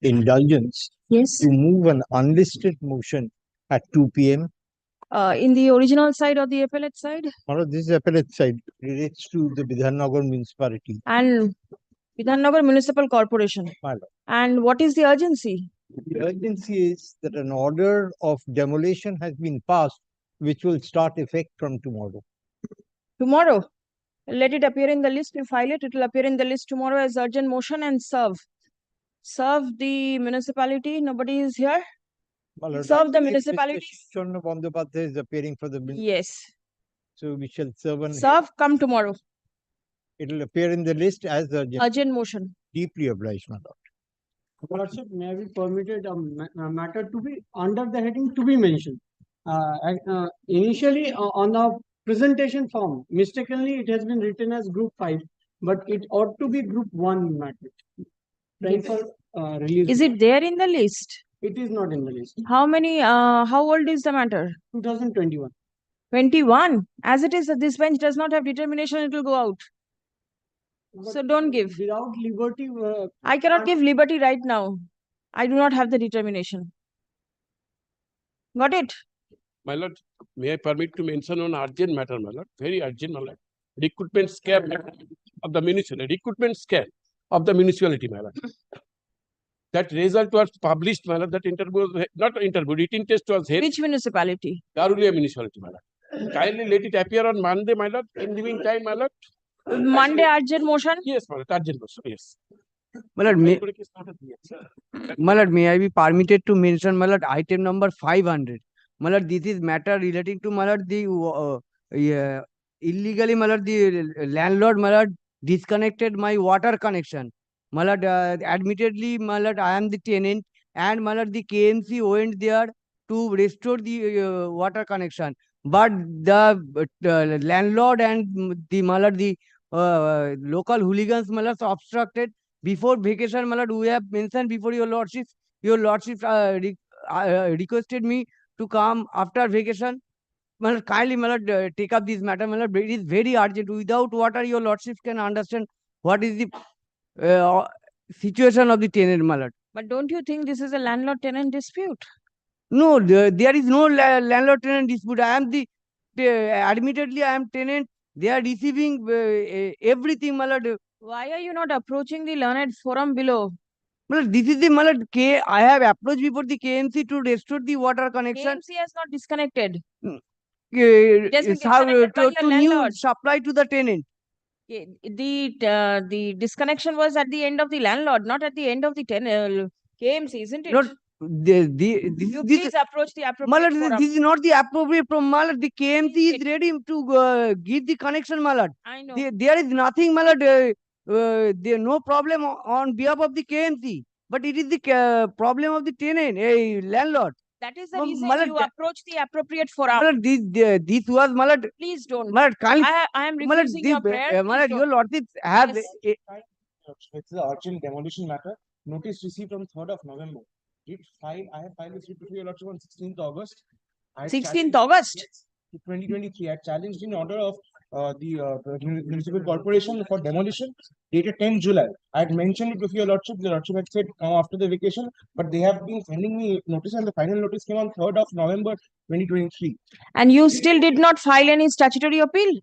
indulgence Yes. to move an unlisted motion at 2 p.m. In the original side or the appellate side? This is appellate side, relates to the Bidhannagar municipality. And Bidhannagar Municipal Corporation. My lord. And what is the urgency? The urgency is that an order of demolition has been passed, which will start effect from tomorrow. Tomorrow? Let it appear in the list. You file it. It will appear in the list tomorrow as urgent motion and serve. Serve the municipality. Nobody is here. Serve the municipality. Chandra Bandyopadhyay is appearing for the Yes. So we shall serve and serve. Come tomorrow. It will appear in the list as urgent motion. Deeply obliged, my lord. Lordship, may I be permitted a matter to be under the heading to be mentioned. Initially on the presentation form, mistakenly it has been written as group 5, but it ought to be group 1 matter. Trying for release. Is it there in the list? It is not in the list. How many, how old is the matter? 2021. 21. As it is, this bench does not have determination, it will go out. But so don't give. Without liberty. I cannot give liberty right now. I do not have the determination. Got it? My lord, may I permit to mention on urgent matter, my lord? Very urgent, my lord. Recruitment scam of the municipality. Recruitment scam of the municipality, my lord. That result was published, my lord. That interview was not interview. Written test was held. Which municipality? Garulia municipality, my lord. Kindly let it appear on Monday, my lord. In the meantime, my lord. Monday urgent motion? Yes, my lord. Urgent motion, yes. My lord, may I be permitted to mention, my lord, item number 500. My lord, this is matter relating to, my lord, the illegally, my lord, the landlord, my lord, disconnected my water connection. My lord, admittedly, my lord, I am the tenant, and my lord, the KMC went there to restore the water connection. But the landlord and the, my lord, the local hooligans, my lord, obstructed. Before vacation, my lord, we have mentioned before your lordship requested me to come after vacation. My lord, kindly, my lord, take up this matter. My lord, it is very urgent. Without water, your lordship can understand what is the situation of the tenant, my lord. But don't you think this is a landlord-tenant dispute? No, there is no landlord-tenant dispute. I am admittedly, I am tenant. They are receiving everything, my lord. Why are you not approaching the learned forum below? Well, this is the, my lord, I have approached before the KMC to restore the water connection. KMC has not disconnected. To new supply to the tenant. The disconnection was at the end of the landlord, not at the end of the KMC, isn't it? Not please approach the appropriate forum. This is not the appropriate from Malad. The KMC is ready to give the connection, Malad. I know. There is nothing, Malad. There no problem on behalf of the KMC, but it is the problem of the tenant, a landlord. That is the reason you approach the appropriate forum. Malad, this was Malad. Please don't. Malad, I am refusing your prayer. Malad, your lordship have. It's the urgent demolition matter. Notice received on 3rd of November. I have filed this report to your lordship on 16th August. 16th August? Yes, 2023. I challenged in order of the municipal corporation for demolition dated 10 July. I had mentioned it to your lordship. The lordship had said come after the vacation, but they have been sending me notice, and the final notice came on 3rd of November 2023. And you still did not file any statutory appeal?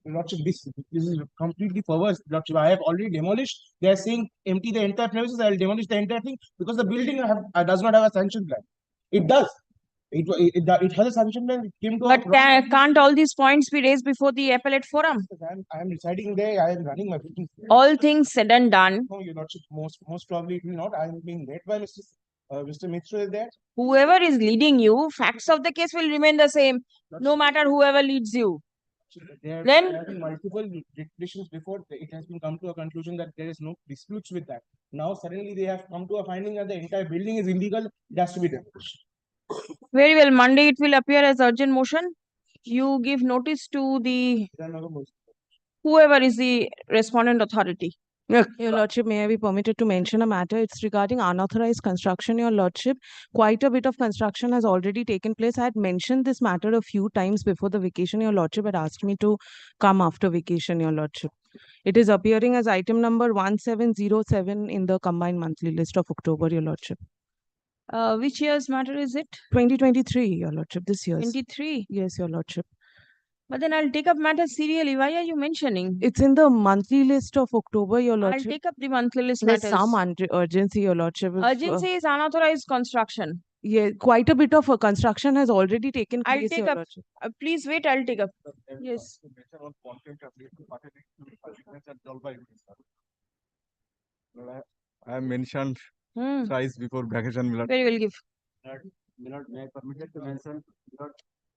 Lordship, this is completely perverse. Lordship, I have already demolished. They are saying empty the entire premises. I will demolish the entire thing because the building does not have a sanction plan. It does. It has a sanction plan. It came to but can't all these points be raised before the appellate forum? I am residing there. I am running my business. All things said and done. No, your lordship, most probably it will not. I am being led by Mr. Mitra is there. Whoever is leading you, facts of the case will remain the same, no matter whoever leads you. There have been multiple declarations before. It has been come to a conclusion that there is no disputes with that. Now suddenly they have come to a finding that the entire building is illegal. It has to be demolished. Very well. Monday it will appear as urgent motion. You give notice to the whoever is the respondent authority. Your Lordship, may I be permitted to mention a matter? It's regarding unauthorized construction, Your Lordship. Quite a bit of construction has already taken place. I had mentioned this matter a few times before the vacation. Your Lordship had asked me to come after vacation, Your Lordship. It is appearing as item number 1707 in the combined monthly list of October, Your Lordship. Which year's matter is it? 2023, Your Lordship, this year's. 23. Yes, Your Lordship. But then I'll take up matter serially. Why are you mentioning? It's in the monthly list of October, Your I'll Lordship. take up the monthly list There's matters. some urgency, Your Lordship. If, Urgency is unauthorized construction. yeah, quite a bit of construction has already taken I'll place, take Your up. Lordship. Please wait, I'll take up. Yes. I have mentioned Hmm. thrice before vacation, my lord. Very well, give. Milord, may I permitted to mention, Milord,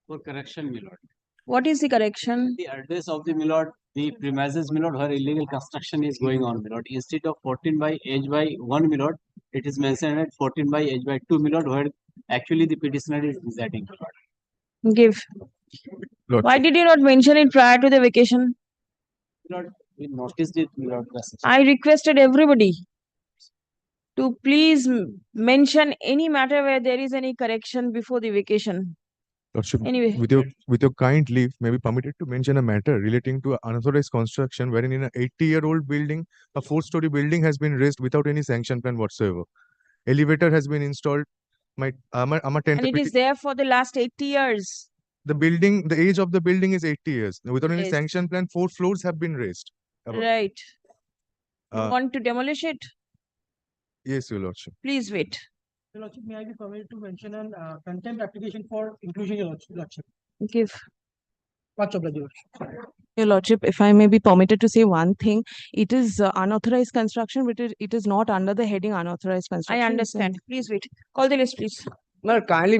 for correction, Milord. What is the correction? The address of the Milord, the premises, Milord, where illegal construction is going on, Milord. Instead of 14 by H by 1, Milord, it is mentioned at 14 by H by 2, Milord, where actually the petitioner is residing, Milord. Give. Lord, Why did you not mention it prior to the vacation? Milord, we noticed it, Milord. I requested everybody to please mention any matter where there is any correction before the vacation. Lordship, Anyway, with your kind leave, may be permitted to mention a matter relating to unauthorized construction wherein in an 80-year-old building, a 4-story building has been raised without any sanction plan whatsoever. Elevator has been installed. and it is there for the last 80 years. the age of the building is 80 years. Without any Yes. sanction plan, 4 floors have been raised. Right. You Uh, want to demolish it? Yes, Your Lordship. Please wait. Your Lordship, may I be permitted to mention an contempt application for inclusion, Your Lordship? Give. Much obliged, Your Lordship. Your Lordship, if I may be permitted to say one thing, it is unauthorized construction, but it is not under the heading unauthorized I construction. It's in- understand. Please wait. Call the list, please. Malad, kindly,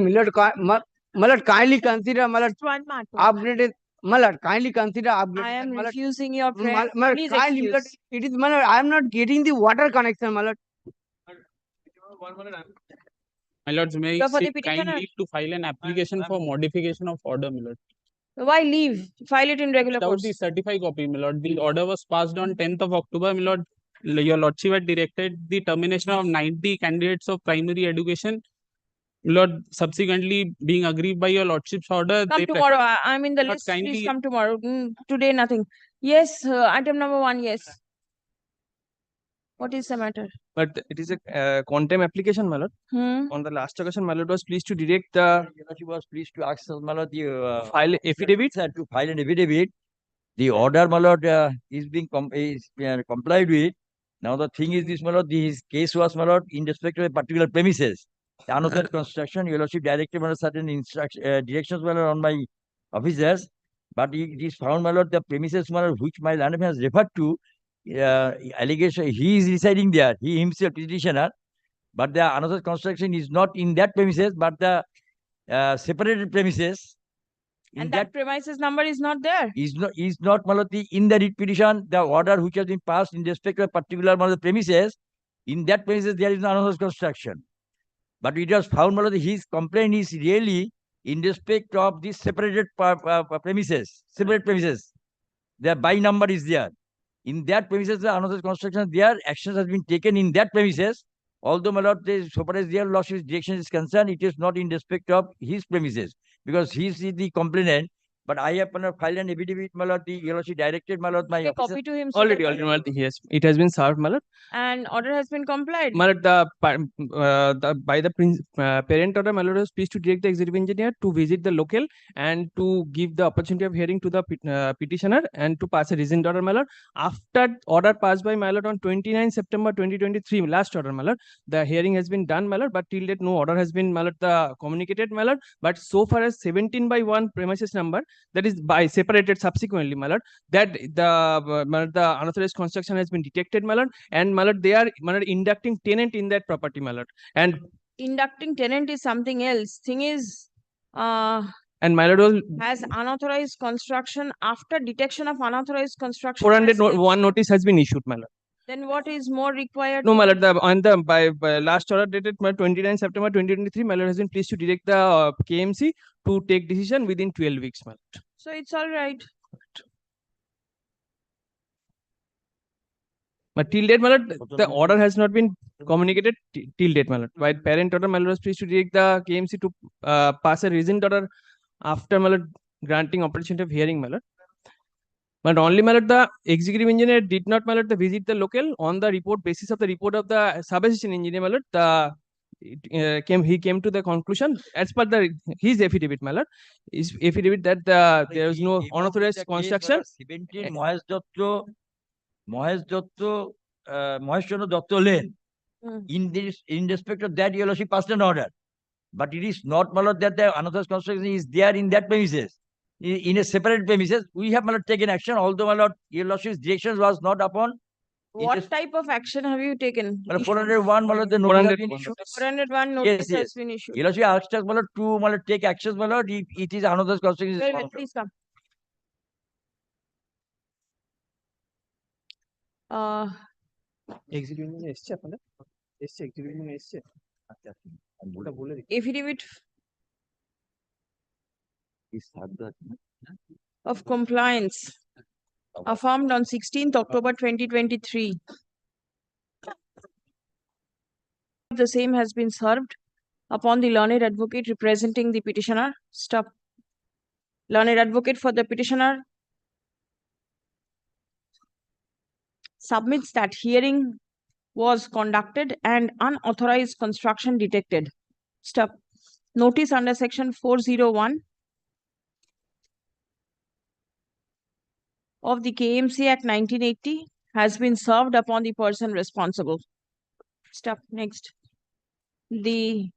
Malad, kindly consider, Malad, One matter. upgraded, Malad, kindly consider upgraded. I am Malad, refusing your prayer. Malad, Please kindly, Malad, excuse. it is, Malad, I am not getting the water connection, Malad. My lords, may Go I for the seek kind petitioner. leave to file an application for modification of order, my lord. Why leave? File it in regular Without course. the certified copy, my lord. The order was passed on 10th of October, my lord. Your lordship had directed the termination of 90 candidates of primary education. My lord, subsequently being agreed by your lordship's order. Come they tomorrow. I'm in the but list. Please kindly- come tomorrow. Today, nothing. Yes, item number 1, yes. What is the matter? But it is a contempt application, my lord. Hmm? On the last occasion, my lord was pleased to direct the He was pleased to ask my lord the file affidavit. to file an affidavit. The order, my lord, is being complied with. Now the thing is this, my lord, his case was, my lord, in respect of a particular premises. The unauthorized construction, your lordship directed, my lord, certain directions, my lord, on my officers. But it is found, my lord, the premises, my lord, which my landowner has referred to, allegation, he is residing there, he himself, petitioner. But the unauthorized construction is not in that premises, but the separated premises. And that premises number is not there. Is not Malati in the writ petition, the order which has been passed in respect of a particular premises. In that premises, there is no unauthorized construction. But it was found, Malati, his complaint is really in respect of the separated premises, separate premises. The by number is there. In that premises, the unauthorized construction, their actions has been taken in that premises. Although, my lord, so far as their lordship's direction is concerned, it is not in respect of his premises, because he is the complainant. But I have filed an affidavit, my lord, the lordship directed, my lord, my Okay, officers. copy to him. so that- Already, my lord, yes, it has been served, my lord. And order has been complied. My lord, by the parent order, my lord was pleased to direct the executive engineer to visit the local and to give the opportunity of hearing to the petitioner and to pass a reasoned order, my lord. After order passed by my lord on 29 September 2023, last order, my lord, the hearing has been done, my lord, but till date no order has been, my lord, communicated, my lord. But so far as 17 by 1 premises number, that is by separated subsequently, my lord, that the unauthorized construction has been detected, my lord, and my lord, they are, my lord, inducting tenant in that property, my lord, and Inducting tenant is something else. Thing is, my lord was has unauthorized construction after detection of unauthorized construction. 401 notice has been issued, my lord. Then what is more required? No, to my be- lord, by last order dated 29 September 2023, my lord has been pleased to direct the KMC to take decision within 12 weeks, my lord. So it's all right. But till date, my lord, the order has not been communicated till date, my lord. By parent order, my lord was pleased to direct the KMC to pass a reasoned order after, my lord, granting opportunity of hearing, my lord. But only, my lord, the executive engineer did not, my lord, visit the local on the basis of the report of the sub-assistant engineer, my lord. He came to the conclusion as per his affidavit, my lord, his affidavit that there was no unauthorized construction. 17 Mohesh Chandra Dotto Lane. In respect of that, your lordship passed an order. But it is not, my lord, that the unauthorized construction is there in that premises. In a separate premises, we have, my lord, taken action, although, my lord, your lordship's direction was not upon. What type of action have you taken? 401, my lord, the notice has been issued. 401 notice has been issued. Your lordship asked us, my lord, to, my lord, take actions, my lord, if it is unauthorized construction. Very well, please come. Affidavit of compliance affirmed on 16th October 2023. The same has been served upon the learned advocate representing the petitioner. Stop. Learned advocate for the petitioner submits that hearing was conducted and unauthorized construction detected. Stop. Notice under section 401 of the KMC Act 1980 has been served upon the person responsible. Stop. Next. The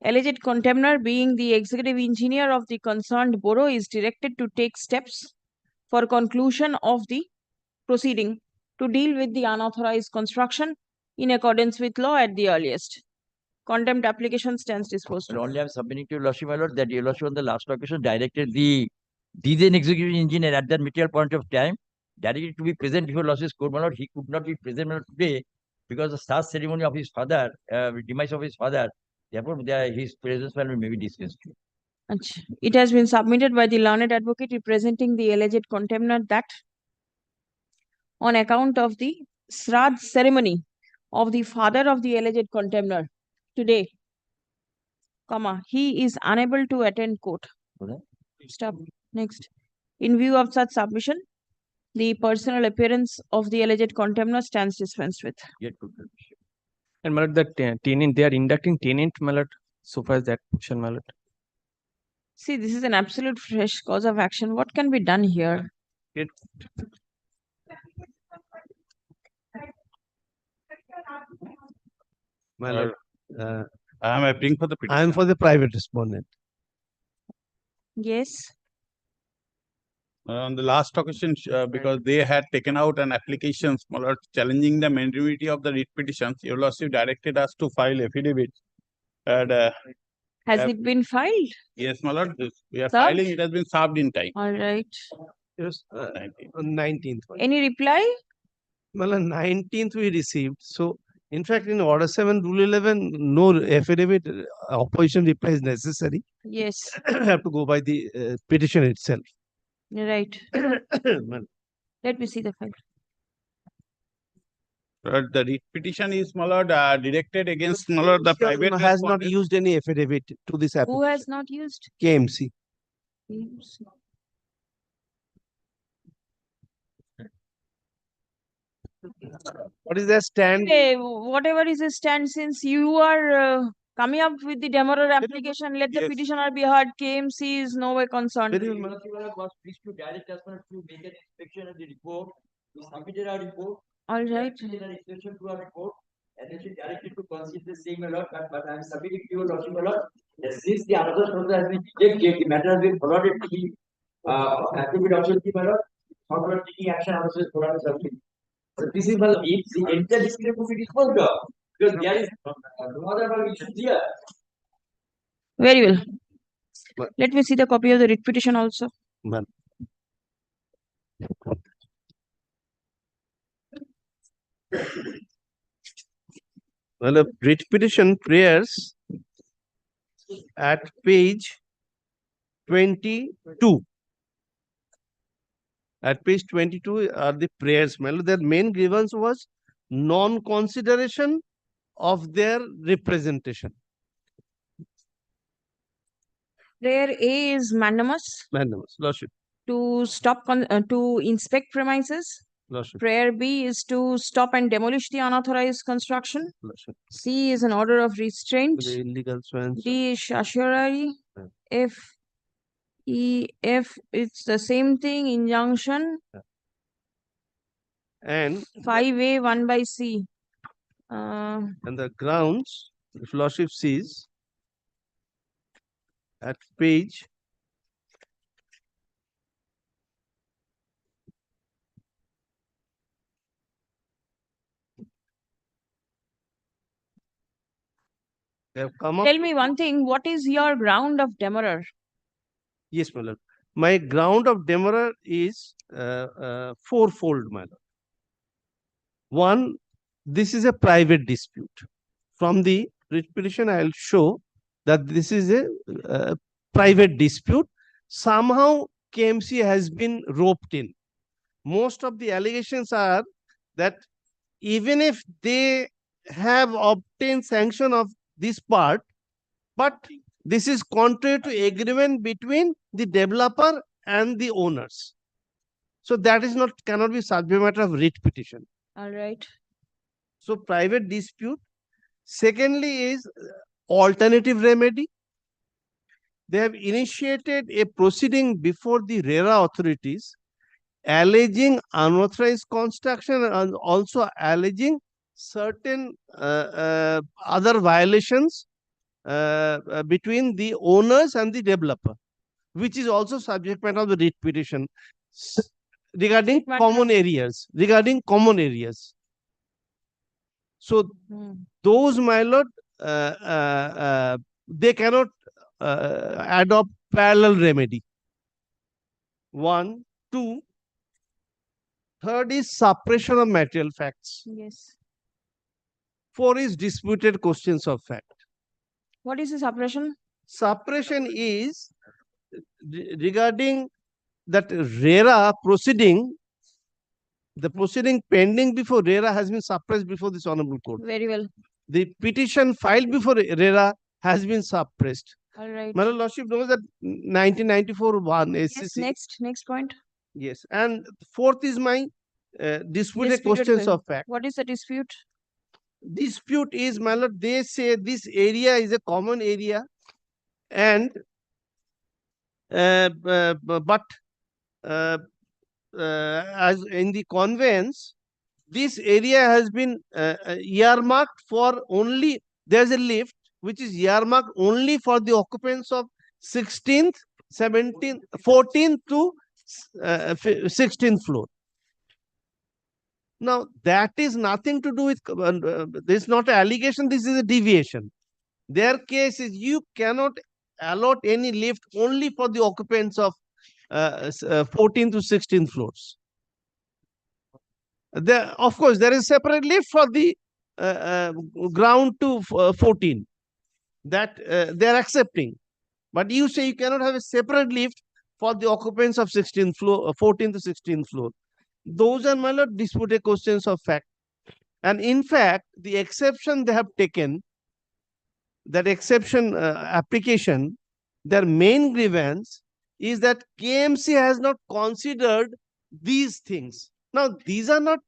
alleged contemner, being the executive engineer of the concerned borough, is directed to take steps for conclusion of the proceeding to deal with the unauthorized construction in accordance with law at the earliest. Contempt application stands disposed. Only I am submitting to your lordship, my lord, that your lordship on the last occasion directed the then executive engineer at that material point of time, directed to be present before lordship's court, my lord. He could not be present, my lord, today because the start ceremony of his father, demise of his father. Therefore, his presence may be dispensed. It has been submitted by the learned advocate representing the alleged contemner that on account of the Srad ceremony of the father of the alleged contemner today, he is unable to attend court. Stop. Next. In view of such submission, the personal appearance of the alleged contemner stands dispensed with. And, my lord, the tenant, they are inducting tenant, my lord, so far as that portion, my lord. See, this is an absolute fresh cause of action. What can be done here? My lord, I am appealing for the petition. I am for the private respondent. Yes. On the last occasion, because they had taken out an application, my lord, challenging the mandatory of the writ petitions, your lordship directed us to file affidavit. And has it been filed? Yes, my lord. We are filing. It has been served in time. All right. Yes, on 19th. Any reply? Well, on 19th we received. So, in fact, in Order 7, Rule 11, no affidavit opposition reply is necessary. Yes. Have to go by the petition itself. Right. Let me see the file. The writ petition is, my lord, directed against, my lord, the private has not used any affidavit to this application. Who has not used? KMC. What is their stand? Okay, whatever is the stand, since you are coming up with the demurrer application, let the petitioner be heard. KMC is no way concerned. Was pleased to direct us to make an inspection of the report. We submitted our report. All right. An inspection to our report, and then she directed to consider the same a lot. But I am submitting to your lordship a lot. Since the other process has been rejected, the matter has been forwarded to the affidavit of the matter. However, taking action also is forwarded to so this is if the entire discrepancy is found out, because there is no other issue here. Very well. Let me see the copy of the writ petition also. Man. Well, a writ petition prayers at page 22. At page 22 are the prayers. Their main grievance was non-consideration of their representation. Prayer A is mandamus. Mandamus, lordship. to stop to inspect premises. Lordship. Prayer B is to stop and demolish the unauthorized construction. Lordship. C is an order of restraint. The illegal swans. D is certiorari. Yeah. F, it's the same thing, injunction. And 5A, 1 by C. and the grounds, if Lordship sees at page they have come up. Tell me one thing, what is your ground of demurrer? Yes, my lord. My ground of demurrer is fourfold, my lord. One, this is a private dispute. From the writ petition, I will show that this is a private dispute. Somehow KMC has been roped in. Most of the allegations are that even if they have obtained sanction of this part, but this is contrary to agreement between the developer and the owners. So that is not, cannot be subject matter of writ petition. All right. So private dispute. Secondly is alternative remedy. They have initiated a proceeding before the RERA authorities alleging unauthorized construction and also alleging certain other violations between the owners and the developer, which is also subject matter of the writ petition regarding common areas, So those, my lord, they cannot adopt parallel remedy. 1, 2. Third is suppression of material facts. Yes. 4 is disputed questions of fact. What is the suppression? Suppression is regarding that RERA proceeding. The proceeding pending before RERA has been suppressed before this honorable court. Very well. The petition filed before RERA has been suppressed. All right. My lordship knows that 1994 one Yes, next point. Yes, and fourth is my disputed questions of fact. What is the dispute? Dispute is, my lord, they say this area is a common area, and but as in the conveyance, this area has been earmarked for only, there's a lift which is earmarked only for the occupants of 16th, 17th, 14th to 16th floor. Now, that is nothing to do with, this is not an allegation, this is a deviation. Their case is you cannot allot any lift only for the occupants of 14th to 16th floors. There, of course, there is separate lift for the ground to 14 that they are accepting. But you say you cannot have a separate lift for the occupants of 16th floor, 14th to 16th floor. Those are, my lord, disputed questions of fact. And in fact, the exception they have taken, that exception application, their main grievance is that KMC has not considered these things. Now, these are not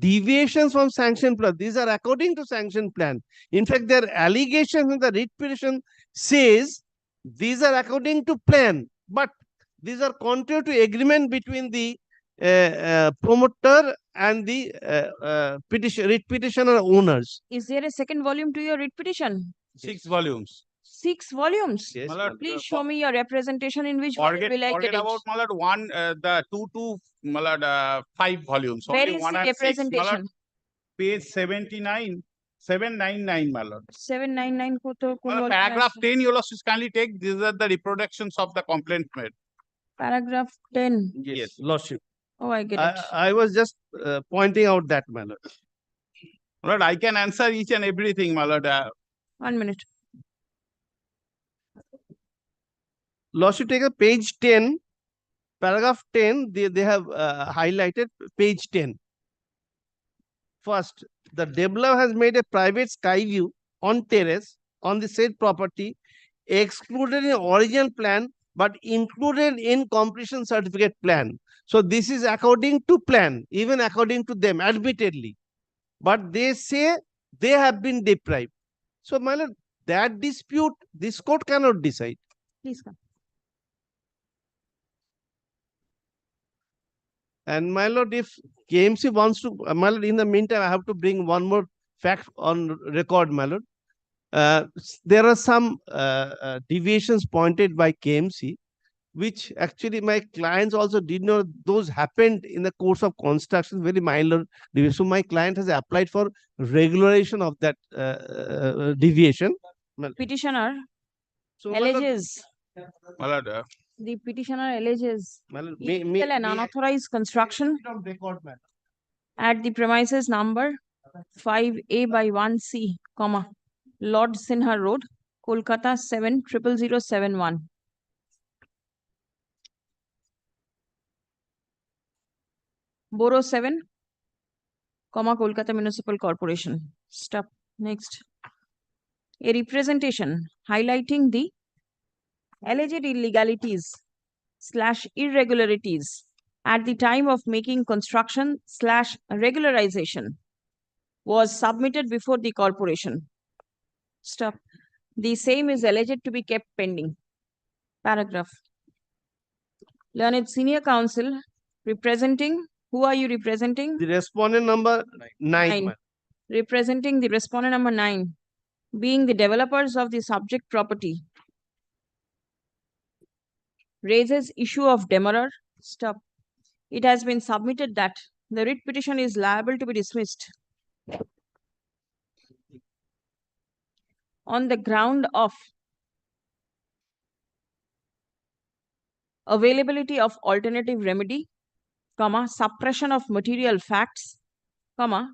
deviations from sanction plan. These are according to sanction plan. In fact, their allegations in the writ petition says these are according to plan, but these are contrary to agreement between the promoter and the writ petitioner owners. Is there a second volume to your writ petition? 6 volumes. 6 volumes? Yes. Please show me your representation in which volume will I Forget get it? about Malad 1, the 2 to 5 volumes. Where Only is one the and 6, representation? page 79, 799, Malad. 799 ko to kon volume Paragraph hai? 10, you will kindly take. These are the reproductions of the complaint made. Paragraph 10. Yes, lordship. Oh, I get it. I was just pointing out that, my lord. Malad, I can answer each and everything, Malad. 1 minute. Lordship, take a page 10, paragraph 10, they have highlighted page 10. First, the developer has made a private sky view on terrace on the said property excluded in original plan but included in completion certificate plan. So this is according to plan, even according to them, admittedly. But they say they have been deprived. So, my lord, that dispute, this court cannot decide. Please come. And my lord, if KMC wants to, my lord, in the meantime, I have to bring one more fact on record, my lord. There are some deviations pointed by KMC, which actually my clients also did not, those happened in the course of construction, very minor deviation. So my client has applied for regularization of that deviation. Petitioner So, my lord, alleges, My lord, the petitioner alleges my lord, illegal and unauthorized construction on record, ma'am. at the premises number 5A by 1C, comma, Lord Sinha Road, Kolkata 700071. Borough 7, comma, Kolkata Municipal Corporation. Stop. Next. A representation highlighting the alleged illegalities / irregularities at the time of making construction / regularization was submitted before the corporation. Stop. The same is alleged to be kept pending. Paragraph. Learned senior counsel representing, who are you representing? The respondent number 9. Nine. Representing the respondent number 9, being the developers of the subject property, raises issue of demurrer. Stop. It has been submitted that the writ petition is liable to be dismissed on the ground of availability of alternative remedy, comma, suppression of material facts, comma,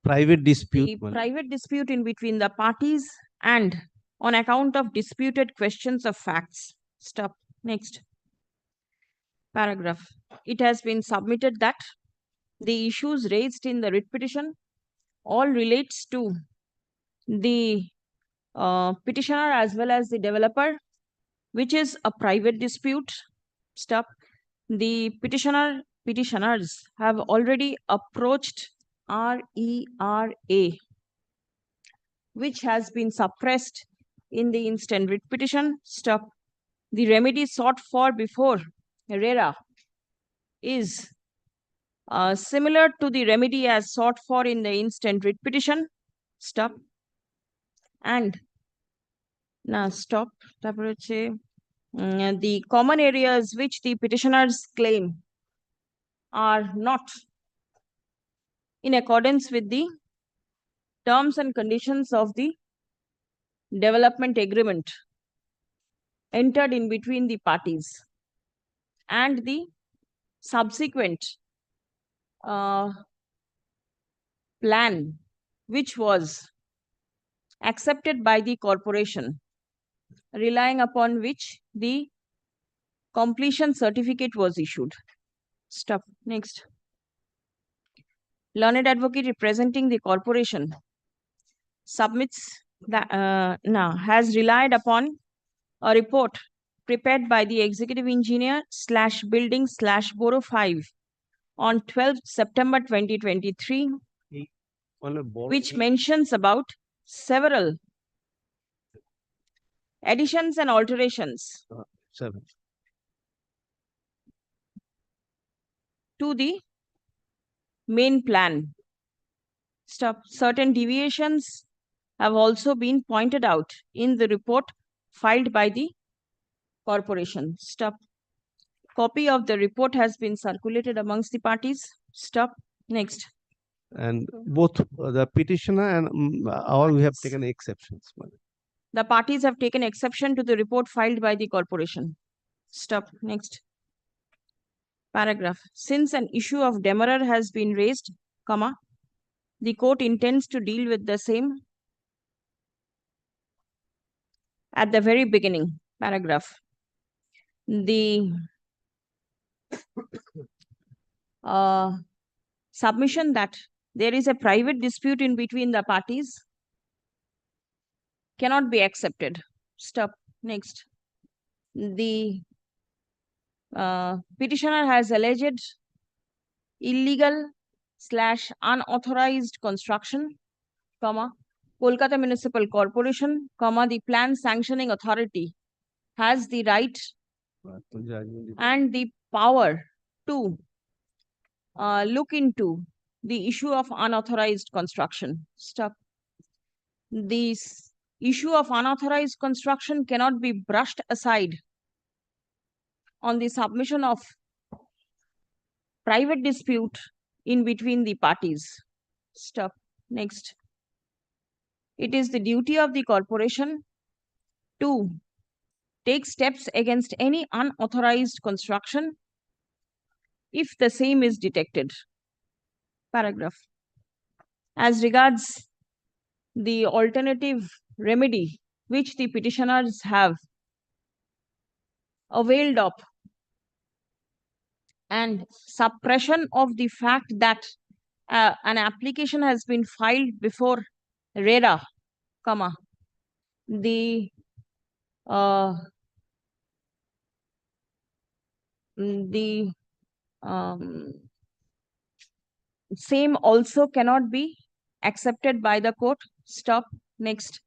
Private dispute. the private dispute in between the parties and on account of disputed questions of facts. Stop. Next. Paragraph. It has been submitted that the issues raised in the writ petition all relates to the petitioner as well as the developer, which is a private dispute. Stop. The petitioners have already approached RERA, which has been suppressed in the instant writ petition. Stop. The remedy sought for before RERA is similar to the remedy as sought for in the instant writ petition. Stop. And now stop. The common areas which the petitioners claim are not in accordance with the terms and conditions of the development agreement entered in between the parties and the subsequent plan which was accepted by the corporation, relying upon which the completion certificate was issued. Stop. Next. Learned advocate representing the corporation submits that has relied upon a report prepared by the executive engineer / building / Borough 5 on 12th September 2023, which mentions about several additions and alterations 7. to the main plan. Stop. Certain deviations have also been pointed out in the report filed by the corporation. Stop. Copy of the report has been circulated amongst the parties. Stop. Next. And both the petitioner and our, we have taken exceptions. The parties have taken exception to the report filed by the corporation. Stop. Next. Paragraph. Since an issue of demurrer has been raised, comma, the court intends to deal with the same at the very beginning. Paragraph. The submission that there is a private dispute in between the parties cannot be accepted. Stop. Next. The petitioner has alleged illegal / unauthorized construction, comma, Kolkata Municipal Corporation, comma, the plan sanctioning authority has the right and the power to look into the issue of unauthorized construction. Stop. This issue of unauthorized construction cannot be brushed aside on the submission of private dispute in between the parties. Stop. Next. It is the duty of the corporation to take steps against any unauthorized construction if the same is detected. Paragraph. As regards the alternative remedy which the petitioners have availed of and suppression of the fact that an application has been filed before RERA, comma, the same also cannot be accepted by the court. Stop. Next.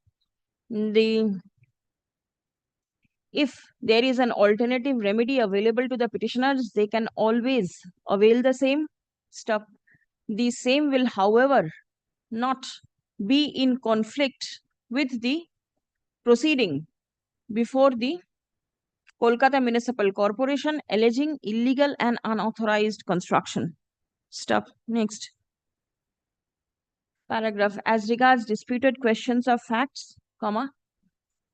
If there is an alternative remedy available to the petitioners, they can always avail the same. Stop. The same will, however, not be in conflict with the proceeding before the Kolkata Municipal Corporation alleging illegal and unauthorized construction. Stop. Next. Paragraph. As regards disputed questions of facts, comma,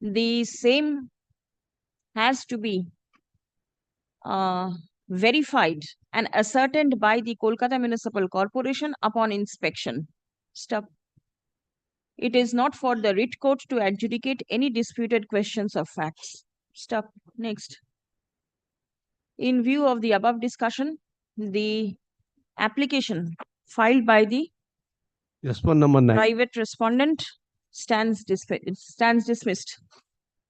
the same has to be verified and ascertained by the Kolkata Municipal Corporation upon inspection. Stop. It is not for the writ court to adjudicate any disputed questions of facts. Stop. Next. In view of the above discussion, the application filed by the number 9. private respondent stands dismissed.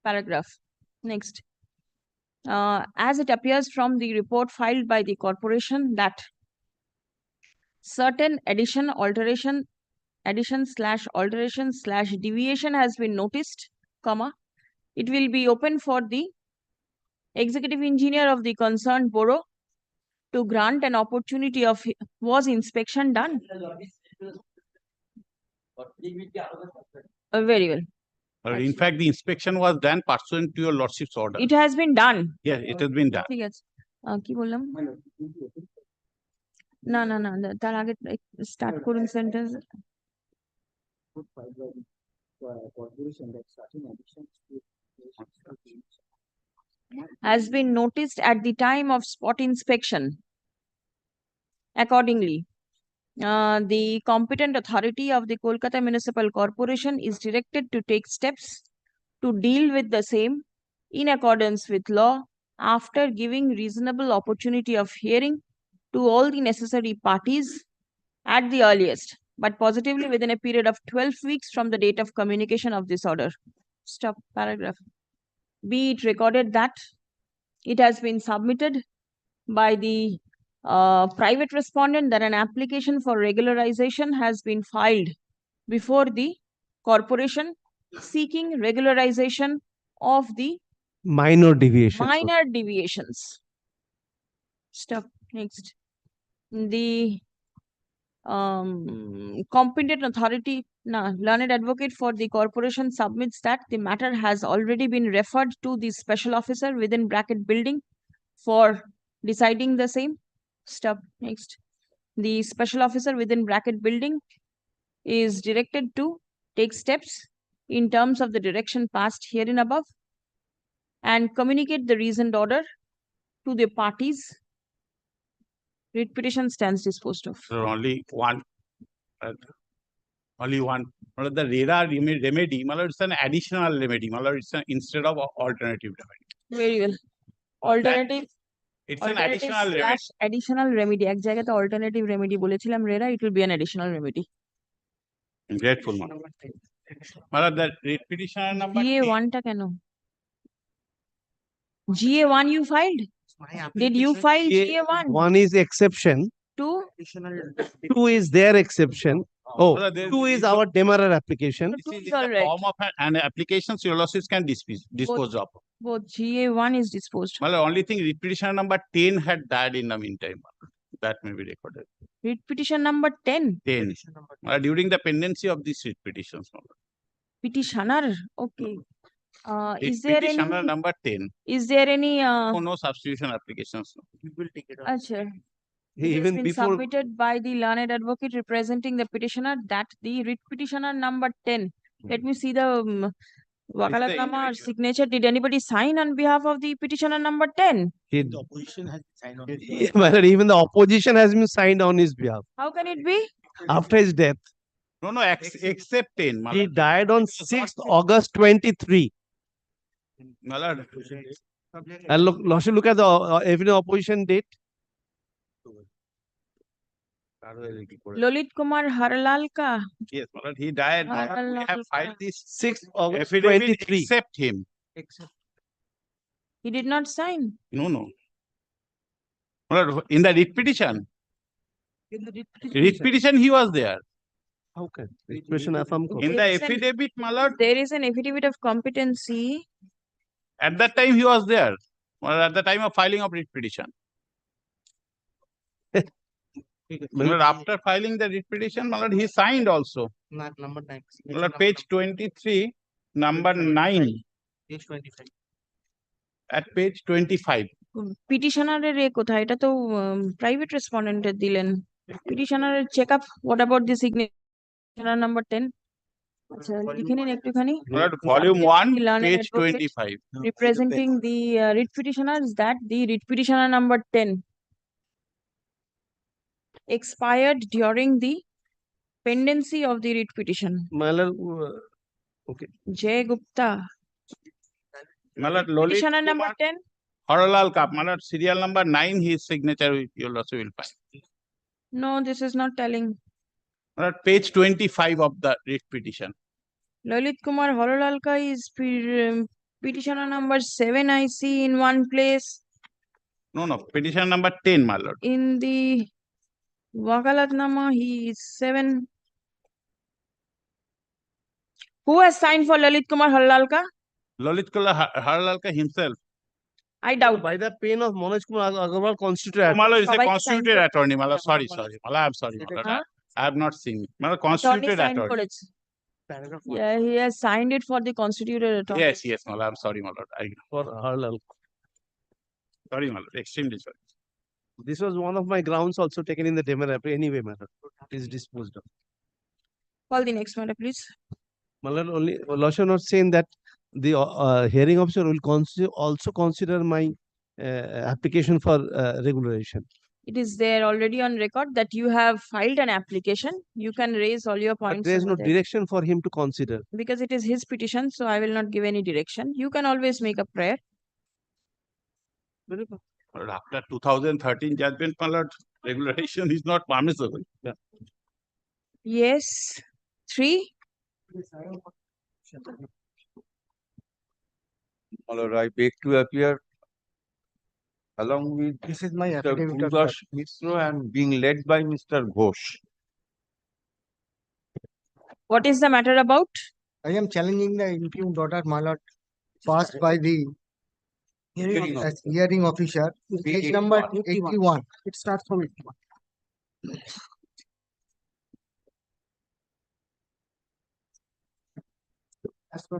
Paragraph./Next. As it appears from the report filed by the corporation that certain addition / alteration / deviation has been noticed, comma, it will be open for the executive engineer of the concerned borough to grant an opportunity of was inspection done. Very well. In fact, the inspection was done pursuant to your lordship's order. It has been done. Yes, it has been done. ঠিক আছে কি বললাম না না না তার আগে start করুন sentence has been noticed at the time of spot inspection. Accordingly, the competent authority of the Kolkata Municipal Corporation is directed to take steps to deal with the same in accordance with law after giving reasonable opportunity of hearing to all the necessary parties at the earliest, but positively within a period of 12 weeks from the date of communication of this order. Stop. Paragraph. Be it recorded that it has been submitted by the private respondent that an application for regularization has been filed before the corporation seeking regularization of the Minor deviations. Stop. Next. The competent authority, learned advocate for the corporation submits that the matter has already been referred to the special officer within bracket building for deciding the same. Stop. Next. The special officer within bracket building is directed to take steps in terms of the direction passed herein above and communicate the reasoned order to the parties. Writ petition stands disposed of. So only one. The RERA remedy, it's an additional remedy. It's instead of alternative remedy. Very well. Alternative. It's an additional remedy. Additional remedy. এক জায়গাতে alternative remedy বলেছিলাম RERA, it will be an additional remedy. Grateful, madam. Malad, the writ petitioner number GA 10. 1 টা কেন? GA 1 you filed? Did you file GA 1? One is exception, 2? two is their exception. Oh, Malad, there- two is our demurrer application. This is It's in all the right. form of an application, your losses can dispose of. Both GA 1 is disposed. Malad, only thing writ petitioner number 10 had died in the meantime. That may be recorded. Writ petition number 10. 10. During the pendency of these writ petitions. Petitioner. Okay. Writ Is there petitioner any? number 10. Is there any? No substitution applications. Acha. It has Even been before, submitted by the learned advocate representing the petitioner that the writ petitioner number 10. Let me see the wakalatnama or signature. Did anybody sign on behalf of the petitioner number 10? the opposition has signed on. Even the opposition has been signed on his behalf How can it be? after his death. No, except 10. He died on 6th August 23. Malad, And look at the evident opposition date. Lalit Kumar Harlal ka. yes, Malad, he died. We have Harlal filed ka. this 6th August affidavit 23. except him. He did not sign. No. Malad, in the writ petition, he was there. How can? Expression affirm. In the There is an- affidavit, Malad, There is an affidavit of competency. at that time he was there. Malad, at the time of filing of writ petition. Malad, after filing the writ petition, Malad, he signed also. Number 9. Malad, page 23, number 9. Page 25. At page 25. পিটিশনারের এ কোথায়? এটা তো private রেসপন্ডেন্টের দিলেন। পিটিশনারের check up what about the signature number 10? আচ্ছা লিখে নিন একটুখানি। Malad, volume 1, Learned page advocate 25. Representing the writ petitioners that the writ petitioner number 10 expired during the pendency of the writ petition. Malal, okay. Jay Gupta. Malad, Lalit Petitioner number Kumar 10. Harlal Kap, Malad, serial number 9, his signature you'll also will find. No, this is not telling. Malad, page 25 of the writ petition. Lalit Kumar Hololalka is petitioner number 7 I see in one place. No, petition number 10, Malad. In the Wakalatnama, he is 7. Who has signed for Lalit Kumar Hololalka? Lalit Kumar Harlalka himself. I doubt. By the pen of Manoj Kumar Agarwal, constituted. Malad is a Sawai signed constituted for- attorney, Malad. Sorry. Malad, I'm sorry, Malad. Huh? I have not seen it. Malad, Attorney constituted signed for attorney. it. Yeah, he has signed it for the constituted attorney. Yes, Malad. I'm sorry, Malad. For Harlal. Sorry, Malad. Extremely sorry. This was one of my grounds also taken in the demurrer. Anyway, matter is disposed of. Call the next matter, please. Malad, only Losha not saying that the hearing officer will also consider my application for regularization. It is there already on record that you have filed an application. You can raise all your But points there is over no there. direction for him to consider. Because it is his petition, so I will not give any direction. You can always make a prayer. Malad, after 2013 judgment, Malad, regularization is not permissible. Yes. 3. Malad, I beg to appear along with This is my Mr. affidavit of Gurudas Mishra and being led by Mr. Ghosh. What is the matter about? I am challenging the impugned order, my lord, passed by the hearing officer, page number 81. It starts from 81. As per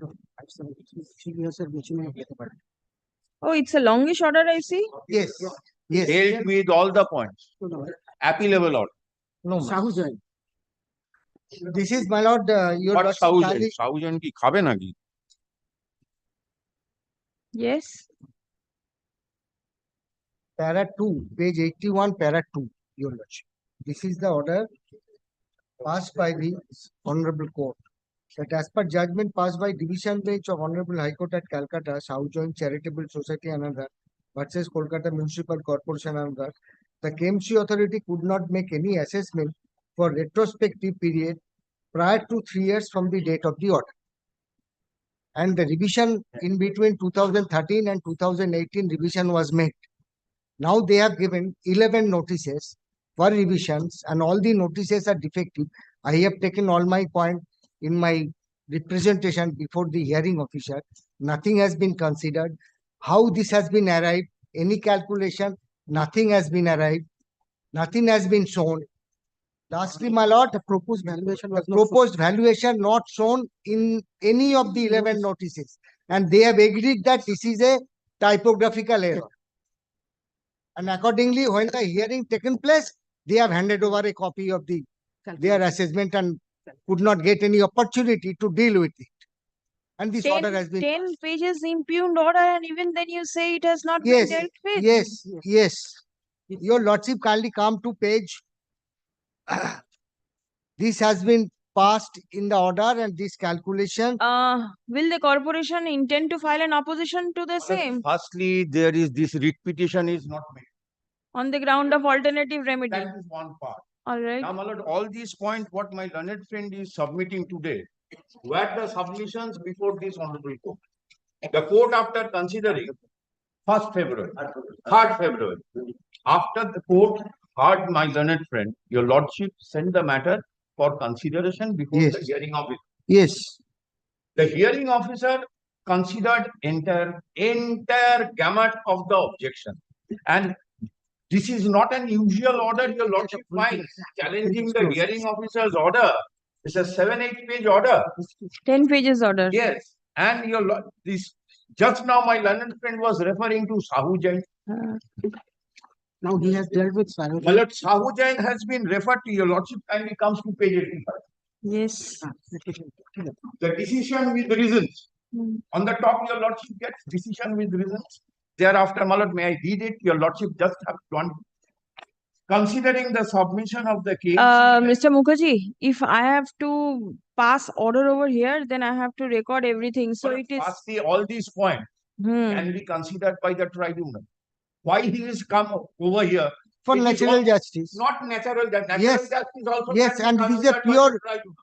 Oh, it's a longish order, I see. yes, yes. Dealt with all the points. Appealable order. No, ma'am. This is my lord, your What lordship Sahujan? kindly- Sahujan কি খাবে নাকি? Yes. para 2, page 81, para 2, your lordship. This is the order passed by the Honorable Court. That as per judgment passed by Division Bench of Honorable High Court at Calcutta, South Joint Charitable Society Anandar versus Kolkata Municipal Corporation Anandar, the KMC authority could not make any assessment for retrospective period prior to 3 years from the date of the order. And the revision in between 2013 and 2018 revision was made. Now they have given 11 notices for revisions and all the notices are defective. I have taken all my point in my representation before the hearing officer. Nothing has been considered. How this has been arrived, any calculation, nothing has been arrived. Nothing has been shown. Lastly, my lord, the proposed valuation not shown in any of the 11 notices. And they have agreed that this is a typographical error. And accordingly, when the hearing taken place, they have handed over a copy of their assessment and could not get any opportunity to deal with it. And this order has been 10 pages impugned order, and even then you say it has not been Yes, dealt with. yes. Your lordship kindly come to page. This has been passed in the order and this calculation. Will the corporation intend to file an opposition to the same Firstly, there is this writ petition is not made. on the ground of alternative remedy? That is one part. All right. Now, my lord, all these points what my learned friend is submitting today were the submissions before this honorable court. The court, after considering 1st February, 3rd February, after the court heard my learned friend, your lordship sent the matter for consideration before the hearing officer. Yes. The hearing officer considered entire gamut of the objection. And this is not an usual order, your lordship finds, challenging the hearing officer's order. It's a 7-8 page order. 10 pages order. Yes. And this just now my learned friend was referring to Sahu Jain. Now he has dealt with Sahu. My lord, Sahu Jain has been referred to, your lordship kindly comes to page 85. Yes. The decision with reasons. On the top, your lordship gets decision with reasons. Thereafter, my lord, may I read it? Your lordship just have one. Considering the submission of the case. Mr. Mukherjee, if I have to pass order over here, then I have to record everything. So it is. Firstly, all these points can be considered by the tribunal. Why he has come over here? For It is natural justice. Not natural justice. Natural Yes. justice also Yes, can and be it is a considered by pure- the tribunal.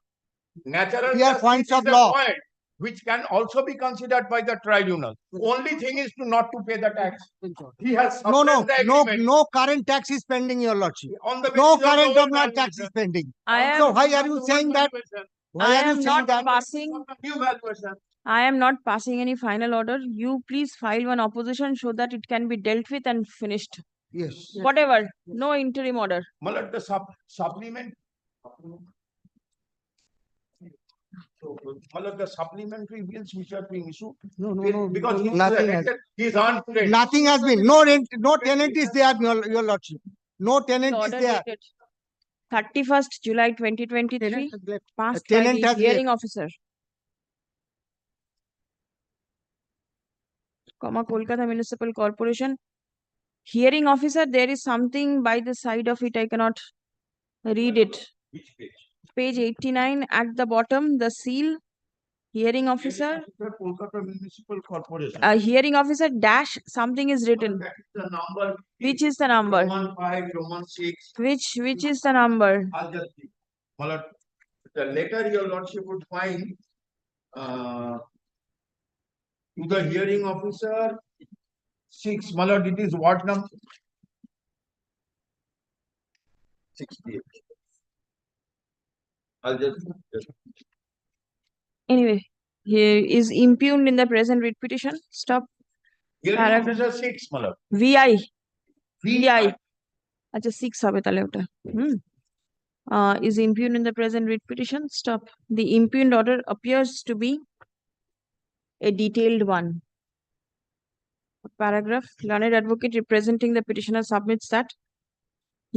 Natural pure justice points is of a law. point which can also be considered by the tribunal. Only thing is to not to pay the tax. He has No, suppressed the agreement. no current tax is pending, your lordship. On the No basis of current the of not tax is valuation. pending. I So am, why are you saying that? Why I are you am saying not that? passing. New valuation. I am not passing any final order. You please file one opposition so that it can be dealt with and finished. Yes. Whatever. No interim order. My lord, the supplement. So, my lord, the supplementary bills which are being issued. No. Because Nothing has, he's earned today. nothing has been. No rent, no tenant is there, your lordship. No The tenant is order there. dated 31st July 2023, passed by tenant the has hearing officer. Kolkata Municipal Corporation. Hearing officer, there is something by the side of it. I cannot read it. Which page? Page 89 at the bottom, the seal. Hearing officer. Kolkata Municipal Corporation. Hearing officer dash something is written. That is the number. Which is the number? Roman 5, Roman 6. Which is the number? I'll just see. My lord, the letter your lordship would find to the hearing officer 6. My lord, it is what number? 68. I'll just. Anyway, he is impugned in the present writ petition. Stop. Hearing Paragraph. officer 6, my lord. VI. VI. আচ্ছা 6 হবে তাহলে ওটা is impugned in the present writ petition. Stop. The impugned order appears to be a detailed one. Paragraph. Learned advocate representing the petitioner submits that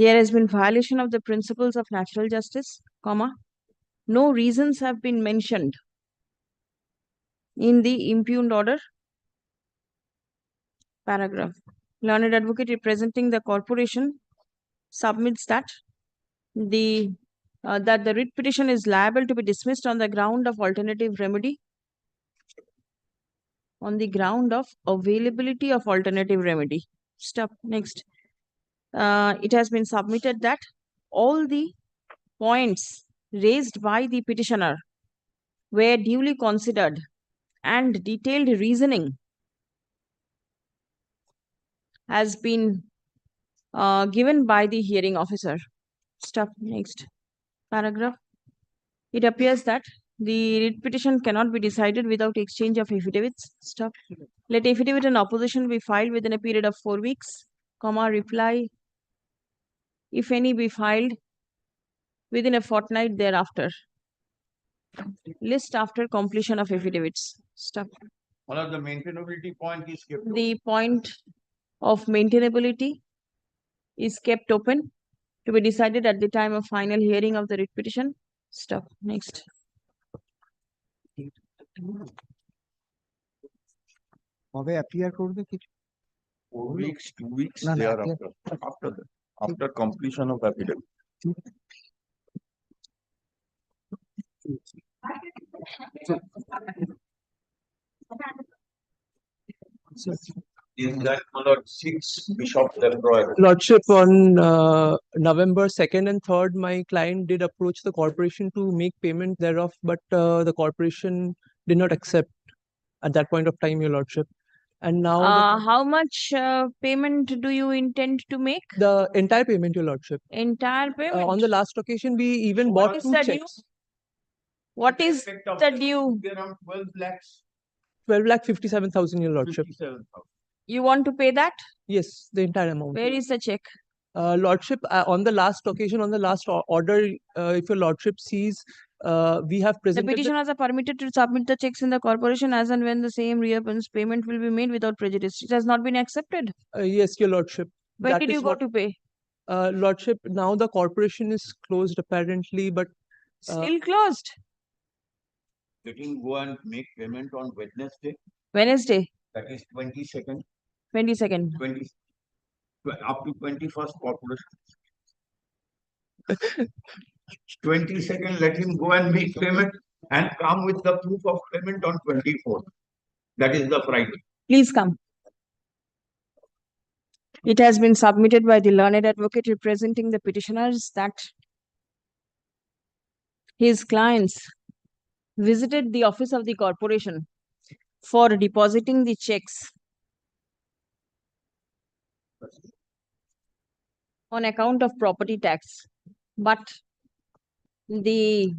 there has been violation of the principles of natural justice, comma, no reasons have been mentioned in the impugned order. Paragraph. Learned advocate representing the corporation submits that that the writ petition is liable to be dismissed on the ground of alternative remedy. On the ground of availability of alternative remedy. Stop. Next. It has been submitted that all the points raised by the petitioner were duly considered and detailed reasoning has been given by the hearing officer. Stop. Next paragraph. It appears that the writ petition cannot be decided without exchange of affidavits. Stop. Let affidavit and opposition be filed within a period of 4 weeks, comma, reply, if any, be filed within a fortnight thereafter. List after completion of affidavits. Stop. One of the maintainability point is kept. The point of maintainability is kept open to be decided at the time of final hearing of the writ petition. Stop. Next. কবে appear করবে কিছু 4 weeks, 2 weeks, No, no, thereafter, after that, after completion of affidavit. Is that Lord 6 Bishop Lefroy? Lordship, on November 2nd and 3rd, my client did approach the corporation to make payment thereof, but the corporation did not accept at that point of time, Your Lordship. And now How much payment do you intend to make? the entire payment, Your Lordship. Entire payment? On the last occasion, we even What bought is 2 the due? checks. What is the due? Around 12 lakhs. 12,57,000, Your Lordship. 57,000. You want to pay that? Yes, the entire amount. Where is the check? Lordship, on the last occasion, on the last order, if Your Lordship sees, we have The presented. petitioners are permitted to submit the checks in the corporation as and when the same reopens. Payment will be made without prejudice. It has not been accepted. Yes, Your Lordship. When That did is you go what- to pay? Lordship, now the corporation is closed apparently, but Still closed. You can go and make payment on Wednesday, Wednesday, that is 22nd, 22nd. 20, up to 21st corporation. 22nd, let him go and make payment and come with the proof of payment on 24th. That is the Friday. Please come. It has been submitted by the learned advocate representing the petitioners that his clients visited the office of the corporation for depositing the checks on account of property tax, but the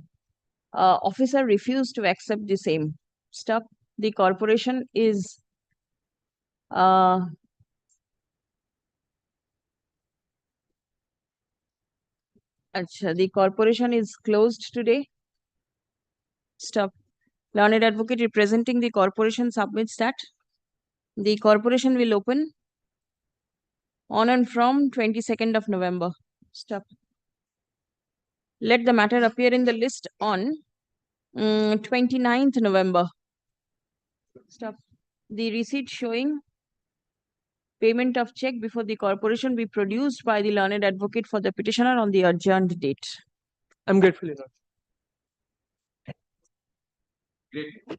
officer refused to accept the same. Stop. The corporation is the corporation is closed today. Stop. Learned advocate representing the corporation submits that the corporation will open on and from 22nd of November. Stop. Let the matter appear in the list on 29th November. Stop. The receipt showing payment of check before the corporation be produced by the learned advocate for the petitioner on the adjourned date. I'm grateful, Your Lordship. Great.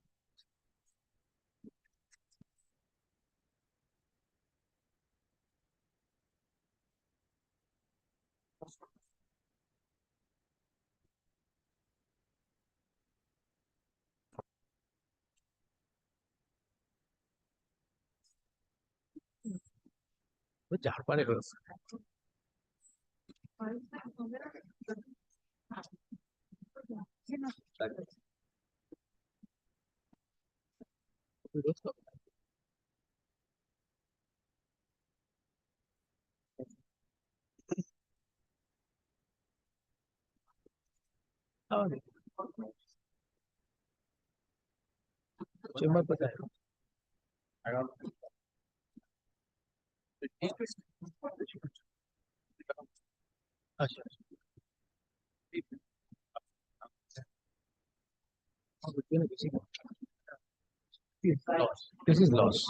Chamber पता है अच्छा this is loss.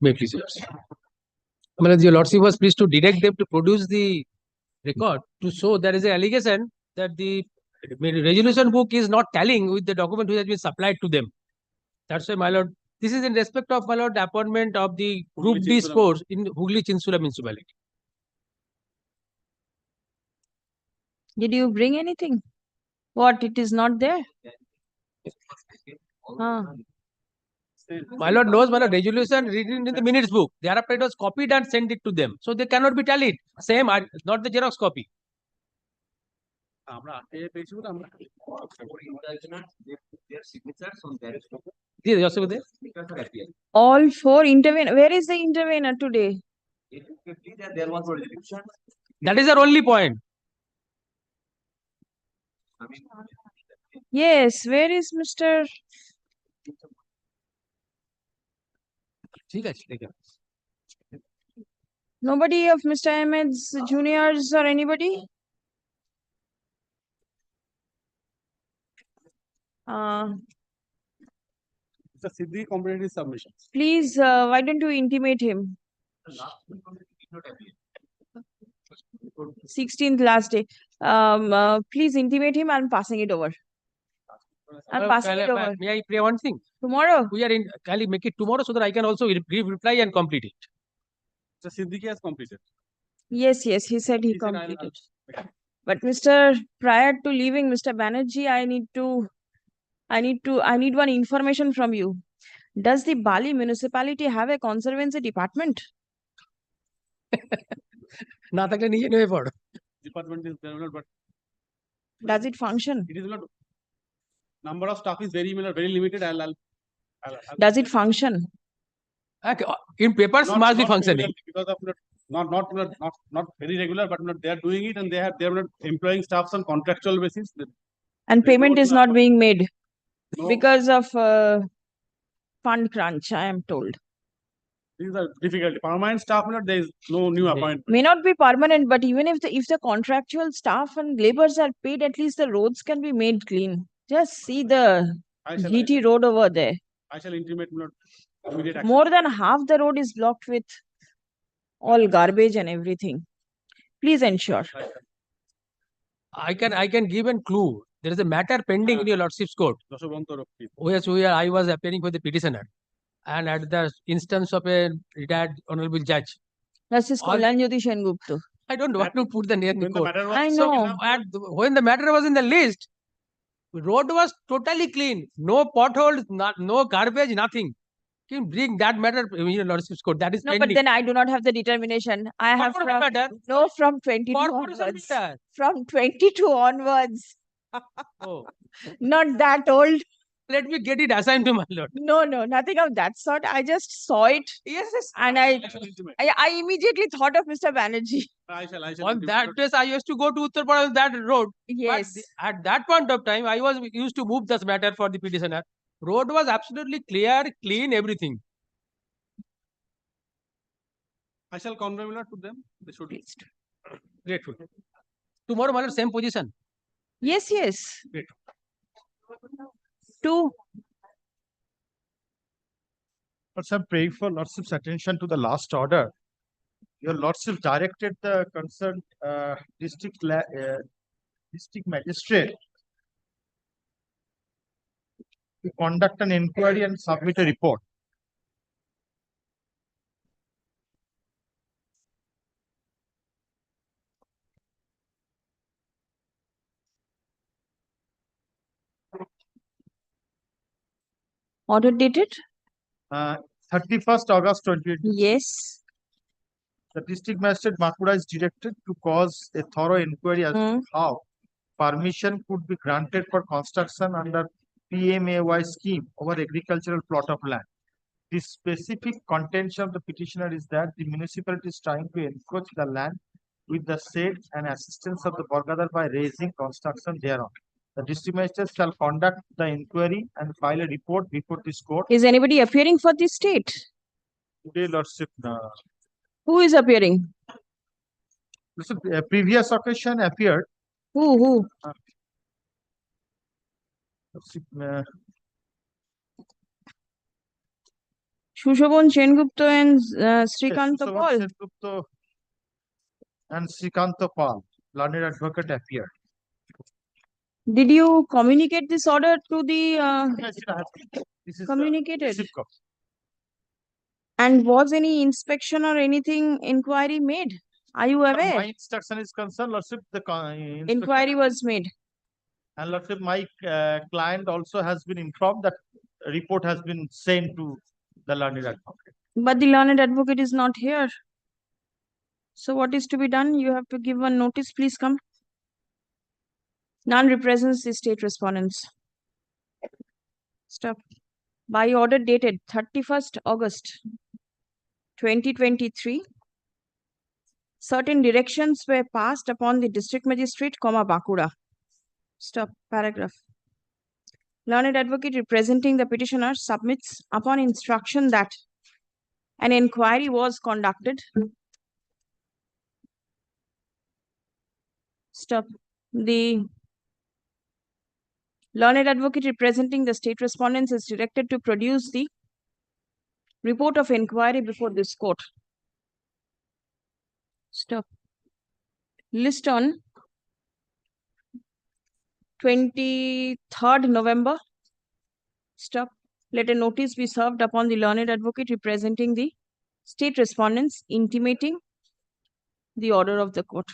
May please, Your Lordship. Your Lordship was pleased to direct them to produce the record to show there is an allegation that the resolution book is not tallying with the document which has been supplied to them. That's why, my lord, this is in respect of, my lord, appointment of the Group D sports in Hooghly Chinsula municipality. Did you bring anything? What, it is not there? My lord knows, my lord, resolution written in the minutes book. Thereafter it was copied and sent it to them. So they cannot be tallied. Same, not the Xerox copy. Yes, also there. All four intervene. Where is the intervener today? That is their only point. Yes, where is Mr. Nobody of Mr. Ahmed's juniors or anybody? It's a Siddhi comprehensive submission. Please, why don't you intimate him? 16th last day. Please intimate him. I'm passing it over. I'm passing it over. May I pray one thing? Tomorrow? We are in, can I make it tomorrow so that I can also give reply and complete it? So Siddhi has completed. Yes, he said he completed. But Mr. Prior to leaving, Mr. Banerjee, I need one information from you. Does the Bali municipality have a conservancy department? Department is there, but Does it function? it is not. Number of staff is very limited. Does it function? In papers, must be not functioning. regular, because of not very regular, but they are doing it and they are not employing staffs on contractual basis. And payment is not being made No. because of fund crunch, I am told. These are difficult. Permanent staff, there is no new appointment. May not be permanent, but even if the contractual staff and laborers are paid, at least the roads can be made clean. Just see the GT road over there. I shall intimate immediate action. More than half the road is blocked with all garbage and everything. Please ensure. I can give a clue. There is a matter pending in your lordship's court. Where I was appearing for the petitioner, and at the instance of a retired honorable judge. That is Kalyanjyoti Sengupta. I don't want to put the name in the court. I know. When the matter was in the list, road was totally clean. No potholes, no garbage, nothing. Can you bring that matter in your lordship's court? That is No, pending. but then I do not have the determination. I have from 22 onwards. From 22 onwards. Oh. Not that old. Let me get it assigned to my lord. No, nothing of that sort. I just saw it. Yes. And I immediately thought of Mr. Banerjee. I shall On that place, I used to go to Uttar Pradesh, that road. Yes. But at that point of time, I was used to move this matter for the petitioner. Road was absolutely clear, clean, everything. I shall convey to them. They should be Grateful. Tomorrow, my lord, same position. Yes. Great. 2. But I'm praying for lordship's attention to the last order. Your lordship directed the concerned district magistrate to conduct an inquiry and submit a report. Order dated? 31st August 2020. Yes. The district magistrate Bakura is directed to cause a thorough inquiry as to how permission could be granted for construction under PMAY scheme over agricultural plot of land. The specific contention of the petitioner is that the municipality is trying to encroach the land with the shade and assistance of the Borgadar by raising construction thereon. The district magistrate shall conduct the inquiry and file a report before this court. Is anybody appearing for the state? Today, lordship. Who is appearing? Previous occasion appeared. Who? Sushobhan Sengupta and Srikanta Paul. Sengupta and Srikanta Paul, learned advocate, appeared. Did you communicate this order to the This is communicated? And was any inspection or anything inquiry made Are you My aware? instruction is concerned, Lordship, Inquiry was made. And Lordship, my client also has been informed that a report has been sent to the learned advocate. But the learned advocate is not here. So what is to be done? You have to give one notice, please come. None represents the state respondents. Stop. By order dated 31st August 2023, certain directions were passed upon the district magistrate, Bankura. Stop. Paragraph. Learned advocate representing the petitioner submits upon instruction that an inquiry was conducted. Stop. The learned advocate representing the state respondents is directed to produce the report of inquiry before this court. Stop. List on 23rd November. Stop. Let a notice be served upon the learned advocate representing the state respondents, intimating the order of the court.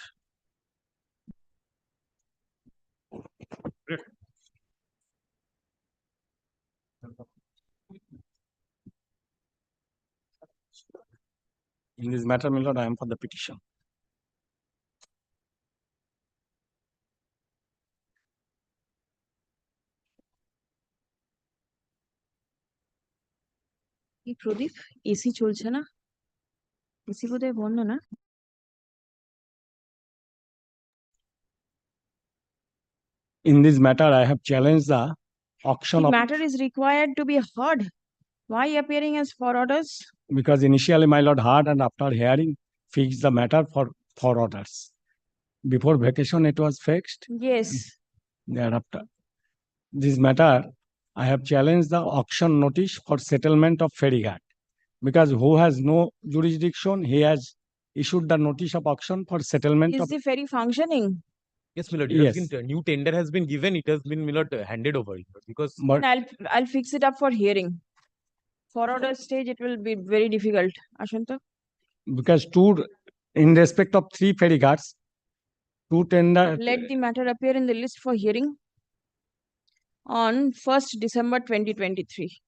In this matter, my lord, I am for the petition. এই প্রদীপ AC চলছে না, AC বোধহয় বন্ধ না? In this matter, I have challenged the auction The of, matter is required to be heard. Why appearing as for orders? because initially my lord heard and after hearing fixed the matter for orders. Before vacation, it was fixed. Yes. Thereafter, this matter, I have challenged the auction notice for settlement of ferryguard. Because who has no jurisdiction, he has issued the notice of auction for settlement Is of. the ferry functioning? Yes, my lord. Yes. New tender has been given. It has been, my lord, handed over. Because But I'll fix it up for hearing. For order stage, it will be very difficult. Ashanta? because in respect of 3 ferryguards, 2 tender. Let the matter appear in the list for hearing on 1st December 2023.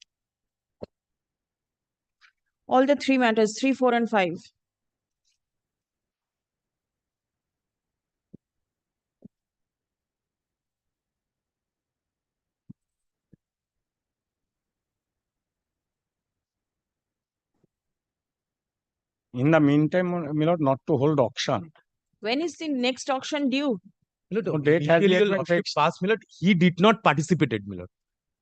All the 3 matters, 3, 4, and 5. In the meantime, my lord, not to hold auction. When is the next auction due? my lord, So date has initially yet your been lordship fixed. passed, my lord. He did not participate, my lord.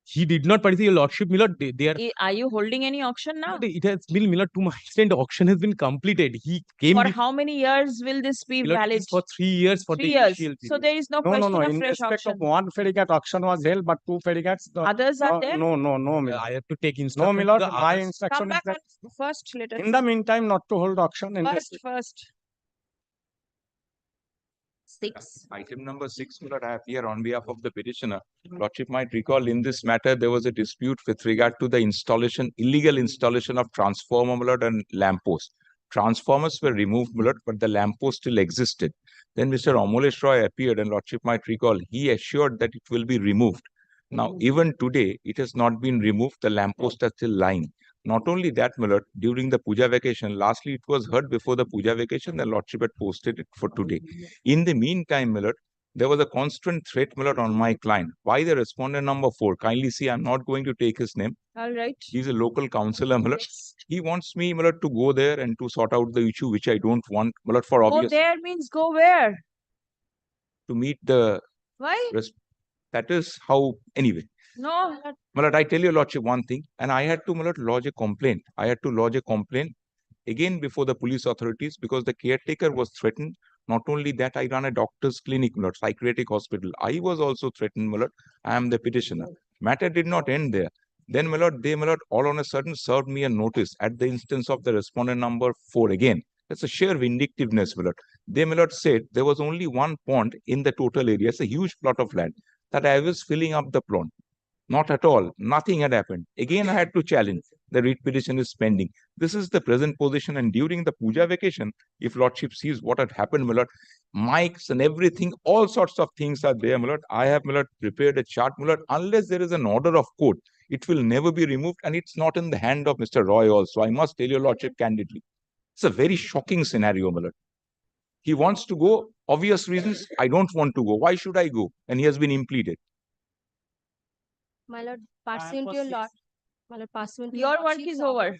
He did not participate, your lordship, my lord. They are. Are you holding any auction now? It has been, my lord, to my extent, auction has been completed. He came For with, how many years will this be my lord, it valid? is for 3 years for 3 the years. initial So period. there is no No, question of in fresh respect auction. of 1 ferryguard auction was held, but 2 ferryguards. Others are there? No, my lord. I have to take No, instruction. my to lord, the my others. instruction Come is back that on first, let us. in the meantime, not to hold auction. In this. First. 6. Item number 6, my lord, I appear on behalf of the petitioner. Lordship might recall in this matter, there was a dispute with regard to the illegal installation of transformer, my lord, and lamppost. Transformers were removed, my lord, but the lamppost still existed. Then Mr. Amrish Roy appeared, and Lordship might recall, he assured that it will be removed. Now, even today, it has not been removed. The lamppost are still lying. Not only that, my lord, during the puja vacation, lastly, it was heard before the puja vacation, the lordship had posted it for today. In the meantime, my lord, there was a constant threat, my lord, on my client. Why the respondent number 4? Kindly see, I'm not going to take his name. All right. He's a local councillor, my lord. He wants me, my lord, to go there and to sort out the issue, which I don't want, my lord, for Go obvious. there means go where? To meet the. Why? That is how, anyway. No. My lord, I tell your lordship one thing, and I had to, my lord, lodge a complaint. I had to lodge a complaint again before the police authorities because the caretaker was threatened. Not only that, I run a doctor's clinic, my lord, psychiatric hospital. I was also threatened, my lord. I am the petitioner. Matter did not end there. Then, my lord, they, my lord, all on a sudden served me a notice at the instance of the respondent number 4 again. That's a sheer vindictiveness, my lord. They, my lord, said there was only one pond in the total area. It's a huge plot of land that I was filling up the pond. Not at all. Nothing had happened. Again, I had to challenge. The writ petition is pending. This is the present position. And during the puja vacation, if Lordship sees what had happened, my lord, mics and everything, all sorts of things are there, my lord. I have, my lord, prepared a chart, my lord. Unless there is an order of court, it will never be removed. And it's not in the hand of Mr. Roy also. I must tell your Lordship candidly. It's a very shocking scenario, my lord. He wants to go. Obvious reasons. I don't want to go. Why should I go? And he has been impleaded. My lord, pursuant to your lord, my lord, pursuant to Your work lordship's is order- over.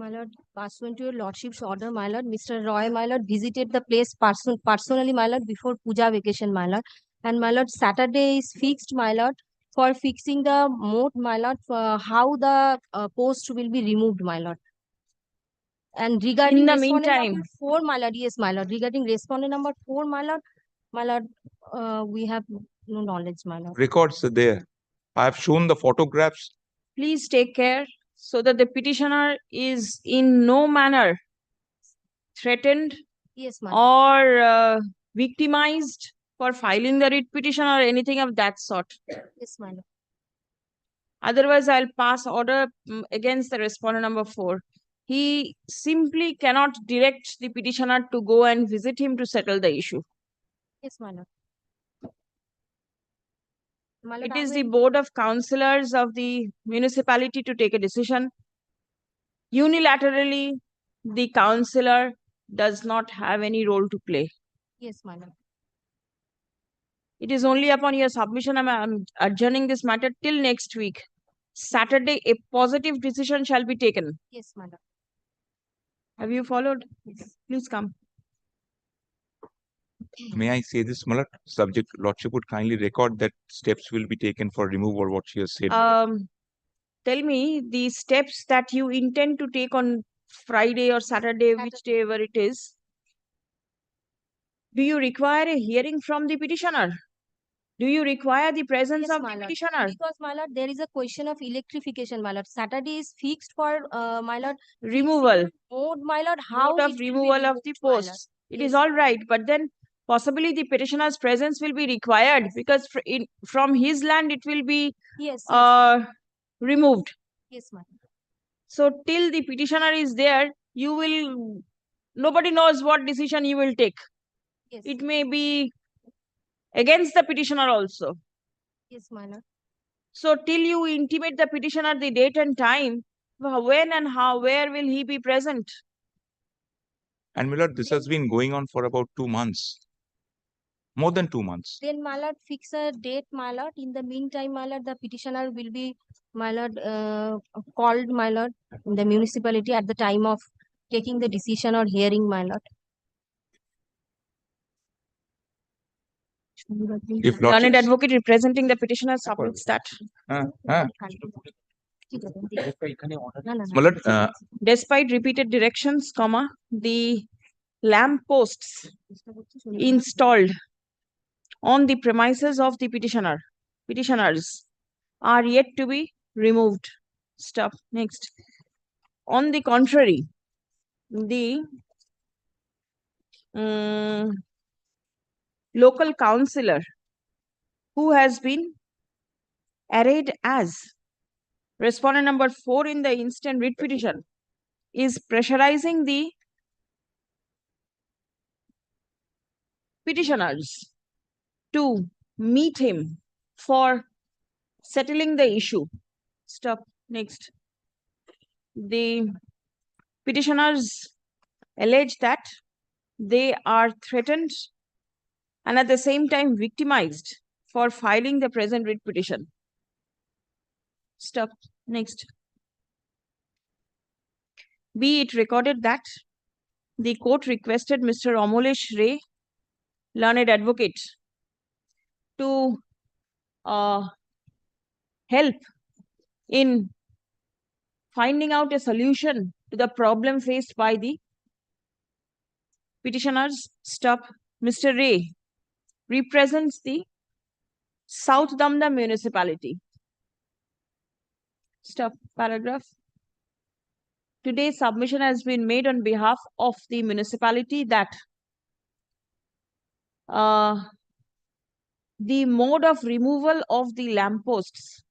My lord, pursuant to your lordship's order, my lord, Mr. Roy, my lord, visited the place personally, my lord, before puja vacation, my lord. And my lord, Saturday is fixed, my lord, for fixing the mode, my lord, for how the post will be removed, my lord. And regarding In the respondent meantime, number 4, my lord, yes, my lord, regarding respondent number 4, my lord, we have no knowledge, my lord. Records are there. I have shown the photographs. please take care so that the petitioner is in no manner threatened Yes, my lord. or victimized for filing the writ petition or anything of that sort. Yes, my lord. Otherwise, I'll pass order against the respondent number 4. He simply cannot direct the petitioner to go and visit him to settle the issue. Yes, my lord. My lord, It I is the will- board of councillors of the municipality to take a decision. Unilaterally, the councillor does not have any role to play. Yes, my lord. It is only upon your submission I'm adjourning this matter till next week. Saturday, a positive decision shall be taken. Yes, my lord. Have you followed? Please come. May I say this, my lord? Subject Lordship would kindly record that steps will be taken for removal what she has said. Tell me the steps that you intend to take on Friday or Saturday, whichever it is. Do you require a hearing from the petitioner? Do you require the presence Yes, of my the lord. petitioner? Because, my lord, there is a question of electrification, my lord. Saturday is fixed for, my lord, Removal. mode, my lord, how Mode of it will be removal of the removed, my lord. posts. It is all right, but then possibly the petitioner's presence will be required because from his land it will be Yes, removed. yes, my lord. So till the petitioner is there, nobody knows what decision you will take. Yes. It may be against the petitioner also. Yes, my lord. So till you intimate the petitioner the date and time, when and how, where will he be present? And my lord, this has been going on for about 2 months. More than 2 months. Then, my lord, fix a date, my lord. In the meantime, my lord, the petitioner will be, my lord, called, my lord, in the municipality at the time of taking the decision or hearing, my lord. If Learned Lordship- advocate representing the petitioner submits that. My lord, Despite repeated directions, the lamp posts installed on the premises of the petitioners are yet to be removed. Stop. Next. On the contrary, the local councillor who has been arrayed as respondent number 4 in the instant writ petition is pressurizing the petitioners to meet him for settling the issue. Stop. Next. The petitioners allege that they are threatened and at the same time victimized for filing the present writ petition. Stop. Next. Be it recorded that the court requested Mr. Amolish Ray, learned advocate, to help in finding out a solution to the problem faced by the petitioners. Stop. Mr. Ray represents the South Damda municipality. Stop. Paragraph. Today's submission has been made on behalf of the municipality that the mode of removal of the lampposts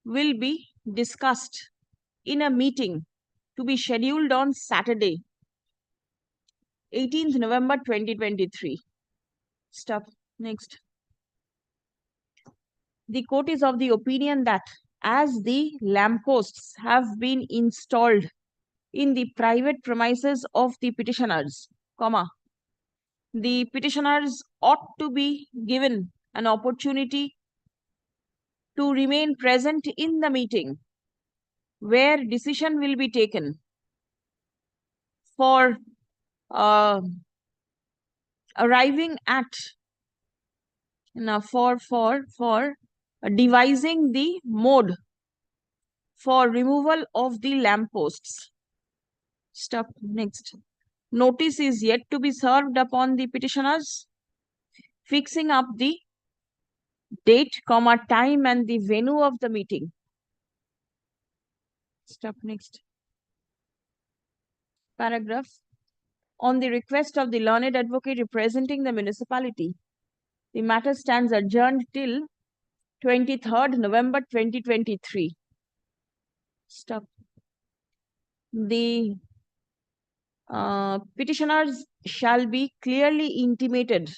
will be discussed in a meeting to be scheduled on Saturday, 18th November 2023. Stop. Next. The court is of the opinion that as the lampposts have been installed in the private premises of the petitioners, the petitioners ought to be given an opportunity to remain present in the meeting where decision will be taken for arriving at for devising the mode for removal of the lampposts. Stop. Next. Notice is yet to be served upon the petitioners, fixing up the date, time and the venue of the meeting. Stop. Next. Paragraph. On the request of the learned advocate representing the municipality, the matter stands adjourned till 23rd November 2023. Stop. The petitioners shall be clearly intimated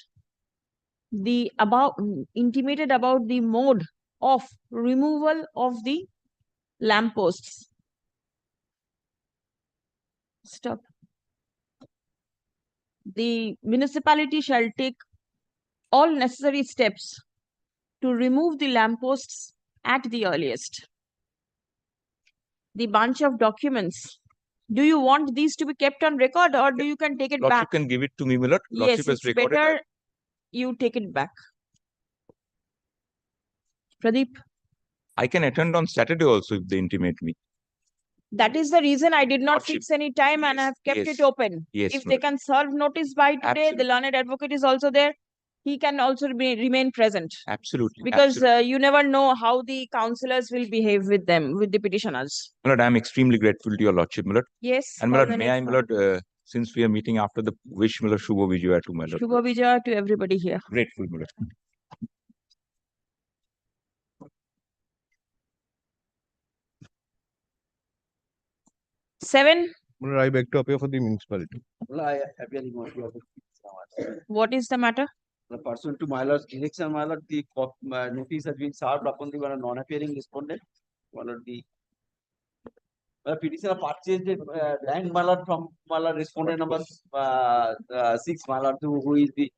about the mode of removal of the lampposts. Stop. The municipality shall take all necessary steps to remove the lampposts at the earliest. The bunch of documents, do you want these to be kept on record or do you can take it Lordship back? can give it to me, my lord. Yes, Lordship has it's recorded better that. you take it back. Pradeep, I can attend on Saturday also if they intimate me. that is the reason I did not Lordship. fix any time and I have kept Yes. it open. Yes, If my they lord. can serve notice by today, Absolutely. the learned advocate is also there. He can also remain present. Absolutely. Because Absolutely. you never know how the councillors will behave with them, with the petitioners. My lord, I am extremely grateful to your lordship, my lord. Yes. And my call lord, the may I, next my one. lord, since we are meeting after the wish, my lord, Shubho Vijaya to my lord. Shubha Vijaya to everybody here. Grateful, my lord. 7. I beg to appear for the municipality. What is the matter? Pursuant to my lord's direction, my lord, the notice has been served upon the non-appearing respondent. My lord, the petitioner purchased land, my lord, from my lord respondent number 6, my lord, who is the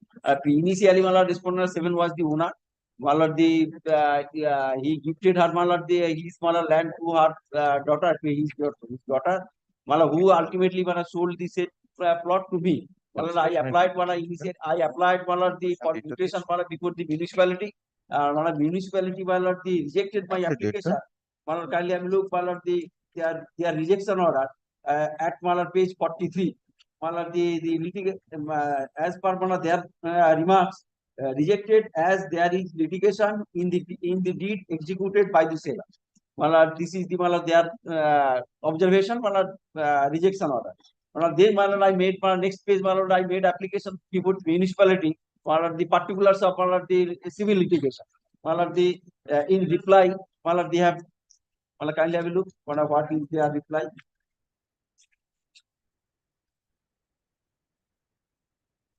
initially my lord respondent 7 was the owner. My lord, he gifted her, my lord, his my lord land to her daughter, to his daughter, my lord, who ultimately sold the said plot to me. I applied I applied the computation before the municipality. Municipality the rejected my application. Kindly have a look their rejection order at page 43. The as per their remarks rejected as there is litigation in the deed executed by the seller. This is the their observation, rejection order. Then I made next page, I made application before municipality for the particulars of the civil litigation. In reply, they have kindly have a look what is their reply.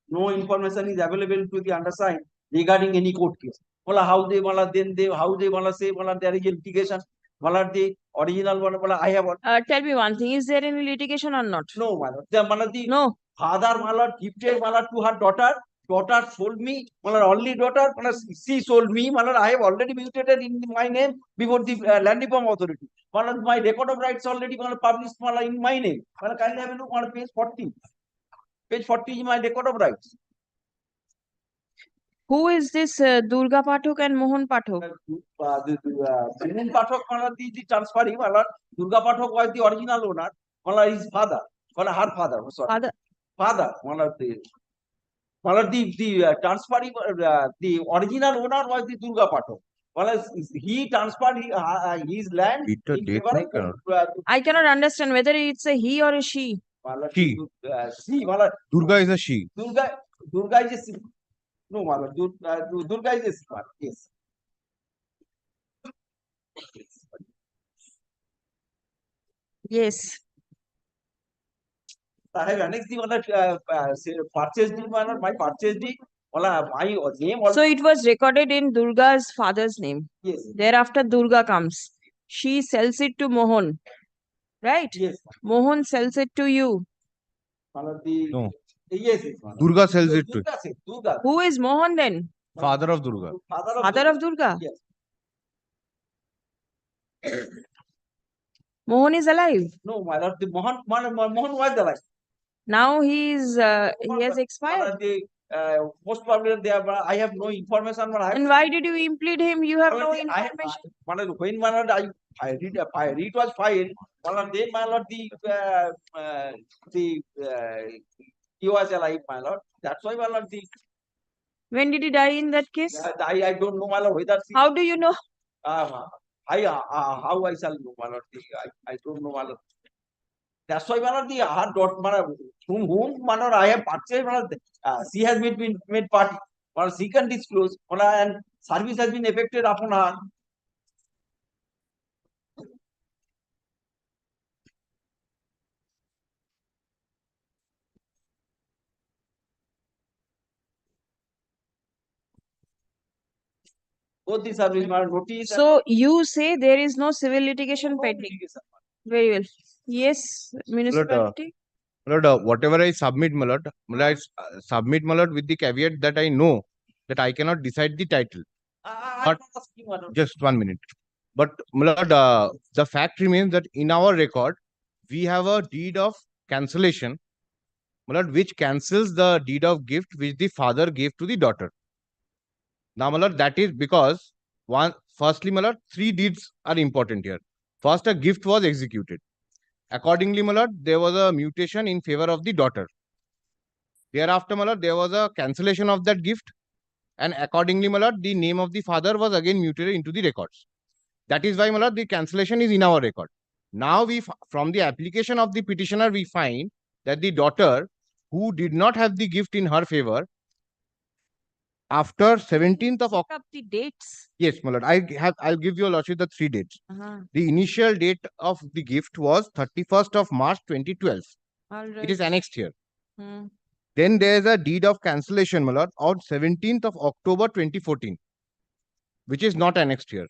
No information is available to the undersigned regarding any court case. How they say there is a litigation. The original one, I have. Tell me one thing, is there any litigation or not? No, my lord. No. Father, my lord, gifted my lord to her daughter. Daughter sold me, my lord, only daughter. She sold me, my lord. I have already mutated in my name before the land reform authority. My lord, my record of rights already published in my name. Kindly have a look on page 40. Page 40 is my record of rights. Who is this Durga Pathak and Mohan Pathak? Mohan Pathak, the transferring, Durga Pathak was the original owner. His father, her father. Sorry. Father, the transferring, the original owner was the Durga Pathak. He transferred his land. In favor of, I cannot understand whether it's a he or a she. She. she, Durga is a she. Durga is a No, my lord, Durga is a smart, yes. Yes. I have annexed the one purchase deed, my lord, my purchase deed, my name also. So it was recorded in Durga's father's name. Yes. Thereafter, Durga comes. She sells it to Mohan, right? Yes. Mohan sells it to you. My lord, No. yes, my lord. Durga sells it to Durga says, Durga. Who is Mohan then? father of Durga. Father of Durga? Yes. Mohan is alive. No, my lord, the Mohan was alive. Now he has expired. Most probably they have, I have no information. But I have, And why did you implead him? You have no when information. my lord, it was filed, my lord, then my lord, he was alive, my lord. That's why, my lord, When did he die in that case? I don't know, my lord, whether How do you know? how I shall know, my lord, I don't know, my lord. That's why, my lord, her daughter, my lord, whom, my lord, I have purchased, my lord, she has been made party, my lord, she can disclose, my lord, and service has been effected upon her. Both the service, my lord, notice. So you say there is no civil litigation pending. Very well. Yes, municipality. Lord, whatever I submit, my lord, I submit, my lord, with the caveat that I know that I cannot decide the title. But just 1 minute. But, my lord, the fact remains that in our record, we have a deed of cancellation, my lord, which cancels the deed of gift which the father gave to the daughter. Now, my lord, that is because firstly, my lord, 3 deeds are important here. First, a gift was executed. Accordingly, my lord, there was a mutation in favor of the daughter. Thereafter, my lord, there was a cancellation of that gift. And accordingly, my lord, the name of the father was again mutated into the records. That is why, my lord, the cancellation is in our record. Now, from the application of the petitioner, we find that the daughter who did not have the gift in her favor, after 17th of October. Up the dates. Yes, my lord, I'll give you, lordship, the 3 dates. The initial date of the gift was 31st of March 2012. All right. It is annexed here. Hmm. Then there is a deed of cancellation, my lord, on 17th of October 2014, which is not annexed here.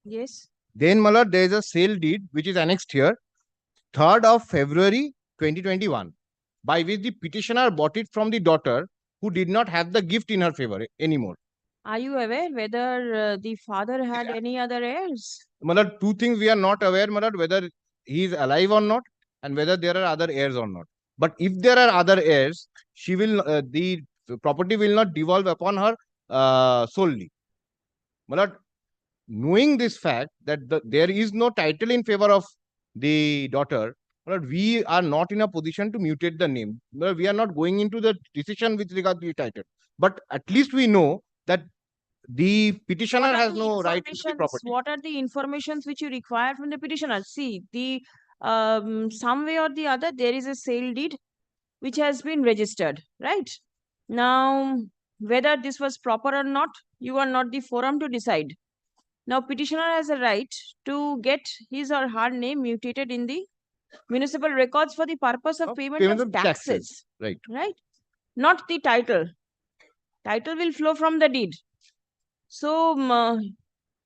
Yes. Then, my lord, there is a sale deed, which is annexed here, 3rd of February 2021, by which the petitioner bought it from the daughter who did not have the gift in her favor anymore. Are you aware whether the father had any other heirs? My lord, 2 things we are not aware, my lord, whether he is alive or not, and whether there are other heirs or not. But if there are other heirs, the property will not devolve upon her solely. My lord, knowing this fact that there is no title in favor of the daughter, my lord, we are not in a position to mutate the name. My lord, we are not going into the decision with regard to the title. But at least we know that the petitioner has no right to the property. What are the informations which you require from the petitioner? See, some way or the other, there is a sale deed which has been registered, right? Now, whether this was proper or not, you are not the forum to decide. Now, petitioner has a right to get his or her name mutated in the municipal records for the purpose of payment of taxes. Right. Right? Not the title. Title will flow from the deed. So,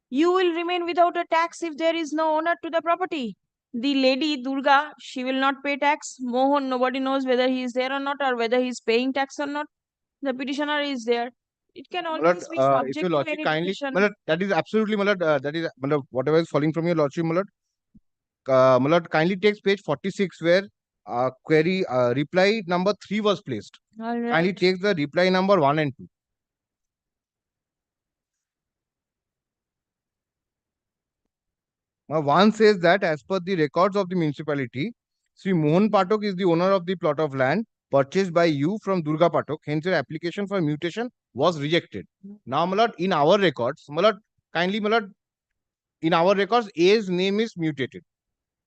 you will remain without a tax if there is no owner to the property. The lady, Durga, she will not pay tax. Mohan, nobody knows whether he is there or not, or whether he is paying tax or not. The petitioner is there. It can always be subject if your to lordship any kindly, petition. my lord, that is absolutely, my lord, that is, my lord, whatever is falling from your lordship, my lord, my lord, kindly takes page 46 where query reply number 3 was placed. All right. Kindly takes the reply number 1 and 2. Now, 1 says that as per the records of the municipality, Sri Mohan Patok is the owner of the plot of land purchased by you from Durga Patok. Hence, your application for mutation was rejected. Now, my lord, in our records, my lord, kindly, my lord, in our records, A's name is mutated.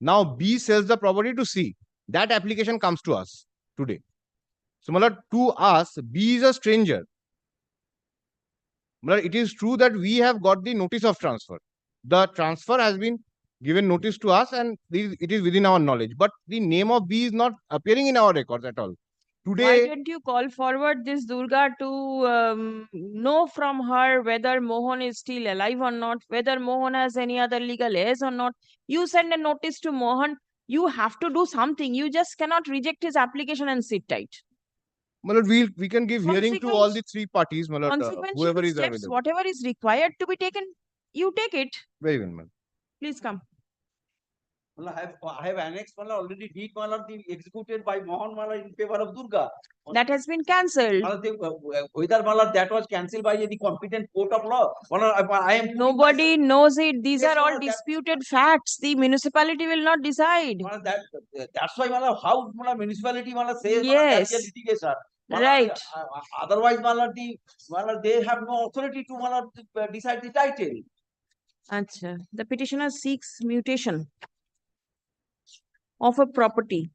Now, B sells the property to C. That application comes to us today. So, my lord, to us, B is a stranger. My lord, it is true that we have got the notice of transfer. The transfer has been given notice to us and it is within our knowledge. But the name of B is not appearing in our records at all. Why Today, don't you call forward this Durga to know from her whether Mohan is still alive or not, whether Mohan has any other legal heirs or not? You send a notice to Mohan. You have to do something. You just cannot reject his application and sit tight. my lord, we can give hearing to all the three parties, my lord, Consequential whoever is steps, available. whatever is required to be taken, you take it. Very well, ma'am. Please come. I have annexed already deed the executed by Mohan in favor of Durga. That has been cancelled. Whether that was cancelled by the competent court of law. I am Nobody knows it. These Yes, are all Malad, that- disputed facts. The municipality will not decide. that's why how municipality says Yes. that's a litigation. Right. Otherwise, they have no authority to decide the title. Acha. The petitioner seeks mutation of a property.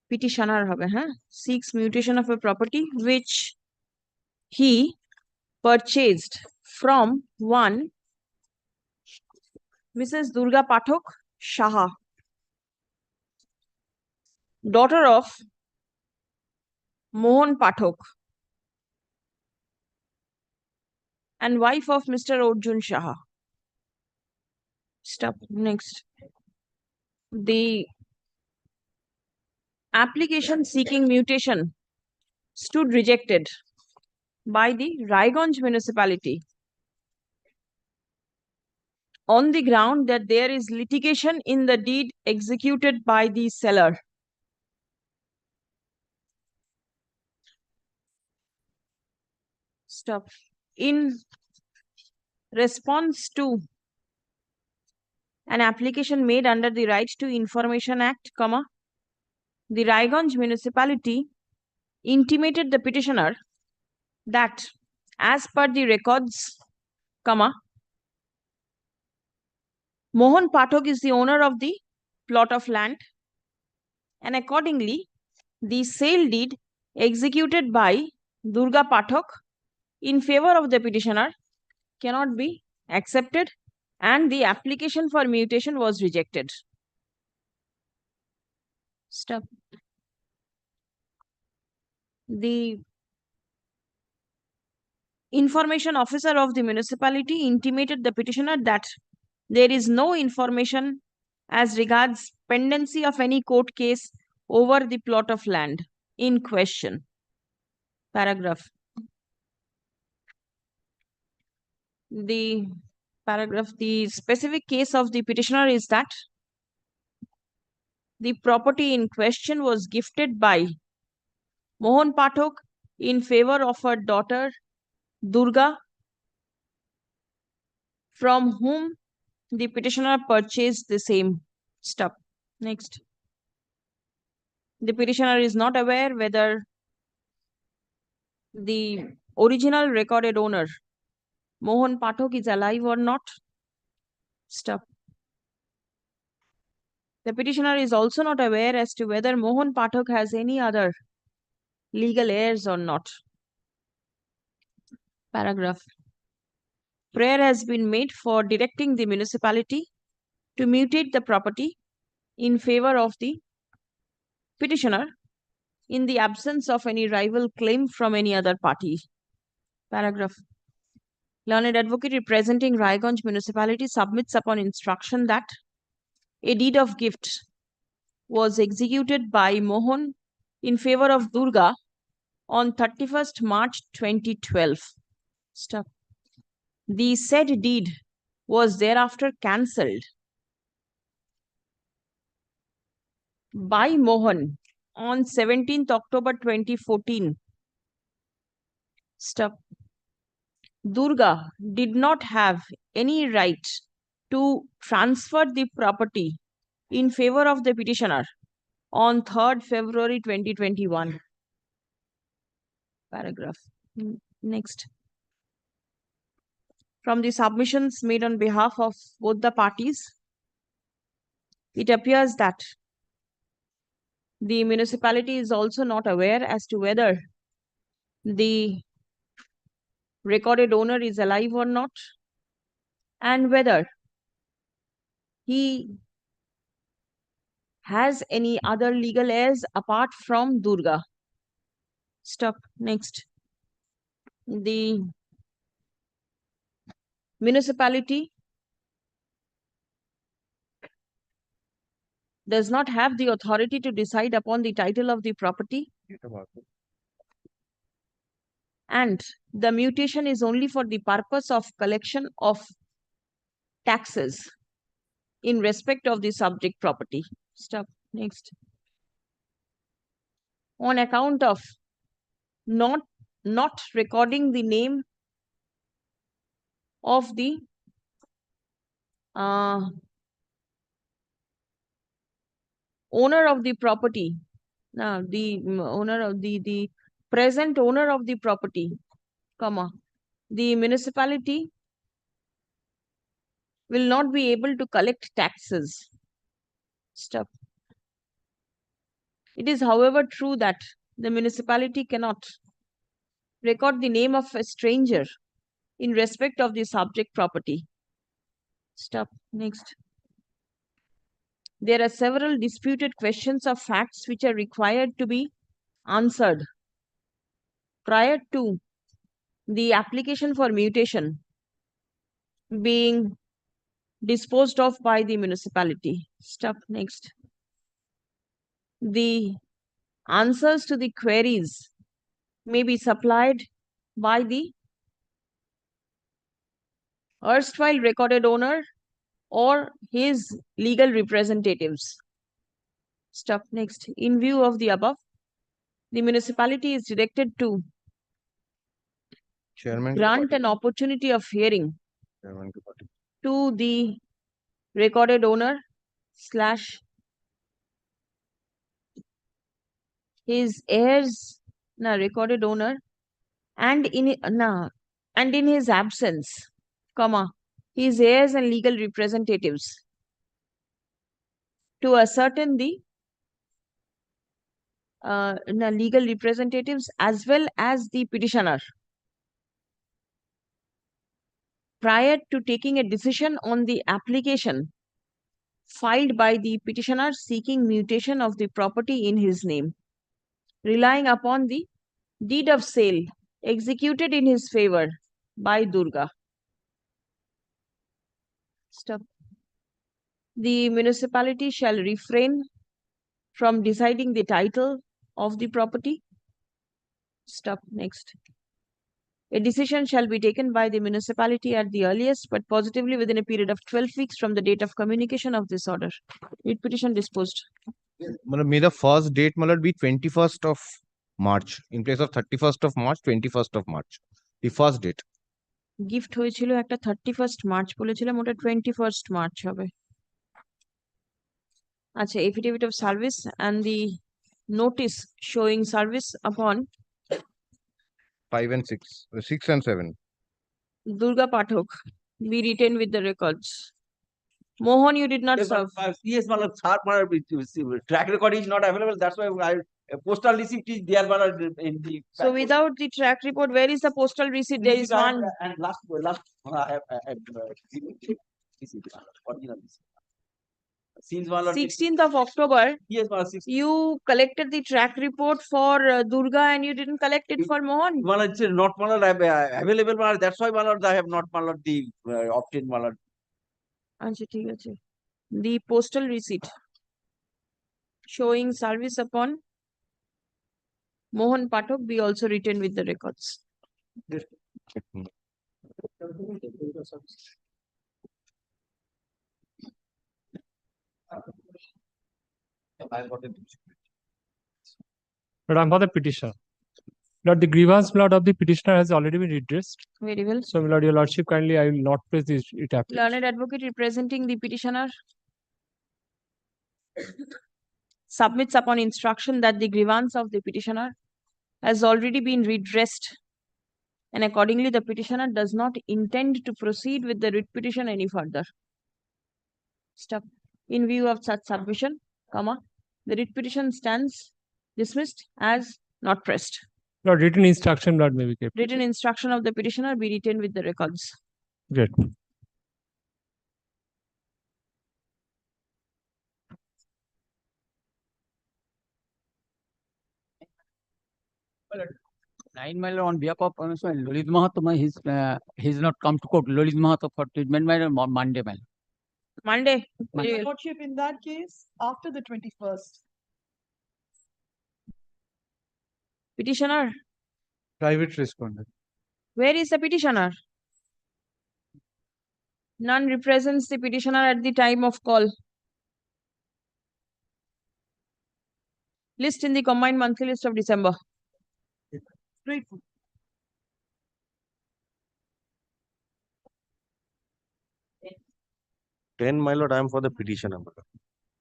Petitioner seeks mutation of a property which he purchased from one Mrs. Durga Pathak Shaha, daughter of Mohan Pathak and wife of Mr. Arjun Shaha. Stop. Next. The application seeking mutation stood rejected by the Raiganj municipality on the ground that there is litigation in the deed executed by the seller. Stop. In response to an application made under the Right to Information Act, the Raiganj municipality intimated the petitioner that as per the records, Mohan Pathak is the owner of the plot of land and accordingly the sale deed executed by Durga Pathak in favor of the petitioner cannot be accepted and the application for mutation was rejected. Stop. The information officer of the municipality intimated the petitioner that there is no information as regards pendency of any court case over the plot of land in question. Paragraph. The specific case of the petitioner is that the property in question was gifted by Mohan Pathak in favor of her daughter Durga, from whom the petitioner purchased the same stuff. Next. The petitioner is not aware whether the original recorded owner, Mohan Pathak, is alive or not. Stop. The petitioner is also not aware as to whether Mohan Pathak has any other legal heirs or not. Paragraph. Prayer has been made for directing the municipality to mutate the property in favor of the petitioner in the absence of any rival claim from any other party. Paragraph. Learned advocate representing Raiganj municipality submits upon instruction that a deed of gift was executed by Mohan in favor of Durga on 31st March 2012. Stop. The said deed was thereafter cancelled by Mohan on 17th October 2014. Stop. Durga did not have any right to transfer the property in favor of the petitioner on 3rd February 2021. Paragraph. Next. From the submissions made on behalf of both the parties, it appears that The municipality is also not aware as to whether the recorded owner is alive or not, and whether he has any other legal heirs apart from Durga. Stop. Next. The municipality does not have the authority to decide upon the title of the property, and the mutation is only for the purpose of collection of taxes in respect of the subject property. Stop. Next. On account of not recording the name of the owner of the property, now the owner of the present owner of the property, comma, the municipality will not be able to collect taxes. Stop. It is, however, true that the municipality cannot record the name of a stranger in respect of the subject property. Stop. Next. There are several disputed questions of facts which are required to be answered prior to the application for mutation being disposed of by the municipality. Stop. Next. The answers to the queries may be supplied by the erstwhile recorded owner or his legal representatives. Stop. Next. In view of the above, the municipality is directed to grant an opportunity of hearing to the recorded owner / his heirs, recorded owner, and in his absence, comma, his heirs and legal representatives, to ascertain the legal representatives as well as the petitioner prior to taking a decision on the application filed by the petitioner seeking mutation of the property in his name, relying upon the deed of sale executed in his favor by Durga. Stop. The municipality shall refrain from deciding the title of the property. Stop. Next. A decision shall be taken by the municipality at the earliest, but positively within a period of 12 weeks from the date of communication of this order. Writ petition disposed. May the first date be 21st of March in place of 31st of March, 21st of March. The first date. Gift হয়েছিল একটা 31st March বলেছিলাম, ওটা 21st March হবে। আচ্ছা, affidavit of service and the notice showing service upon 5 and 6, 6 and 7. Durga Pathok be written with the records. Mohan, you did not serve. Yes, track record is not available. That's why postal receipt is there. In the So without the track report, where is the postal receipt? There is one. And last I have receipt, original receipt. Since 16th of October, yes, you collected the track report for Durga and you didn't collect it for Mohan. It's not available. That's why I have not the obtained. আচ্ছা, ঠিক আছে। The postal receipt showing service upon Mohan Pathok be also written with the records. But I'm for the petitioner. Lord, the grievance, Lord, of the petitioner has already been redressed. Very well. So, Lord, your Lordship, kindly, I will not place this it application. Learned advocate representing the petitioner submits upon instruction that the grievance of the petitioner has already been redressed, and accordingly the petitioner does not intend to proceed with the writ petition any further. Stop. In view of such submission, comma, The writ petition stands dismissed as not pressed. Lord, written instruction, Lord, may be kept. Written instruction of the petitioner be retained with the records. Great. Nine mile on behalf of Lalit Mahatma, he's not come to court. Lalit Mahatma for treatment mile on Monday mile. Monday. Monday. Lordship, in that case, after the 21st. Petitioner, Private respondent. where is the petitioner? None represents the petitioner at the time of call. List in the combined monthly list of December. Grateful. My lord, I am for the petitioner.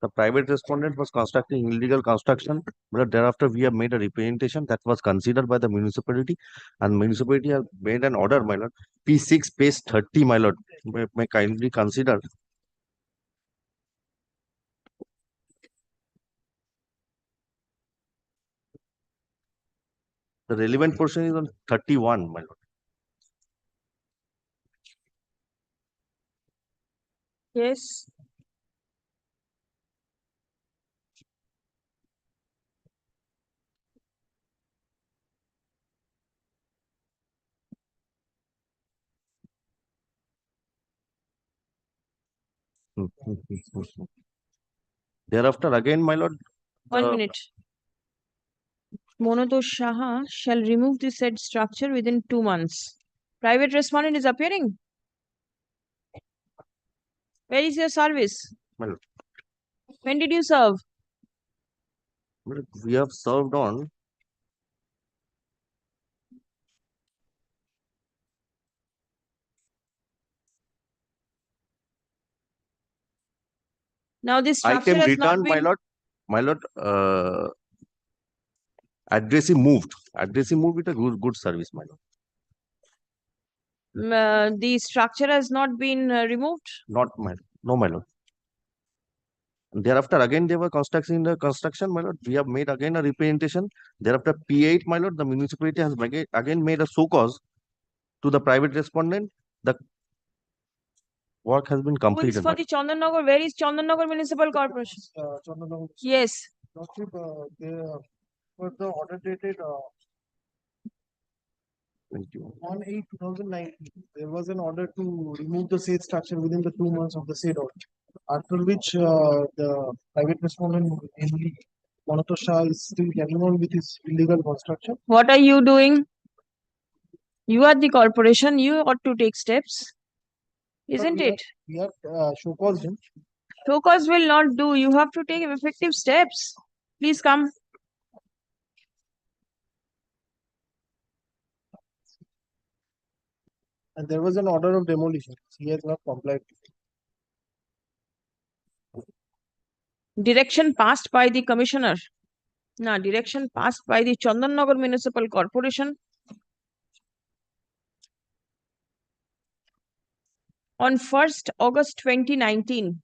The private respondent was constructing illegal construction, but thereafter we have made a representation that was considered by the municipality, and municipality has made an order, my lord. P6 page 30, my lord. May kindly consider. The relevant portion is on 31, my lord. Yes. Thereafter, again, my lord. 1 minute. Monoto Shaha shall remove the said structure within 2 months. Private respondent is appearing. Where is your service? My lord. When did you serve? We have served on Now this structure item has not returned, been... my lord, addressee moved. Addressee moved with a good service, my lord. The structure has not been removed? Not my, no, my lord. And thereafter, again, they were constructing the construction, my lord. We have made again a representation. Thereafter, P8, my lord, the municipality has again made a show cause to the private respondent. The work has been Who is completed. for the Chandannagar? Where is Chandannagar Municipal Corporation? Chandannagar. Yes. Lordship, was the order dated 1/8/2019. There was an order to remove the said structure within the 2 months of the said order. After which the private respondent, namely Monoto Shah, is still carrying on with his illegal construction. What are you doing? You are the corporation. You ought to take steps. Isn't it? We have show cause him. Show cause will not do. You have to take effective steps. Please come. And there was an order of demolition. He has not complied. Direction passed by the commissioner. Now, direction passed by the Chandannagar Municipal Corporation on 1st August 2019.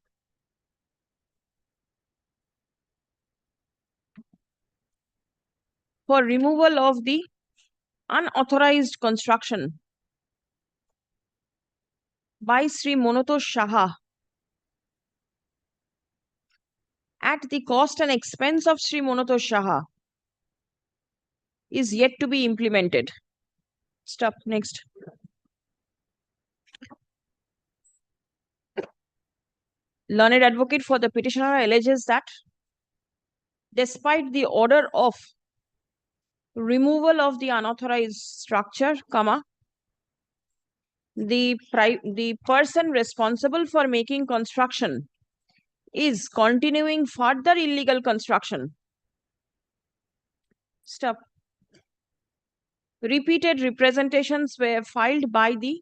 For removal of the unauthorized construction by Sri Monoto Shaha at the cost and expense of Sri Monoto Shaha is yet to be implemented. Stop. Next. Learned advocate for the petitioner alleges that despite the order of removal of the unauthorized structure, the person responsible for making construction is continuing further illegal construction. Stop. Repeated representations were filed by the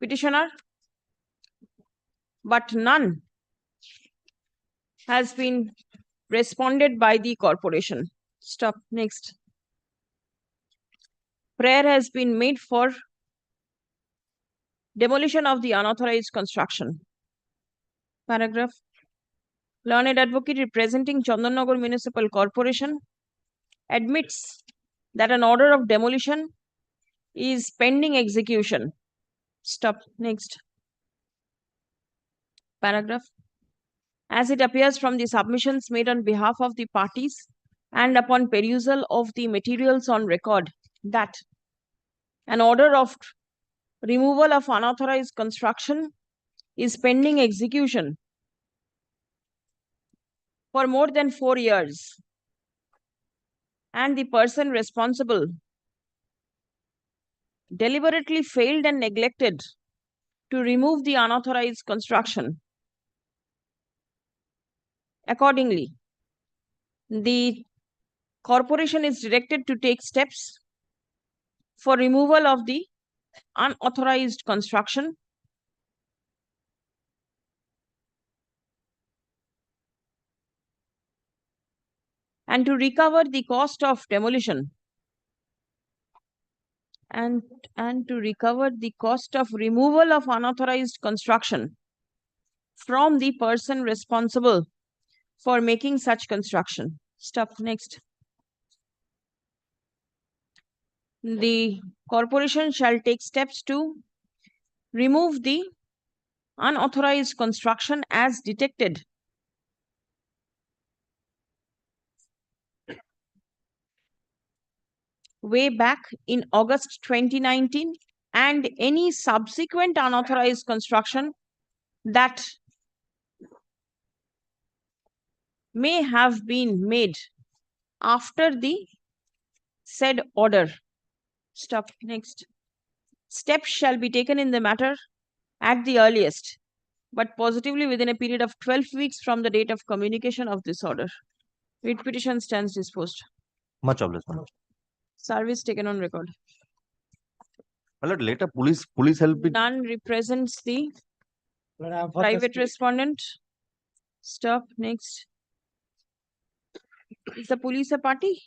petitioner, but none has been responded by the corporation. Stop. Next. Prayer has been made for demolition of the unauthorized construction. Paragraph. Learned advocate representing Chandannagar Municipal Corporation admits that an order of demolition is pending execution. Stop. Next. Paragraph. As it appears from the submissions made on behalf of the parties and upon perusal of the materials on record, that an order of removal of unauthorized construction is pending execution for more than 4 years, and the person responsible deliberately failed and neglected to remove the unauthorized construction. Accordingly, the corporation is directed to take steps for removal of the unauthorized construction and to recover the cost of demolition and to recover the cost of removal of unauthorized construction from the person responsible for making such construction. Stop. Next. The corporation shall take steps to remove the unauthorized construction as detected way back in August 2019, and any subsequent unauthorized construction that may have been made after the said order. Stop. Next. Steps shall be taken in the matter at the earliest, but positively within a period of 12 weeks from the date of communication of this order. Writ petition stands disposed. Much obliged, my lord. Service taken on record. My lord, later police help with None represents the private respondent. Stop. Next. Is the police a party?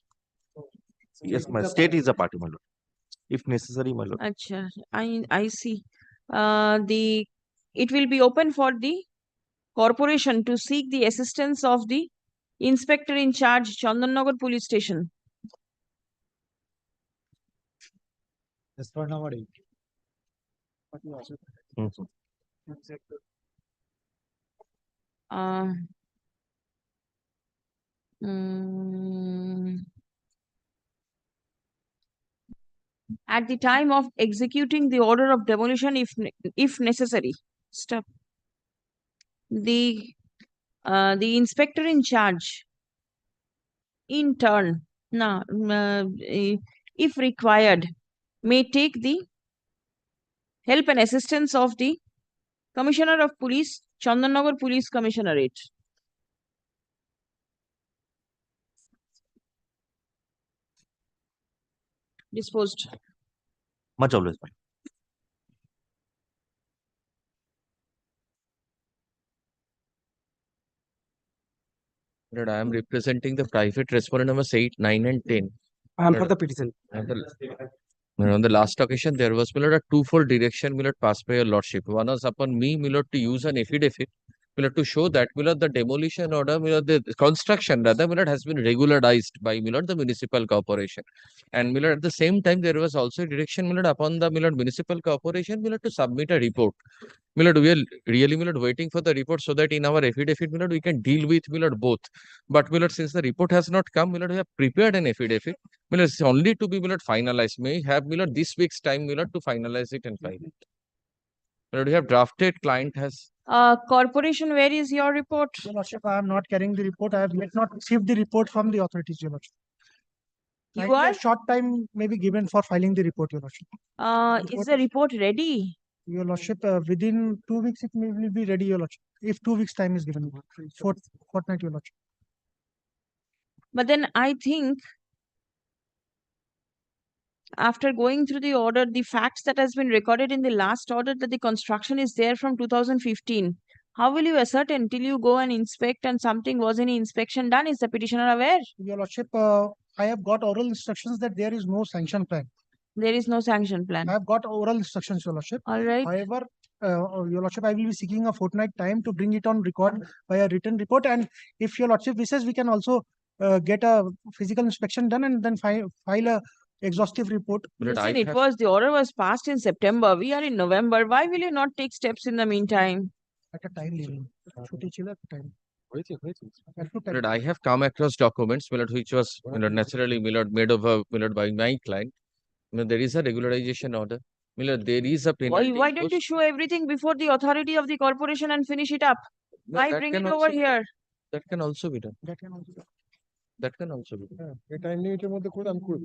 yes, my state is a party, my lord. If necessary, my lord. Acha, I see. It will be open for the corporation to seek the assistance of the inspector in charge, Chandannagar Police Station. As for number 8. Uh, mm, at the time of executing the order of demolition, if necessary. Stop. The inspector in charge, in turn, if required, may take the help and assistance of the Commissioner of Police, Chandannagar Police Commissionerate. Disposed. Much obliged, my Lord, I am representing the private respondent numbers 8, 9, and 10. I am for the petition. On the last occasion, there was, my lord, a twofold direction, my lord, passed by your lordship. One was upon me, my lord, to use an affidavit, my lord, to show that, my lord, the demolition order, my lord, the construction rather, my lord, has been regularized by, my lord, the municipal corporation. And, my lord, at the same time, there was also a direction, my lord, upon the, my lord, municipal corporation, my lord, to submit a report. My lord, we are really, my lord, waiting for the report so that in our affidavit, my lord, we can deal with, my lord, both. But, my lord, since the report has not come, my lord, we have prepared an affidavit. My lord, it's only to be, my lord, finalized. May have, my lord, this week's time, my lord, to finalize it and file it. My lord, we have drafted, client has. Corporation, where is your report? Your Lordship, I am not carrying the report. I have yet not received the report from the authorities, Your Lordship. You Kindly are? a short time may be given for filing the report, Your Lordship. Is the report ready? Your Lordship, within 2 weeks it will be ready, Your Lordship. If 2 weeks time is given, fortnight, Your Lordship. But then I think after going through the order, the facts that has been recorded in the last order that the construction is there from 2015. How will you assert until you go and inspect and something was any inspection done? Is the petitioner aware? Your Lordship, I have got oral instructions that there is no sanction plan. There is no sanction plan. I have got oral instructions, Your Lordship. All right. However, Your Lordship, I will be seeking a fortnight time to bring it on record by a written report. And if Your Lordship wishes, we can also get a physical inspection done and then file a exhaustive report. Listen, the order was passed in September. We are in November. Why will you not take steps in the meantime? At a time limit. Time. Milord, I have come across documents, Milord, which was naturally Milord made over Milord by my client. Milord, there is a regularization order. Milord, there is a penalty. Why don't you show everything before the authority of the corporation and finish it up? No, Why that bring can it also over here? That can also be done. That can also be done. That can also be done.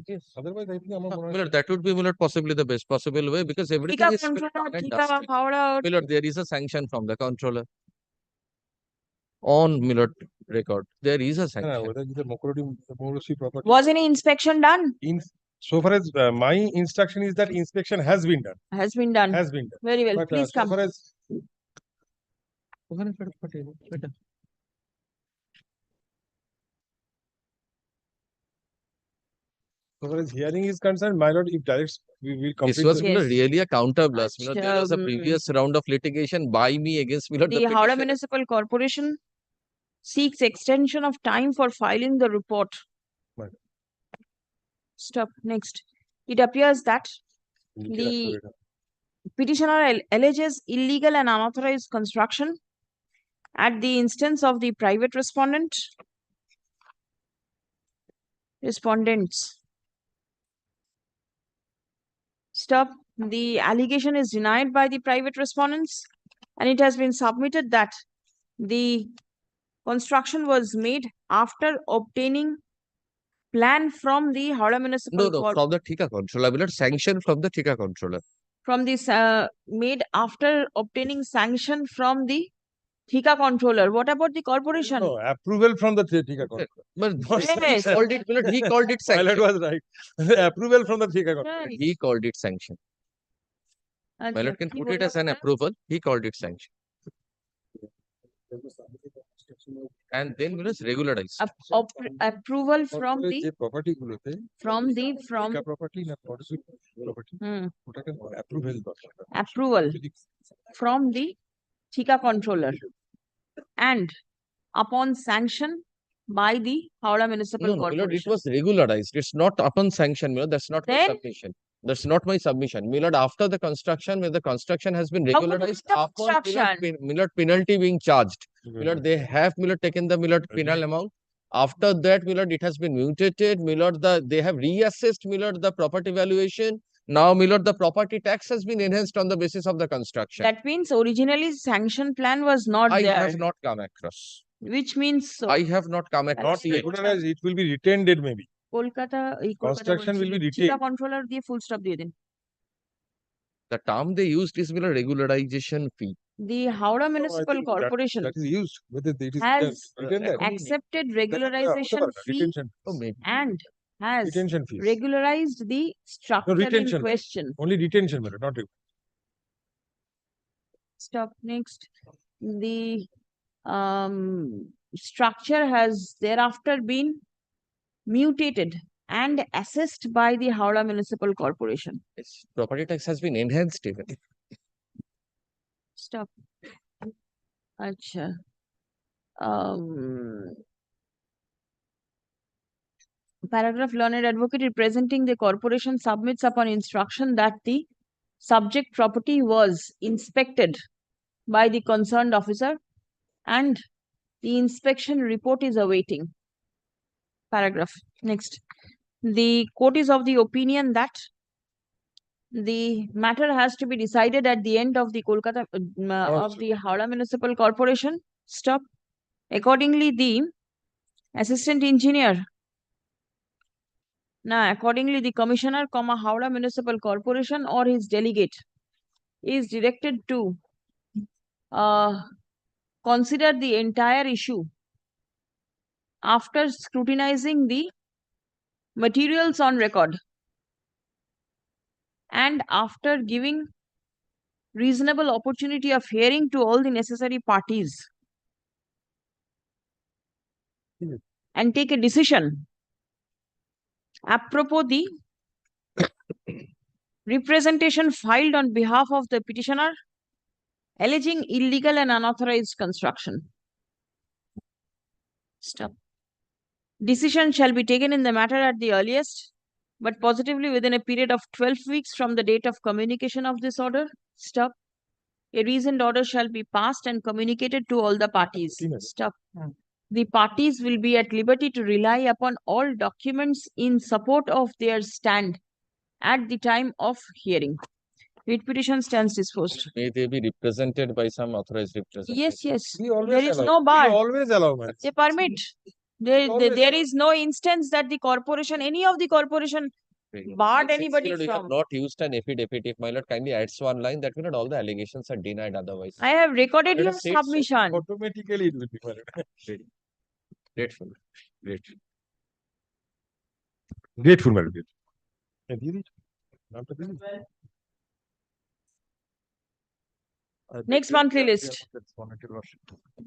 Yes. Otherwise, I think Milord, that would be Milord possibly the best possible way because everything is Controller, and Thika, dusted. Howrah. Milord, there is a sanction from the controller. On Milord record, there is a sanction. Was any inspection done? So far as my instruction is that inspection has been done. Has been done. Has been done. Very well. But, Please so come. far as hearing is concerned, my lord, if directs, we will complete. This was the- Milord, really a counter blast. Milord, there was a Um, previous round of litigation by me against Milord. The Howrah Municipal Corporation seeks extension of time for filing the report. Right. Stop. Next. It appears that the petitioner alleges illegal and unauthorized construction at the instance of the private respondents. Stop. The allegation is denied by the private respondents, and it has been submitted that the construction was made after obtaining plan from the Howrah Municipal No, from the Thika controller. Milord, sanction from the Thika controller. from this made after obtaining sanction from the Thika controller. What about the corporation? No, approval from the Thika controller. But Yes. he called it, Milord, he called it My sanction. lord was right. Approval from the Thika controller. Right. He called it sanction. My lord can put it as an approval. He called it sanction. And then Milord regularized. Approval from the property from property na property ওটাকে approval approval from the Thika controller and upon sanction by the Howrah Municipal No, Milord, it Corporation. was regularized. It's not upon sanction, Milord. That's not my Then? submission. That's not my submission. Milord, after the construction, when the construction has been How could it be regularized, the upon construction? Milord penalty being charged. Milord, they have Milord taken the Milord penal amount. After that, Milord, it has been mutated. Milord, they have reassessed Milord the property valuation. Now, Milord, the property tax has been enhanced on the basis of the construction. That means originally sanction plan was not I there. have not come across. Which means so. I have not come across. Not regularized, it will be retained maybe. Construction will be Thika retained. controller দিয়ে full stop দিয়ে দিন। The term they used is Milord regularization fee. The Howrah Municipal think Corporation that is used. Whether it is has written there. accepted regularization fee Retention. Oh, maybe. and has Retention fees. regularized the No, structure in retention. question. Only retention, my lord, not Stop. Next. The structure has thereafter been mutated and assessed by the Howrah Municipal Corporation. Its property tax has been enhanced even. Stop. Acha. Paragraph learned advocate representing the corporation submits upon instruction that the subject property was inspected by the concerned officer and the inspection report is awaiting. Paragraph. Next. The court is of the opinion that the matter has to be decided at the end of the Kolkata of the Howrah Municipal Corporation. Stop. Accordingly, the assistant engineer. Now, accordingly, the commissioner, Howrah Municipal Corporation or his delegate is directed to consider the entire issue after scrutinizing the materials on record and after giving reasonable opportunity of hearing to all the necessary parties and take a decision apropos the representation filed on behalf of the petitioner alleging illegal and unauthorized construction. Stop. Decision shall be taken in the matter at the earliest, but positively within a period of 12 weeks from the date of communication of this order. Stop. A reasoned order shall be passed and communicated to all the parties. Stop. The parties will be at liberty to rely upon all documents in support of their stand at the time of hearing. Writ petition stands disposed. May they be represented by some authorized representative? Yes. We always There is allow. no We bar. always allow, man. They permit. There always is no instance that the corporation, any of the corporation, barred anybody You have from. not used an affidavit. If my lord kindly adds one line, that will not all the allegations are denied otherwise. I have recorded Let your us state so. submission. Automatically it will be valid. Grateful. Grateful. Grateful, madam. Next monthly list.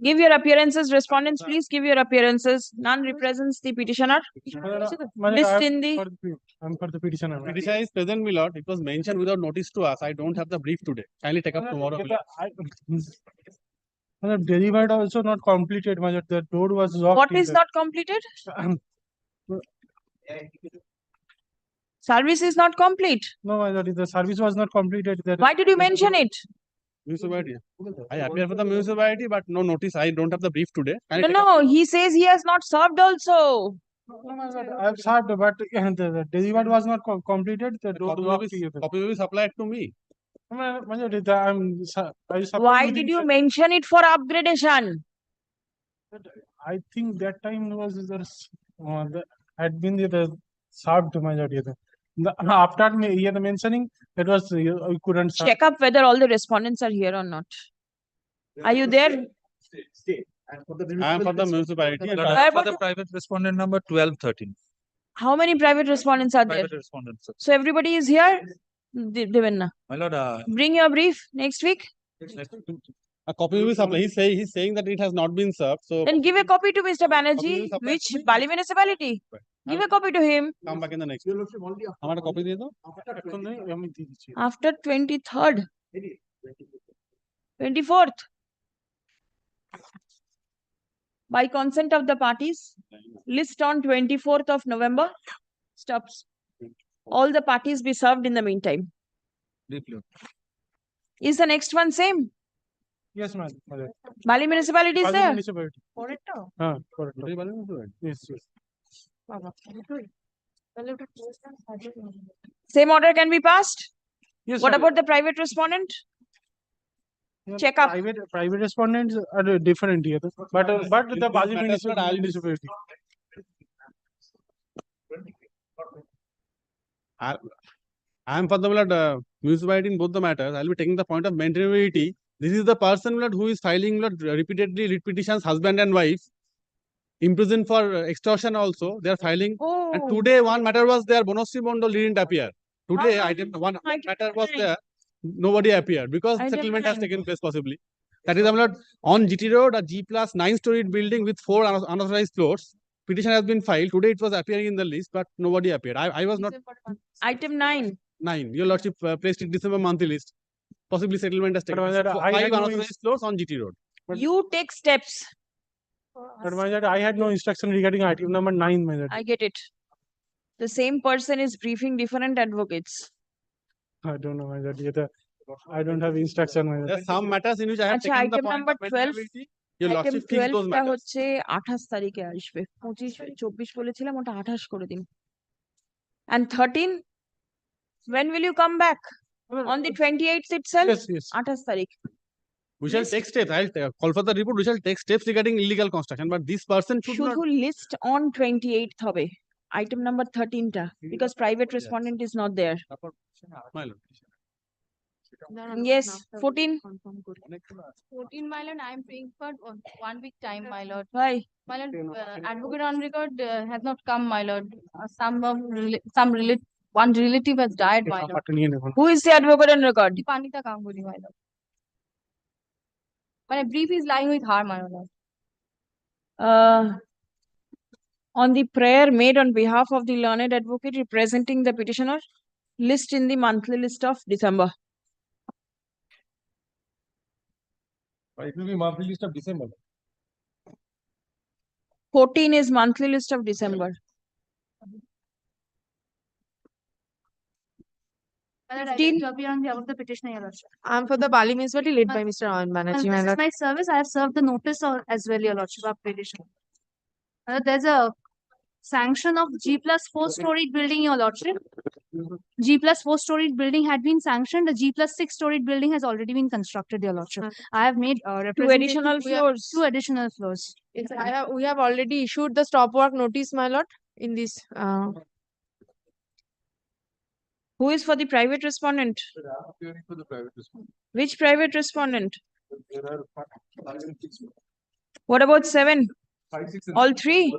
Give your appearances, respondents, please give your appearances. None represents the petitioner. List in the. I'm for the petitioner. Petitioner is present, my lord. It was mentioned without notice to us. I don't have the brief today. Kindly take up tomorrow. The delivered also not completed. The road was locked. What is not completed? Service is not complete. No, the service was not completed. Why did you mention it? Municipality. I appear for the municipality, but no notice. I don't have the brief today. No, he says he has not served also. I have served, but the delivered was not completed. The road was Copy will be supplied to me. Why did you mention it for upgradation? I think that time was had been the served majority. After me, mentioning it was we couldn't serve. Check up whether all the respondents are here or not. Are you there? I am for the municipality. Where about For the private respondent number 1213. How many private respondents are there? Private respondents, sir. So everybody is here? Devanna. My lord, Bring your brief next week. A copy will be supplied. He's saying that it has not been served. So Then give a copy to Mr. Banerjee. Which Bali municipality? Give a copy to him. come back in the next week. हमारा copy दे दो. After 23rd. 24th. By consent of the parties, list on 24th of November. Stops. All the parties be served in the meantime. Is the next one same? Yes, ma'am. Bali municipality is Bali there? municipality. Correct. Yes, yes. Same order can be passed? Yes, What ma'am. about the private respondent? Yeah, Check up. Private respondents are different here, but the Bali municipality. I am for the municipality in both the matters. I will be taking the point of maintainability. This is the person who is filing repeatedly writ petitions, husband and wife, imprisoned for extortion also. They are filing. And today one matter was there. Bonosi Mondol didn't appear. Today one matter was there. Nobody appeared because settlement has taken place possibly. That is on GT Road, a G+ 9-storied building with 4 unauthorized floors. Petition has been filed. Today it was appearing in the list, but nobody appeared. I was not. Item 9. 9. Your lordship placed it December monthly list. Possibly settlement has taken place. 5 unauthorized floors on GT Road. You take steps. But I had no instruction regarding item number 9. I get it. The same person is briefing different advocates. I don't know. I don't have instruction. There are some matters in which I have আচ্ছা, taken the item point number of 12. maintainability. Your Item lordship fixed 12 those টা matters. হচ্ছে 28 তারিখে আসবে 25 24 বলেছিলাম ওটা 28 করে দিন and 13 when will you come back on the 28th itself? Yes. 28 তারিখ We shall take steps. I'll call for the report. We shall take steps regarding illegal construction. But this person should not. শুধু list on 28th হবে item number 13 টা because private respondent is not there. My lord. Yes, 14. 14, my lord, I am praying for 1 week time, my lord. Why? My lord, advocate on record has not come, my lord. One relative has died, my lord. Who is the advocate on record? Panita Kanguli, my lord. My brief is lying with her, my lord. On the prayer made on behalf of the learned advocate representing the petitioner, list in the monthly list of December. It will be monthly list of December. 14 is monthly list of December. To appear on behalf of the petitioner, Your Lordship. I'm for the Bali municipality led by Mr. Rohan Banerjee, my This is lord. my service. I have served the notice as well, Your Lordship, of petition. There's a sanction of G+4 storied building, Your Lordship. G+4 storied building had been sanctioned. The G+6 storied building has already been constructed, Your Lordship. I have made Two additional floors. Two additional floors. Yes, we have already issued the stop work notice, my lord, in this. Who is for the private respondent? Appearing for the private respondent. Which private respondent? There are 5 and 6. What about 7? 5, 6 and All 7. 3?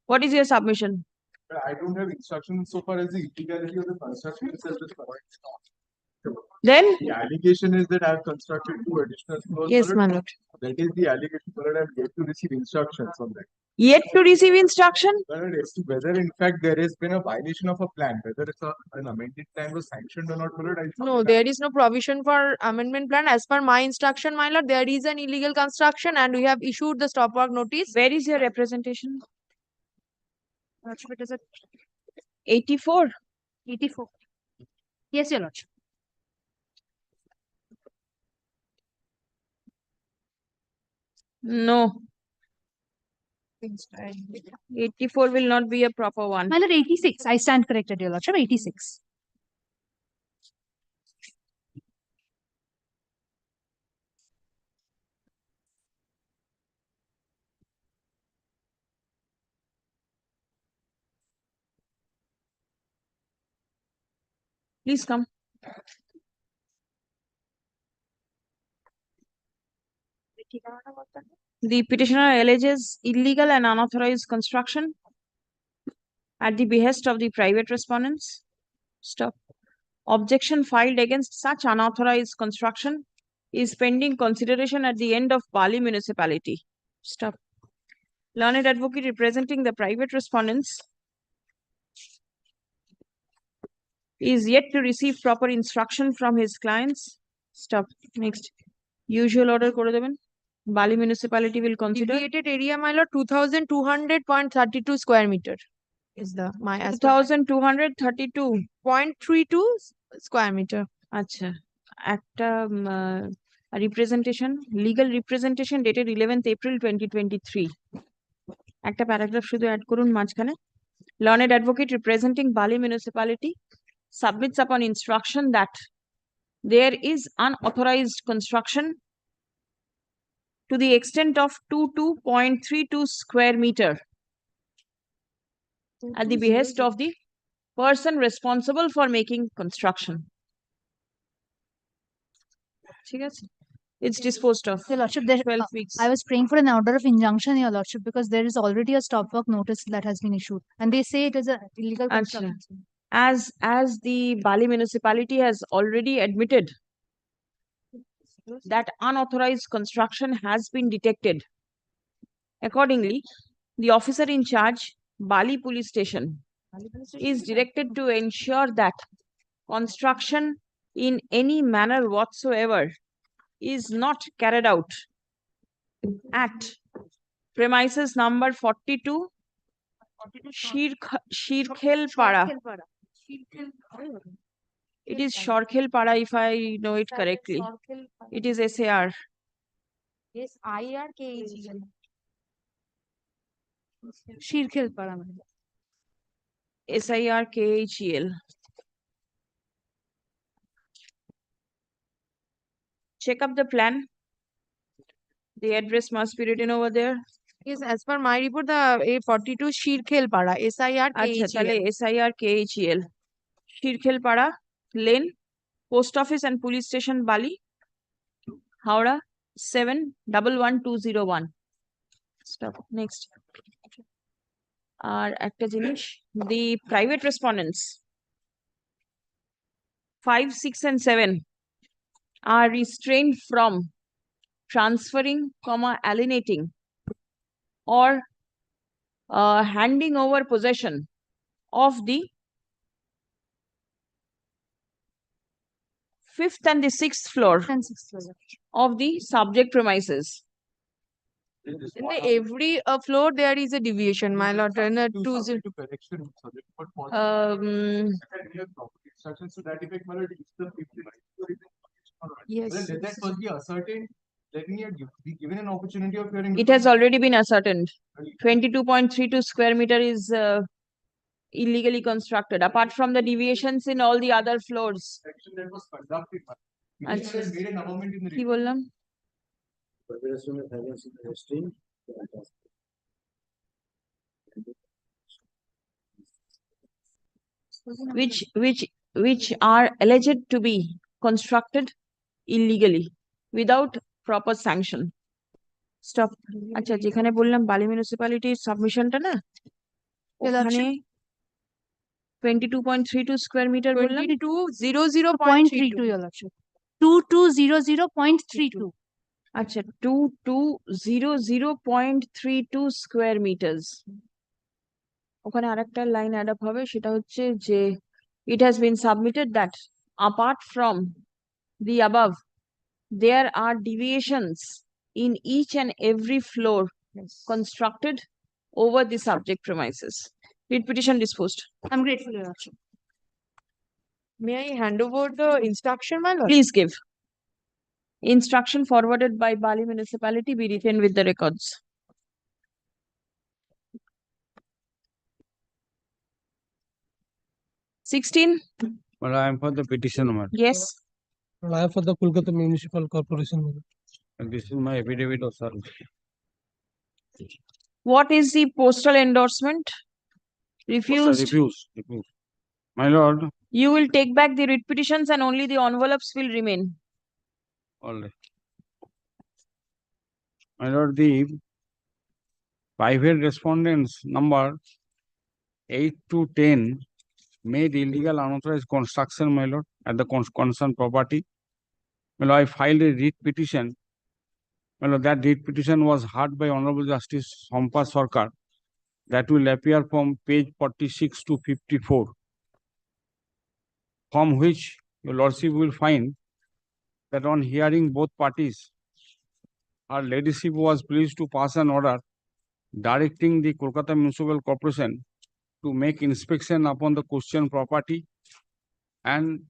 What is your submission? But I don't have instructions so far as the illegality of the construction itself is concerned. Then? The allegation is that I have constructed 2 additional floors. Yes, my lord. That is the allegation, but I have yet to receive instructions on that. Yet to receive instruction? But as to whether in fact there has been a violation of a plan, whether it's an amended plan was sanctioned or not, my lord, No, there is no provision for amendment plan. As per my instruction, my lord, there is an illegal construction and we have issued the stop work notice. Where is your representation? Lordship, it is at 84. 84. Yes, Your Lordship. No. 84 will not be a proper one. My Lord, 86. I stand corrected, Your Lordship. 86. Please come. The petitioner alleges illegal and unauthorized construction at the behest of the private respondents. Stop. Objection filed against such unauthorized construction is pending consideration at the end of Bali municipality. Stop. Learned advocate representing the private respondents is yet to receive proper instruction from his clients. Stop. Next. Usual order kore deben. Bali municipality will consider. Deviated area, my lord, 2200.32 square meter is the my 2232.32 square meter. আচ্ছা একটা representation legal representation dated 11th April 2023 একটা paragraph শুধু add করুন মাঝখানে learned advocate representing Bali municipality submits upon instruction that there is unauthorized construction to the extent of 22.32 square meter at the behest of the person responsible for making construction. It's disposed of. Your Lordship, 12 weeks. I was praying for an order of injunction, Your Lordship, because there is already a stop work notice that has been issued. And they say it is a illegal construction. As the Bali municipality has already admitted that unauthorized construction has been detected. Accordingly, the officer in charge, Bali police station, is directed to ensure that construction in any manner whatsoever is not carried out at premises number 42 Shirkhel Para. It is Shorkhel Para if I know it correctly. It is SAR. Yes, IRKHEL. Shirkhel Para. SIRKHEL. Check up the plan. The address must be written over there. Yes, as per my report, the A42 Shirkhel Para, আচ্ছা তাহলে SIRKHEL. SIRKHEL. Shirkhel Para Lane, Post Office and Police Station, Bali, Howrah 711201. Stop. Next. আর একটা জিনিস, the private respondents 5, 6 and 7 are restrained from transferring, alienating or handing over possession of the fifth and the sixth floor And sixth floor. of the subject premises. In the every floor there is a deviation, my lord. And yes. Let that first be ascertained. Let me be given an opportunity of hearing. It has already been ascertained. 22.32 square meter is illegally constructed, apart from the deviations in all the other floors. Section that was conducted. আচ্ছা, Has made an amendment in the কি বললাম? Which are alleged to be constructed illegally without proper sanction. Stop. আচ্ছা, যেখানে বললাম বালি মিউনিসিপ্যালিটির সাবমিশনটা না, ওখানে 22.32 square metre বললাম, 2200.32, your lordship. 2200.32. আচ্ছা 2200.32 স্কোয়ার মিটার্স। ওখানে আরেকটা লাইন অ্যাড আপ হবে, সেটা হচ্ছে যে it has been submitted that apart from the above there are deviations in each and every floor constructed over the subject premises. Read petition disposed. I'm grateful, your lordship. May I hand over the instruction, my lord? Please give. Instruction forwarded by Bali municipality be retained with the records. Sixteen. Well, I am for the petition, madam. Yes. Well, I am for the Kolkata Municipal Corporation. And this is my affidavit of service. What is the postal endorsement? Refused. Refuse. My lord, You will take back the writ petitions and only the envelopes will remain. all right. My lord, the private respondents number 8 to 10 made illegal unauthorized construction, my lord, at the concerned property. My lord, I filed a writ petition. My lord, that writ petition was heard by Honorable Justice Sampa Sarkar. That will appear from page 46 to 54. From which your lordship will find that on hearing both parties, her ladyship was pleased to pass an order directing the Kolkata Municipal Corporation to make inspection upon the question property, and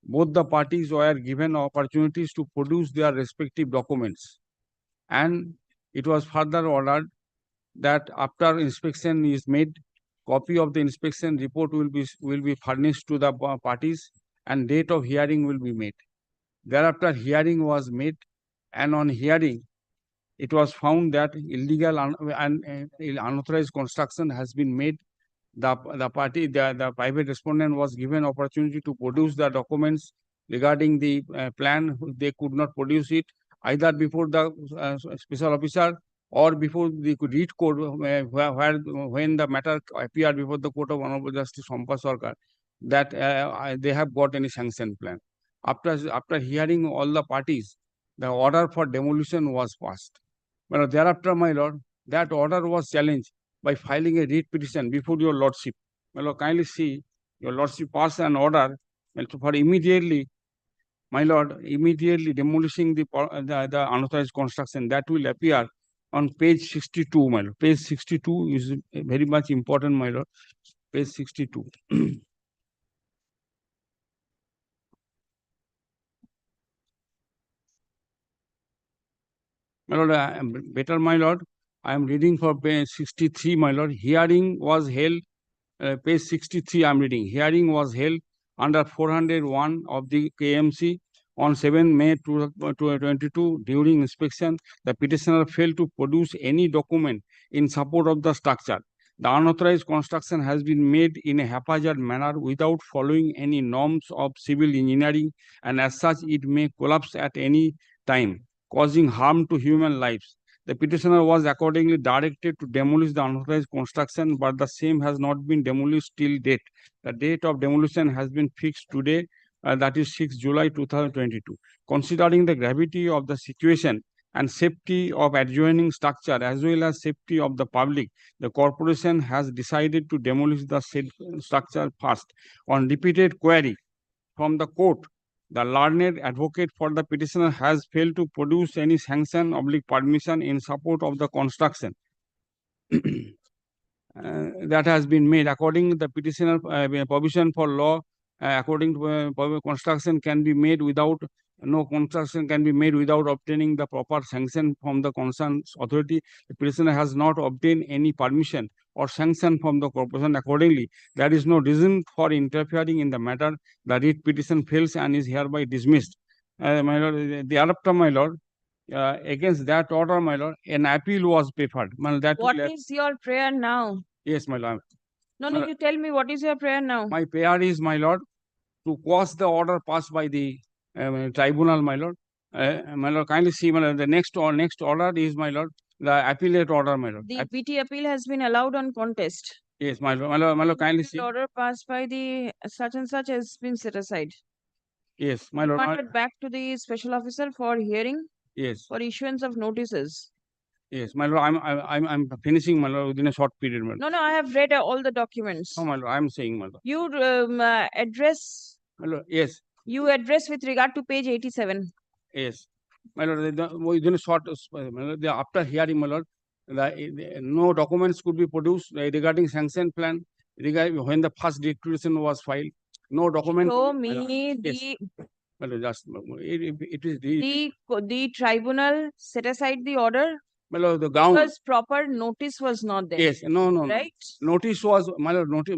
both the parties were given opportunities to produce their respective documents. And it was further ordered that after inspection is made, copy of the inspection report will be furnished to the parties and date of hearing will be made. Thereafter, hearing was made, and on hearing, it was found that illegal and unauthorized construction has been made. The private respondent was given opportunity to produce the documents regarding the plan. They could not produce it either before the special officer or before the read court, when the matter appeared before the court of Honorable Justice Sampa Sarkar, that they have got any sanction plan. After hearing all the parties, the order for demolition was passed. But thereafter, my lord, that order was challenged by filing a writ petition before your lordship. My lord, kindly see, your lordship pass an order for immediately, my lord, immediately demolishing the unauthorized construction. That will appear on page 62, my lord. Page 62 is very much important, my lord. Page 62. My lord, better, my lord, I am reading for page 63, my lord. Hearing was held, page 63, I am reading. Hearing was held under 401 of the KMC on 7 May 2022. During inspection, the petitioner failed to produce any document in support of the structure. The unauthorized construction has been made in a haphazard manner without following any norms of civil engineering, and as such, it may collapse at any time, causing harm to human lives. The petitioner was accordingly directed to demolish the unauthorized construction, but the same has not been demolished till date. The date of demolition has been fixed today, that is 6 July 2022. Considering the gravity of the situation and safety of adjoining structure as well as safety of the public, the corporation has decided to demolish the said structure first. On repeated query from the court, The learned advocate for the petitioner has failed to produce any sanction oblique permission in support of the construction that has been made. According to the petitioner, provision for law, according to construction can be made without, no construction can be made without obtaining the proper sanction from the concerned authority. The petitioner has not obtained any permission or sanction from the corporation. Accordingly, there is no reason for interfering in the matter. The writ petition fails and is hereby dismissed. My lord, thereafter, my lord, against that order, my lord, an appeal was preferred. What is your prayer now? Yes, my lord. No, My no, you tell me what is your prayer now? My prayer is, my lord, to quash the order passed by the tribunal, my lord. My lord, kindly see, my lord, the next order is, my lord, the appellate order, my lord. The PT appeal has been allowed on contest. Yes, my lord, my lord, kindly see. The order passed by the such and such has been set aside. Yes, my lord. Remanded back to the special officer for hearing. Yes. For issuance of notices. Yes, my lord, I'm finishing, my lord, within a short period, my lord. No, no, I have read all the documents. No, my lord, I'm saying, my lord. You address. My lord, yes. You address with regard to page 87. Yes, my lord, within a short, my lord, after hearing, my lord, no documents could be produced regarding sanction plan, regarding when the first declaration was filed. No document. Show me the. Well, just it is the tribunal set aside the order. Well, the ground. Because proper notice was not there. Yes, no. Right? Notice was, my lord, notice,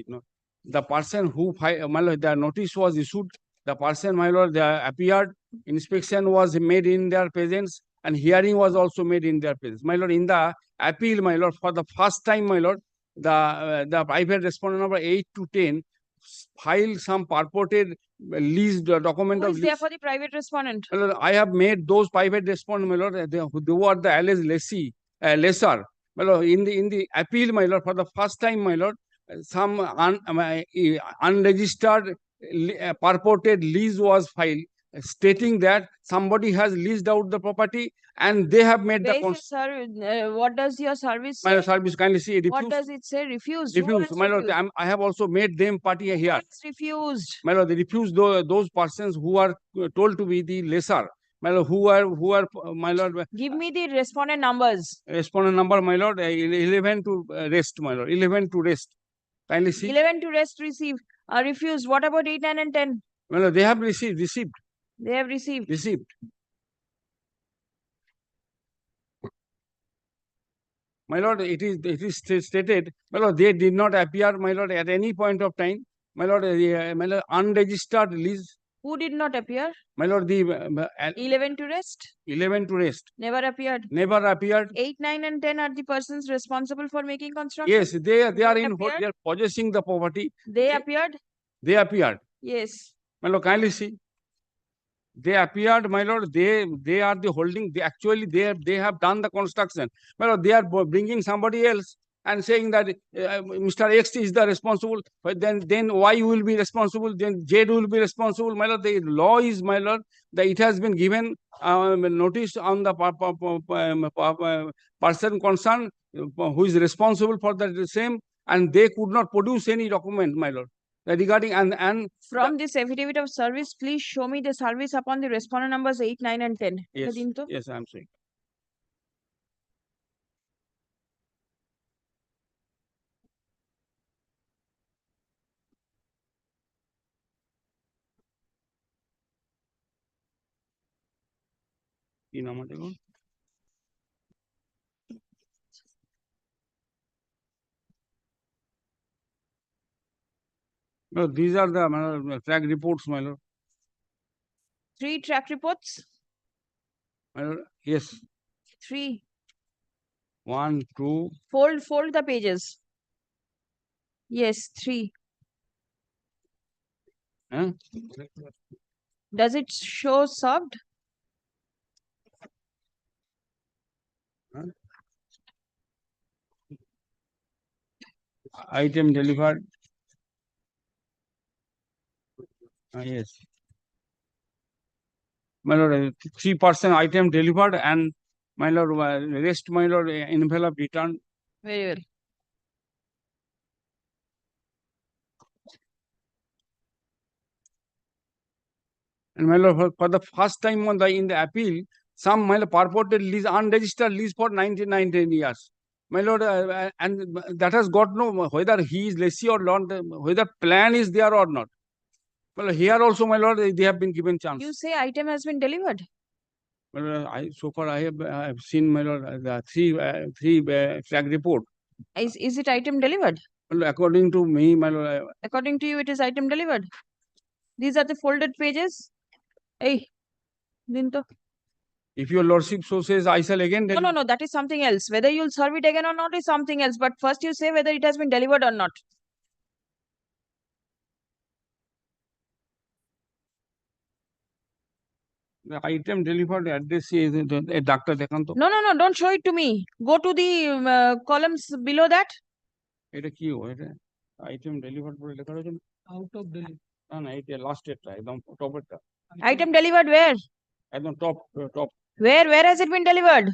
no. The person who filed, my lord, the notice was issued. The person, my lord, they appeared. Inspection was made in their presence, and hearing was also made in their presence. My lord, in the appeal, my lord, for the first time, my lord, the private respondent number 8 to 10 filed some purported leased document Who of is there lease. for the private respondent? My lord, I have made those private respondent, my lord, they were the alleged lessor. My lord, in the appeal, my lord, for the first time, my lord, some unregistered purported lease was filed, stating that somebody has leased out the property and they have made Where the is your what does your service my say? service, kindly see, refused. What does it say? Refused. Who Refused, has my lord. refused? I have also made them party here. It's refused. My lord, they refused those persons who are told to be the lessor. My lord, who are, my lord. Give me the respondent numbers. Respondent number, my lord, 11 to rest, my lord, 11 to rest. Kindly see. 11 to rest receive. Refused. What about 8, 9, and 10? My lord, they have received. They have received. Received. My lord, it is stated, my lord, they did not appear, my lord, at any point of time. My lord, unregistered lease. Who did not appear? My lord, the 11 to rest. 11 to rest. Never appeared. Never appeared. 8, 9, and 10 are the persons responsible for making construction. Yes, they are they are possessing the property. They appeared. They appeared. Yes. My lord, kindly see. They appeared, my lord. They are the holding. They actually they have done the construction. My lord, they are bringing somebody else and saying that Mr. X is the responsible. But then Y will be responsible. Then Z will be responsible. My lord, the law is, my lord, that it has been given notice on the person concerned who is responsible for the same, and they could not produce any document, my lord. Regarding and from this affidavit of service, please show me the service upon the respondent numbers 8, 9, and 10. Yes, yes, I am saying. No, these are the track reports, my lord. 3 track reports? My lord, yes. 3. 1, 2. Fold the pages. Yes, 3. Huh? Does it show served? Huh? Item delivered. Yes. My lord, 3% item delivered and my lord, rest, my lord, envelope returned. Very well. And my lord, for the first time on in the appeal, some my lord, purported lease, unregistered lease for 99 years. My lord, and that has got no, whether he is lessee or not, whether plan is there or not. Well, here also, my lord, they have been given chance. You say item has been delivered. Well, so far I have seen, my lord, the three flag report. Is it item delivered? Well, according to me, my lord, According to you, it is item delivered. These are the folded pages. Hey, Dinto. if your lordship so says, I shall again. No, that is something else. Whether you'll serve it again or not is something else. But first you say whether it has been delivered or not. The item delivered address is a doctor Dekanto. No, don't show it to me. Go to the columns below that. এটা কি এটা item delivered বলে লেখা রয়েছে out of delivery না এটা last ডেটটা একদম টপেরটা Item delivered where? একদম top Where has it been delivered?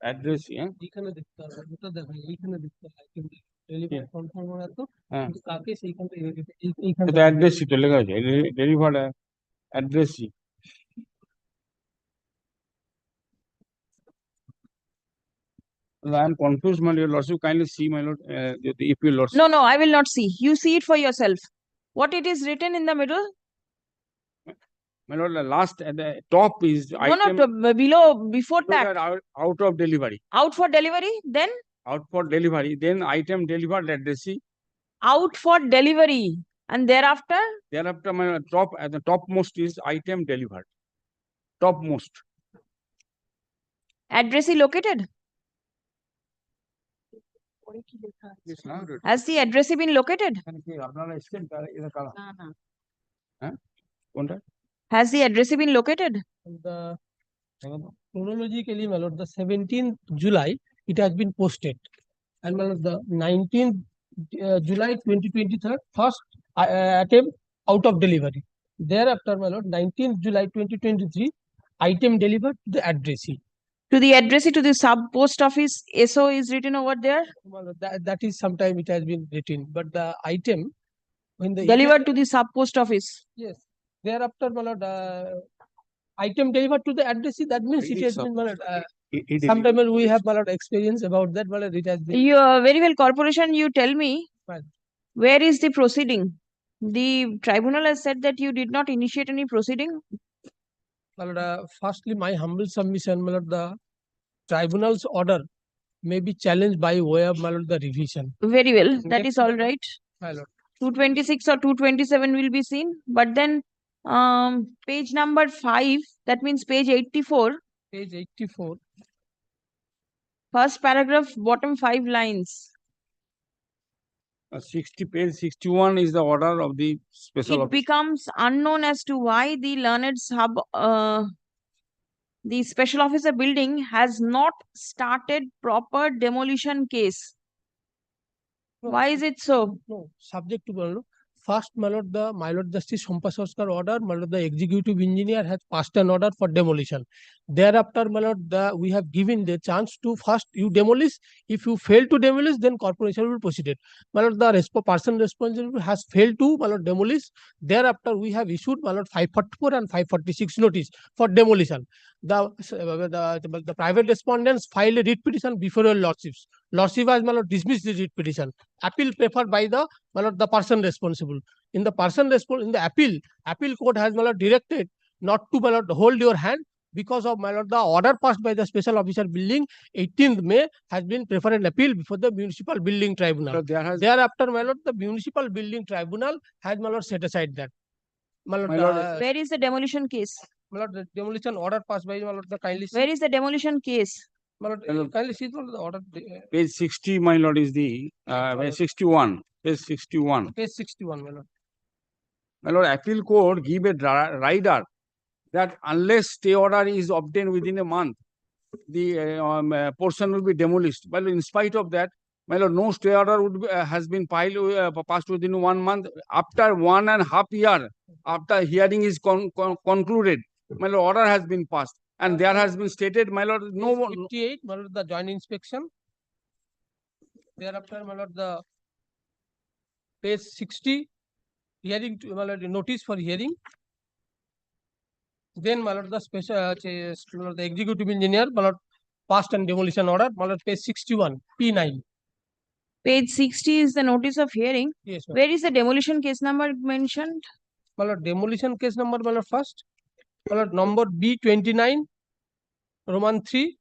Address এখানে দেখতে হবে ওটা দেখো এইখানে দেখতে হবে আইটেম ডেলিভারি কনফার্ম হওয়ার তো হ্যাঁ কাকে সেইখান থেকে এইখানে এটা অ্যাড্রেস তো লেখা আছে delivered address I am confused, my lordship. Kindly see, my lord, if you lordship. No, I will not see. You see it for yourself. What it is written in the middle? My lord, the last at the top is item. No, below, before that. Out of delivery. Out for delivery, then? Out for delivery, then item delivered address. Out for delivery, and thereafter? Thereafter, my top at the topmost is item delivered. Topmost. Address located? Has the address been located? Has the address been located? The chronologically, my lord, the 17th July, it has been posted. And my lord, the 19th July 2023, first attempt out of delivery. Thereafter, my lord, 19th July 2023, item delivered to the addressee. To the addressee, to the sub post office, SO is written over there? Well, that is sometime it has been written, but the item when the delivered to the sub post office. Yes. Thereafter, my lord, item delivered to the addressee. That means it has been, my lord, sometimes we have, my lord, experience about that. My lord, it has been. You very well, corporation. You tell me, where is the proceeding? The tribunal has said that you did not initiate any proceeding. My lord, firstly, my humble submission, my lord, the tribunal's order may be challenged by way of, my lord, the revision. Very well, that is all right. My lord. 226 or 227 will be seen, but then page number 5, that means page 84. Page 84. First paragraph, bottom 5 lines. 60 page 61 is the order of the special It officer. becomes unknown as to why the learned sub, the special officer building has not started proper demolition case. No. Why is it so? No, subject to, my lord, first, my lord Justice Shompa Soskar order, my lord, the executive engineer has passed an order for demolition. Thereafter, my lord, we have given the chance to first you demolish. If you fail to demolish, then corporation will proceed. My lord, the person responsible has failed to, my lord, demolish. Thereafter, we have issued, my lord, 544 and 546 notice for demolition. The private respondents filed a writ petition before your lordships. Lordship has, my lord, dismissed the writ petition. Appeal preferred by the, my lord, the person responsible. In the person responsible, in the appeal court has, my lord, directed not to, my lord, hold your hand because of, my lord, the order passed by the special officer building 18th May has been preferred an appeal before the municipal building tribunal. So thereafter, my lord, the municipal building tribunal has, my lord, set aside that. My lord, where is the demolition case? My lord, the demolition order passed by, my lord, the kindly. Where is the demolition case? My lord, kindly see the order. Page 60, my lord, is the page 61. Page 61. Page 61, my lord. My lord, appeal court give a rider that unless stay order is obtained within a month, the portion will be demolished. But in spite of that, my lord, no stay order would be, has been passed within 1 month. After 1.5 years, after hearing is concluded, my lord, order has been passed. And there has been stated, my lord, no. 58, my lord, the joint inspection. Thereafter, my lord, the page 60, hearing to, my lord, notice for hearing. Then, my lord, the special, the executive engineer, my lord, passed and demolition order, my lord, page 61, P9. Page 60 is the notice of hearing. Yes, ma'am. Where is the demolition case number mentioned? My lord, demolition case number, my lord, first, my lord, number B29, Roman 3,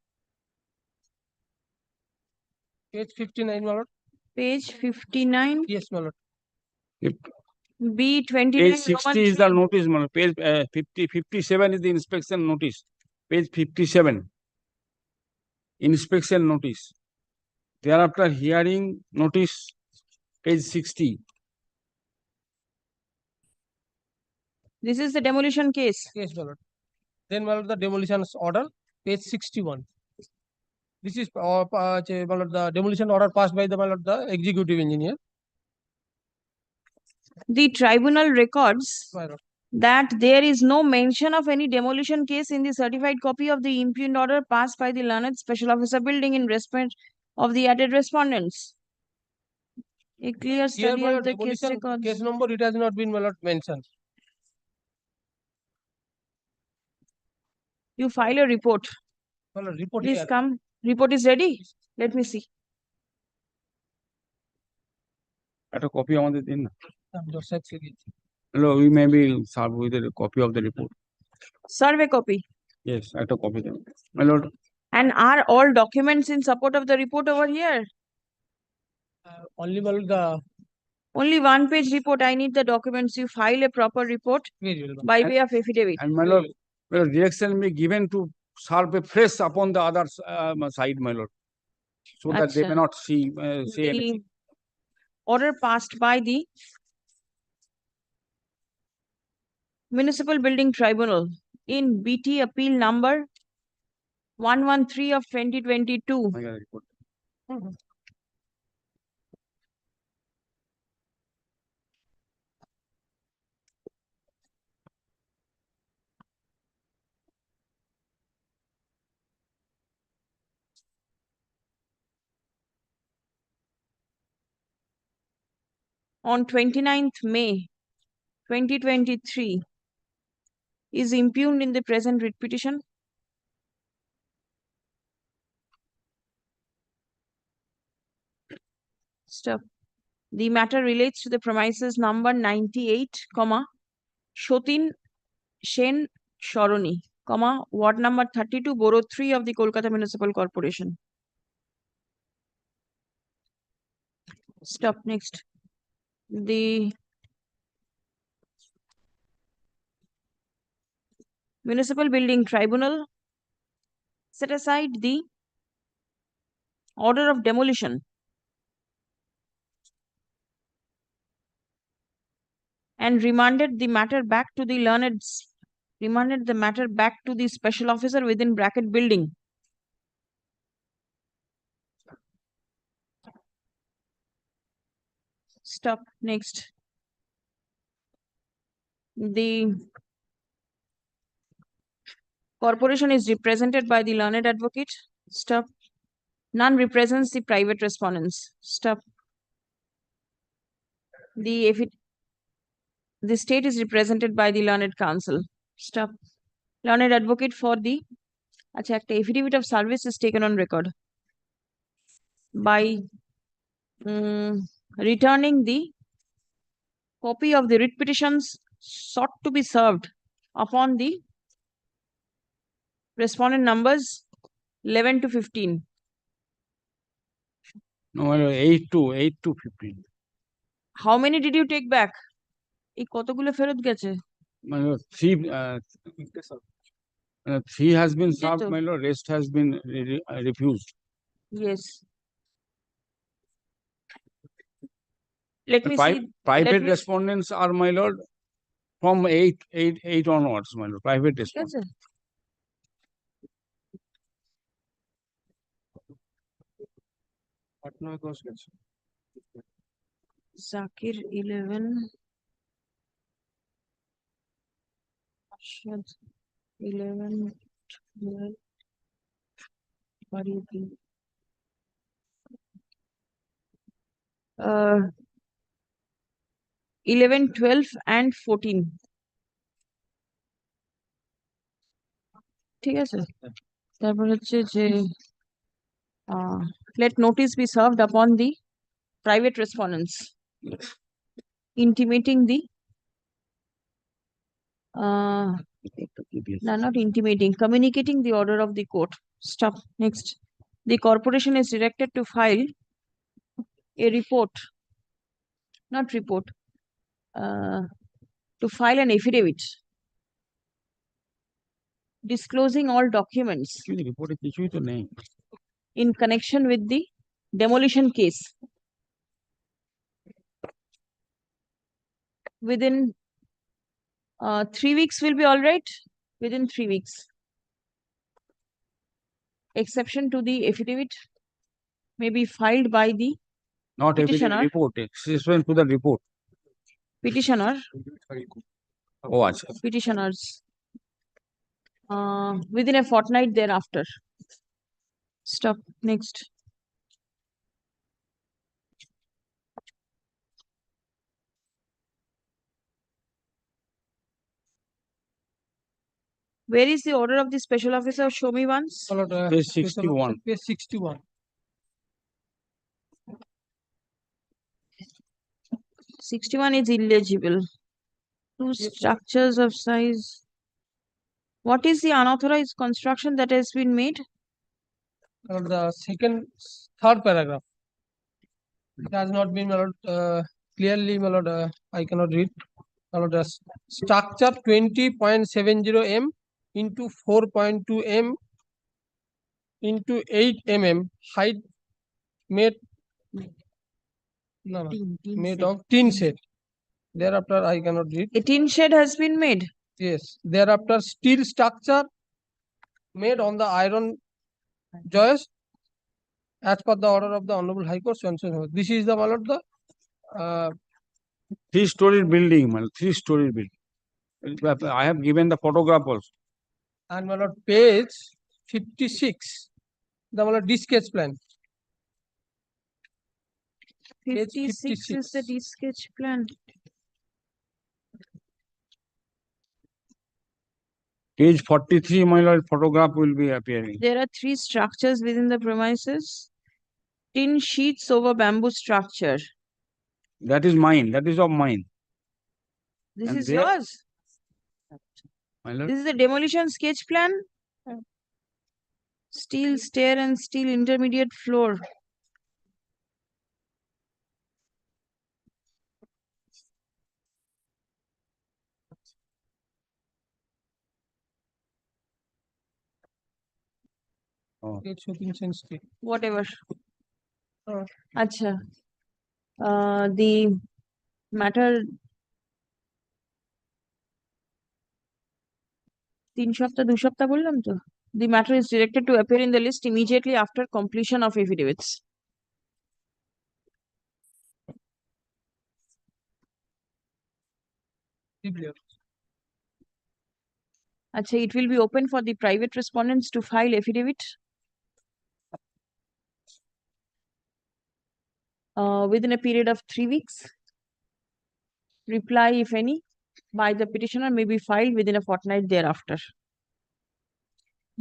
page 59, my lord. Page 59, Yes, my lord. B29, Page Roman 60 is 3. the notice, madam. Page 57 is the inspection notice. Page 57. Inspection notice. Thereafter, hearing notice, page 60. This is the demolition case. Yes, my lord. Then, my lord, the demolition order, page 61. This is my lord, the demolition order passed by the, my lord, the executive engineer. The tribunal records My lord. that there is no mention of any demolition case in the certified copy of the impugned order passed by the learned special officer building in respect of the added respondents. A clear Here, study my of lord, the case demolition records. case number, it has not been, my lord, mentioned. You file a report. My lord, report Please here. come. Report is ready. Let me see. At a copy আমাদের দিন না। Your side series. Hello, we may be served with a copy of the report. Survey copy. Yes, at a copy then. My lord, And are all documents in support of the report over here? Only, my lord, the Only one page report. I need the documents. You file a proper report by way of affidavit. and my lord, direction be given to serve a press upon the other side, my lord, so that they Acha. may not see say The anything. order passed by the Municipal Building Tribunal in BT Appeal number 113 of 2022. I got a report. On 29th May 2023 is impugned in the present writ petition. Stop. The matter relates to the premises number 98, Shotin Shen Sharoni, ward number 32, Borough 3 of the Kolkata Municipal Corporation. Stop. Next. The Municipal Building Tribunal set aside the order of demolition and remanded the matter back to the special officer within bracket building. Stop. Next. The corporation is represented by the learned advocate. Stop. None represents the private respondents. Stop. The state is represented by the learned counsel. Stop. Learned advocate for the affidavit of service is taken on record by returning the copy of the writ petitions sought to be served upon the respondent numbers 11 to 15. No, my lord, 8 to 15. How many did you take back? এই কতগুলো ফেরত গেছে? My lord, three has been served, my lord, rest has been refused. Yes. Let me see. Private respondents are, my lord, from 8 onwards, my lord, private respondents. Zakir 11. Arshad 11. 12. Faridi. 11, 12 and 14. ঠিক আছে, তারপর হচ্ছে যে let notice be served upon the private respondents intimating the no, not intimating, communicating the order of the court. Stop. Next, the corporation is directed to file a report, not report, to file an affidavit disclosing all documents in connection with the demolition case within 3 weeks will be all right. Within 3 weeks, exception to the affidavit may be filed by the Not petitioner. affidavit, report, exception to the report. Petitioner, Oh, acha. petitioners, within a fortnight thereafter. Stop. Next. Where is the order of the special officer? Show me once. Page 61. Page 61. 61 is illegible. Two structures of size. What is the unauthorized construction that has been made? The third paragraph. It has not been clearly, I cannot read. Structure 20.70 m into 4.2 m into 8 mm height made of tin shed. Thereafter, I cannot read. A tin shed has been made. Yes. Thereafter, steel structure made on the iron joist as per the order of the Honorable High Court. So and so. This is the the 3-story building, 3-story building. I have given the photograph also. and page 56, the D-sketch plan. Page 56 is the D-sketch plan. Page 43, my lord, photograph will be appearing. There are 3 structures within the premises. Tin sheets over bamboo structure. That is mine. That is of mine. This And is there- yours. My lord. This is the demolition sketch plan. Steel stair and steel intermediate floor. Whatever. Acha. The matter 3 সপ্তাহ 2 সপ্তাহ বললাম তো. The matter is directed to appear in the list immediately after completion of affidavits. Acha, it will be open for the private respondents to file affidavit within a period of 3 weeks. Reply, if any, by the petitioner may be filed within a fortnight thereafter.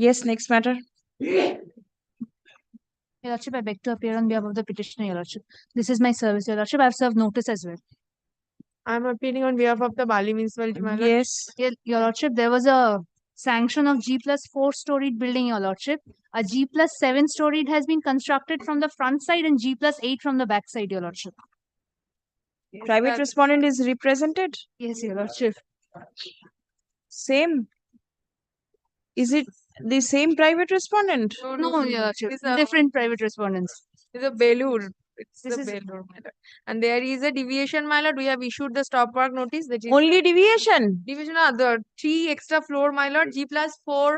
Yes, next matter. Your Lordship, I beg to appear on behalf of the petitioner, Your Lordship. This is my service, Your Lordship. I have served notice as well. I'm appealing on behalf of the Bali municipality. My lord. Yes. Your Lordship, there was a sanction of G+4-storied building, Your Lordship. A G+7-storied has been constructed from the front side and G+8 from the back side, Your Lordship. Private respondent is represented. Yes, Your Lordship. Same. Is it the same private respondent? No, Your Lordship. These are- Different private respondents. It's a Belur. It's This the is- Belur, my lord. And there is a deviation, my lord. We have issued the stop work notice. That is Only deviation. division of the 3 extra floor, my lord. G+4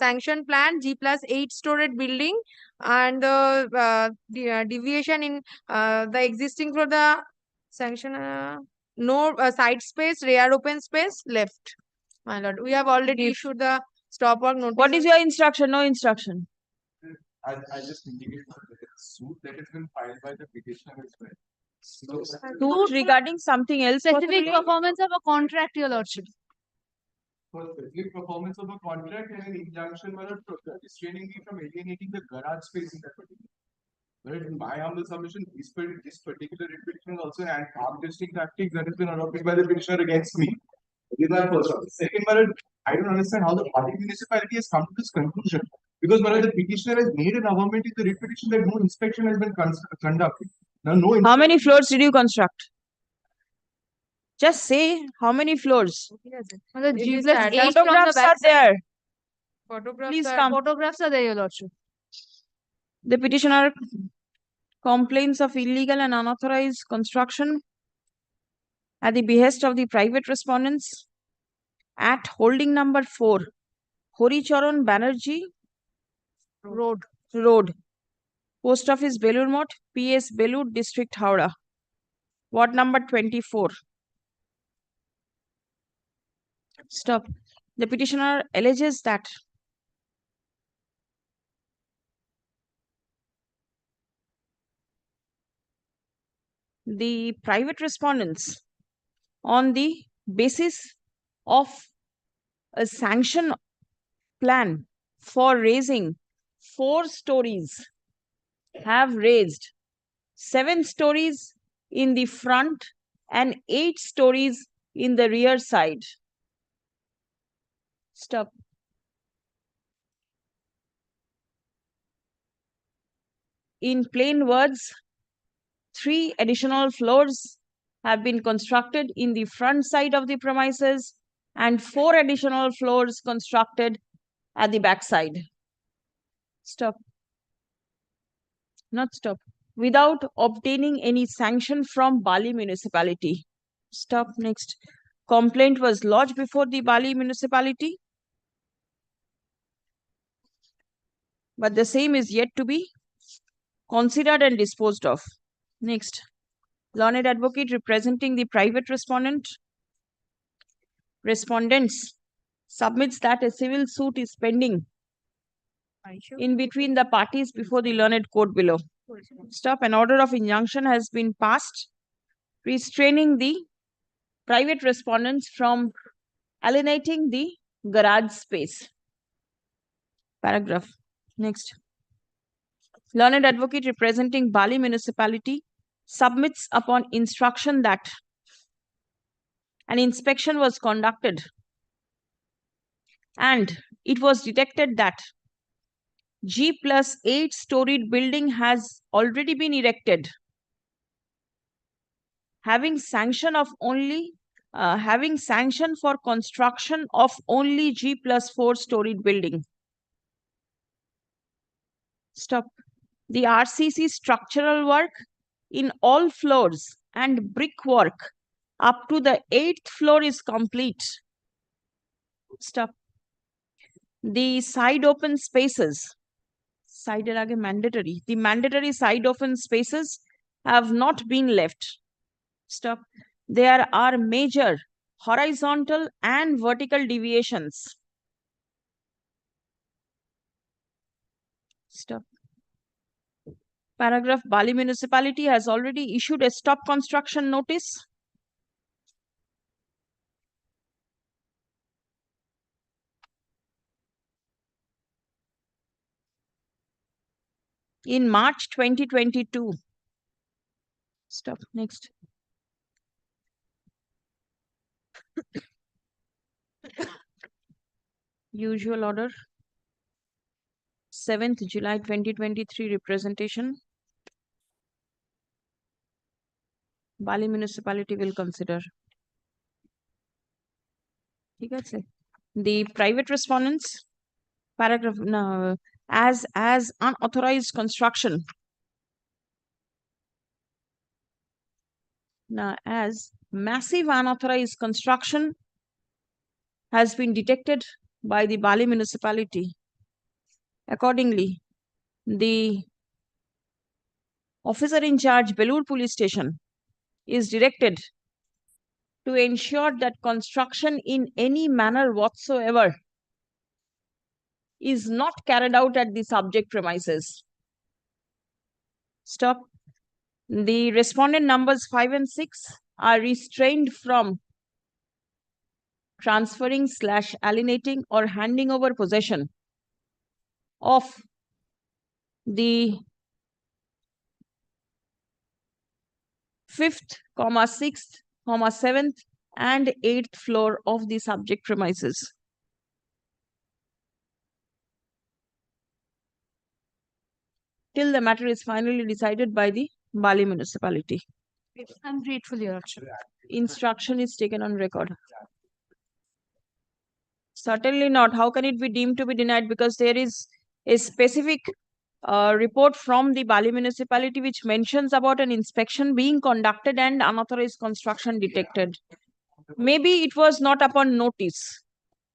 sanction plan, G+8 storage building, and the deviation in the existing for the sanction no side space, rear open space left, my lord. We have already issued the stop work notice. What is your instruction? No instruction. I just indicate the suit that has been filed by the petitioner as well. Suit regarding something else. Specific possibly? performance of a contract, Your Lordship. for specific performance of a contract and an injunction restraining me from alienating the garage space in that particular. But in my humble submission, this particular petition is also an arm-twisting tactic that has been adopted by the petitioner against me. This is my first one. Second, I don't understand how the party municipality has come to this conclusion. Because the petitioner has made an amendment in the writ petition that no inspection has been conducted. Now, no. How many floors did you construct? Just say how many floors. The It G is plus attached 8 from the Photographs are back side. there. Photographs Please are- come. Photographs are there, Your Lordship. The petitioner complains of illegal and unauthorized construction at the behest of the private respondents at holding number 4, Horicharan Banerjee Road, Post Office Belur Moth, PS Belur, District Howrah, Ward number 24. Stop. The petitioner alleges that the private respondents, on the basis of a sanction plan for raising 4 stories, have raised 7 stories in the front and 8 stories in the rear side. Stop. In plain words, 3 additional floors have been constructed in the front side of the premises and 4 additional floors constructed at the back side. Stop. Not stop. Without obtaining any sanction from Bali municipality. Stop. Next. Complaint was lodged before the Bali municipality, but the same is yet to be considered and disposed of. Next. Learned advocate representing the private respondents submits that a civil suit is pending in between the parties before the learned court below. Stop. An order of injunction has been passed restraining the private respondents from alienating the garage space. Paragraph. Next. Learned advocate representing Bali municipality submits upon instruction that an inspection was conducted and it was detected that G plus 8 storied building has already been erected, having sanction for construction of only G plus 4 storied building. Stop. The RCC structural work in all floors and brickwork up to the 8th floor is complete. Stop. The side open spaces, side mandatory. The mandatory side open spaces have not been left. Stop. There are major horizontal and vertical deviations. Stop. Paragraph. Bali municipality has already issued a stop construction notice in March 2022. Stop. Next. Usual order. 7th July 2023 representation. Bali municipality will consider. The private respondents, paragraph, no, as unauthorized construction. Now, as massive unauthorized construction has been detected by the Bali municipality. Accordingly, the officer in charge, Belur Police Station, is directed to ensure that construction in any manner whatsoever is not carried out at the subject premises. Stop. The respondent numbers 5 and 6 are restrained from transferring / alienating or handing over possession of the 5th, 6th, 7th and 8th floor of the subject premises. Till the matter is finally decided by the Bali municipality. I'm grateful, Your Lordship. Instruction is taken on record. Certainly not. How can it be deemed to be denied? Because there is a specific report from the Bali municipality which mentions about an inspection being conducted and unauthorized construction detected. Maybe it was not upon notice.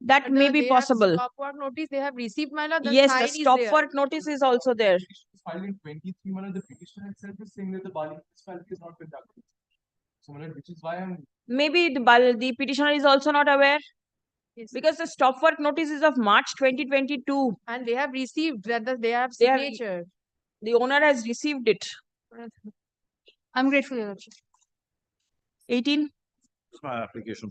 That may be possible. Stop work notice they have received, my lord. Yes, sign the is stop there. work notice is also there. Filed in 23, the petitioner itself is saying that the Bali municipality is not conducted. So, which is why I'm. Maybe the petitioner is also not aware. Yes. Because the stop work notice is of March 2022. And they have received that they have signature. The owner has received it. I'm grateful, Your Lordship. 18. My application.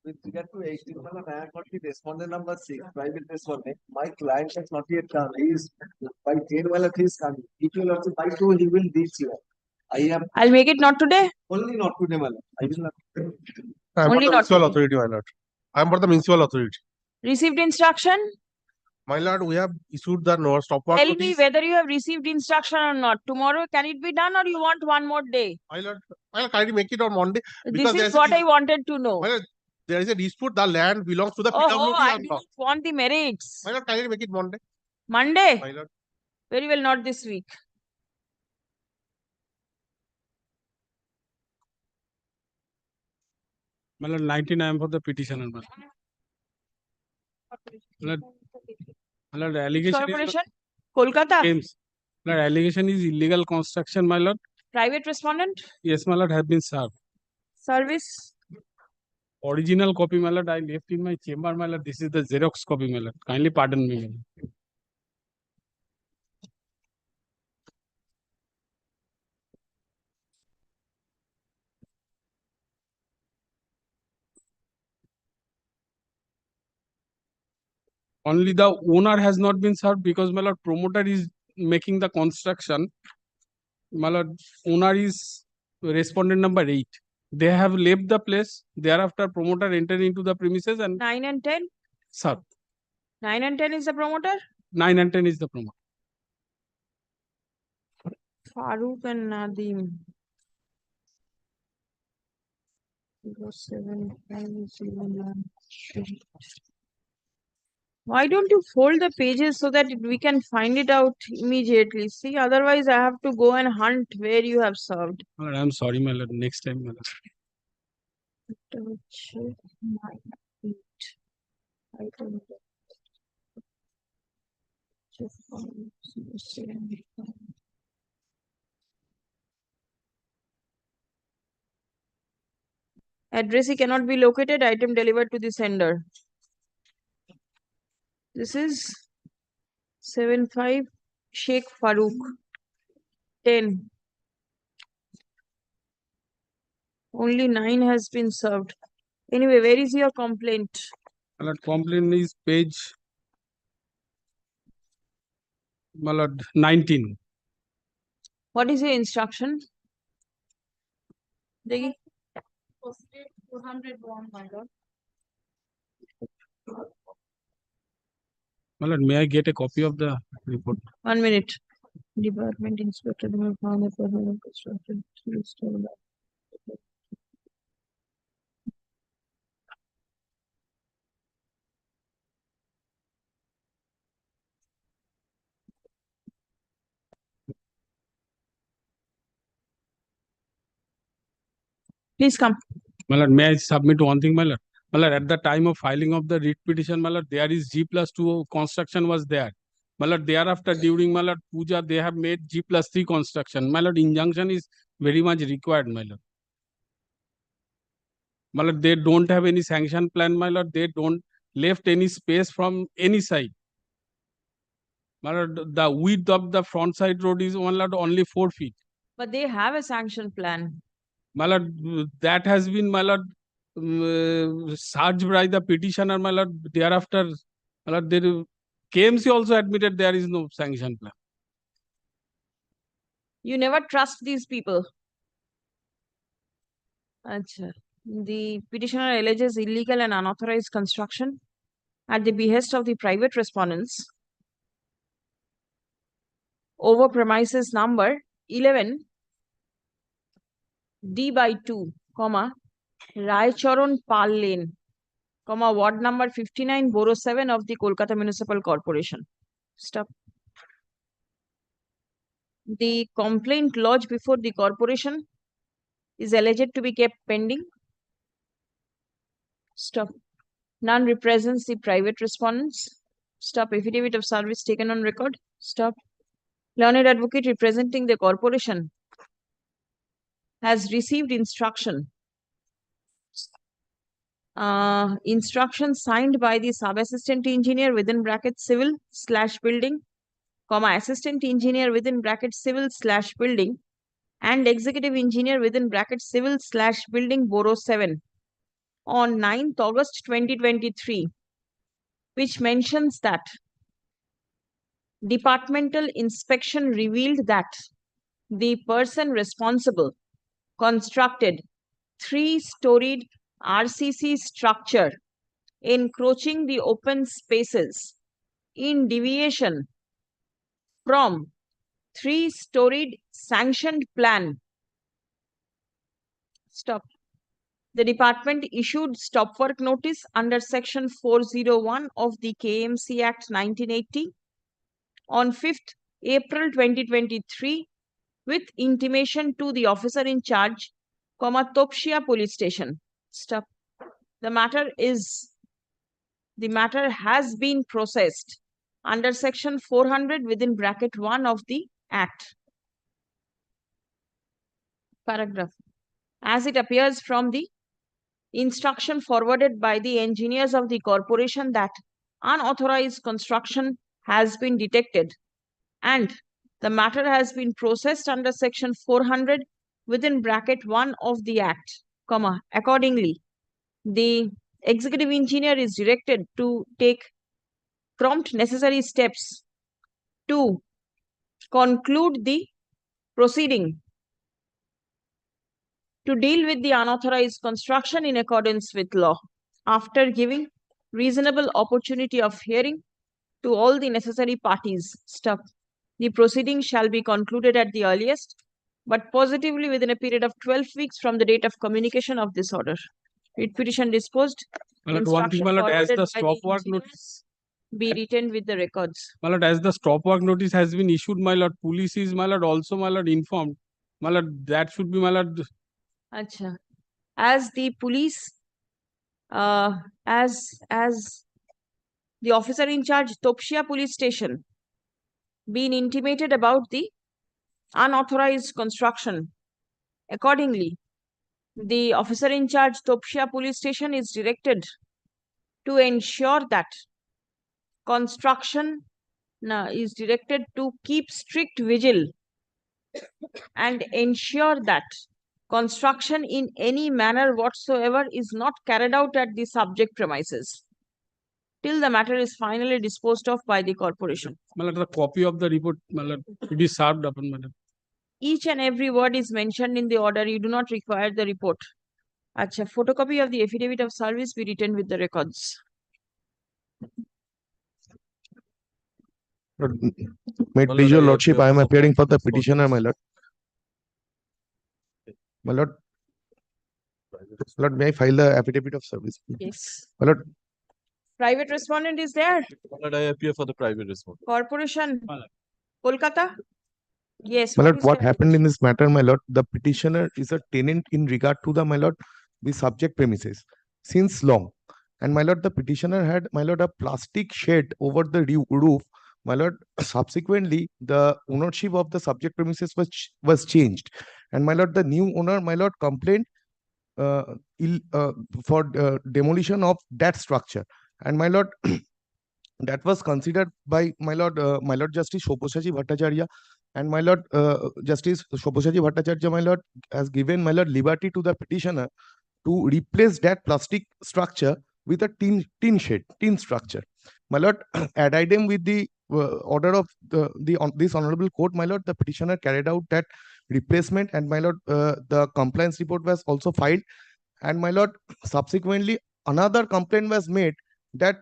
With regard to 18, I have got the respondent number 6, private respondent. My client has not yet come. He is by 10, he is coming. If you also by 2, he will reach here. I'll make it not today. Only not today, my lord. I will not. I'm Only for the not municipal today. authority, my lord. I'm for the municipal authority. Received instruction? My lord, we have issued the no stop work Tell me notice. whether you have received instruction or not. Tomorrow, can it be done or you want one more day? My lord, I'll kindly make it on Monday. This Because is what I wanted to know. my lord, there is a dispute. The land belongs to the Oh, PWD. I or do not. not want the merits. My lord, kindly make it Monday. Monday? My lord. Very well, not this week. My lord, 99 for the petitioner. My lord, allegation Corporation? is Kolkata? claims. My lord, allegation is illegal construction, my lord. Private respondent? Yes, my lord, have been served. Service? Original copy, my lord, I left in my chamber, my lord. This is the Xerox copy, my lord. Kindly pardon me, my lord. Only the owner has not been served because, my lord, promoter is making the construction. My lord, owner is respondent number 8. They have left the place. Thereafter, promoter entered into the premises and 9 and 10? served. 9 and 10 is the promoter? 9 and 10 is the promoter. Farooq and Nadeem. 07509. Why don't you fold the pages so that we can find it out immediately? See, otherwise I have to go and hunt where you have served. My lord, I'm sorry, my lord. Next time, my lord. Addressee cannot be located. Item delivered to the sender. This is 75 Sheikh Farooq. 10. Only 9 has been served. Anyway, where is your complaint? My lord, complaint is page, my lord, 19. What is your instruction? Degi? Posted 201, my lord. My lord, may I get a copy of the report? 1 minute. Department Inspector found a person of construction. Please come. My lord, may I submit one thing, my lord? My lord, at the time of filing of the writ petition, my lord, there is G+2 construction was there. My lord, thereafter, during my lord puja, they have made G+3 construction. My lord, injunction is very much required, my lord. My lord, they don't have any sanction plan, my lord. They don't left any space from any side. My lord, the width of the front side road is, my lord, only 4 feet. But they have a sanction plan. my lord, that has been, my lord, searched by the petitioner, my lord. Thereafter, my lord, there KMC also admitted there is no sanction plan. You never trust these people. Achha. The petitioner alleges illegal and unauthorized construction at the behest of the private respondents over premises number 11 D/2, Raicharan Pal Lane, ward number 59, Borough 7 of the Kolkata Municipal Corporation. Stop. The complaint lodged before the corporation is alleged to be kept pending. Stop. None represents the private respondents. Stop. Affidavit of service taken on record. Stop. Learned advocate representing the corporation has received instruction. Instruction signed by the sub-assistant engineer within bracket civil/building, assistant engineer within bracket civil/building, and executive engineer within bracket civil/building, Borough 7 on 9th August 2023, which mentions that departmental inspection revealed that the person responsible constructed 3-storied RCC structure encroaching the open spaces in deviation from 3-storied sanctioned plan. Stop. The department issued stop work notice under section 401 of the KMC Act 1980 on 5th April 2023 with intimation to the officer in charge, Topshia Police Station. Stop. The matter has been processed under section 400 within bracket 1 of the Act. Paragraph. As it appears from the instruction forwarded by the engineers of the corporation that unauthorized construction has been detected and the matter has been processed under section 400 within bracket 1 of the Act, accordingly, the executive engineer is directed to take prompt necessary steps to conclude the proceeding to deal with the unauthorized construction in accordance with law, after giving reasonable opportunity of hearing to all the necessary parties. Stop. The proceeding shall be concluded at the earliest, but positively within a period of 12 weeks from the date of communication of this order. Writ petition disposed. One thing, my lord, as the stop work notice be written with the records. My lord, as the stop work notice has been issued, my lord, police is, my lord, also, my lord, informed. My lord, that should be, my lord. Achha. As the police, as the officer in charge, Topshia Police Station, been intimated about the unauthorized construction. Accordingly, the officer in charge, Topshia Police Station, is directed to ensure that construction is directed to keep strict vigil and ensure that construction in any manner whatsoever is not carried out at the subject premises till the matter is finally disposed of by the corporation. My lord, the copy of the report, my lord, it is served upon, madam. Each and every word is mentioned in the order. You do not require the report. Achha, photocopy of the affidavit of service be written with the records. May it please your lordship, I am appearing for the petitioner, my lord. My lord, may I file the affidavit of service? Yes. My lord. Private respondent is there. My lord, I appear for the private respondent. Corporation, Kolkata. Yes. My lord, what happened in this matter, my lord? The petitioner is a tenant in regard to the, my lord, the subject premises since long. And my lord, the petitioner had, my lord, a plastic shed over the roof. My lord, subsequently, the ownership of the subject premises was changed. And my lord, the new owner, my lord, complained for demolition of that structure. And my lord, that was considered by my lord Justice Shoposhaji Bhattacharya And my lord, Justice Shobhosaji Bhattacharya, my lord, has given my lord liberty to the petitioner to replace that plastic structure with a tin structure. My lord, addendum with the order of this honorable court, my lord, the petitioner carried out that replacement, and my lord, the compliance report was also filed, and my lord, subsequently another complaint was made that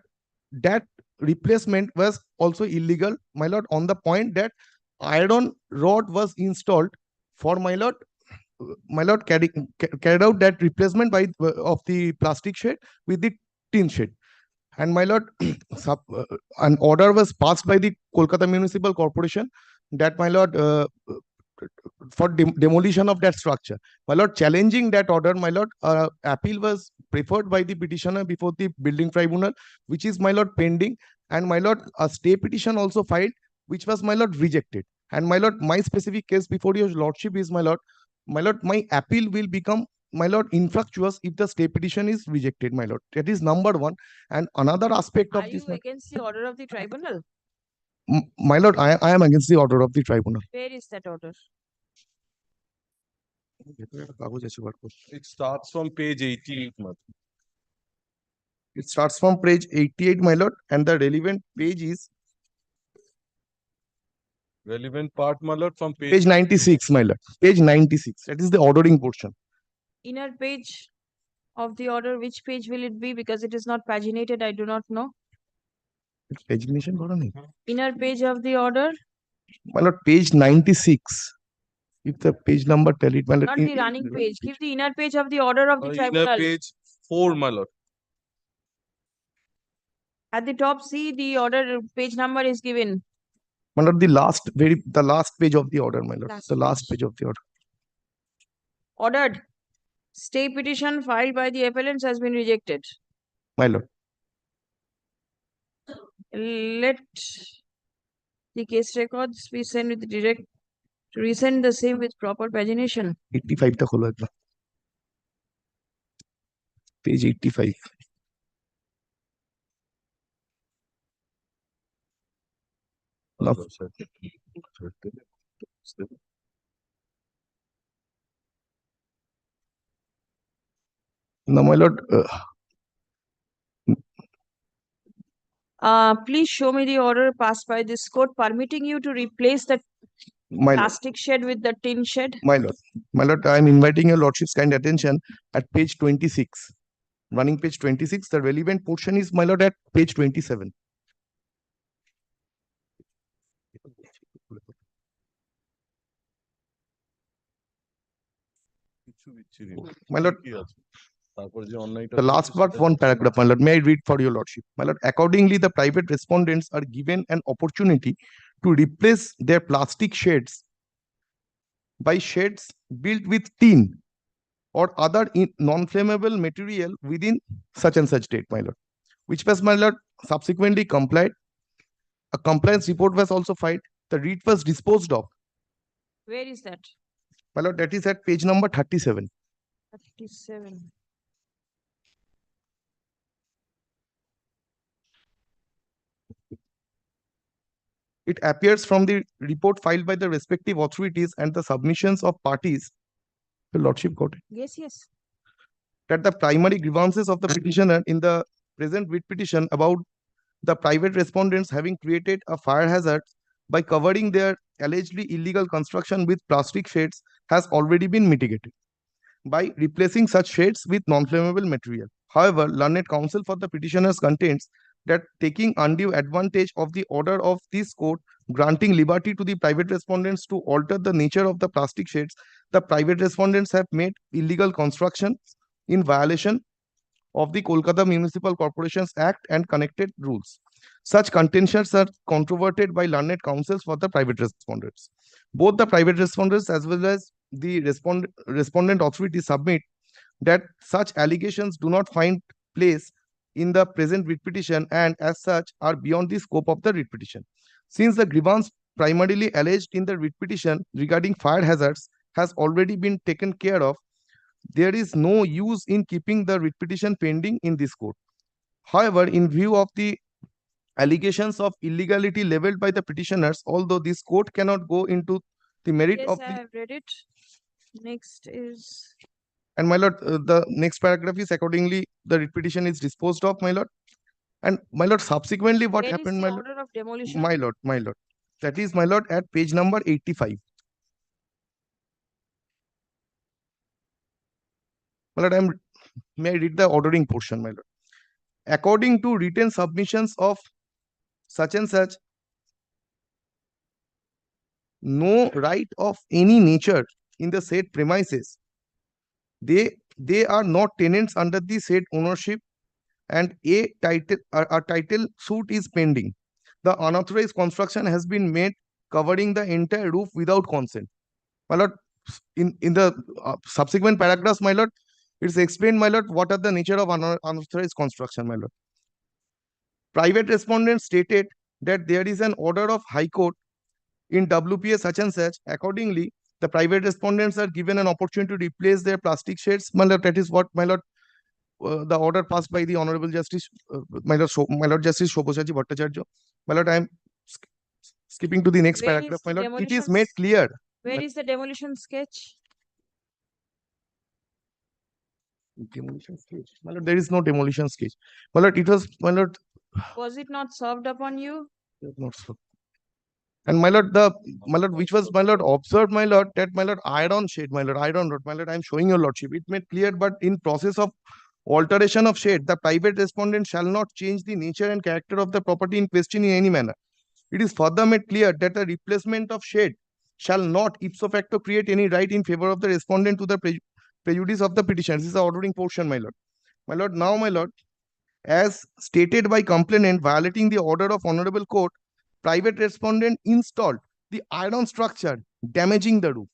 that replacement was also illegal, my lord, on the point that iron rod was installed for my lord carried out that replacement by of the plastic shed with the tin shed. And my lord, an order was passed by the Kolkata Municipal Corporation that my lord, for demolition of that structure. My lord, challenging that order, my lord, appeal was preferred by the petitioner before the building tribunal, which is my lord pending. And my lord, a stay petition also filed, which was my lord rejected. And my lord, my specific case before your lordship is my lord, my appeal will become my lord infructuous if the stay petition is rejected, my lord. That is number one. And another aspect of Are this, you against the order of the tribunal? my lord, I am against the order of the tribunal. Where is that order? It starts from page 88, madam. It starts from page 88, my lord, and the relevant page is Relevant part, my lord, from page 96, my lord. Page 96. That is the ordering portion. Inner page of the order, which page will it be? Because it is not paginated, I do not know. It's pagination kora nahi. Inner page of the order, My lord, page 96. If the page number tell it, my lord. not the running page. Give the inner page of the order of the tribunal. inner page 4, my lord. At the top, see the order page number is given. My lord, the last page of the order, my lord. The last page of the order. Ordered. Stay petition filed by the appellants has been rejected. My lord. Let the case records be sent with the direct to resend the same with proper pagination. 85 tak kholo ekbar. Page 85. Now, my lord, please show me the order passed by this court permitting you to replace the my lord, plastic shed with the tin shed. my lord, I am inviting your lordship's kind attention at page 26. Running page 26, the relevant portion is, my lord, at page 27. My lord, the last part, one paragraph, my lord. May I read for your lordship? My lord, accordingly, the private respondents are given an opportunity to replace their plastic sheds by sheds built with tin or other non-flammable material within such and such date, my lord, which was, my lord, subsequently complied. A compliance report was also filed. The writ was disposed of. Where is that? My lord, that is at page number 37. 37. It appears from the report filed by the respective authorities and the submissions of parties. The lordship got it. Yes, yes. That the primary grievances of the petitioner in the present writ petition about the private respondents having created a fire hazard by covering their allegedly illegal construction with plastic shades has already been mitigated by replacing such shades with non-flammable material. However, learned counsel for the petitioners contends that taking undue advantage of the order of this court granting liberty to the private respondents to alter the nature of the plastic shades, the private respondents have made illegal constructions in violation of the Kolkata Municipal Corporations Act and connected rules. Such contentions are controverted by learned counsels for the private respondents. Both the private respondents as well as the respondent authority submit that such allegations do not find place in the present writ petition and as such are beyond the scope of the writ petition. Since the grievance primarily alleged in the writ petition regarding fire hazards has already been taken care of, there is no use in keeping the writ petition pending in this court. However, in view of the allegations of illegality leveled by the petitioners, although this court cannot go into the merit Yes, of I the. have read it. Next is And my lord, the next paragraph is accordingly the writ petition is disposed of, my lord. And my lord, subsequently what where is happened, the my lord? order of demolition? My lord, my lord. That is, my lord, at page number 85. My lord, may I read the ordering portion, my lord? According to written submissions of such and such, no right of any nature in the said premises. They are not tenants under the said ownership, and a title suit is pending. The unauthorized construction has been made covering the entire roof without consent. My lord, in the subsequent paragraphs, my lord, it's explained, my lord, what are the nature of unauthorized construction, my lord. Private respondent stated that there is an order of High Court in WPA such and such. Accordingly, the private respondents are given an opportunity to replace their plastic shades. My lord, that is what, my lord, the order passed by the Honorable Justice, my lord Justice Shobhosaji Bhattacharya. My lord, I am skipping to the next Where paragraph, is my the lord. It is demolition made clear. Where is the demolition sketch? Demolition sketch. My lord, there is no demolition sketch. My lord, it was, my lord, Was it not served upon you? not so. And my lord, my lord, which was, my lord, observed, my lord, that my lord, iron shade, my lord, iron rod, my lord, I am showing your lordship. It made clear, but in process of alteration of shade, the private respondent shall not change the nature and character of the property in question in any manner. It is further made clear that the replacement of shade shall not ipso facto create any right in favor of the respondent to the prejudice of the petition. This is the ordering portion, my lord. My lord, now, my lord, as stated by complainant violating the order of honorable court, private respondent installed the iron structure, damaging the roof.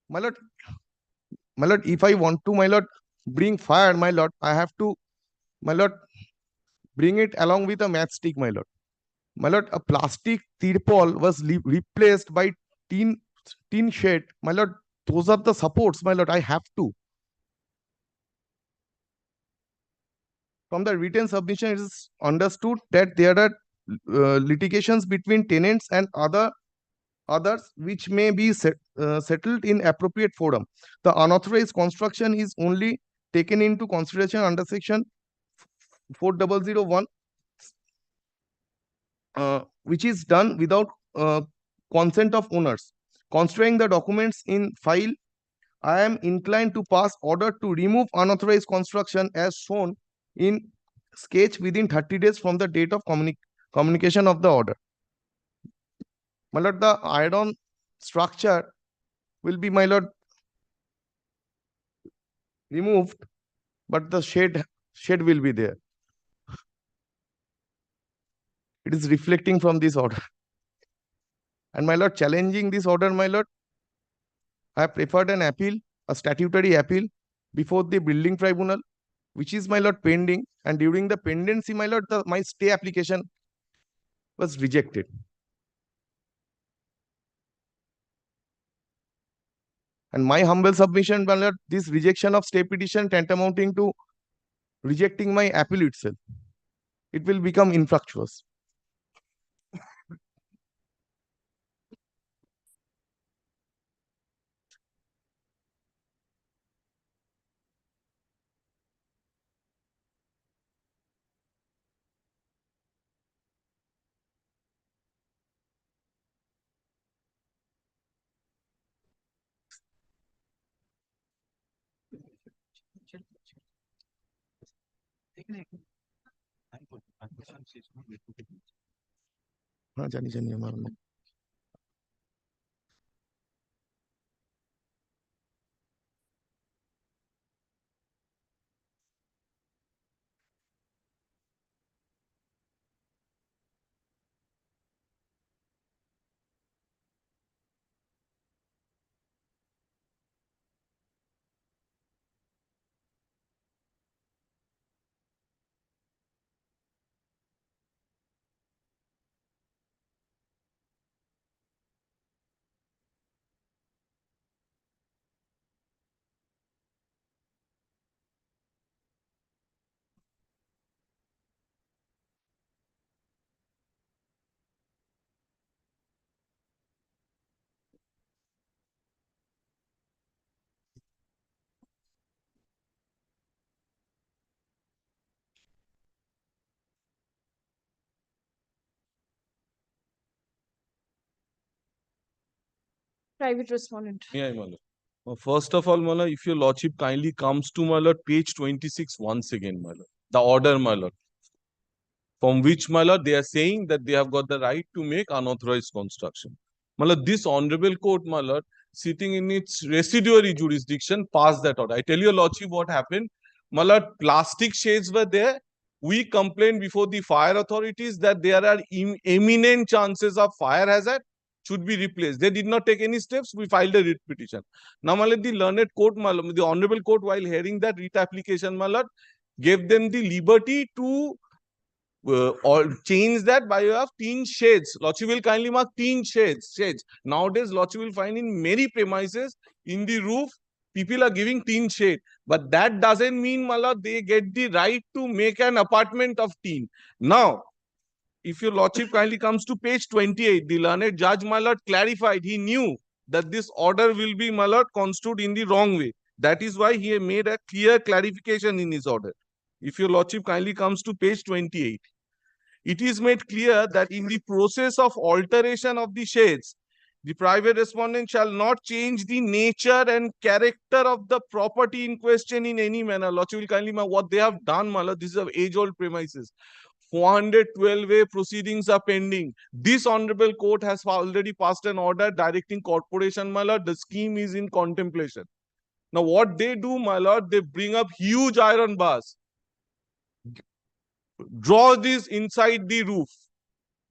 My lord, if I want to, my lord, bring fire, my lord, I have to, my lord, bring it along with a matchstick, my lord. My lord, a plastic tirpal was replaced by tin shed. My lord, those are the supports, my lord, I have to. From the written submission, it is understood that there are litigations between tenants and others which may be settled in appropriate forum. The unauthorized construction is only taken into consideration under section 4001, which is done without consent of owners. Considering the documents in file, I am inclined to pass order to remove unauthorized construction as shown in sketch within 30 days from the date of communication of the order. My lord, the iron structure will be, my lord, removed, but the shade will be there. It is reflecting from this order. And my lord, challenging this order, my lord, I have preferred an appeal, a statutory appeal before the building tribunal, which is, my lord, pending. And during the pendency, my lord, my stay application was rejected. And my humble submission, my lord, this rejection of stay petition tantamounting to rejecting my appeal itself. It will become infructuous. हाँ जानी जानी हमारा Private respondent. Yeah, my lord. First of all, my lord, if your lordship kindly comes to my lord, page 26 once again, my lord. The order, my lord. From which, my lord, they are saying that they have got the right to make unauthorized construction. My lord, this honorable court, my lord, sitting in its residuary jurisdiction, passed that order. I tell your lordship what happened. My lord, plastic shades were there. We complained before the fire authorities that there are imminent chances of fire hazard, should be replaced. They did not take any steps. We filed a writ petition. Now, my lord, the learned court, my lord, the honorable court, while hearing that writ application, my lord, gave them the liberty to or change that by way of tin shades. Lordship will kindly mark tin shades. Nowadays, Lordship will find in many premises in the roof, people are giving tin shade. But that doesn't mean, my lord, they get the right to make an apartment of tin. Now, if your lordship kindly comes to page 28, the learned judge, my lord, clarified. He knew that this order will be, my lord, construed in the wrong way. That is why he made a clear clarification in his order. If your lordship kindly comes to page 28, it is made clear that in the process of alteration of the shades, the private respondent shall not change the nature and character of the property in question in any manner. Lordship will kindly mark what they have done, my lord. This is an age-old premises. 412A proceedings are pending. This honorable court has already passed an order directing corporation, my lord. The scheme is in contemplation. Now, what they do, my lord, they bring up huge iron bars, draw this inside the roof.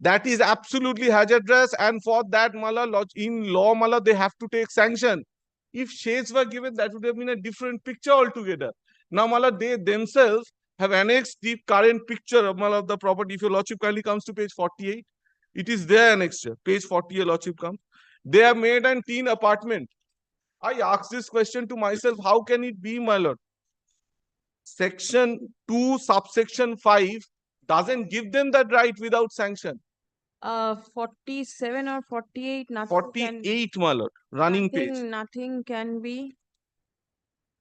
That is absolutely hazardous, and for that, Mala, in law, Mala, they have to take sanction. If shades were given, that would have been a different picture altogether. Now, Mala, they themselves have annexed the current picture of Mala of the property. If your lordship kindly comes to page 48, it is there annexed. Page 48, lordship comes. They have made an teen apartment. I asked this question to myself, how can it be, my lord? Section 2, subsection 5 doesn't give them that right without sanction. 47 or 48, nothing 48, my lord, running page. Nothing can be.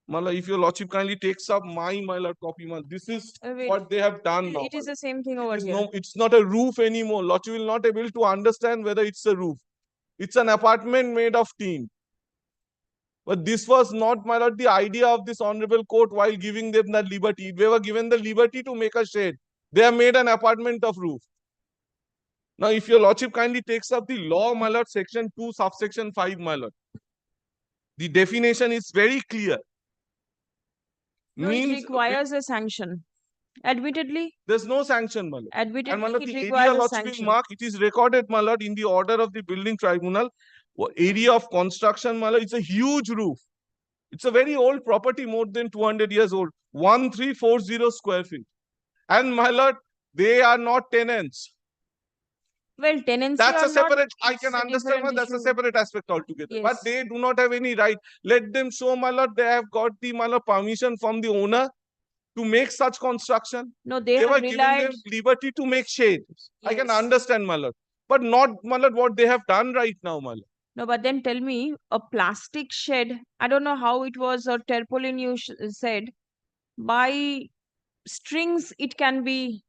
My lord, if your lordship kindly takes up my lord copy, my lord, this is Wait. what they have done now. It is the same thing over here. No, it's not a roof anymore. Lordship will not able to understand whether it's a roof. It's an apartment made of tin. But this was not, my lord, the idea of this honorable court while giving them the liberty. They were given the liberty to make a shade. They have made an apartment of roof. Now, if your lordship kindly takes up the law, my lord, section 2, subsection 5, my lord, the definition is very clear. No, it requires a sanction. Admittedly, there's no sanction, my lord. Admittedly, And my lord, it the requires area a lordship sanction. mark, it is recorded, my lord, in the order of the building tribunal. Area of construction, my lord, it's a huge roof. It's a very old property, more than 200 years old. 1340 square feet. And my lord, they are not tenants. Well, tenancy That's or a separate, not, I it's can a understand, different that's a issue. separate aspect altogether. Yes. But they do not have any right. Let them show, my lord, they have got the, my lord, permission from the owner to make such construction. No, they were have given relied. them liberty to make shade. I can Yes. understand, my lord. But not, my lord, what they have done right now, my lord. No, but then tell me, a plastic shed, I don't know how it was, a tarpaulin you said, by strings it can be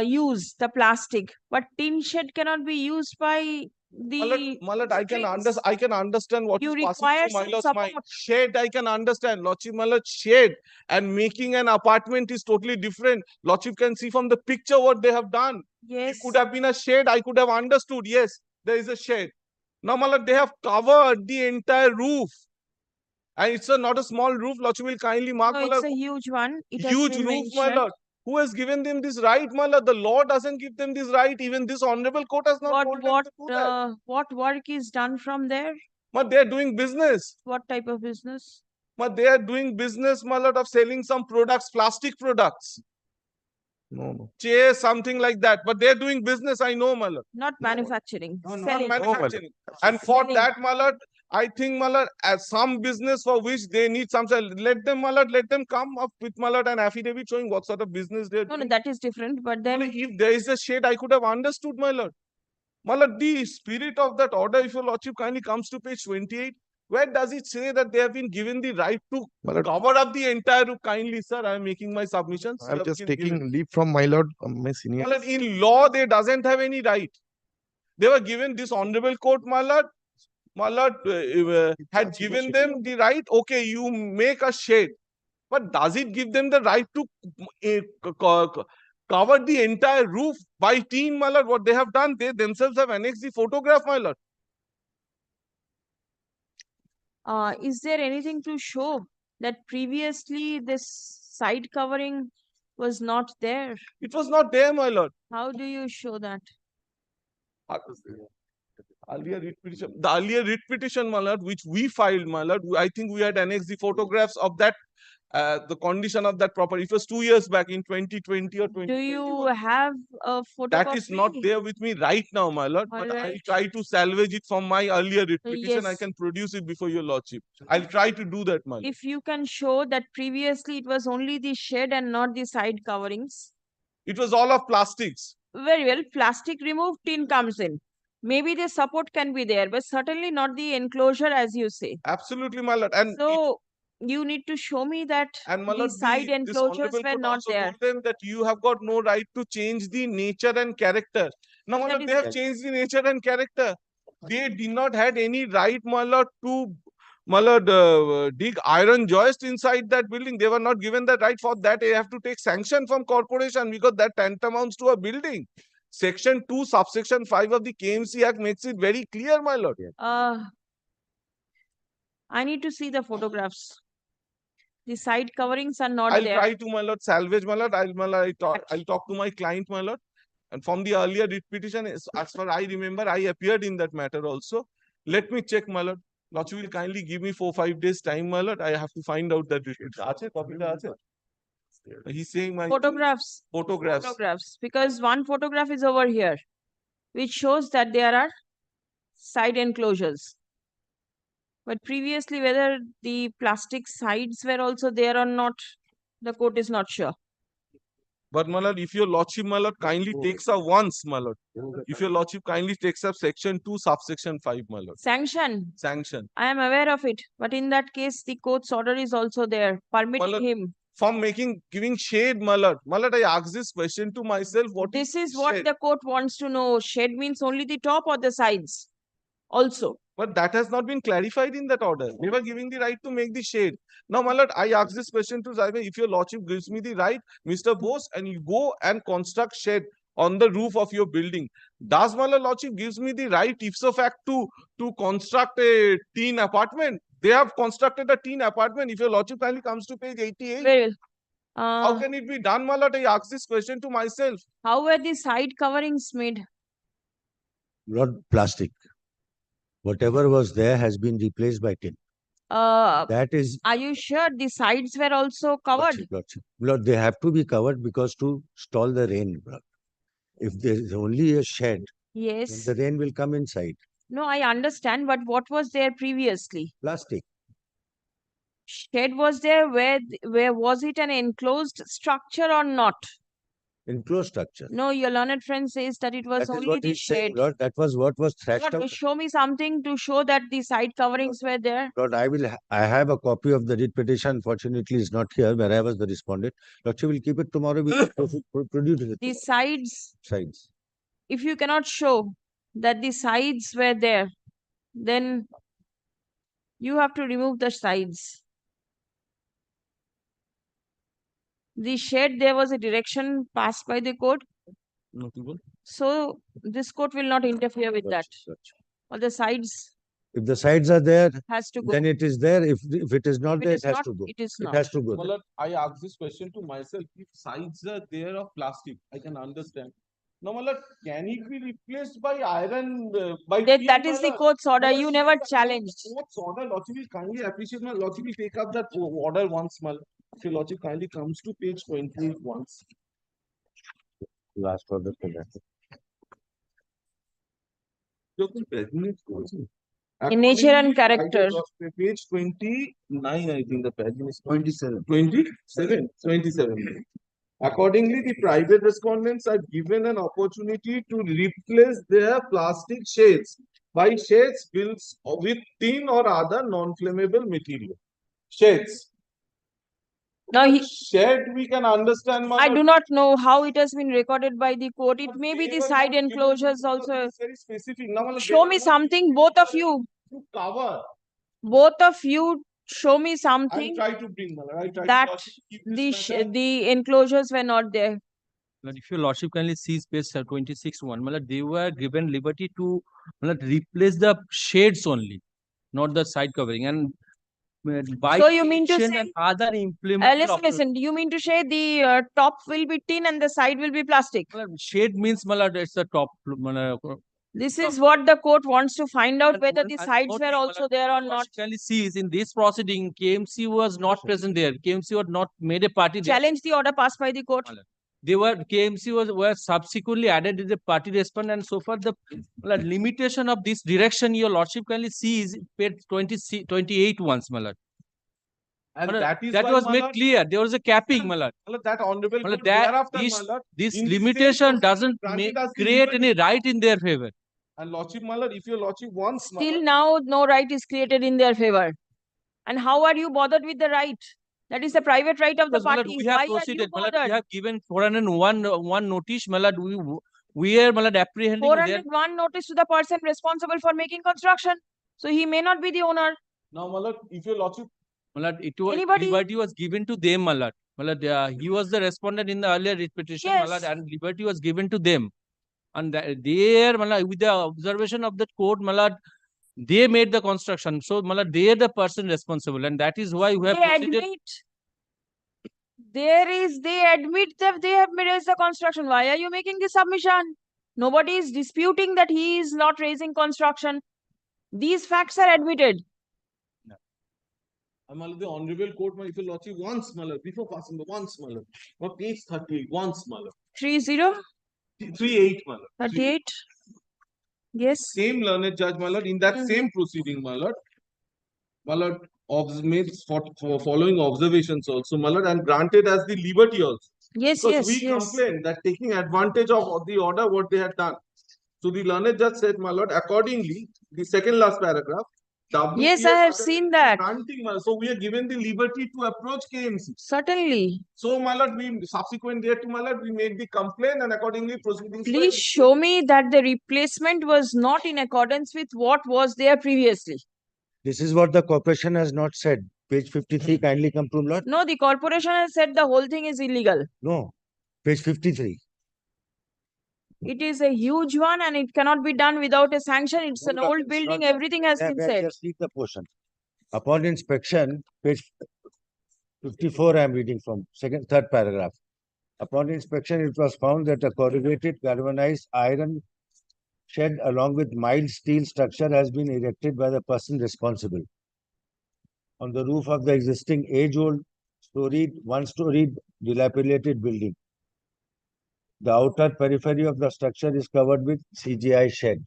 used, the plastic, but tin shed cannot be used by the My lord, I can strings. understand what You is passing require through my some lord's mind. support. Shed, I can understand. Lordship, my lord, shed and making an apartment is totally different. Lordship can see from the picture what they have done. Yes. It could have been a shed. I could have understood. Yes, there is a shed. Now, my lord, they have covered the entire roof. And it's not a small roof. Lordship will kindly mark, No, my it's lord. a huge one. It has Huge been roof, my mentioned. lord. Who has given them this right, my lord? The law doesn't give them this right. Even this honorable court has not told them to do that. What work is done from there? But they are doing business. What type of business? But they are doing business, my lord, of selling some products, plastic products. No. Chairs, something like that. But they are doing business, I know, my lord. Not manufacturing. Not Selling. manufacturing. And for Selling. that, my lord, I think, my lord, as some business for which they need some, let them, my lord, let them come up with, my lord, an affidavit showing what sort of business they're No, doing. that is different. But then, if there is a shade, I could have understood, my lord. My lord, the spirit of that order, if your lordship kindly comes to page 28, where does it say that they have been given the right to cover up the entire roof? Kindly, sir, I am making my submissions. I'm just taking leave from my lord, my senior. My lord, in law, they doesn't have any right. They were given this honorable court, my lord, my lord, had given them the right, okay, you make a shade. But does it give them the right to cover the entire roof by tin, my lord? What they have done, they themselves have annexed the photograph, my lord. Is there anything to show that previously this side covering was not there? It was not there, my lord. How do you show that? Earlier writ petition, the earlier writ petition, my lord, which we filed, my lord, I think we had annexed the photographs of that, the condition of that property. It was 2 years back in 2020 or Do 2021. you have a photocopy? That is not there with me right now, my lord, but I'll Alright. try to salvage it from my earlier writ petition. I Yes. can produce it before your lordship. I'll try to do that, my lord. If you can show that previously it was only the shed and not the side coverings. It was all of plastics. Very well, plastic removed, tin comes in. Maybe the support can be there, but certainly not the enclosure as you say. Absolutely, my lord. And so you need to show me that my the lord, side this enclosures honorable were court not also there. told them that you have got no right to change the nature and character. Now, my That lord, is they have right. changed the nature and character. They did not had any right, my lord, to my lord, dig iron joist inside that building. They were not given that right. For that, they have to take sanction from corporation because that tantamounts to a building. Section 2, subsection 5 of the KMC Act makes it very clear, my lord. I need to see the photographs. The side coverings are not I'll there. try to, my lord, salvage, my lord. I'll talk to my client, my lord. And from the earlier writ petition, as far I remember, I appeared in that matter also. Let me check, my lord. Lordship will kindly give me 4-5 days time, my lord. I have to find out that writ petition. He's saying my Photographs. photographs. Photographs. Because one photograph is over here, which shows that there are side enclosures. But previously, whether the plastic sides were also there or not, the court is not sure. But, my lord, if your lordship, my lord, kindly takes up once, my lord. If your lordship kindly takes up section 2, subsection 5, my lord. Sanction. Sanction. I am aware of it. But in that case, the court's order is also there, permitting him. From giving shade, my lord. My lord, I asked this question to myself. What This is shade? what the court wants to know. Shade means only the top or the sides also. But that has not been clarified in that order. They were giving the right to make the shade. Now, my lord, I asked this question to Zaiba. If your lordship gives me the right, Mr. Bose, and you go and construct shed on the roof of your building, does my lordship gives me the right, ipso fact, to construct a teen apartment? They have constructed a teen apartment. If your lordship kindly comes to page 88. Very well. How can it be done, my lord? I asked this question to myself. How were the side coverings made? Not plastic. Whatever was there has been replaced by tin. That is. Are you sure the sides were also covered? Lord, they have to be covered because to stall the rain. If there is only a shed, Yes. then the rain will come inside. No, I understand, but what was there previously? Plastic. Shed was there. Where was it an enclosed structure or not? Enclosed structure. No, your learned friend says that it was That is only what the he's saying, shed. Lord. That was what was thrashed Lord, out. show me something to show that the side coverings were there. Lord, I have a copy of the writ petition. Unfortunately, it's not here where I was the respondent. Lord, she will keep it tomorrow. We will produce it. The sides. Sides. If you cannot show that the sides were there, then you have to remove the sides. The shed, there was a direction passed by the court. So this court will not interfere with that. Or the sides. If the sides are there, has to go. then it is there. If it is not there, it has to go. It is It not. has to go. My lord, I asked this question to myself. If sides are there of plastic, I can understand. Now, my lord, can it be replaced by iron? That is the court's order. You never challenged. Court's order, lordship will kindly appreciate. My lordship will take up that order once. My if your lordship kindly comes to page 28 once. Last order for that. In nature and character. Page 29, I think the page is 27. 27. 27. Accordingly, the private respondents are given an opportunity to replace their plastic shades by shades built with tin or other non-flammable material. Shades. Now, shed we can understand. I do not know how it has been recorded by the court. It may be the side enclosures also. Very specific. Now, Show me something, both of you. to cover. Both of you show me I something try to bring, my lord, I try that to keep this matter. the enclosures were not there. But if your lordship kindly sees page 26(1), they were given liberty to replace the shades only, not the side covering. And by So you mean to section say, and other implemental listen, you mean to say the top will be tin and the side will be plastic? shade means it's the top. This is what the court wants to find out whether the and sides were also there or not. Kindly sees in this proceeding, KMC was not present there. KMC was not made a party there. Challenge the order passed by the court. They were KMC were subsequently added as a party respondent, and so far the limitation of this direction your lordship kindly sees page 28 once, my lord. And That that is was why, made my lord, clear. There was a capping, my lord. that honorable My lord, court that thereafter, my this lord, this in the same limitation proceeding doesn't granted us the create liberty. any right in their favor. And lordship, my lord, if your lordship wants, my Till lord, now, no right is created in their favor. And how are you bothered with the right? That is the private right of the Because, my lord, party. we have Why are you proceeded. My lord, we bothered? have given 401 notice. My lord, we are, my lord, apprehending there. 401 notice to the person responsible for making construction. So he may not be the owner. now, my lord, if your lordship, My lord, it was Anybody? liberty was given to them, my lord. My lord, he was the respondent in the earlier writ petition, my lord, Yes. and liberty was given to them. And there, my lord, with the observation of the court, my lord, they made the construction. So, my lord, they are the person responsible, and that is why we have They proceeded. admit. They admit that they have raised the construction. Why are you making this submission? Nobody is disputing that he is not raising construction. These facts are admitted. my lord, the honorable court, my if your lordship wants, my lord, before passing the once, my lord, or page 38, once, my lord. 30? 38, my lord. 38? Yes. Same learned judge, my lord, in that same proceeding, my lord, made for following observations also, my lord, and granted as the liberty also. Yes, Because yes, we yes. complained that taking advantage of the order, what they had done. So the learned judge said, my lord, accordingly, the second last paragraph. Yes, I have seen that. Granting, so we are given the liberty to approach KMC. Certainly. So, my lord, we subsequent there to my lord, we made the complaint and accordingly proceedings. Please show me that the replacement was not in accordance with what was there previously. This is what the corporation has not said. Page 53, kindly come to Lord. No, the corporation has said the whole thing is illegal. No, page 53. It is a huge one and it cannot be done without a sanction. It's an old building. Everything has been said. Just read the portion. Upon inspection, page 54, I am reading from third paragraph. Upon inspection, it was found that a corrugated galvanized iron shed along with mild steel structure has been erected by the person responsible on the roof of the existing age-old one-storied dilapidated building. The outer periphery of the structure is covered with CGI shed.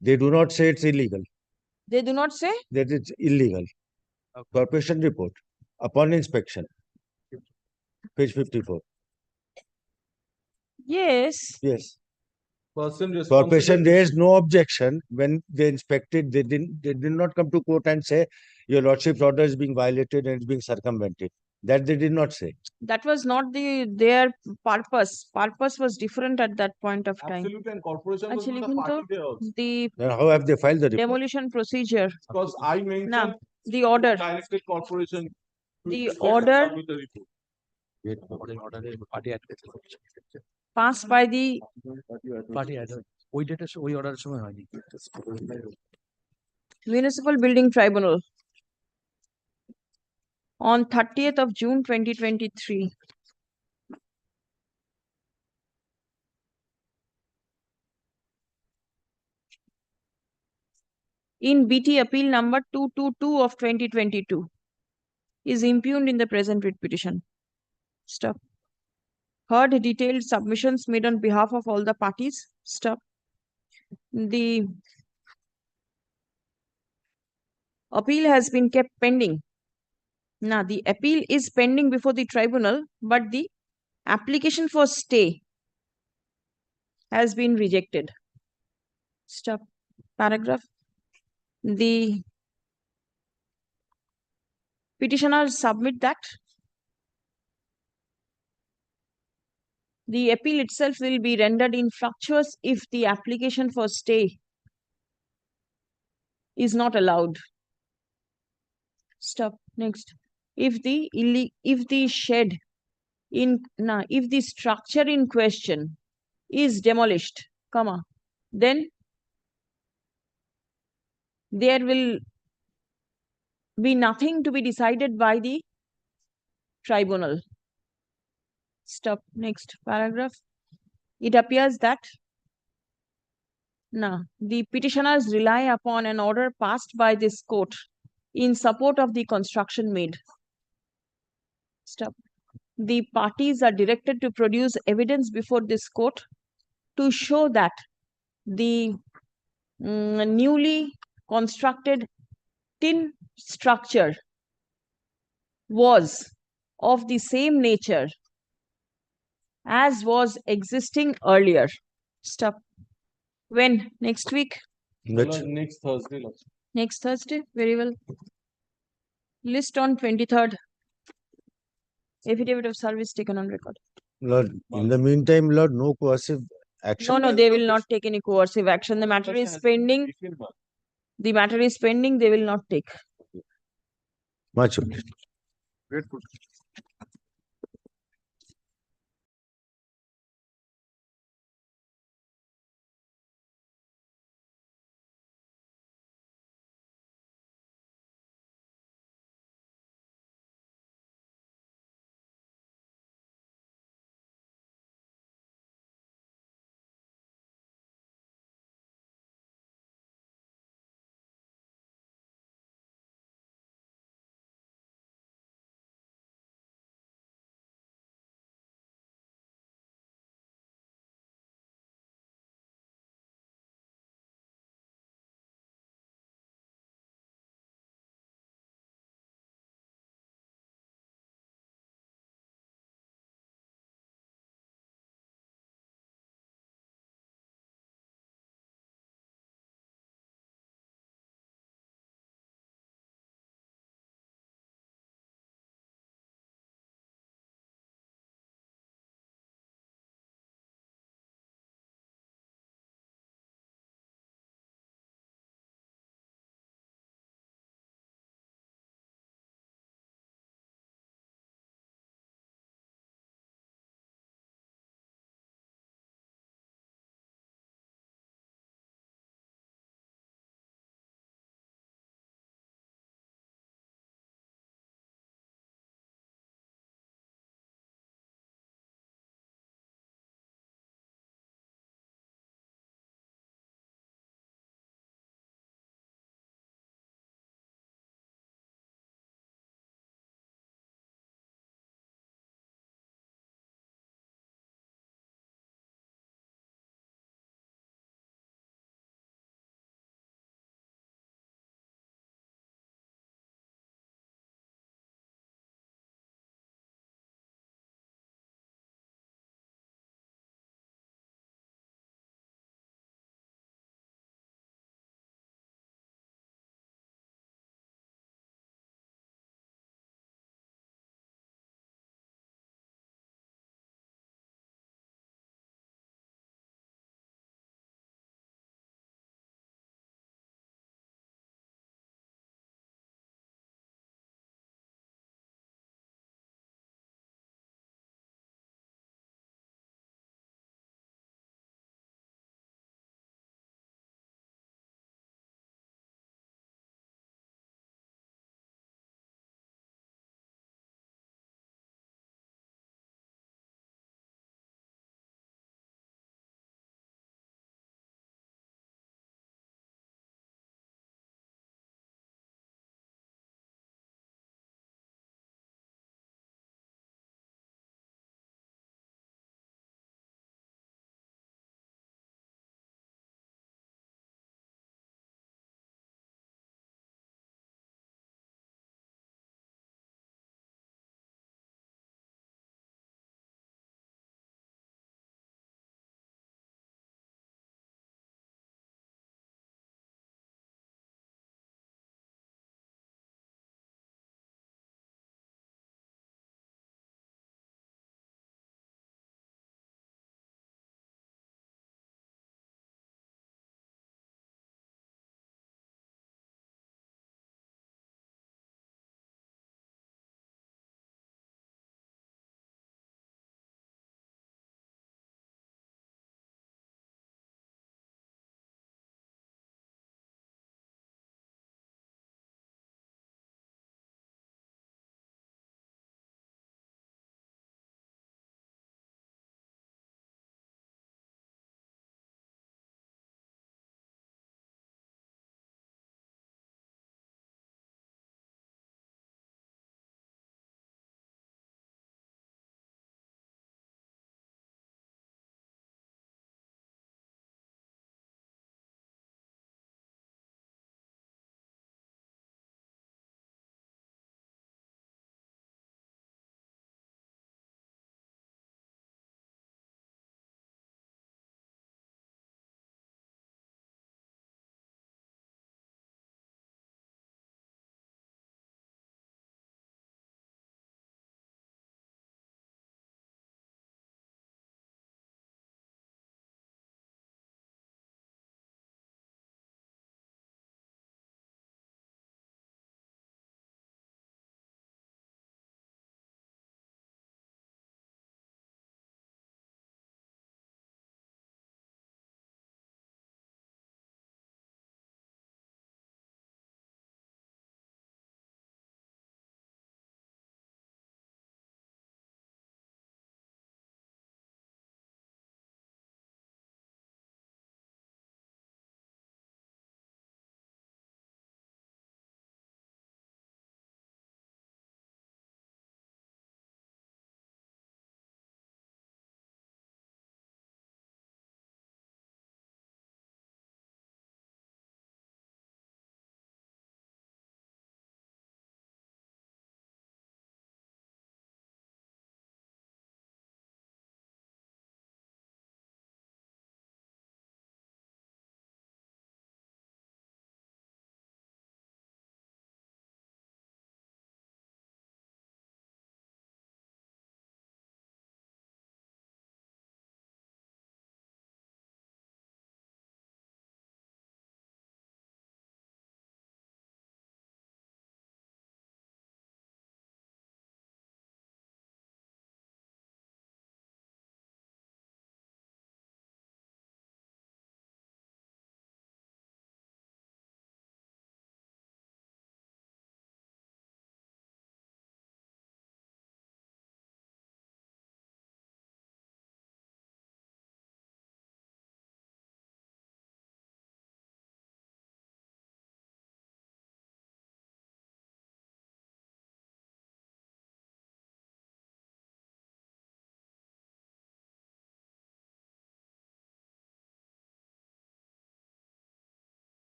They do not say it's illegal. They do not say? That it's illegal. Corporation report. Upon inspection. Page 54. Yes. Yes. Person responsible. Corporation raised no objection when they inspected. They did not come to court and say your lordship's order is being violated and it's being circumvented. That they did not say. That was not their purpose. Purpose was different at that point of time. Absolutely, and corporation was Actually, not a party there also. the Then how have they filed the report? demolition procedure. Because I mentioned the order. directed corporation. The order passed by the Municipal Building Tribunal on 30th of June 2023. In BT Appeal number 222 of 2022 is impugned in the present writ petition. Stop. Heard detailed submissions made on behalf of all the parties. Stop. The appeal has been kept pending. Now, the appeal is pending before the tribunal, but the application for stay has been rejected. Stop. Paragraph. The petitioners submit that the appeal itself will be rendered infructuous if the application for stay is not allowed. Stop. Next. If the shed if the structure in question is demolished, comma, then there will be nothing to be decided by the tribunal. Stop. Next paragraph. It appears that the petitioners rely upon an order passed by this court in support of the construction made. Stop. The parties are directed to produce evidence before this court to show that the newly constructed tin structure was of the same nature as was existing earlier. Stop. When? Next week? Next Thursday. Next Thursday? Very well. List on 23rd. Affidavit of service taken on record. Lord, in the meantime, Lord, no coercive action. No, they will not take any coercive action. The matter is pending. The matter is pending. They will not take. Much obliged. Grateful.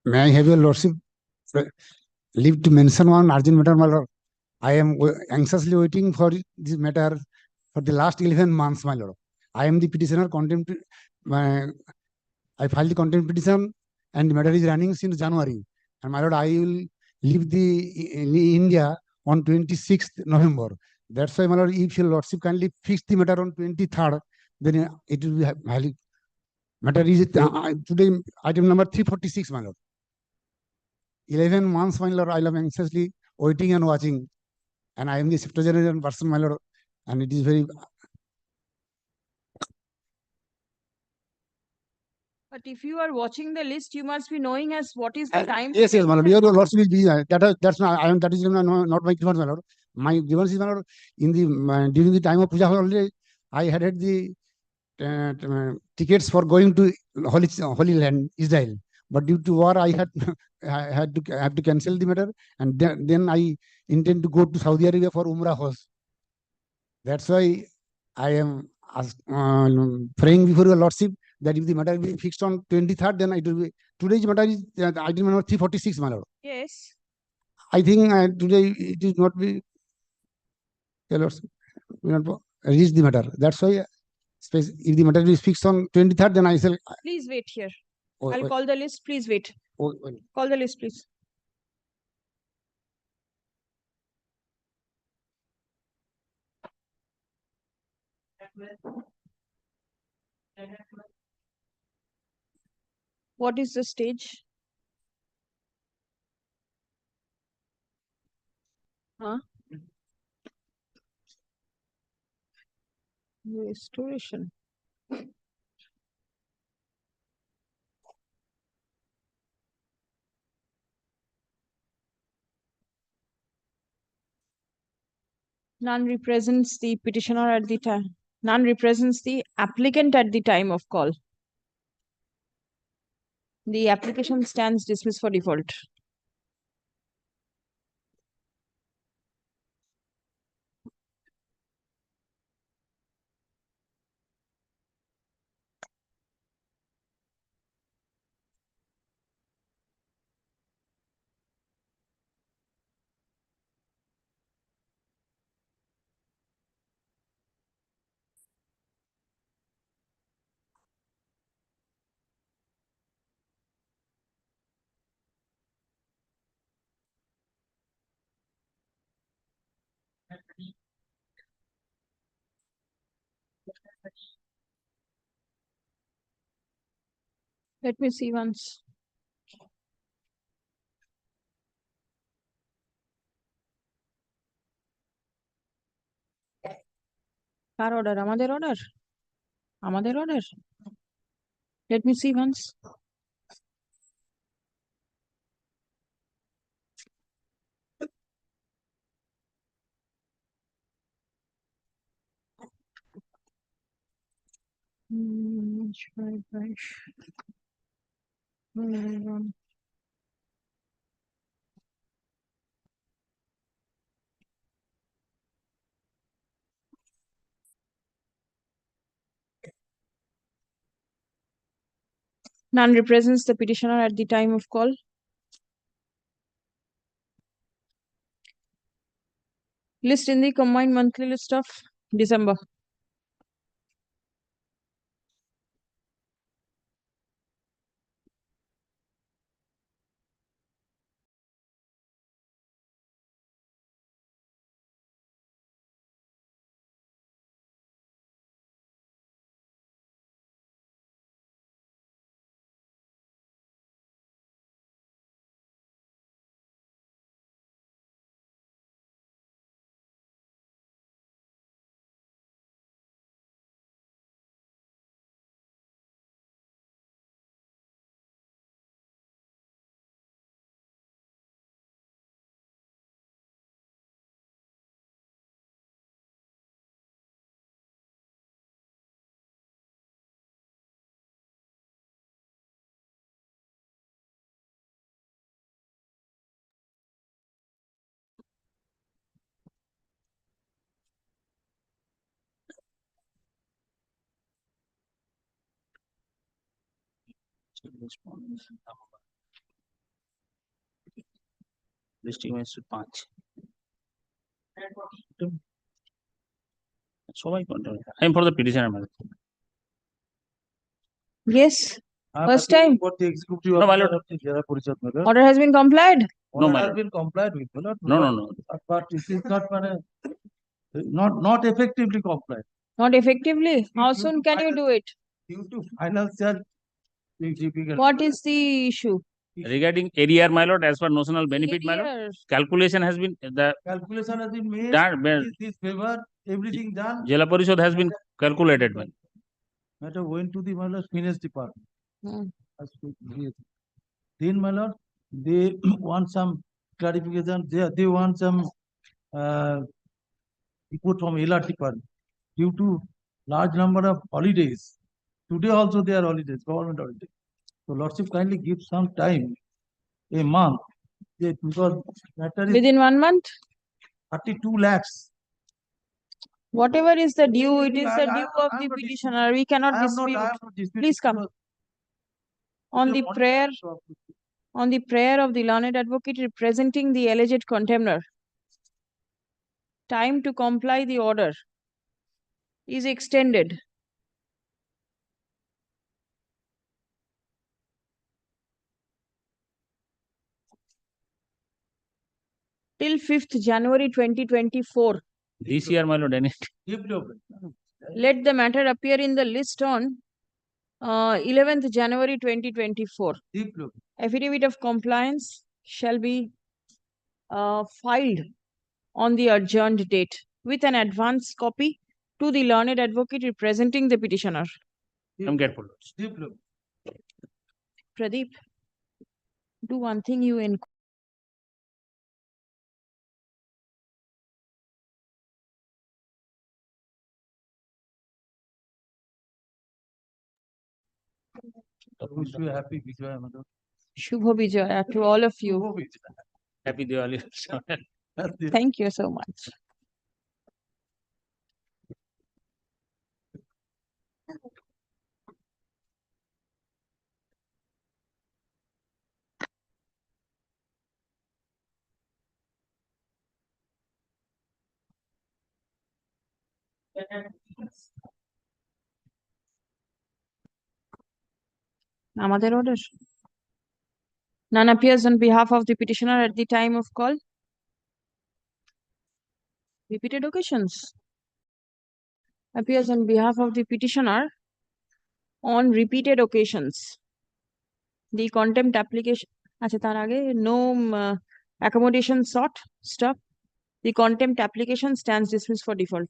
May I have your lordship leave to mention one urgent matter, my lord? I am anxiously waiting for this matter for the last 11 months, my lord. I am the petitioner, contempt. I filed the contempt petition, and the matter is running since January. And my lord, I will leave in India on 26th November. That's why, my lord, if your lordship kindly fix the matter on 23rd, then it will be highly. Matter is today item number 346, my lord. 11 months, my lord, I am anxiously waiting and watching. And I am the septuagenarian person, my lord. And it is very. But if you are watching the list, you must be knowing as what is the time. Yes, my lord. Your lordship will be that's not. That is not my grievance, my lord. My grievance is, my lord, in the during the time of puja holiday, I had the tickets for going to Holy Land, Israel. But due to war, I have to cancel the matter, and then I intend to go to Saudi Arabia for Umrah Hajj. That's why I am praying before your lordship that if the matter will be fixed on 23rd, then it will be. Today's matter is item number 346, my lord. Yes. I think today it is not be. Your lordship will not reach the matter. That's why if the matter is fixed on 23rd, then I shall. Please wait here. Oh, I'll call the list. Please wait. Call the list, please. What is the stage? Huh? Restoration. None represents the petitioner at the time. None represents the applicant at the time of call. The application stands dismissed for default. Let me see once. Our order, আমাদের order. আমাদের order. Let me see once. None represents the petitioner at the time of call. List in the combined monthly list of December. District Magistrate 5 সবাই control. I am for the petitioner, madam. Yes, first time. What the executive No, my officer lord. of the Jara Parishad, my lord. Order has been complied. No, Order my has lord. been complied with, my lord. No, no, no. But it is not effectively complied. Not effectively. How soon can you do it? Due to financial difficulty. What is the issue? Regarding ADR, my lord, as per notional benefit, my lord, ADR. calculation has been the Calculation has been made. done. This favor, everything done. Jela Parishad has been calculated, man. Matter went to the, my lord, finance department. Hmm. Then, my lord, they want some clarification. They want some report from LR department. Due to large number of holidays. Today also they are holidays, government holidays. So Lordship kindly give some time, a month, because matter is Within 1 month? 32 lakhs. Whatever is the due, it is the I- due I- of I the am not petitioner. We cannot I am not dispute. Please come. On The the one- prayer, on the prayer of the learned advocate representing the alleged contemner, time to comply the order is extended. Till 5th January 2024. This year, my lord, any Let the matter appear in the list on 11th January 2024. Affidavit of compliance shall be filed on the adjourned date with an advance copy to the learned advocate representing the petitioner. I'm careful. Pradeep, do one thing, you Wish you happy Vijaya, madam. Shubho Vijaya to all of you. Happy Diwali. Thank you so much. Amader order. None appears on behalf of the petitioner at the time of call. Repeated occasions. Appears on behalf of the petitioner on repeated occasions. The contempt application. No accommodation sought. Stop. The contempt application stands dismissed for default.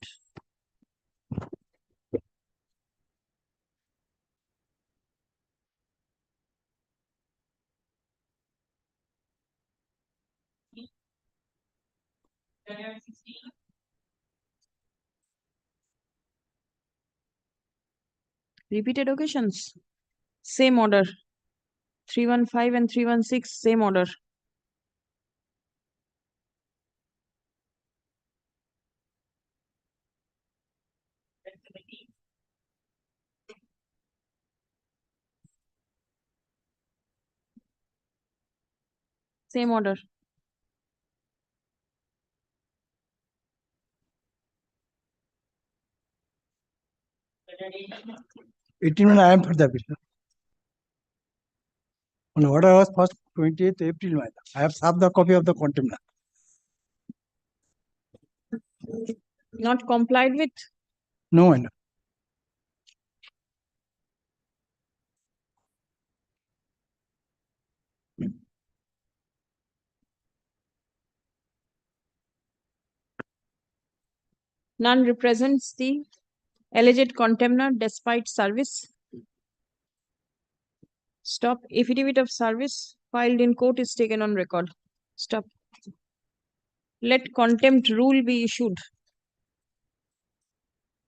Repeated occasions. Same order. 315 and 316, same order. Same order. I am for the petition. On order was first 28th April. I have served the copy of the contempt. Not complied with? No, my lord. None represents the alleged contemner despite service. Stop. Affidavit of service filed in court is taken on record. Stop. Let contempt rule be issued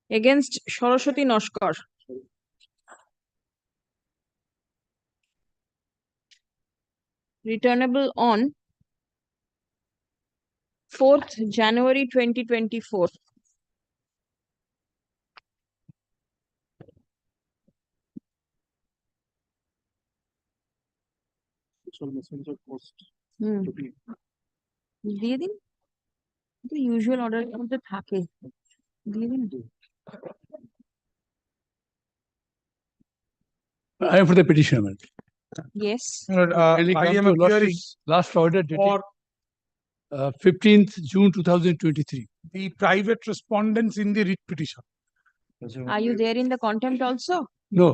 against Saraswati Noshkar. Returnable on 4th January 2024. দিয়ে দিন usual অর্ডারের মধ্যে থাকে দিয়ে দিন I am for the petition. yes I am appearing last order dated 15th June 2023. The private respondents in the writ petition. are you there in the contempt also? No.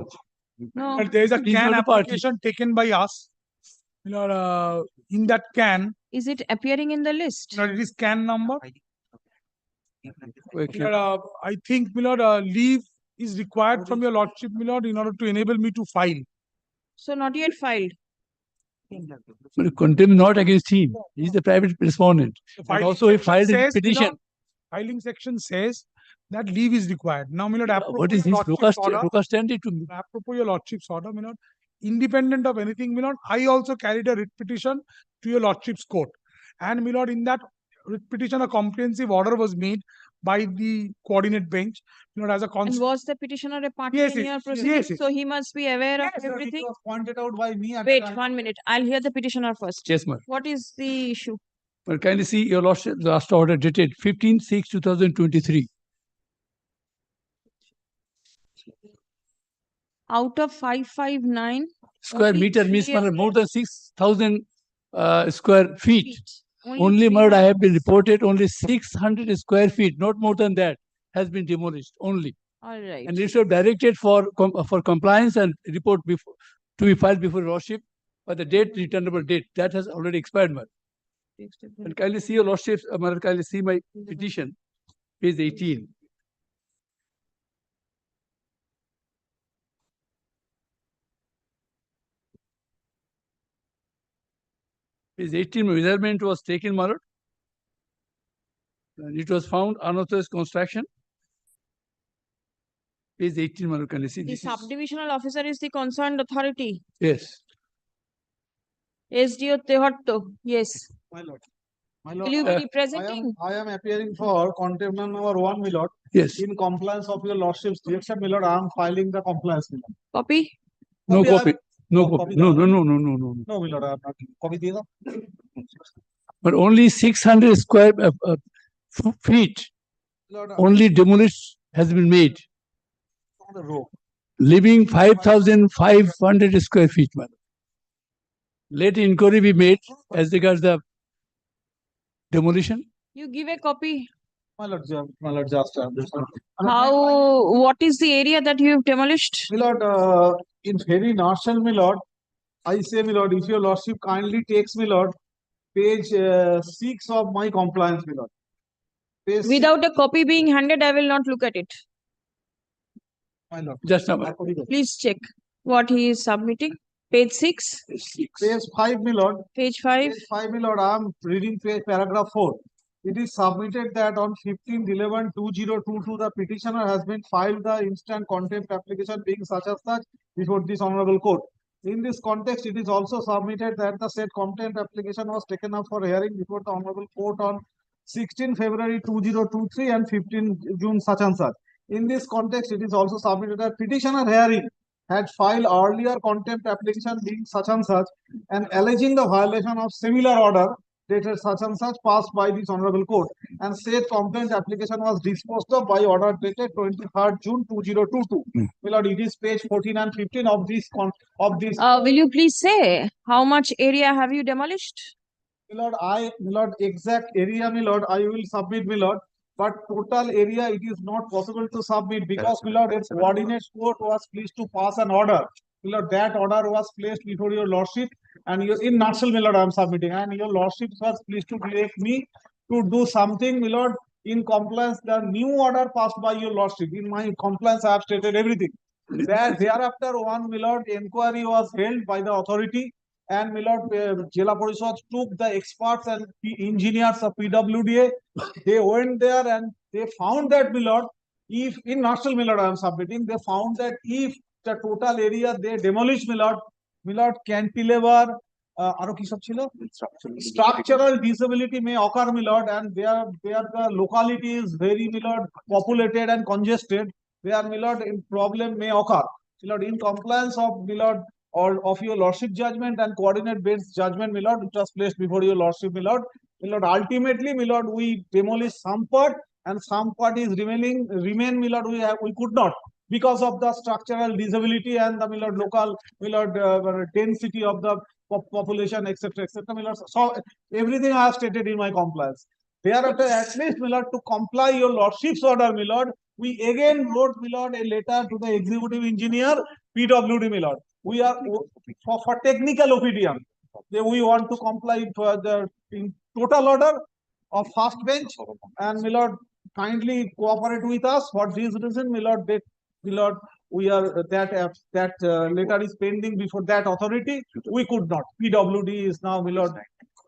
No. But there is a He's can not a party. application taken by us. In that can, is it appearing in the list? It is can number. I think, my lord, leave is required from your lordship, my lord, in order to enable me to file. So not yet filed. But contempt not against him. He is the private respondent. And also he filed a petition. Filing section says that leave is required. Now, my lord, What is his procrastinating to me? apropos your lordship's order, my lord, independent of anything, my lord, I also carried a writ petition to your lordship's court. And, my lord, in that writ petition, a comprehensive order was made by the coordinate bench, you know, as a And was the petitioner a party Yes, in yes, your yes, proceedings? yes. So he must be aware of Yes, sir, everything. it was pointed out by me. Wait 1 minute. I'll hear the petitioner first. Yes, ma'am. What is the issue? Well, kindly see your lordship last order dated 15/6/2023. Out of 559 Square only meter means 3 more than 6,000 square feet. Only three murder I have been reported, only 600 square feet, not more than that, has been demolished only. All right. And it was directed for compliance and report before to be filed before lordship by the date, returnable date. That has already expired, madam. And kindly see your lordship, madam, kindly see my petition, page 18. Page 18, measurement was taken, my lord. And it was found unauthorized construction. Page 18, my lord, can you see The this? subdivisional officer is the concerned authority. Yes. SDO Tehatto. Yes. My lord. Will you be representing? I am appearing for contempt number 1, my lord. Yes. In compliance of your lordship's direction, my lord, I am filing the compliance, my lord. Copy? No Copy, copy. No copy. No, no, no, no, no, no. No, my lord, I am not. Copy diye do. But only 600 square feet, Lord, only demolished has been made, on the row. leaving 5,500 square feet, madam. Let inquiry be made as regards the demolition. You give a copy. My lord, just How, what is the area that you have demolished? my lord, in very nutshell, my lord, I say, my lord, if your lordship kindly takes, my lord, page 6 of my compliance, my lord. Page Without a copy being handed, I will not look at it. My lord. Just now. Please check what he is submitting. Page 6. Page 5, my lord. Page 5. Page 5, my lord, I am reading paragraph 4. It is submitted that on 15/11/2022, the petitioner has been filed the instant contempt application being such as such before this honorable court. In this context, it is also submitted that the said contempt application was taken up for hearing before the honorable court on 16/2/2023 and 15 June such and such. In this context, it is also submitted that petitioner hearing had filed earlier contempt application being such and such and alleging the violation of similar order dated such and such passed by this honorable court, and said complaint application was disposed of by order dated 23rd June 2022. My lord, it is page 14 and 15 of this Will you please say how much area have you demolished? My lord, exact area, my lord, I will submit, my lord. But total area, it is not possible to submit because, my lord, its coordinate court was pleased to pass an order. My lord, that order was placed before your lordship, and in nutshell, my lord, I am submitting, and your lordship was pleased to direct me to do something, my lord, in compliance. The new order passed by your lordship. In my compliance, I have stated everything. Thereafter, one, my lord, inquiry was held by the authority. And my lord, Jila Parishad took the experts and engineers of PWDA. They went there and they found that, my lord, if in nutshell, my lord, I am submitting, they found that if the total area they demolished, my lord, cantilever, structural disability may occur, my lord, and where the locality is very, my lord, populated and congested, where, my lord, problem may occur. My lord, in compliance of, my lord, or of your lordship judgment and coordinate bench judgment, my lord, which was placed before your lordship, my lord, My lord, ultimately, my lord, we demolished some part and some part is remain, my lord, we could not because of the structural disability and the, my lord, local, my lord, density of the population, etc., etc. My lord, so everything I have stated in my compliance. Thereafter, at least, my lord, to comply your lordship's order, my lord, we again wrote, my lord, a letter to the executive engineer, PWD, my lord. We are for technical opinion. We want to comply for the in total order of first bench, and my lord, kindly cooperate with us for this reason, my lord. My lord, we are that letter is pending before that authority. We could not. PWD is now, my lord,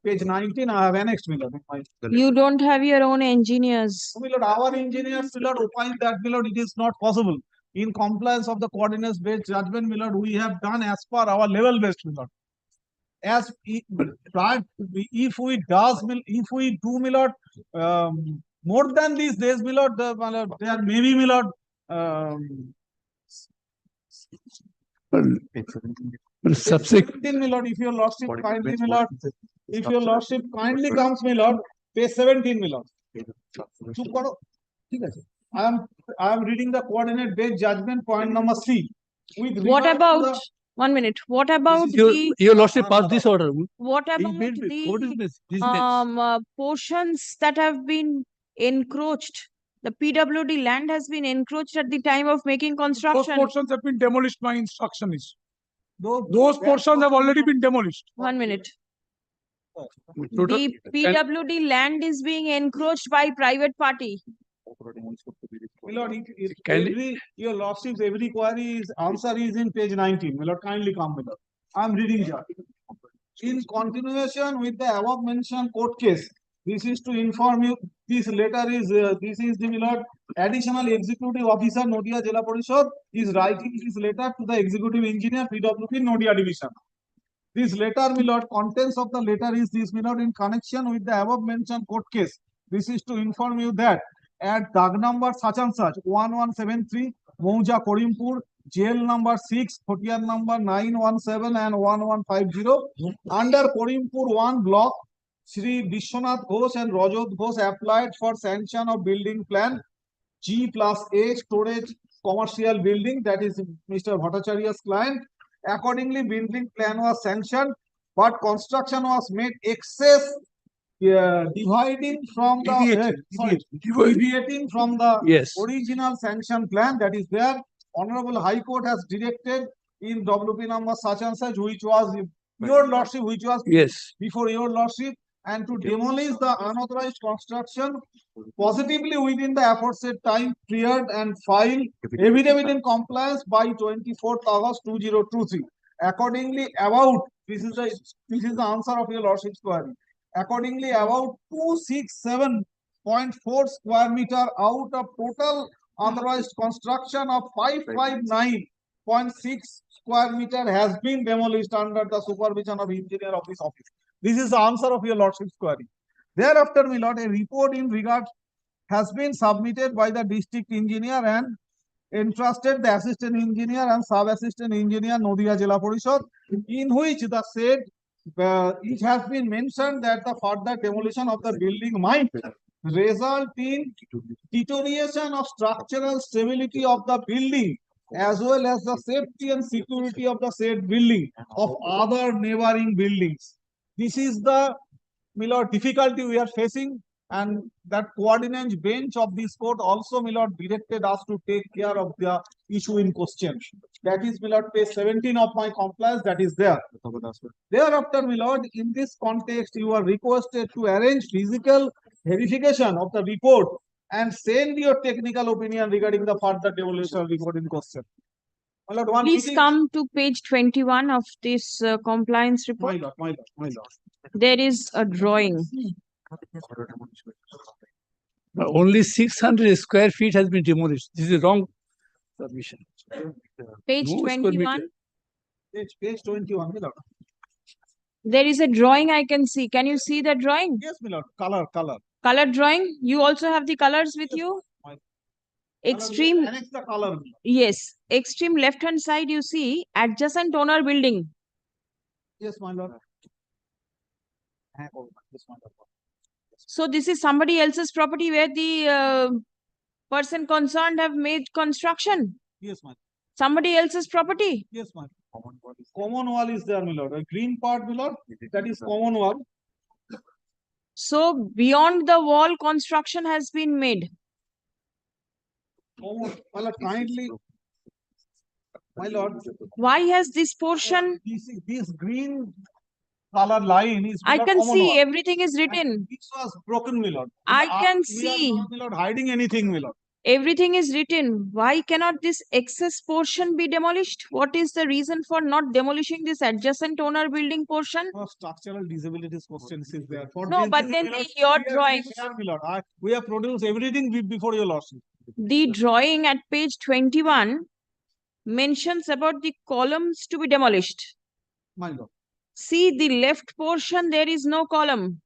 page 19. I have annexed, my lord. You don't have your own engineers. My lord, our engineers, my lord, opine that, my lord, it is not possible. In compliance of the coordinates based judgment, my lord, we have done as per our level based, my lord. As if we do, my lord, more than these days, my lord, there may be, my lord, subsequent, my lord, if your lordship kindly, my lord, if your lordship kindly comes, my lord, page 17, my lord. I am reading the coordinate based judgment point number C. What about 1 minute? What about your lordship passed this order. What about the portions that have been encroached? The PWD land has been encroached at the time of making construction. Those portions have been demolished. My instruction is. Those portions have already been demolished. 1 minute. The PWD land is being encroached by private party. My lord, your lordship's every query answer is in page 19. My lord, kindly come with us. I am reading here. In continuation with the above mentioned court case, this is to inform you. This letter is this is the, my lord, additional executive officer Nodia Jila Parishad is writing this letter to the executive engineer PWP Nodia division. This letter, my lord, contents of the letter is this, my lord, in connection with the above mentioned court case. This is to inform you that at Dag number such and such 1173, Mouja Korimpur, jail number 6, Khotiar number 917 and 1150, under Korimpur 1 block, Shri Vishwanath Ghosh and Rajat Ghosh applied for sanction of building plan G+A storage commercial building, that is Mr. Bhattacharya's client. Accordingly, building plan was sanctioned, but construction was made excess, deviating from the original sanction plan that is there. Honorable High Court has directed in WP number such and such, which was your lordship, which was before your lordship, and to demolish the unauthorized construction positively within the aforesaid time period and file affidavit in compliance by 24th August 2023. Accordingly, about this is the answer of your lordship's query. Accordingly, about 267.4 square meter out of total authorized construction of 559.6 square meter has been demolished under the supervision of engineer of this office. This is the answer of your lordship's query. Thereafter, my lord, a report in regard has been submitted by the district engineer and entrusted the assistant engineer and sub-assistant engineer Nodia Jila Parishad, in which the said it has been mentioned that the further demolition of the building might result in deterioration of structural stability of the building as well as the safety and security of the said building of other neighboring buildings. This is the, my lord, difficulty we are facing, and that coordinate bench of this court also, my lord, directed us to take care of the issue in question. That is, my lord, page 17 of my compliance, that is there. Thereafter, my lord, in this context, you are requested to arrange physical verification of the report and send your technical opinion regarding the further demolition report in question. My lord, please come to page 21 of this compliance report. My lord. There is a drawing. Only 600 square feet has been demolished. This is wrong submission. Page No 21. Page 21, my lord. There is a drawing I can see. Can you see the drawing? Yes, my lord. Color. Color drawing. You also have the colors with you? Extreme. Annex the color. Yes. Extreme left hand side, you see adjacent owner building. Yes, my lord. So this is somebody else's property where the person concerned have made construction. Yes, ma'am. Somebody else's property. Yes, ma'am. Common wall is there, my lord. A green part, my lord, that is common wall. So beyond the wall, construction has been made. Common, my lord, kindly, my lord. Why has this portion? This green color line is. I my lord, can common see wall. everything is written. This was broken, my lord. I can We are see. not, my lord, hiding anything, my lord. Everything is written. Why cannot this excess portion be demolished? What is the reason for not demolishing this adjacent owner building portion? Structural disabilities questions is there. For No, this, but then your drawing. We have produced everything before your lordship. The drawing at page 21 mentions about the columns to be demolished. My lord. See the left portion, there is no column.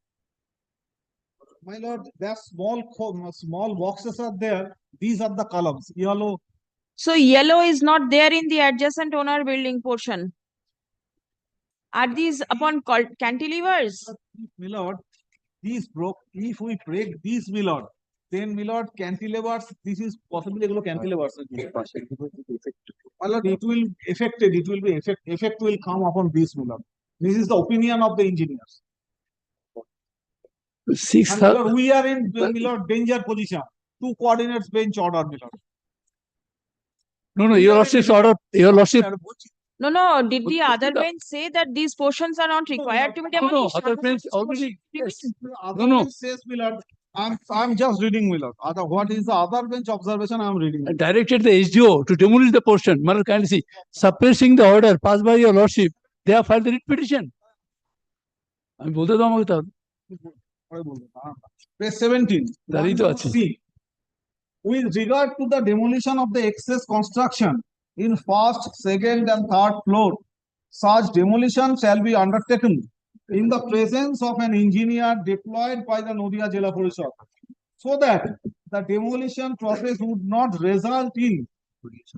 My lord, there small boxes are there. These are the columns, yellow. So yellow is not there in the adjacent owner building portion. Are these upon cantilevers? My lord, these broke. If we break these, my lord, then my lord, cantilevers. This is possibly cantilevers. My lord, it will affected. It will be effect will come upon this, my lord. This is the opinion of the engineers. And my lord, we are in my lord, danger position. 2 coordinates bench order, my lord. No, your lordship's order, your lordship. No. Did the other bench say that these portions are not required to be demolished? Other bench already. Yes. Other bench says, my lord, I'm just reading, my lord. What is the other bench observation? I'm reading. Directed the SDO to demolish the portion. My lord, kindly see, suppressing the order passed by your lordship, they have filed the writ petition. আমি বলতে দাও আমাকে তাহলে Page 17. দাঁড়িয়ে তো আছে। See, with regard to the demolition of the excess construction in first, second, and third floor, such demolition shall be undertaken in the presence of an engineer deployed by the Nadia Jila Parishad, so that the demolition process would not result in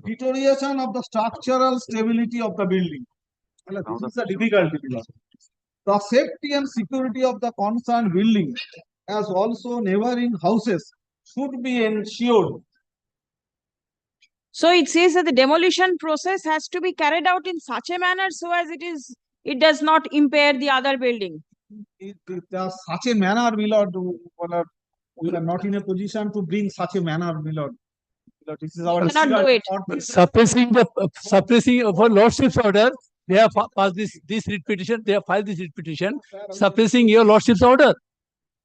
deterioration of the structural stability of the building. This is a difficulty. The safety and security of the concerned building, as also neighboring houses, should be ensured. So it says that the demolition process has to be carried out in such a manner so as it does not impair the other building. Such a manner, my lord, we are not in a position to bring such a manner, my lord. This is our Cannot do it. Suppressing for lordship's order, they have passed this writ petition, they have filed this writ petition, suppressing your lordship's order,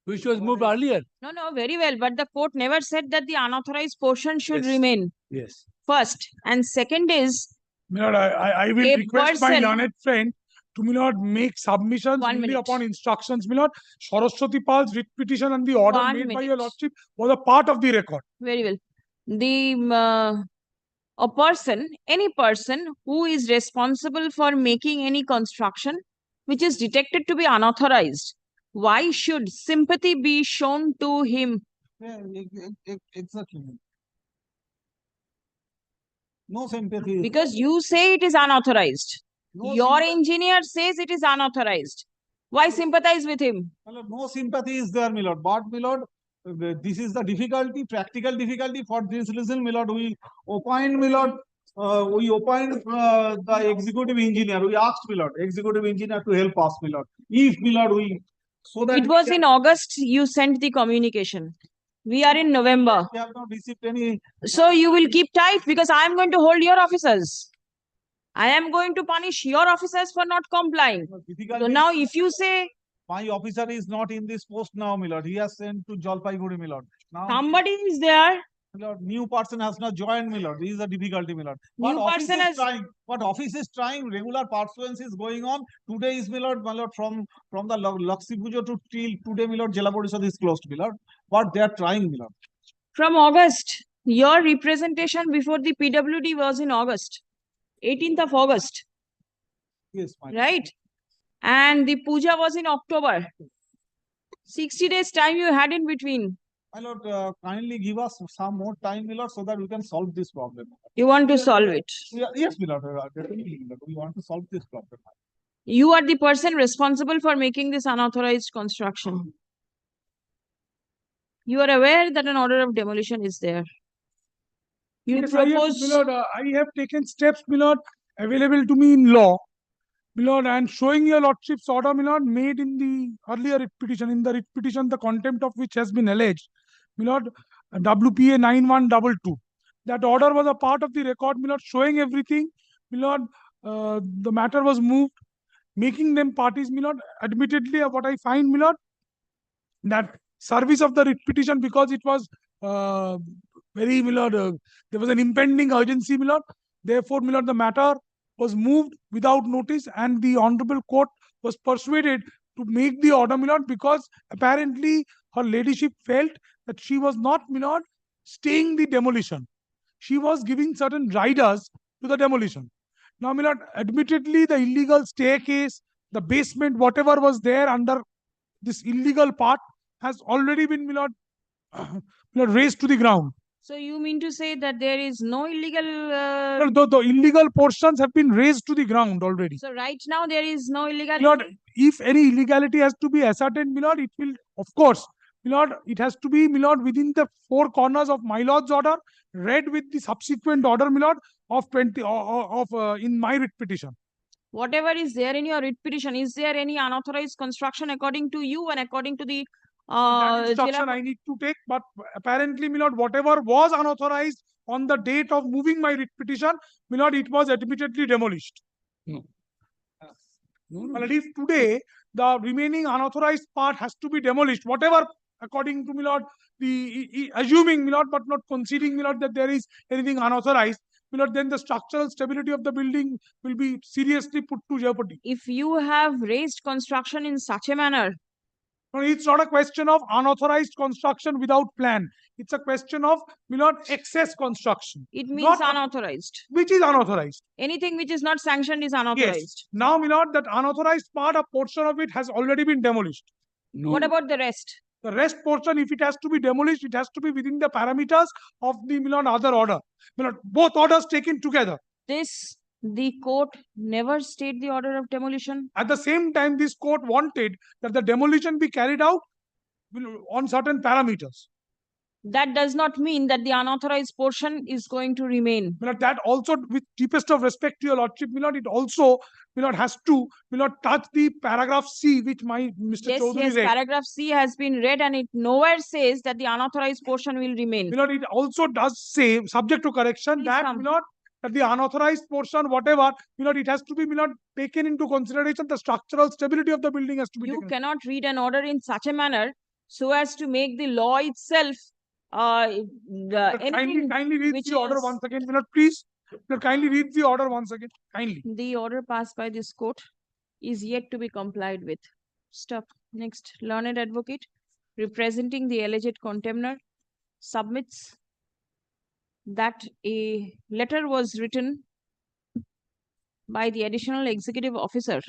which was moved earlier. No, very well. But the court never said that the unauthorized portion should remain. Yes. First. And second is, My lord, I will request my learned friend to, my lord, make submissions only upon instructions. My lord, Saraswati Pal's writ petition and the order made by your lordship was a part of the record. Very well. Any person who is responsible for making any construction which is detected to be unauthorized, why should sympathy be shown to him? Yeah, exactly. No sympathy. Because you say it is unauthorized. Your engineer says it is unauthorized. Why sympathize with him? No sympathy is there, my lord. But, my lord, this is the difficulty, practical difficulty. For this reason, my lord, we opined, my lord, the executive engineer. We asked, my lord, executive engineer to help us, my lord. If, my lord, so that it was in August you sent the communication. We are in November. We have not received any. So you will keep tight because I am going to hold your officers. I am going to punish your officers for not complying. So now if you say, my officer is not in this post now, my lord. He has sent to Jalpaiguri, my lord. Now somebody is there. My lord, new person has not joined, my lord. This is a difficulty, my lord. New person has trying. But office is trying. Regular pursuance is going on. Today is, my lord, from the Lakshmi Pujo to till today, my lord, Jila Parishad is closed, my lord. But they are trying, my lord. From August, your representation before the PWD was in August, 18th of August. Yes, my right? And the puja was in October. 60 days time you had in between. My lord, kindly give us some more time, my lord, so that we can solve this problem. You want to solve it? Yes, my lord, definitely, my lord. We want to solve this problem. You are the person responsible for making this unauthorized construction. You are aware that an order of demolition is there. You Yes, propose. I have taken steps, my lord, available to me in law, my lord, and showing your lordship's order, my lord, made in the earlier writ petition. In the writ petition, the contempt of which has been alleged, my lord, WPA 9122. That order was a part of the record, my lord, showing everything, my lord. The matter was moved, making them parties, my lord. Admittedly, what I find, my lord, that service of the writ petition, because it was very, my lord, there was an impending urgency, my lord. Therefore, my lord, the matter was moved without notice, and the honorable court was persuaded to make the order, my lord, because apparently her ladyship felt that she was not, my lord, staying the demolition. She was giving certain riders to the demolition. Now, my lord, admittedly, the illegal staircase, the basement, whatever was there under this illegal part has already been, my lord, raised to the ground. So you mean to say that there is no illegal? The illegal portions have been raised to the ground already. So right now there is no illegality. My lord, if any illegality has to be ascertained, my lord, it will, of course, my lord, it has to be, my lord, within the four corners of my lord's order, read with the subsequent order, my lord, of 20 in my writ petition. Whatever is there in your writ petition, is there any unauthorized construction according to you and according to the that instruction I need to take, but apparently, my lord, whatever was unauthorized on the date of moving my writ petition, my lord, it was admittedly demolished. No. But if today the remaining unauthorized part has to be demolished, whatever according to, my lord, the assuming, my lord, but not conceding, my lord, that there is anything unauthorized, my lord, then the structural stability of the building will be seriously put to jeopardy. If you have raised construction in such a manner, no, it's not a question of unauthorized construction without plan. It's a question of, my lord, excess construction. It means not unauthorized. Which is unauthorized. Anything which is not sanctioned is unauthorized. Yes. Now, my lord, that unauthorized part, a portion of it has already been demolished. No. What about the rest? The rest portion, if it has to be demolished, it has to be within the parameters of the, my lord, other order. My lord, both orders taken together. The court never stayed the order of demolition. At the same time, this court wanted that the demolition be carried out on certain parameters. That does not mean that the unauthorized portion is going to remain. My lord, that also, with deepest of respect to your lordship, my lord, it also, my lord, has to, my lord, touch the paragraph C, which my Mr. Chaudhary read. Paragraph C has been read, and it nowhere says that the unauthorized portion will remain. My lord, it also does say, subject to correction, Please that, come. my lord, that the unauthorized portion, whatever, my lord, it has to be, my lord, taken into consideration. The structural stability of the building has to be You taken. cannot read an order in such a manner so as to make the law itself Kindly read the order once again, my lord, please. Kindly read the order once again. Kindly. The order passed by this court is yet to be complied with. Stop. Next, learned advocate representing the alleged contemner submits that a letter was written by the additional executive officer,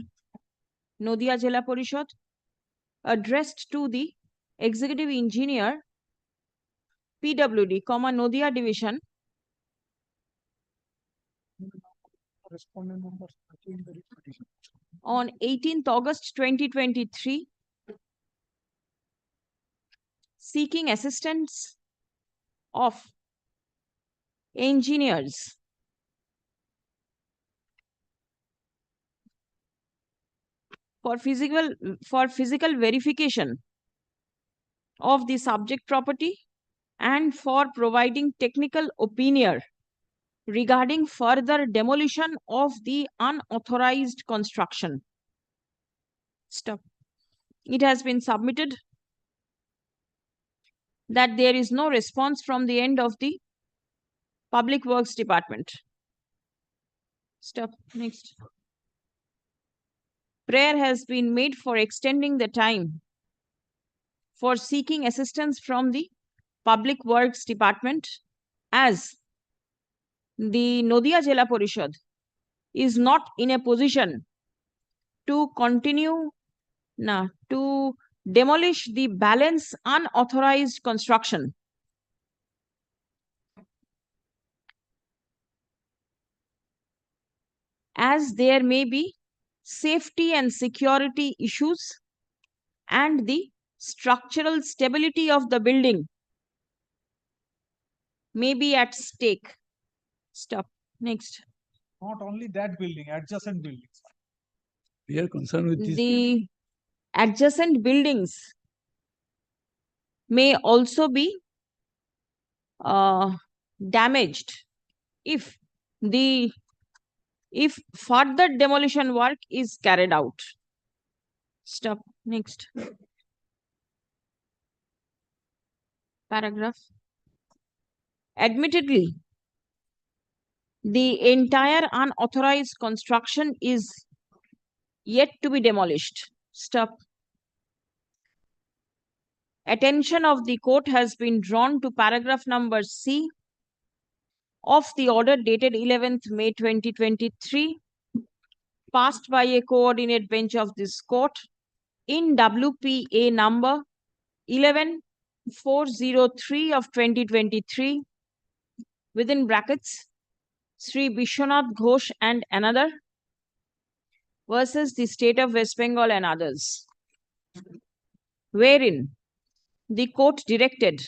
Nadia Jela Parishad, addressed to the executive engineer, PWD, Nadia Division, on 18th August 2023, seeking assistance of engineers for physical verification of the subject property and for providing technical opinion regarding further demolition of the unauthorized construction. Stop. It has been submitted that there is no response from the end of the Public Works Department. Stop. Next. Prayer has been made for extending the time for seeking assistance from the Public Works Department, as the Nadia Jela Parishad is not in a position to continue to demolish the balance unauthorized construction. As there may be safety and security issues and the structural stability of the building may be at stake. Stop. Next. Not only that building, adjacent buildings. We are concerned with this. The adjacent buildings may also be damaged if further demolition work is carried out. Stop. Next. Paragraph. Admittedly, the entire unauthorized construction is yet to be demolished. Stop. Attention of the court has been drawn to paragraph number C of the order dated 11th May 2023, passed by a coordinate bench of this court in WPA number 11403 of 2023, within brackets, Sri Vishwanath Ghosh and another versus the state of West Bengal and others, wherein the court directed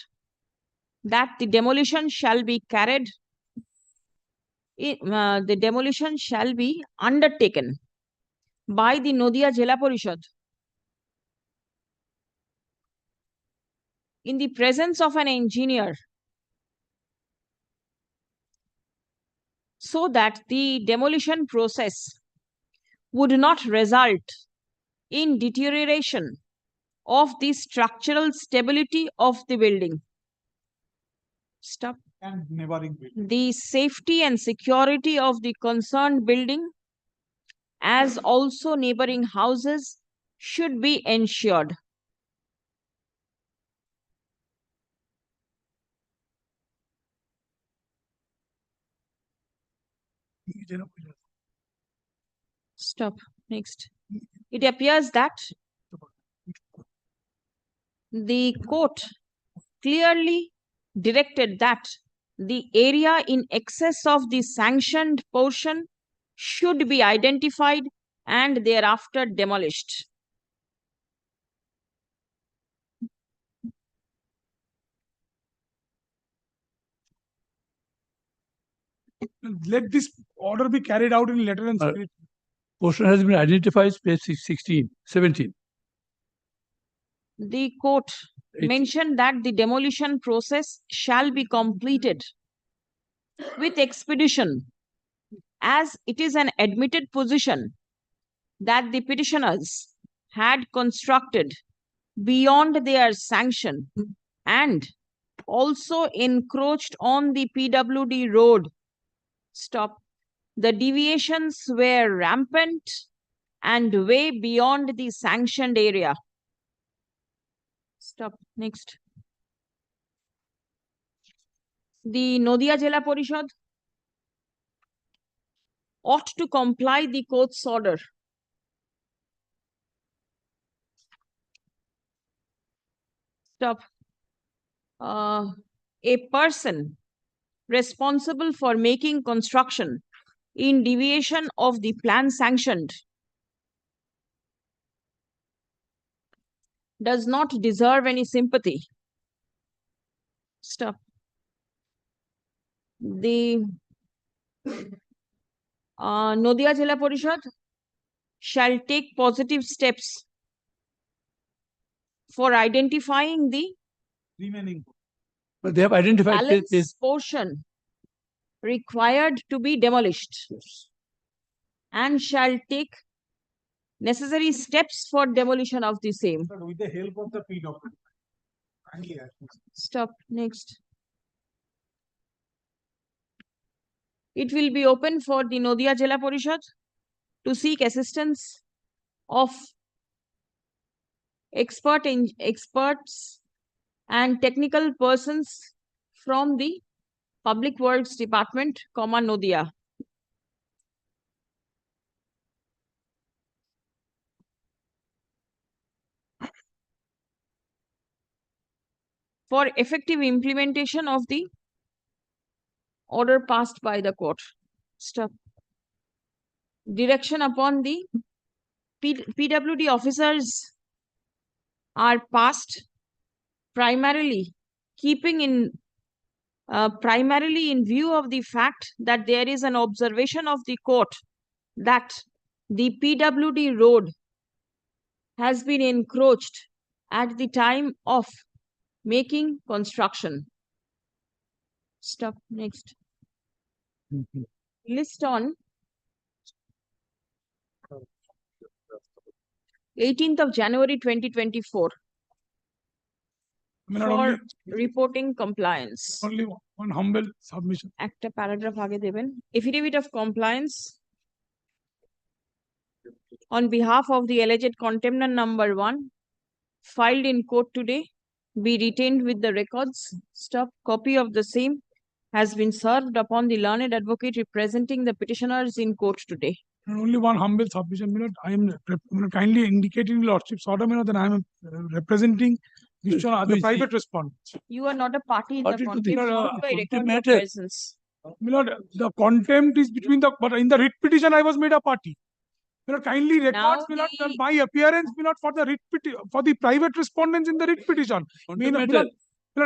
that the demolition shall be undertaken by the Nadia Jila Parishad in the presence of an engineer, so that the demolition process would not result in deterioration of the structural stability of the building. Stop. And neighboring building. The safety and security of the concerned building, as also neighboring houses, should be ensured. Stop. Next. It appears that the court clearly directed that the area in excess of the sanctioned portion should be identified and thereafter demolished. Let this order be carried out in letter and spirit. Portion has been identified, page 17. The court mentioned that the demolition process shall be completed with expedition, as it is an admitted position that the petitioners had constructed beyond their sanction and also encroached on the PWD road. Stop. The deviations were rampant and way beyond the sanctioned area. Stop. Next. The Nadia Jila Parishad ought to comply the court's order. Stop. A person responsible for making construction in deviation of the plan sanctioned does not deserve any sympathy. Stop. The Nadia Jila Parishad shall take positive steps for identifying the remaining. But they have identified balance portion required to be demolished and shall take necessary steps for demolition of the same. With the help of the PW. Stop. Next. It will be open for the Nadia Jila Parishad to seek assistance of experts and technical persons from the Public Works Department, Nadia. For effective implementation of the order passed by the court. Stop. Direction upon the PWD officers are passed primarily primarily in view of the fact that there is an observation of the court that the PWD road has been encroached at the time of making construction. Stop. Next. List on 18th of January 2024 for reporting compliance. Only one humble submission. একটা paragraph আগে দেবেন. Affidavit of compliance on behalf of the alleged contender number 1 filed in court today be retained with the records. Stop. Copy of the same has been served upon the learned advocate representing the petitioners in court today. And only one humble submission. I am kindly indicating Lordship's order, that I am representing the private respondents. You are not a party in the contempt. Not by record of matter. presence. The contempt is between but in the writ petition I was made a party. Kindly records my appearance for the for the private respondents in the writ petition.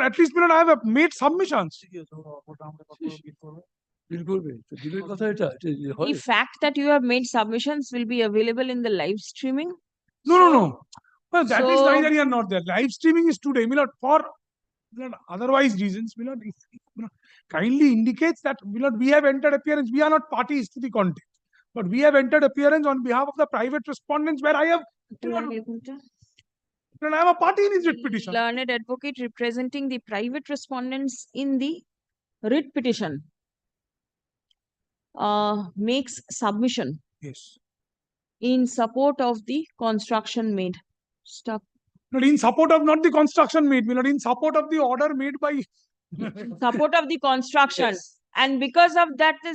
At least I have made submissions. The fact that you have made submissions will be available in the live streaming. No. Well, that is neither here nor there. Live streaming is today. For otherwise reasons, kindly indicates that we have entered appearance. We are not parties to the contempt, but we have entered appearance on behalf of the private respondents where I have. I am a party in his writ petition. Learned advocate representing the private respondents in the writ petition makes submission. Yes. In support of the construction made. Stop. Not in support of not the construction made, not in support of the order made by. Support of the construction. Yes. And because of that, the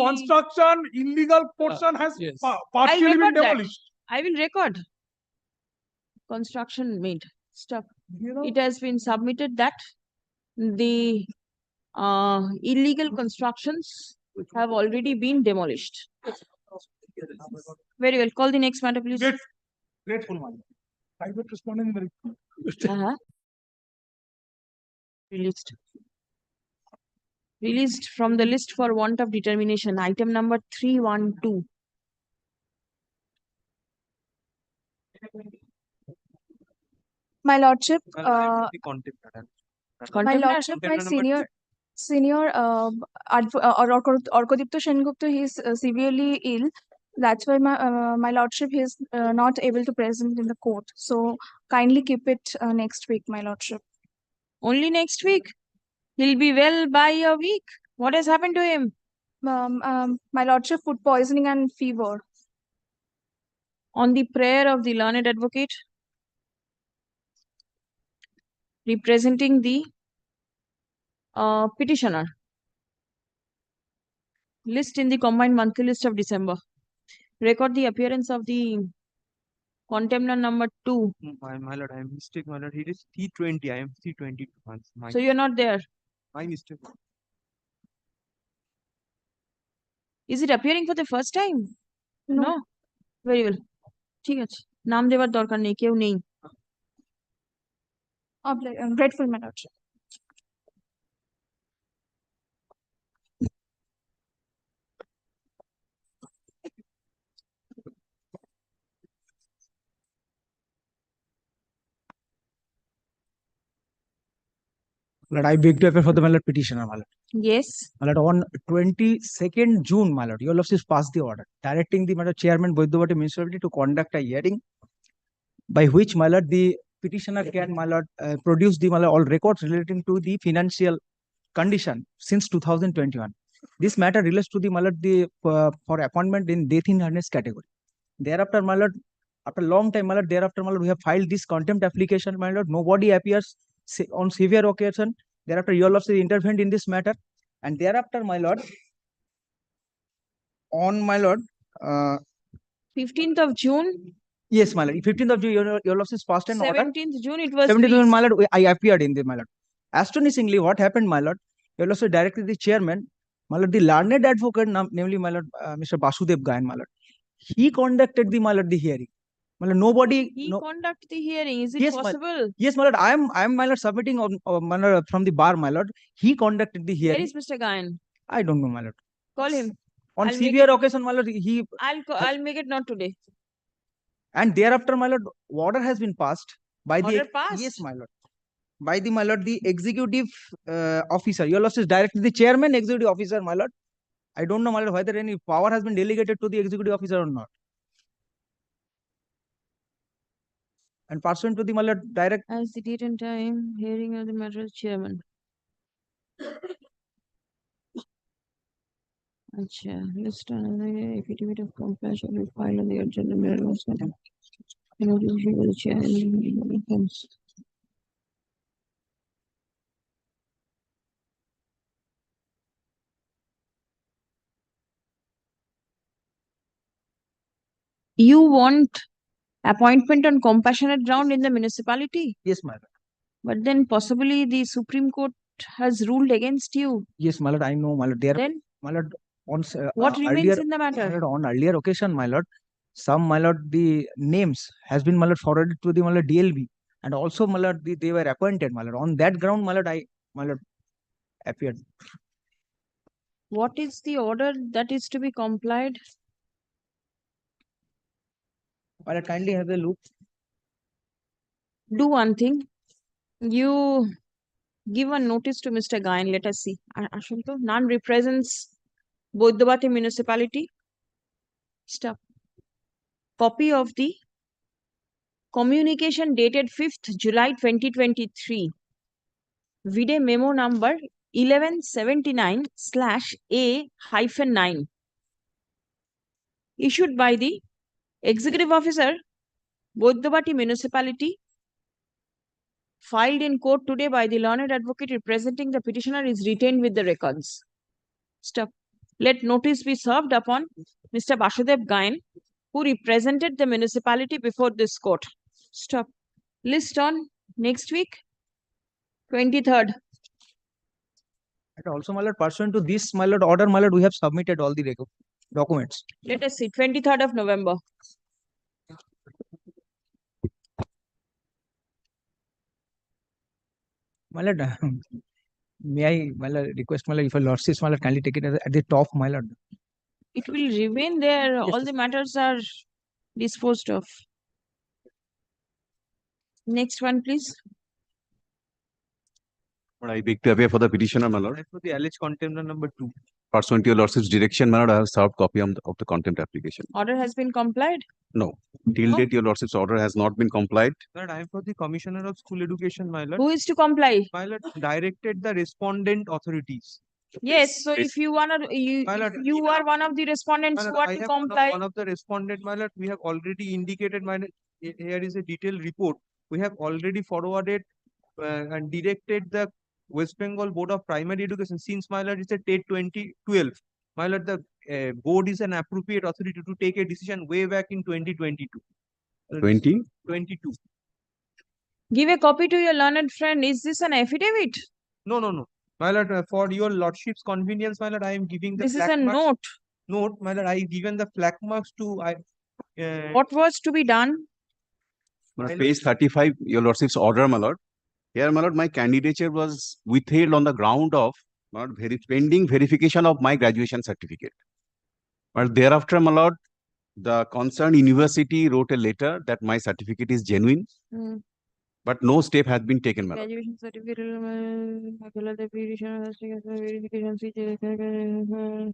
construction illegal portion has partially been demolished. I will record. Construction made. Stop. It has been submitted that the illegal constructions have already been demolished. Very well. Call the next matter, please. Grateful man. Private respondent in the Released from the list for want of determination. Item number 312. My lordship, my lordship, my senior Orkodipto Sengupta, he is severely ill. That's why my lordship is not able to present in the court. So kindly keep it next week, my lordship. Only next week? He'll be well by a week. What has happened to him? My lordship, food poisoning and fever. On the prayer of the learned advocate representing the petitioner. List in the combined monthly list of December. Record the appearance of the contender number 2. My lord, I am mistake, my lord. It is T20. I am T20 months. So you're not there. My mistake. Is it appearing for the first time? No. Very well. ঠিক আছে নাম দেওয়ার দরকার নেই কেউ নেই I'm grateful, my lordship. Lord, I beg to appear for the petitioner, my lord. Yes. My lord, on 22nd June, my lord, your lordship passed the order directing the chairman Boidovati municipality to conduct a hearing by which, my lord, the petitioner can, my lord, produce the all records relating to the financial condition since 2021. This matter relates to the, my lord, for appointment in death in earnest category. Thereafter, my lord, after a long time, my lord, thereafter, my lord, we have filed this contempt application, my lord. Nobody appears on severe occasion. Thereafter, your lordship intervened in this matter, and thereafter, my lord, on my lord, 15th of June. Yes, my lord. 15th of June, your lordship passed an order. 17th June, it was. 17th June, my lord, I appeared in the, my lord. Astonishingly, what happened, my lord? Your lordship directed the chairman, my lord, the learned advocate, namely, my lord, Mr. Basudev Gayan, my lord. He conducted the, my lord, the hearing. My lord, nobody. He No, conduct the hearing. Is it Yes, possible? yes, my lord. I am, my lord, submitting on, my lord, from the bar, my lord. He conducted the Where hearing. is Mr. Gayan? I don't know, my lord. Call him. On I'll make severe it- occasion, my lord, he I'll make it not today. and thereafter, my lord, order has been passed by the Order passed? yes, my lord, by the, my lord, the executive officer. Your lordship is directly the chairman, executive officer, my lord. I don't know, my lord, whether any power has been delegated to the executive officer or not. And pursuant to the, my lord, direct. As the date and time, hearing of the matter is chairman. Acha, list on the affidavit of compliance shall be filed on the agenda. The chairman. You want appointment on compassionate ground in the municipality? Yes, my lord. But then possibly the Supreme Court has ruled against you. Yes, my lord, I know, my lord. There, Then my lord, on what remains earlier, in the my matter? lord, on earlier occasion, my lord, some, my lord, the names has been, my lord, forwarded to the, my lord, DLB, and also, my lord, they were appointed, my lord. On that ground, my lord, my lord, appeared. What is the order that is to be complied? My lord, kindly have a look. Do one thing. You give a notice to Mr. Gayan. Let us see. Ashunto, none represents Bodhabati municipality. Stop. Copy of the communication dated 5th July 2023. Vide memo number 1179/A-9. Issued by the Executive Officer, Bodhabati Municipality, filed in court today by the learned advocate representing the petitioner is retained with the records. Stop. Let notice be served upon Mr. Basudev Gayan, who represented the municipality before this court. Stop. List on next week, 23rd. And also, my lord, pursuant to this, my lord, order, my lord, we have submitted all the documents. Let us see, 23rd of November. My lord, may I, my lord, request, my lord, if a lordship, my lord, kindly take it at the top, my lord. It will remain there. Yes, All the matters are disposed of. Next one, please. I beg to appear for the petitioner, my lord. For the alleged contempt number 2. Pursuant to your lordship's direction, my lord, I have served copy of the contempt application. Order has been complied? No. Till date, your lordship's order has not been complied. My lord, I am for the Commissioner of School Education, my lord. Who is to comply? My lord, directed the respondent authorities. Yes, so if you wanna, you are one of the respondents My who lord, are I to have comply. one of the respondent, my lord. We have already indicated, my lord, here is a detailed report. We have already forwarded and directed the West Bengal Board of Primary Education since, my lord, it's a TET 2012. My lord, the board is an appropriate authority to take a decision way back in 2022. 2022. Give a copy to your learned friend. Is this an affidavit? No, no, no. My lord, for your lordship's convenience, my lord, I am giving the This is flag a marks. note. Note, my lord, I given the flag marks to What was to be done? My lord, page 35, your lordship's order, my lord. Here, my lord, my candidature was withheld on the ground of my lord, pending verification of my graduation certificate. But thereafter, my lord, the concerned university wrote a letter that my certificate is genuine, but no step has been taken, my lord. Graduation certificate. The petitioner has taken verification.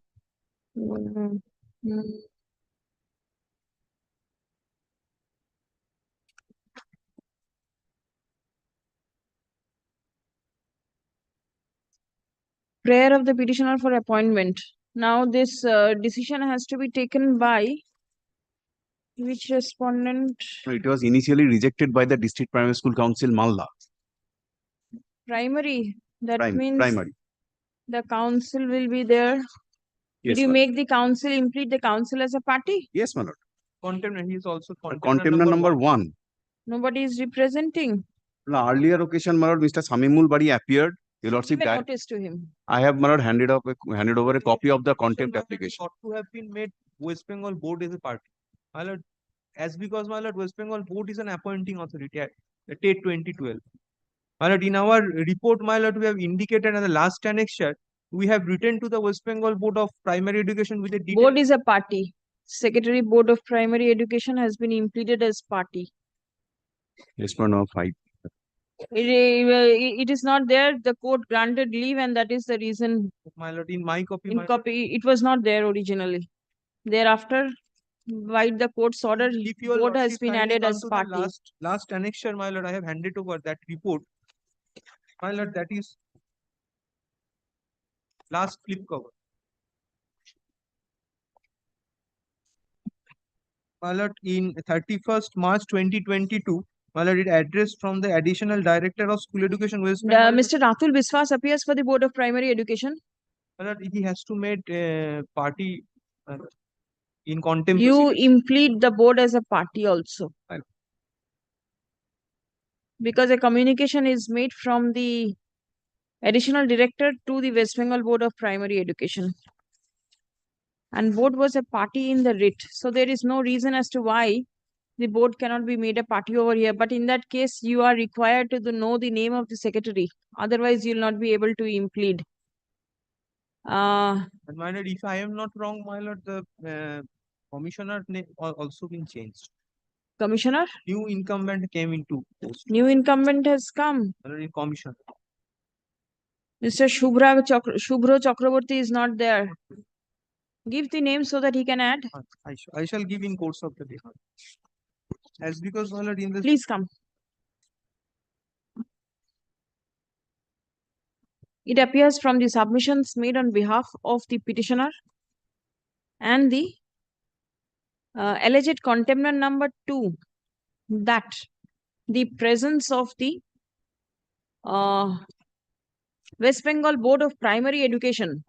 Prayer of the petitioner for appointment. Now this decision has to be taken by which respondent? It was initially rejected by the District Primary School Council, Malda. Primary. That means Primary. the council will be there. Yes, Did you ma'am. make the council implead the council as a party? Yes, my lord. contempt, and he is also Contender number one. Nobody is representing. On the earlier occasion, my lord, Mr. Samimul Bari appeared. Your lordship, Give a notice to him. I have, my lord, handed over a copy of the contempt application. Ought to have been made West Bengal board as a party. My lord, as because, my lord, West Bengal board is an appointing authority at date 2012. My lord, in our report, my lord, we have indicated in the last annexure, we have written to the West Bengal Board of Primary Education with a detailed. Board is a party. Secretary Board of Primary Education has been implemented as party. Yes, for now, 5. It is not there. The court granted leave, and that is the reason. My lord, in my copy, In copy, it was not there originally. Thereafter, by the court's order, board has been added as party. Last annexure, my lord, I have handed over that report. My lord, that is last flip cover. My lord, in 31st March 2022, my lord, it addressed from the Additional Director of School Education West Bengal. Mr. Atul Biswas appears for the Board of Primary Education. My lord, he has to make party in contempt. You implead the board as a party also. Because a communication is made from the Additional Director to the West Bengal Board of Primary Education. And board was a party in the writ. So there is no reason as to why the board cannot be made a party over here. But in that case, you are required to know the name of the secretary. Otherwise, you will not be able to implead. And my lord, if I am not wrong, my lord, the commissioner name also been changed. Commissioner? New incumbent came into post. New incumbent has come. My lord, in commission. Mr. Shubhro Chakraborty is not there. Give the name so that he can add. I shall give in course of the day. As because, my lord, in this. Please come. It appears from the submissions made on behalf of the petitioner and the alleged contemner number 2 that the presence of the West Bengal Board of Primary Education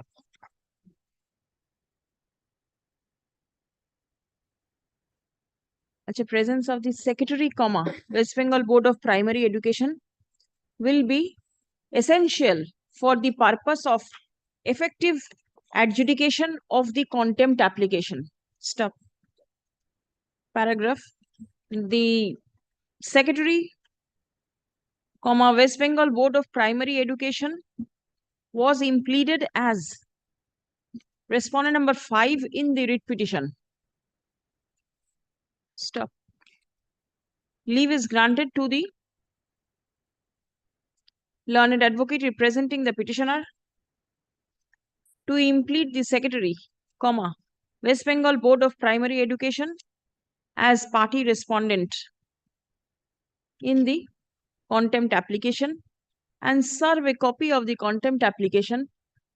presence of the Secretary, West Bengal Board of Primary Education will be essential for the purpose of effective adjudication of the contempt application. Stop. Paragraph. The Secretary, West Bengal Board of Primary Education was impleaded as respondent number 5 in the writ petition. Stop. Leave is granted to the learned advocate representing the petitioner to implead the Secretary, West Bengal Board of Primary Education as party respondent in the contempt application and serve a copy of the contempt application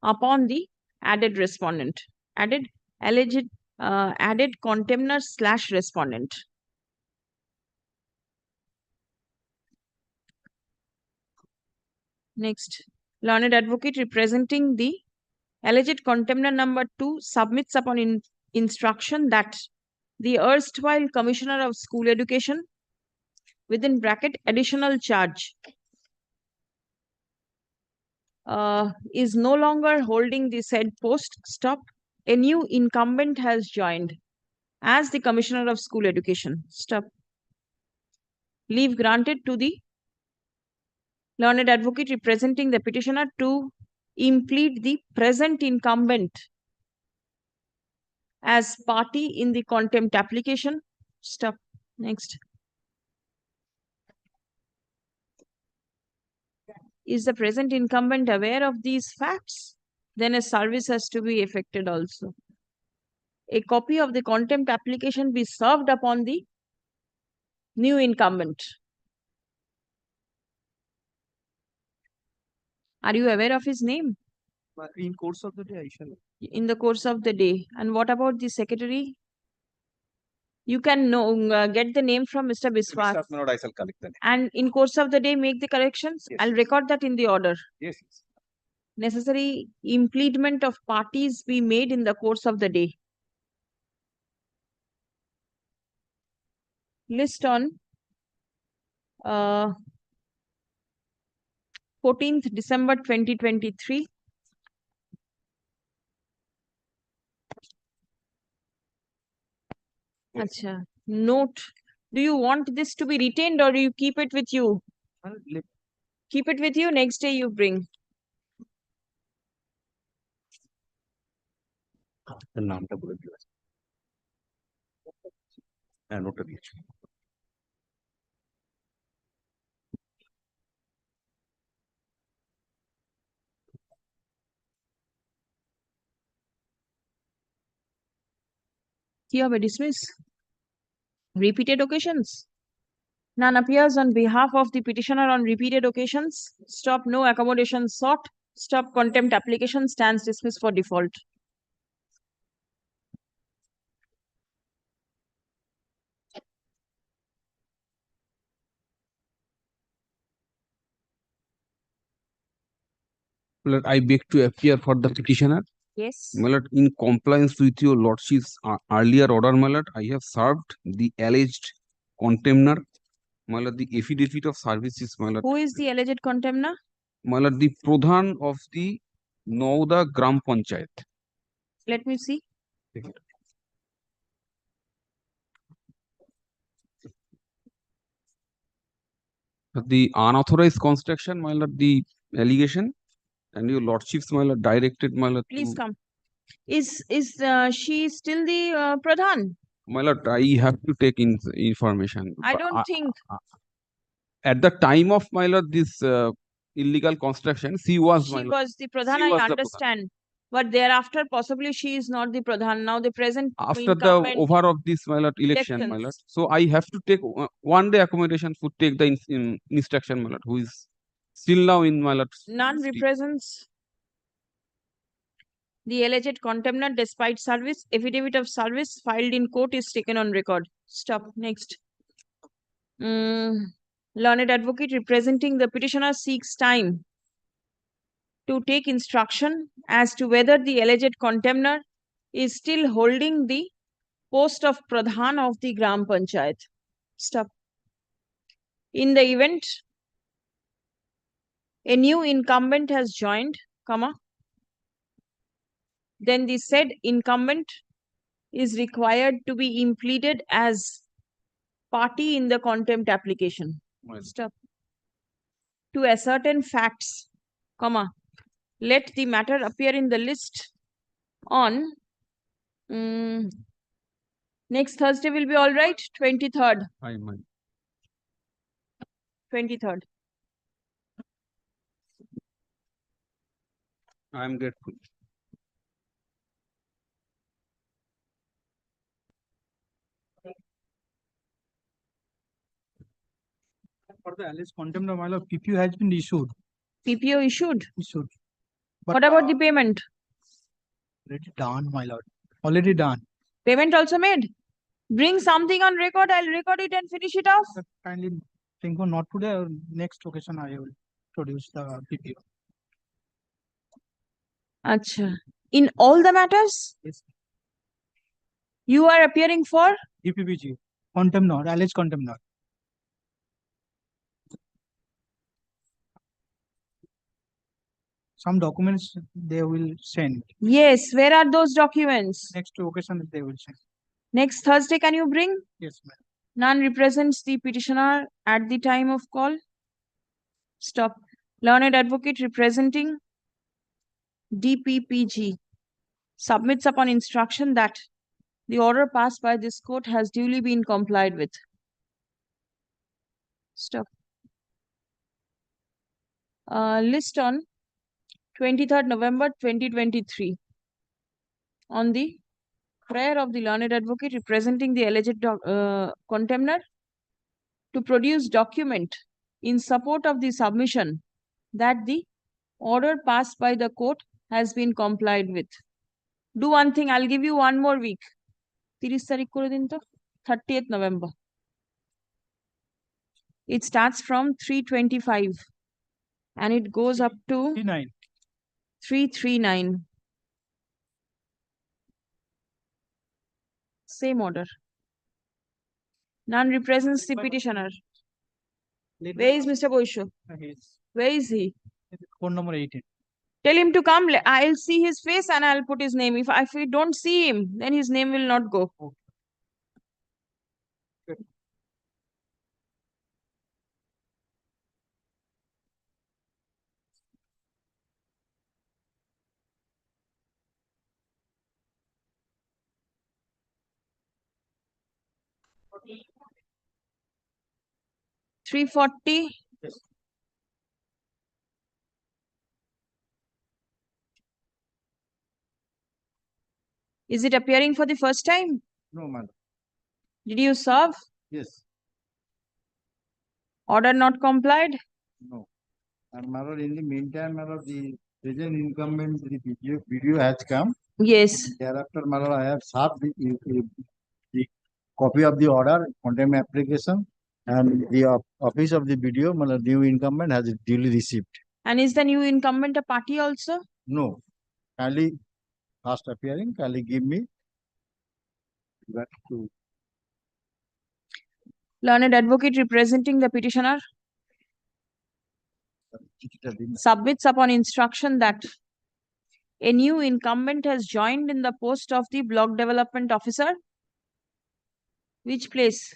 upon the added respondent, added contemner / respondent. Next, learned advocate representing the alleged contemner number 2 submits upon instruction that the erstwhile Commissioner of School Education within bracket additional charge is no longer holding the said post. Stop. A new incumbent has joined as the Commissioner of School Education. Stop. Leave granted to the learned advocate representing the petitioner to implead the present incumbent as party in the contempt application. Stop. Next. Is the present incumbent aware of these facts? Then a service has to be effected also. A copy of the contempt application be served upon the new incumbent. Are you aware of his name? In course of the day, I shall. In the course of the day. And what about the secretary? You can get the name from Mr. Biswas. I shall collect the name. And in course of the day, make the corrections. Yes, I'll record that in the order. Yes. Necessary impleadment of parties be made in the course of the day. List on 14th December 2023. Acha. Note. Do you want this to be retained or do you keep it with you? Keep it with you. Next day you bring. নামটা বলে দিও হ্যাঁ নোটটা দিয়েছি কি হবে dismiss? Repeated occasions. None appears on behalf of the petitioner on repeated occasions. Stop. No accommodation sought. Stop. Contempt application stands dismissed for default. My lord, I beg to appear for the petitioner. Yes. My lord, in compliance with your lordship's earlier order, my lord, I have served the alleged contemner. My lord, the affidavit of services, my lord. Who is the alleged contemner? My lord, the Pradhan of the Nauda Gram Panchayat. Let me see. The unauthorized construction, my lord, the allegation, and your lordships, my lord, directed, my lord, Please to, come. Is she still the Pradhan? my lord, I have to take in information. I don't think. At the time of, my lord, this illegal construction, she was, my She lord, was the Pradhan, she I was the Pradhan. understand. But thereafter, possibly she is not the Pradhan. Now the present After the incumbent over of this, my lord, election, my lord. So I have to take one day accommodation to take the instruction, my lord, who is still now in, my lord. None represents the alleged contemner despite service. Affidavit of service filed in court is taken on record. Stop. Next. Learned advocate representing the petitioner seeks time to take instruction as to whether the alleged contemner is still holding the post of Pradhan of the Gram Panchayat. Stop. In the event a new incumbent has joined, comma, then the said incumbent is required to be impleaded as party in the contempt application. Stop. To ascertain facts, comma, let the matter appear in the list on next Thursday will be all right, 23rd. 23rd. I am grateful. For the alleged contempt, my lord, PPO has been issued. PPO issued? Issued. What about the payment? Already done, my lord. Already done. Payment also made? Bring something on record, I'll record it and finish it off. Kindly think of not today or next occasion I will produce the PPO. Acha. In all the matters? Yes. You are appearing for? DPPG. Contempt, alleged contempt. Some documents they will send. Yes, where are those documents? Next occasion they will send. Next Thursday, can you bring? Yes, ma'am. None represents the petitioner at the time of call. Stop. Learned advocate representing DPPG submits upon instruction that the order passed by this court has duly been complied with. Stop. List on 23rd November 2023 on the prayer of the learned advocate representing the alleged contemner to produce document in support of the submission that the order passed by the court has been complied with. Do one thing, I'll give you one more week. 30 তারিখ করে দিন তো, 30th November. It starts from 325 and it goes up to 339. Same order. None represents the petitioner. Where is Mr. Boisho? Where is he? Phone number 18. Tell him to come. I'll see his face and I'll put his name. If we don't see him, then his name will not go. 340. Is it appearing for the first time? No, madam. Did you serve? Yes. Order not complied? No. And madam, in the meantime, madam, the present incumbent, the video has come. Yes. Thereafter, madam, I have served the copy of the order, contempt application, and the office of the video, madam, new incumbent has duly received. And is the new incumbent a party also? No. Kindly, last appearing, kindly give me that to Learned advocate representing the petitioner submits upon instruction that a new incumbent has joined in the post of the block development officer. Which place?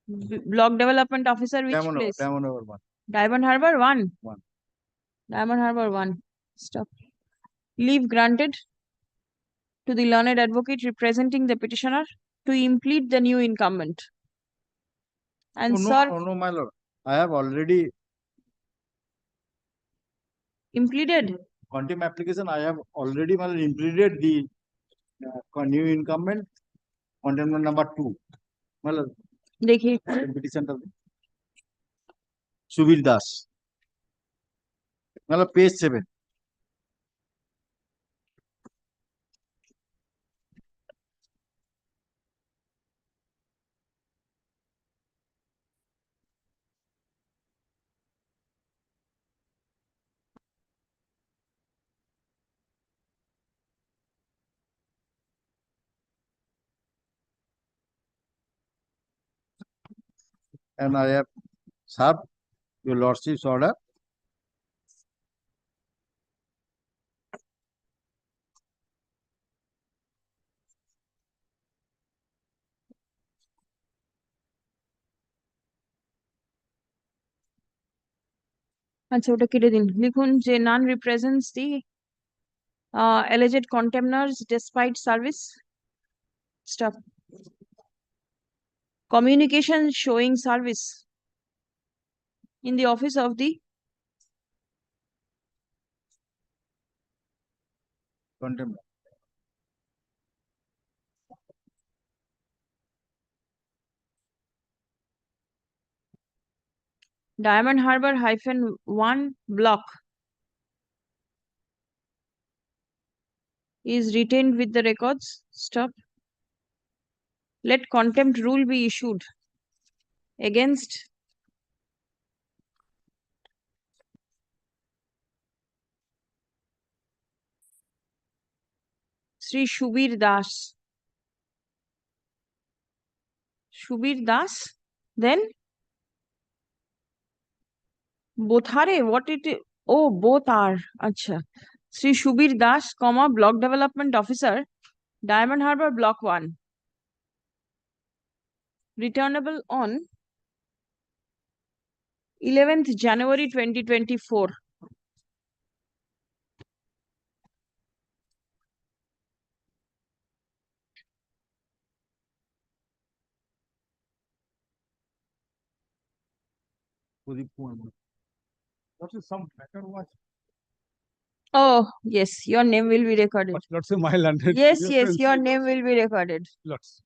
Block development officer, which place? Diamond Harbour 1. Diamond Harbour 1. 1. Diamond Harbour 1. Stop. Leave granted to the learned advocate representing the petitioner to implead the new incumbent. And Oh, sir, no, my lord. I have already impleaded. contempt application. I have already impleaded the new incumbent, contempt number 2. My lord. देखिए Petition of Subir Das. My lord, page 7. And I have served your lordship's order. আচ্ছা ওটা কেটে দিন লিখুন যে none represents the alleged contemners despite service. Stop. Communication showing service in the office of the Contempt. Diamond Harbour -1 block is retained with the records. Stop. Let contempt rule be issued against Sri Shubir Das. Shubir Das. Then both are what it is? Oh, both are. Acha. Sri Shubir Das, comma, block development officer, Diamond Harbour Block 1. Returnable on 11th January 2024. What is some better watch? Oh, yes, your name will be recorded. Lots of my landed. Yes, yes, your name will be recorded. Lots.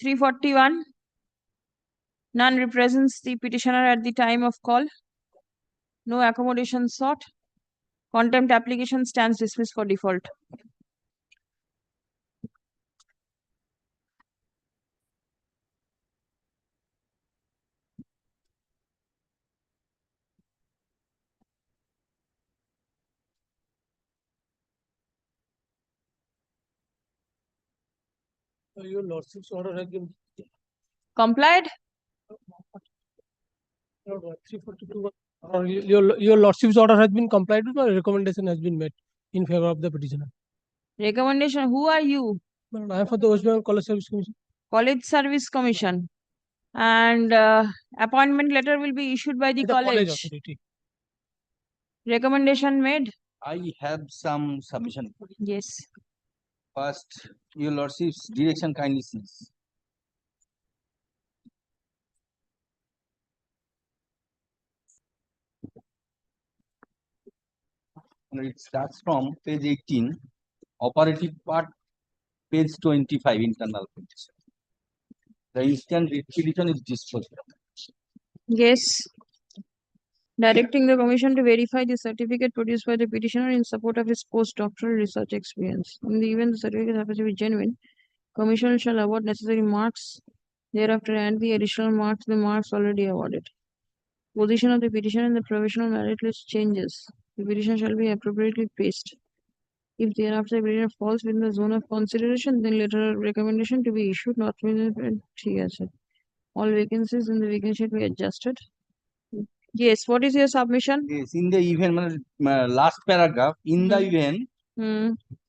341. None represents the petitioner at the time of call. No accommodation sought. Contempt application stands dismissed for default. Your lordship's order has been complied. 342. Your lordship's order has been complied with, or recommendation has been made in favor of the petitioner. Recommendation, who are you? I am for the West Bengal College Service Commission. College Service Commission. And appointment letter will be issued by the college. Authority. Recommendation made? I have some submission. Yes. First, your lordship's direction kindly sees. It starts from page 18, operative part, page 25, internal petition. The instant petition is disposed of. Yes. Directing the commission to verify the certificate produced by the petitioner in support of his postdoctoral research experience. In the event the certificate happens to be genuine, commission shall award necessary marks thereafter and the additional marks the marks already awarded. Position of the petitioner in the provisional merit list changes. The petition shall be appropriately placed. If thereafter the petitioner falls within the zone of consideration, then letter of recommendation to be issued not within 3 years. All vacancies in the vacancy should be adjusted. Yes, what is your submission? Yes, in the event, last paragraph, in the event,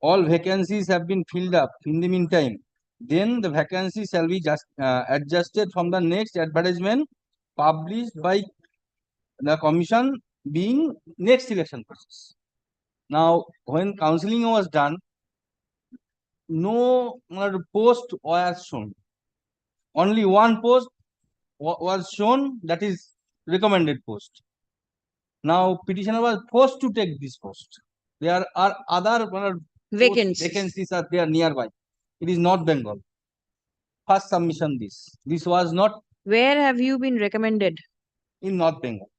all vacancies have been filled up in the meantime. Then the vacancy shall be just adjusted from the next advertisement published by the commission being next election process. Now, when counseling was done, no post was shown. Only one post was shown, that is recommended post. Now, petitioner was forced to take this post. There are other vacancies are there nearby. It is not Bengal. First submission this was not. Where have you been recommended? In North Bengal.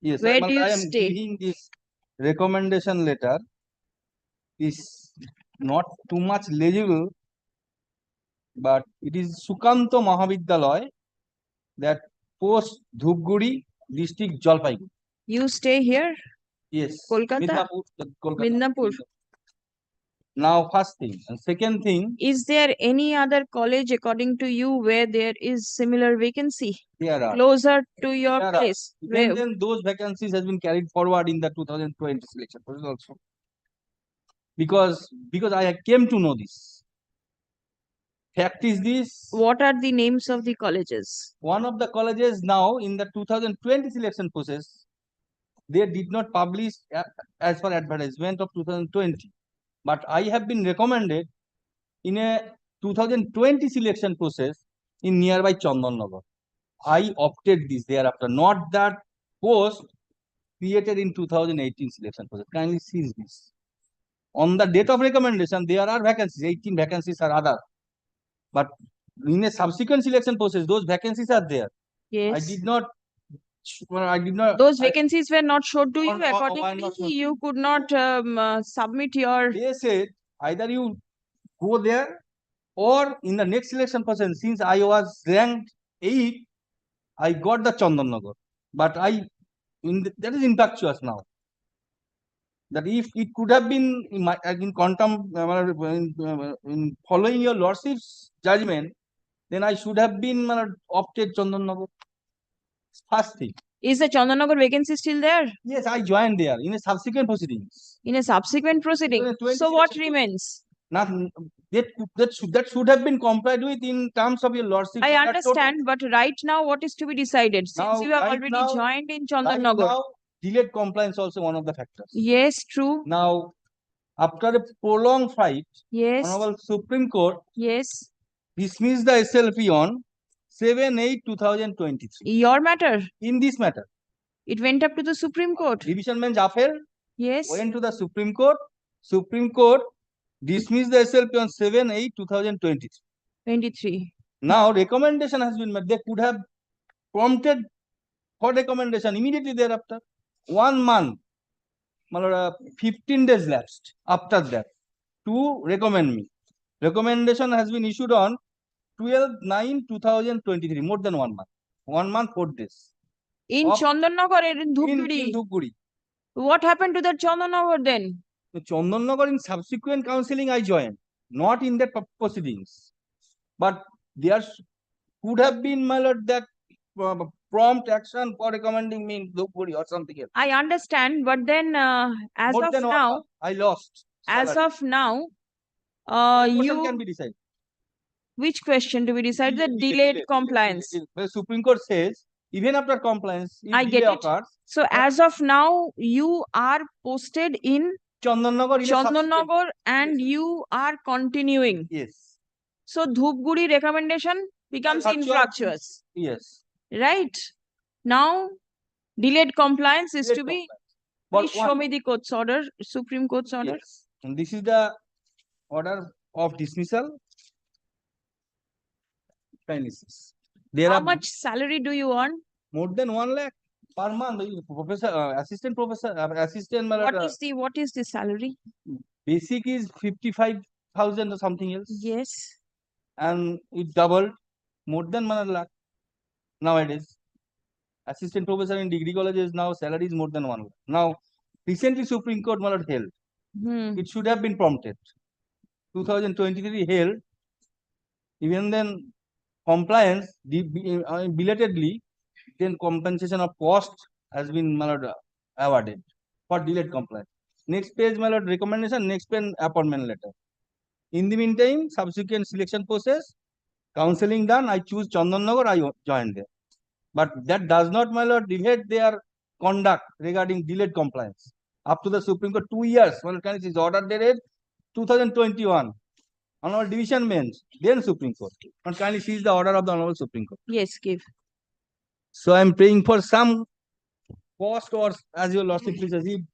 Yes, Where do you I am stay? giving this recommendation letter is not too much legible, but it is Sukanto Mahavidyalaya, that post Dhupguri, district Jalpaiguri. You stay here? Yes. Kolkata? Midnapur. Now, first thing. And second thing. Is there any other college according to you where there is similar vacancy? There are. Closer to your place? Then those vacancies has been carried forward in the 2020 selection process also. Because I came to know this. Fact is this. What are the names of the colleges? One of the colleges now in the 2020 selection process, they did not publish as per advertisement of 2020. But I have been recommended in a 2020 selection process in nearby Chandanagar. I opted this thereafter, not that post created in 2018 selection process. Kindly see this. On the date of recommendation, there are vacancies, 18 vacancies are other. But in a subsequent selection process, those vacancies are there. Yes. I did not. Those vacancies were not shown to you. Accordingly, you could not submit your. They said either you go there or in the next selection process. Since I was ranked 8, I got the Chandanagar. But that is impactuous now. That if it could have been in following your lordship's judgment, then I should have been opted Chandanagar. First thing. Is the Chandanagar vacancy still there? Yes, I joined there in a subsequent proceedings. In a subsequent proceeding. So what remains? Nothing. That should have been complied with in terms of your lordship. I understand, but right now what is to be decided? Since you have already joined in Chandanagar. Now, delayed compliance also one of the factors. Yes, true. Now, after a prolonged fight, yes, Honorable Supreme Court dismissed the SLP on 7/8/2023. Your matter? In this matter. It went up to the Supreme Court. Division Bench affair? Yes. Went to the Supreme Court. Supreme Court dismissed the SLP on 7/8/2023. Now, recommendation has been made. They could have prompted for recommendation immediately thereafter. 1 month, 15 days lapsed after that to recommend me. Recommendation has been issued on 12/9/2023, more than 1 month. 1 month, 4 days. In Chandanagar, in Dhupguri. In Dhupguri. What happened to that Chandanagar then? The Chandanagar in subsequent counseling I joined, not in that proceedings. But there could have been, my lord, that prompt action for recommending me in Dhupguri or something else. I understand, but then as more of than now, I lost. As of now, Question can be decided. Which question do we decide? The delayed compliance. The Supreme Court says, even after compliance, if I get delay it. occurs, So as of now, you are posted in Chandanagar, and you are continuing. Yes. So Dhupguri recommendation becomes infructuous. Yes. Right? Now, delayed compliance is to be. But Please show me the court's order, Supreme Court's order. Yes. And this is the order of dismissal. How much salary do you earn? More than 1 lakh per month. Professor, assistant professor, assistant. What is the salary? Basic is 55,000 or something else. Yes. And it doubled more than 1 lakh nowadays. Assistant professor in degree colleges now salary is more than 1 lakh. Now, recently Supreme Court held. It should have been prompted. 2023 held. Even then, compliance belatedly, then compensation of cost has been awarded for delayed compliance. Next page, recommendation, next page, appointment letter. In the meantime, subsequent selection process, counseling done, I choose Chandanagar, I joined there. But that does not, deviate their conduct regarding delayed compliance. Up to the Supreme Court, 2 years, is order dated 2021. Honorable Division Bench, then Supreme Court. And kindly seize the order of the Honorable Supreme Court. Yes, give. So I am praying for some cost or as your Lordship please receive.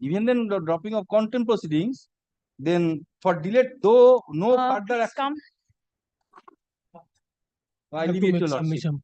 Even then the dropping of contempt proceedings, then for delayed, though no further action. I leave it to Lordship.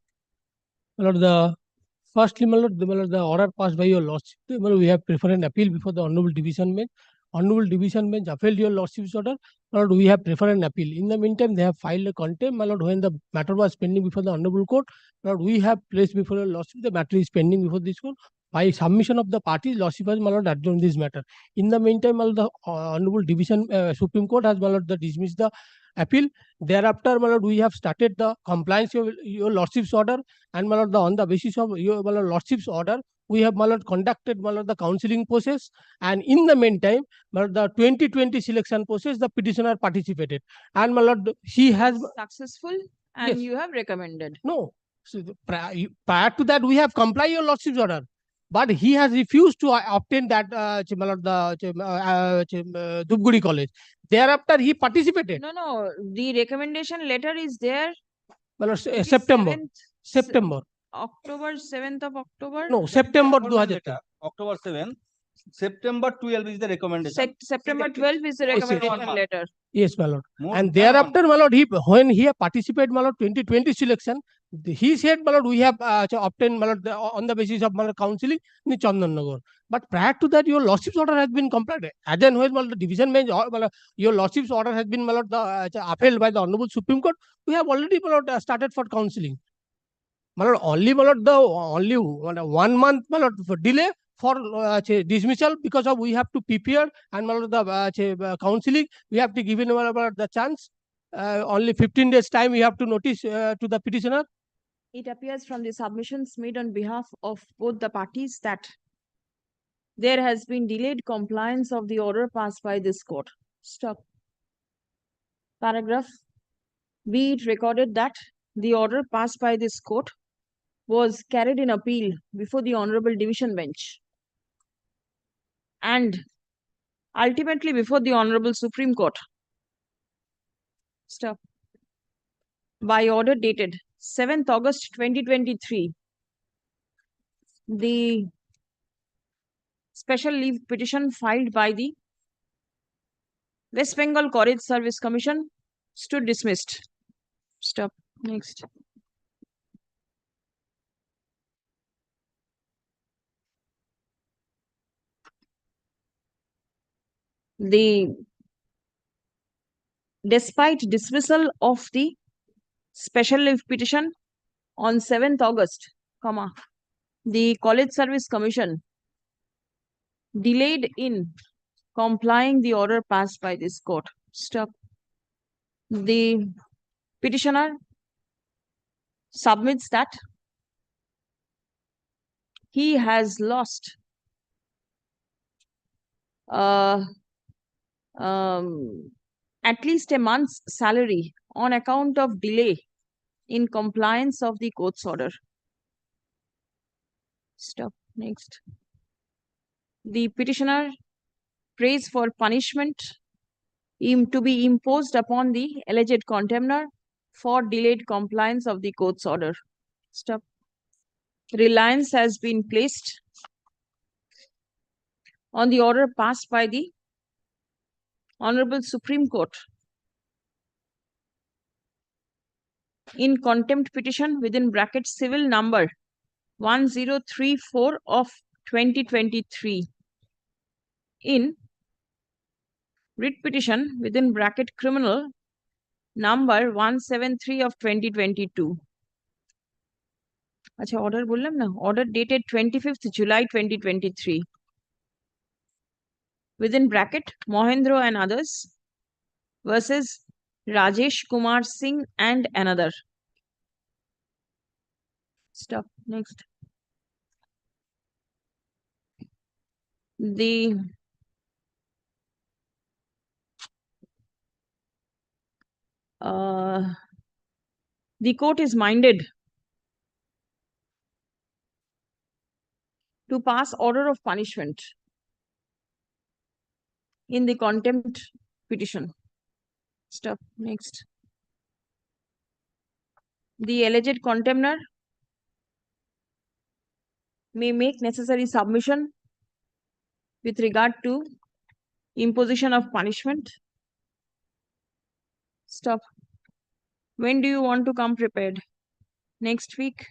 Firstly, the order passed by your Lordship, we have preferred an appeal before the Honorable Division Bench. Honorable Division Bench upheld your Lordship's order. We have preferred an appeal. In the meantime, they have filed a contempt. When the matter was pending before the Honorable Court, we have placed before your Lordship, the matter is pending before this court. By submission of the parties, Lordship has adjourned this matter. In the meantime, the Honorable Division Supreme Court has dismissed the appeal. Thereafter, we have started the compliance of your Lordship's order, and on the basis of your Lordship's order, we have conducted the counseling process, and in the meantime, the 2020 selection process, the petitioner participated, and he has successful, and yes. You have recommended. No, so prior to that, we have complied your Lordship's order. But he has refused to obtain that Dhupguri College. Thereafter, he participated. No. The recommendation letter is there. September. October 7th of October. No, September 2000. October 7th. September 12th is the recommendation. September 12th is the recommendation letter. Yes, my lord. And thereafter, my lord, when he participated, my lord, 2020 selection, he said, my lord, we have obtained, my lord, on the basis of my lord, counseling in Chandanagar. But prior to that, your Lordship's order has been complied. As and when the division bench, your Lordship's order has been, my lord, upheld by the Honorable Supreme Court, we have already, my lord, started for counseling. My lord, only 1 month, my lord, for delay for dismissal because of we have to prepare and the counseling we have to give him the chance. Only 15 days time we have to notice to the petitioner. It appears from the submissions made on behalf of both the parties that there has been delayed compliance of the order passed by this court. Stop. Paragraph. Be it recorded that the order passed by this court was carried in appeal before the Honorable Division Bench and ultimately before the Honorable Supreme Court. Stop. By order dated 7th August 2023, the special leave petition filed by the West Bengal College Service Commission stood dismissed. Stop. Next. Despite dismissal of the special leave petition on 7th August, the College Service Commission delayed in complying the order passed by this court. Stop. The Petitioner submits that he has lost at least a month's salary on account of delay in compliance of the court's order. Stop. Next. The petitioner prays for punishment to be imposed upon the alleged contemner for delayed compliance of the court's order. Stop. Reliance has been placed on the order passed by the Honorable Supreme Court in contempt petition within brackets civil number 1034 of 2023 in writ petition within bracket criminal number 173 of 2022. Acha, order bollam na, order dated 25th July 2023 within bracket Mohendro and others versus Rajesh Kumar Singh and another. Stop. Next. The court is minded to pass order of punishment in the contempt petition. Stop. Next. The alleged contemner may make necessary submission with regard to imposition of punishment. Stop. When do you want to come prepared? Next week?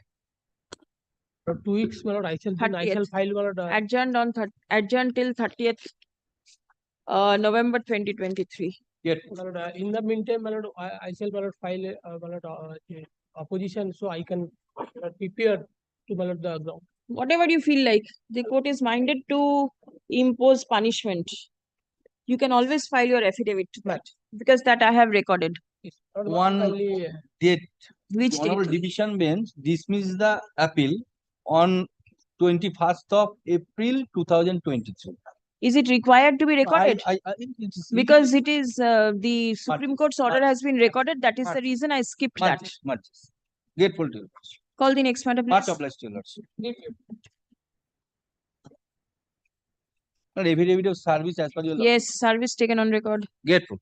2 weeks, my lord, I shall file, my lord. Adjourned till 30th November 2023. Yes. My lord, in the meantime, my lord, I shall, my lord, file my lord, opposition, so I can prepare to, my lord, the ground. Whatever you feel like. The court is minded to impose punishment. You can always file your affidavit to that, because that I have recorded. One date. Which Honorable date? Division Bench dismissed the appeal on 21st of April 2023. Is it required to be recorded? Because it is the Supreme Court's order has been recorded. That is the reason I skipped that. Grateful to you. Call the next matter, please. Much obliged to you, Lordship. Affidavit of service as per your Yes, service taken on record. Grateful.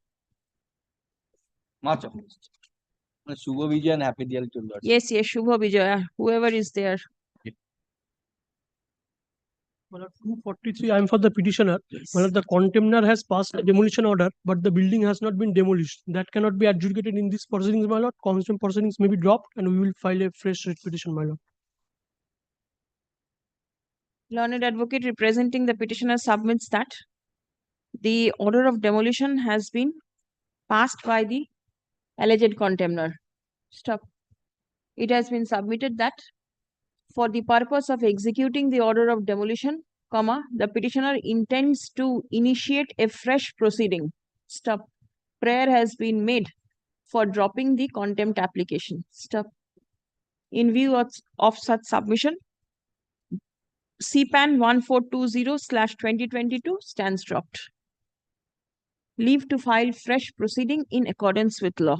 Much obliged. Shubha Vijay and happy Diwali to you, Lordship. Yes, yes, Shubha Vijaya, whoever is there. Well, 243, I am for the petitioner. Well, the contemner has passed a demolition order, but the building has not been demolished. That cannot be adjudicated in these proceedings, my lord. Contempt proceedings may be dropped and we will file a fresh writ petition, my lord. Learned advocate representing the petitioner submits that the order of demolition has been passed by the alleged contemner. Stop. It has been submitted that for the purpose of executing the order of demolition, the petitioner intends to initiate a fresh proceeding. Stop. Prayer has been made for dropping the contempt application. Stop. In view of such submission, CPAN 1420/2022 stands dropped. Leave to file fresh proceeding in accordance with law.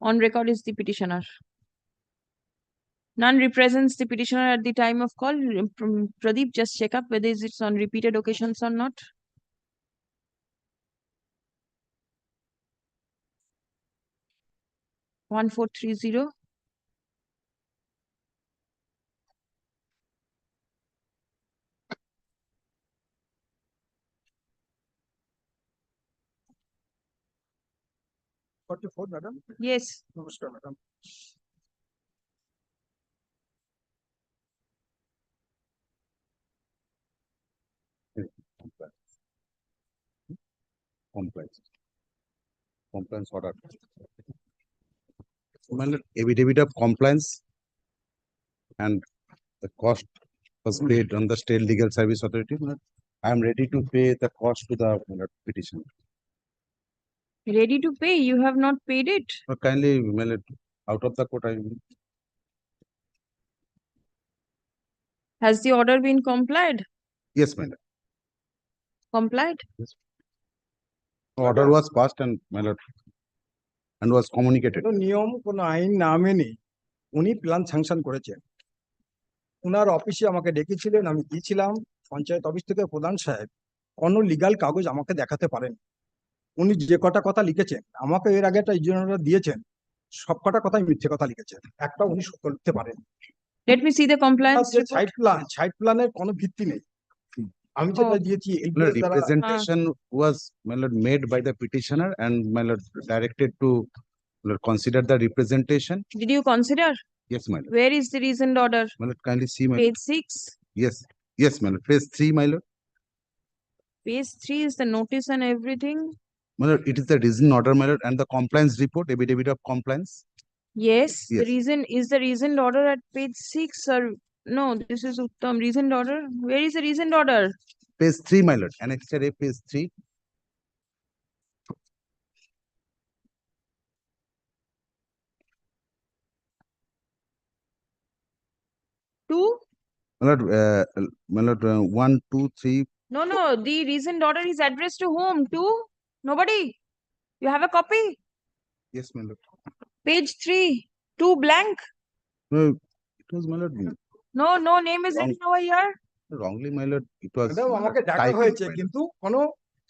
On record is the petitioner. None represents the petitioner at the time of call. Pradeep, just check up whether it's on repeated occasions or not. One 430. Madam? Yes. Namaskar, madam. Compliance order. Affidavit of compliance and the cost was paid on the State Legal Service Authority. I am ready to pay the cost to the petitioner. Ready to pay? You have not paid it. Kindly mail it out of the court. Has the order been complied? Yes, madam. Complied? Yes. Order was passed and was communicated. নিয়ম কোন আইন না মেনে উনি plan sanction করেছেন। উনার অফিসে আমাকে ডেকেছিলেন, আমি গিয়েছিলাম। পঞ্চায়েত অফিস থেকে প্রধান সাহেব কোনো লিগাল কাগজ আমাকে দেখাতে পারেন। উনি যে কটা কথা লিখেছেন, আমাকে এর আগে একটা ইজনেরা দিয়েছেন, সব কটা কথাই মিথ্যে কথা লিখেছেন, একটা উনি সত্য লিখতে পারেন। Let me see the compliance report. Site প্ল্যানের কোনো ভিত্তি নেই। আমি যেটা দিয়েছি representation was made by the petitioner and directed to consider the representation. Did you consider? Yes, madam. Where is the reasoned order? Kindly see my Page 6. Yes, yes, madam. Page 3, my lord. Page 3 is the notice and everything. It is the reason order, my lord, and the compliance report, affidavit of compliance. Yes, the Yes. reason is the reasoned order at page 6, sir. No, this is Uttam. Reasoned order. Where is the reasoned order? Page 3, my lord. Annexure A, page 3. Two? My lord, 1, 2, 3. No, no. The reasoned order is addressed to whom? Two? Nobody. You have a copy? Yes, my lord. Page 3. 2 blank. No, it was my lord. No, no name is written over here. Wrongly, my lord. It was. আমাকে ডাকা হয়েছে কিন্তু কোনো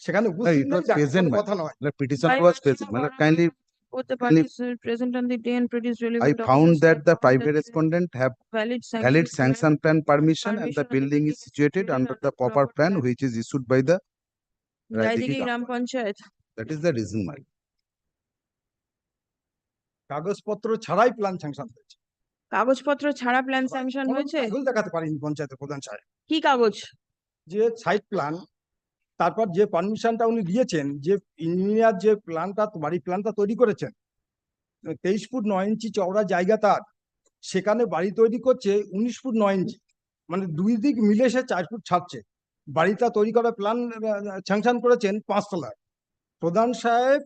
সেখানে উপস্থিত It was নেই, present, my কথা lord. The petition By was virtue present. of My lord, order, kindly. both the kindly- parties were present on the day and produced I relevant found documents. that the I found private that the respondent have valid valid sanction sanction plan permission and the permission of the building is building is situated under the proper plan which is issued by the Raidigi Gram Panchayat. That is the reason, my lord. কাগজপত্র ছাড়াই plan sanction হয়েছে। কাগজপত্র ছাড়া plan sanction হয়েছে? কাগজ দেখাতে পারেনি পঞ্চায়েতের প্রধান সাহেব। কি কাগজ? যে সাইট প্ল্যান, তারপর যে পারমিশনটা উনি দিয়েছেন, যে ইঞ্জিনিয়ার যে প্ল্যানটা বাড়ি প্ল্যানটা তৈরি করেছেন, 23 ফুট 9 ইঞ্চি চওড়া জায়গা তার, সেখানে বাড়ি তৈরি করছে 19 ফুট 9 ইঞ্চি, মানে দুই দিক মিলে সে 4 ফুট ছাড়ছে। বাড়িটা তৈরি করার প্ল্যান স্যাংশন করেছেন 5 তলায়। প্রধান সাহেব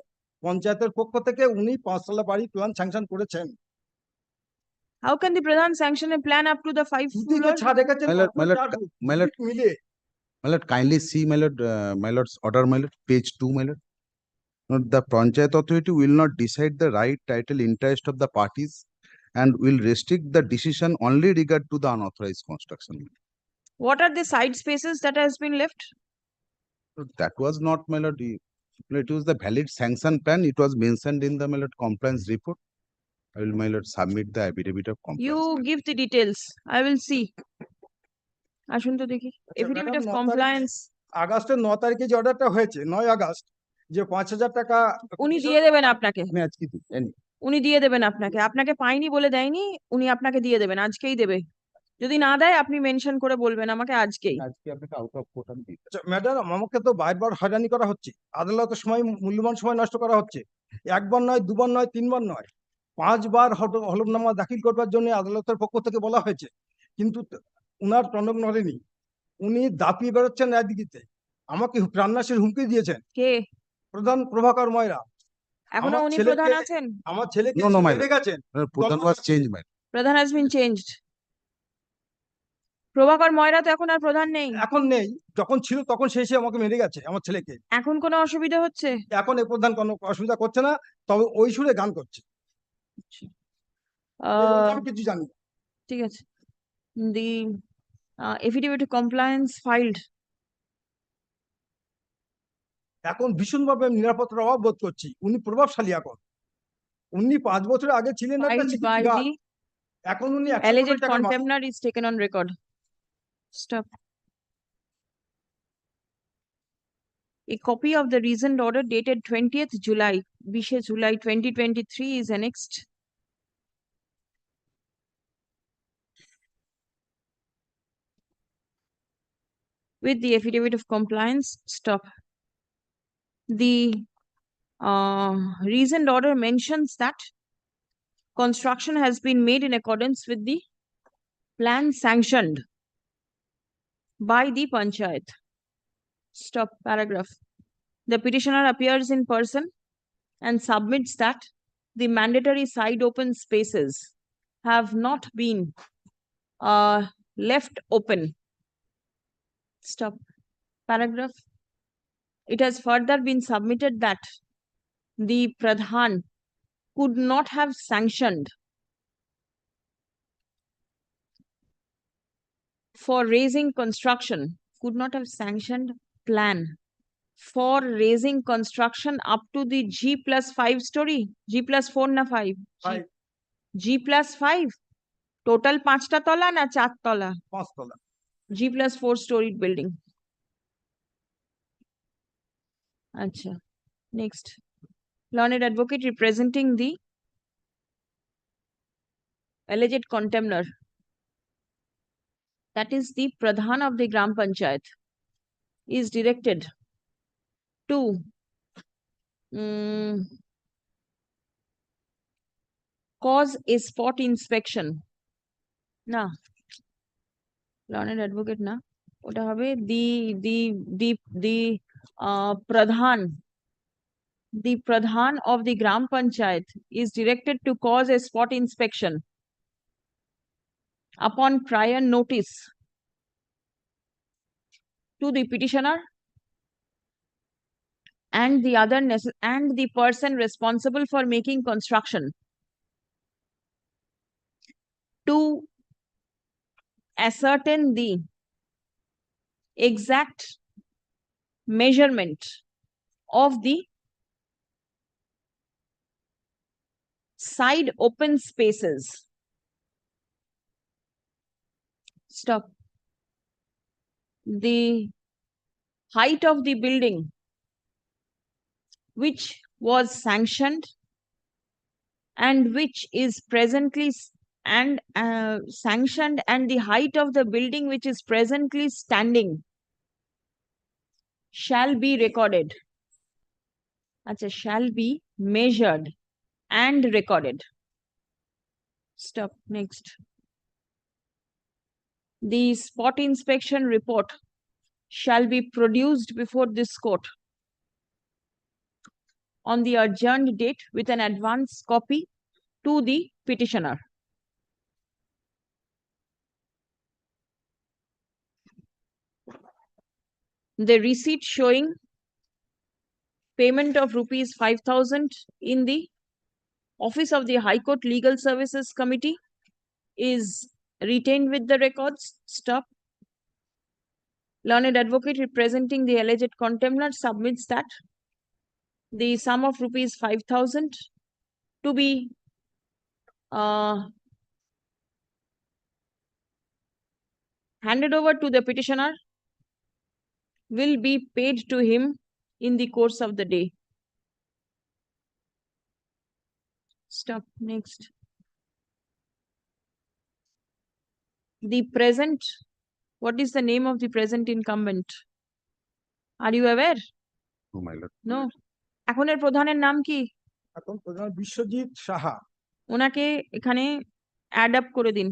পঞ্চায়েতের পক্ষ থেকে উনি 5 তলা বাড়ি প্ল্যান স্যাংশন করেছেন। How can the Pradhan sanction a plan up to the 5 দুদিকে floor? ছাড় রেখেছেন, My lord, মিলে। my lord, kindly see my lord's order, my lord, page 2, my lord. Now, the Panchayat authority will not decide the right, title, interest of the parties and will restrict the decision only regard to the unauthorized construction. What are the side spaces that has been left? That was not, my lord. It was the valid sanction plan. It was mentioned in the, my lord, compliance report. I will, my lord, submit the affidavit of compliance. You give the details. I will see. আসুন তো দেখি। Affidavit of compliance. আগস্টের 9 তারিখে যে অর্ডারটা হয়েছে, 9 August, যে 5,000 টাকা উনি দিয়ে দেবেন আপনাকে। আমি আজকে উনি দিয়ে দেবেন আপনাকে। আপনাকে পাইনি বলে দেয়নি, উনি আপনাকে দিয়ে দেবেন, আজকেই দেবে। যদি না দেয় আপনি মেনশন করে বলবেন আমাকে আজকেই। আজকে আপনাকে আউট অফ কোর্ট আমি দিই। আচ্ছা ম্যাডাম, আমাকে তো বারবার হয়রানি করা হচ্ছে, আদালতের সময় মূল্যবান সময় নষ্ট করা হচ্ছে। একবার নয়, দুবার নয়, তিনবার নয়, 5 বার হলফনামা দাখিল করবার জন্য আদালতের পক্ষ থেকে বলা হয়েছে, কিন্তু উনার টনক নড়েনি। উনি দাপিয়ে বেরোচ্ছেন রাজনীতিতে। আমাকে প্রাণনাশের হুমকি দিয়েছেন। কে? প্রধান প্রভাকর ময়রা। এখনো উনি প্রধান আছেন? আমার ছেলেকে No, no, my মেরে lord. গেছেন। Pradhan was changed, my lord. প্রধান has been changed. প্রভাকর ময়রা তো এখন আর প্রধান নেই। এখন নেই, যখন ছিল তখন সে এসে আমাকে মেরে গেছে, আমার ছেলেকে। এখন কোনো অসুবিধা হচ্ছে? এখন এই প্রধান কোনো অসুবিধা করছে না, তবে ওই সুরে গান করছে। আমি কিছু জানি না। ঠিক আছে। The affidavit of compliance filed. এখন ভীষণভাবে নিরাপত্তার অভাব বোধ করছি। উনি প্রভাবশালী এখন। উনি 5 বছর আগে ছিলেন একটা Filed by security guard. the এখন উনি alleged contemner is taken on record. Stop. A copy of the reasoned order dated 20th July, 20 July 2023 is annexed. With the affidavit of compliance. Stop. The reasoned order mentions that construction has been made in accordance with the plan sanctioned by the panchayat. Stop paragraph. The petitioner appears in person and submits that the mandatory side open spaces have not been left open. Stop paragraph. It has further been submitted that the Pradhan could not have sanctioned for raising construction, could not have sanctioned plan for raising construction up to the G+5 story, G+4 na 5? G+5. Total 5টা তলা না 4 তলা? 5 তলা। G+4 storied building. Acha. Next. Learned advocate representing the alleged contemner, that is the Pradhan of the Gram Panchayat, is directed to cause a spot inspection. Na, learned advocate na, ওটা হবে the Pradhan of the Gram Panchayat is directed to cause a spot inspection upon prior notice to the petitioner and the person responsible for making construction to ascertain the exact measurement of the side open spaces. Stop. The height of the building which was sanctioned and which is presently sanctioned, and the height of the building which is presently standing shall be recorded. Acha, shall be measured and recorded. Stop. Next. The spot inspection report shall be produced before this court on the adjourned date with an advance copy to the petitioner. The receipt showing payment of rupees 5,000 in the Office of the High Court Legal Services Committee is retained with the records. Stop. Learned advocate representing the alleged contemner submits that the sum of rupees 5,000 to be handed over to the petitioner will be paid to him in the course of the day. Stop. Next. The present, what is the name of the present incumbent? Are you aware? No, my lord. No. এখনের প্রধানের নাম কি? এখন প্রধান বিশ্বজিৎ সাহা। ওনাকে এখানে add up করে দিন।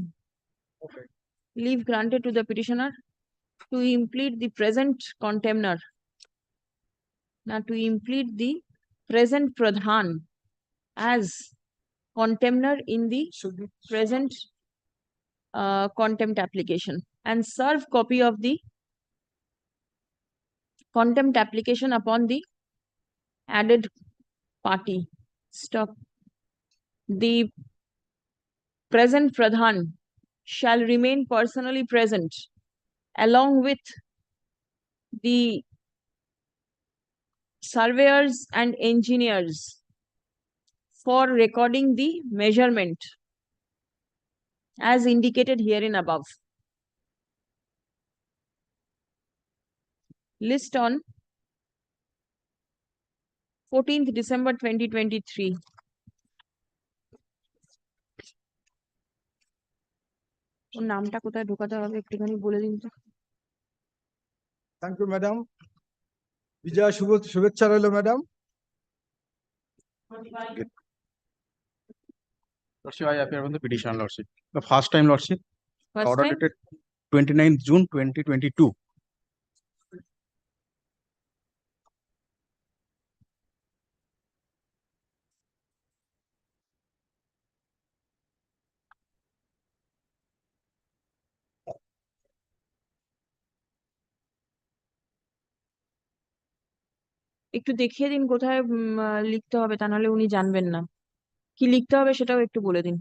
Okay. Leave granted to the petitioner to implead the present contemner. Now to implead the present Pradhan as contemner in the present contempt application, and serve copy of the contempt application upon the added party. Stop. The present Pradhan shall remain personally present along with the surveyors and engineers for recording the measurement as indicated herein above. List on 14th December 2023. ওর নামটা কোথায় ঢোকাতে হবে একটুখানি বলে দিন তো। Thank you madam. Bijoya শুভেচ্ছা রইল madam. Lordship, I appear on the petition, Lordship. The first time, Lordship. First Order time? dated 29th June 2022. একটু দেখিয়ে দিন কোথায় লিখতে হবে, তা নাহলে উনি জানবেন না। কি লিখতে হবে সেটাও একটু বলে দিন।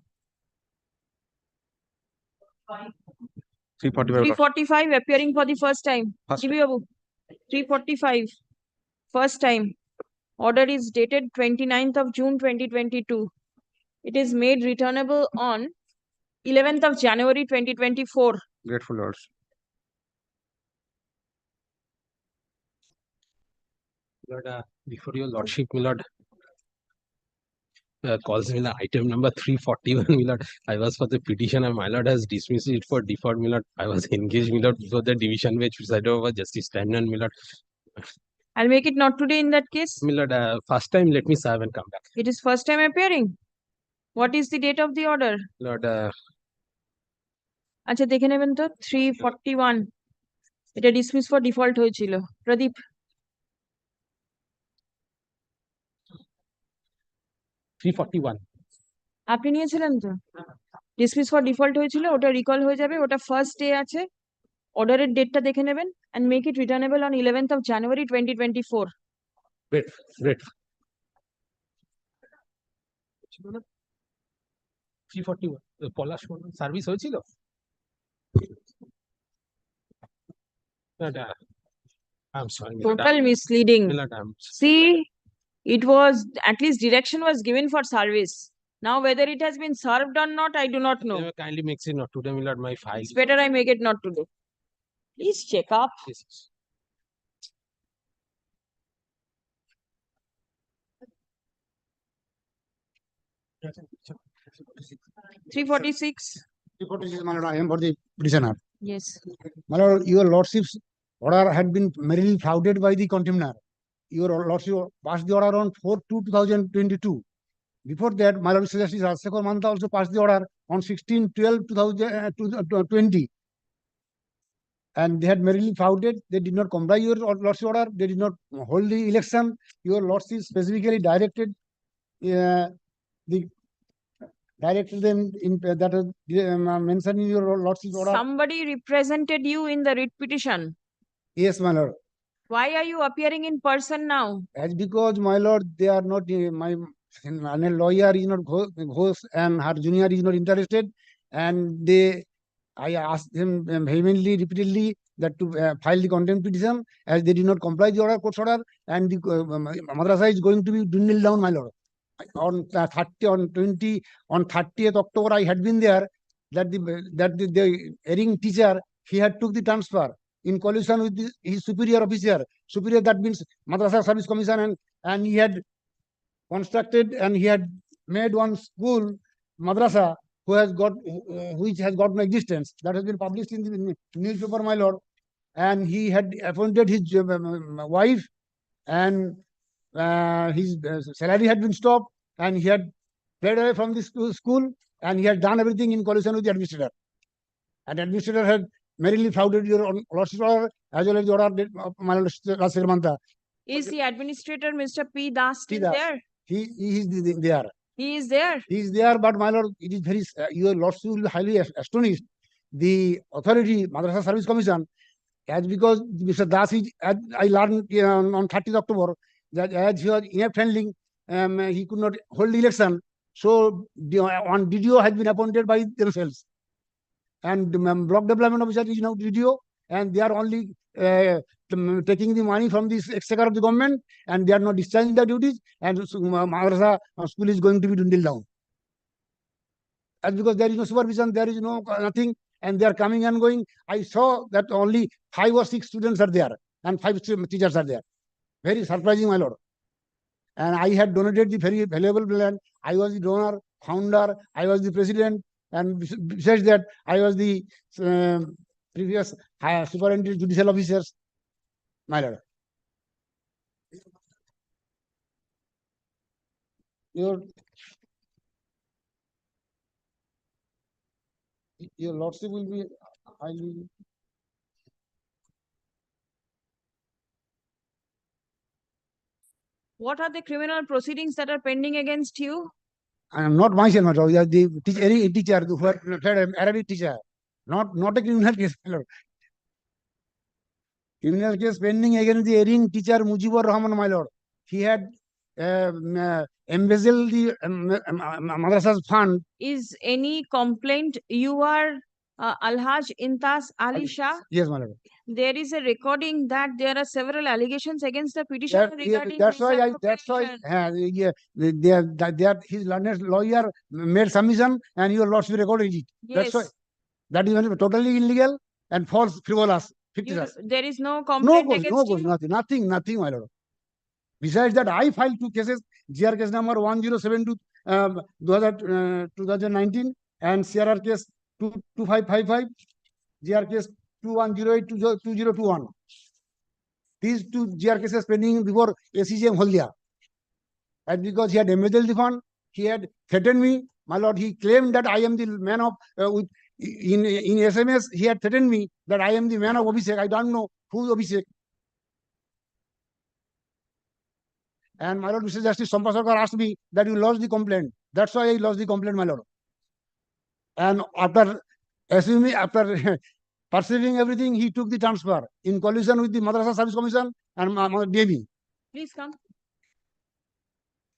345 appearing for the first time. GB Babu. 345 first time. Order is dated 29th of June 2022. It is made returnable on 11th of January 2024. Grateful Lords. Lord, before your lordship, my lord, calls me the item number 341, my lord. I was for the petition and my lord has dismissed it for default, my lord. I was engaged, my lord, before the division which presided over Justice Tandon, my lord. I'll make it not today in that case. My lord, first time let me serve and come back. It is first time appearing. What is the date of the order? Lord, আচ্ছা দেখে নেবেন তো 341 এটা dismiss for default হয়েছিল। প্রদীপ 341 আপনি নিয়েছিলেন তো? Dismiss for default হয়েছিল, ওটা রিকল হয়ে যাবে, ওটা ফার্স্ট ডে আছে। অর্ডারের ডেটটা দেখে নেবেন and make it returnable on 11th of January 2024. Wait. 341 Palash service হয়েছিল? I'm sorry. Total misleading. See, it was, at least direction was given for service. Now whether it has been served or not, I do not know. Kindly makes it not today, my lord, my file. It's better I make it not today. Please check up. Yes. 346. 346, my lord, I am for the petitioner. Yes. My lord, your lordship's order had been merely flouted by the contemner. Your lordship passed the order on 4/2/2022. Before that, my lord Justice Rajsekhar Mantha also passed the order on 16/12/2020. And they had merely flouted. They did not comply your lordship order. They did not hold the election. Your lordship specifically directed them in that is mentioned in your lordship order. Somebody represented you in the writ petition. Yes, my lord. Why are you appearing in person now? As because, my lord, they are not my lawyer is not Ghosh and her junior is not interested, and I asked them vehemently, repeatedly, that to file the contempt petition, as they did not comply the order, court's order, and the madrasa is going to be dwindled down, my lord. On 30th October, I had been there. That the erring teacher, he had took the transfer in collusion with his superior officer. Superior, that means Madrasa Service Commission, and he had constructed and he had made one school, madrasa, which has got no existence. That has been published in the newspaper, my lord. And he had appointed his wife, and his salary had been stopped, and he had fled away from this school, and he had done everything in collusion with the administrator. And the administrator had merely flouted your lordship order as well as the order of my lord Rajsekhar Mantha. Is the administrator Mr. P. Das still there? He is there. He is there. He is there, but my lord, it is very, your lordship will be highly astonished. The authority, Madrasa Service Commission, as because Mr. Das is, as I learned on 30th October, that as he was inept handling, he could not hold the election. So one DDO has been appointed by themselves. And block development officer is now DDO, and they are only taking the money from this exchequer of the government, and they are not discharging their duties, and Madrasa school is going to be dwindled down. As because there is no supervision, there is no nothing, and they are coming and going. I saw that only 5 or 6 students are there, and 5 teachers are there. Very surprising, my lord. And I had donated the very valuable land. I was the donor, founder, I was the president, and besides that, I was the previous superintendent judicial officers, my lord. Your lordship will be highly What are the criminal proceedings that are pending against you? Not myself, my lord. The any teacher who had Arabic teacher, not a criminal case, my lord. Criminal case pending against the erring teacher Mujibur Rahman, my lord. He had embezzled the madrasa's fund. Is any complaint you are Alhaj Intas Ali Shah? Yes, my lord. There is a recording that there are several allegations against the petitioner regarding That's why his learned lawyer made submission and your lordship recorded it. That's why Yes. that is totally illegal and false, frivolous, fictitious. There is no No complaint goes, against you. nothing, my lord. Besides that, I filed 2 cases, GR case number 1072 2019 and CRR case 2555, GR case 2108 2021. These 2 GR cases pending before ACGM Holdia. And because he had embezzled the fund, he had threatened me, my lord. He claimed that I am the man of in SMS. He had threatened me that I am the man of Abhishek. I don't know who is Abhishek. And my lord, Mr. Justice Sampa Sarkar asked me that you lodged the complaint. That's why I lodged the complaint, my lord. And after perceiving everything, he took the transfer in collusion with the Madrasa Service Commission and DB. Please come.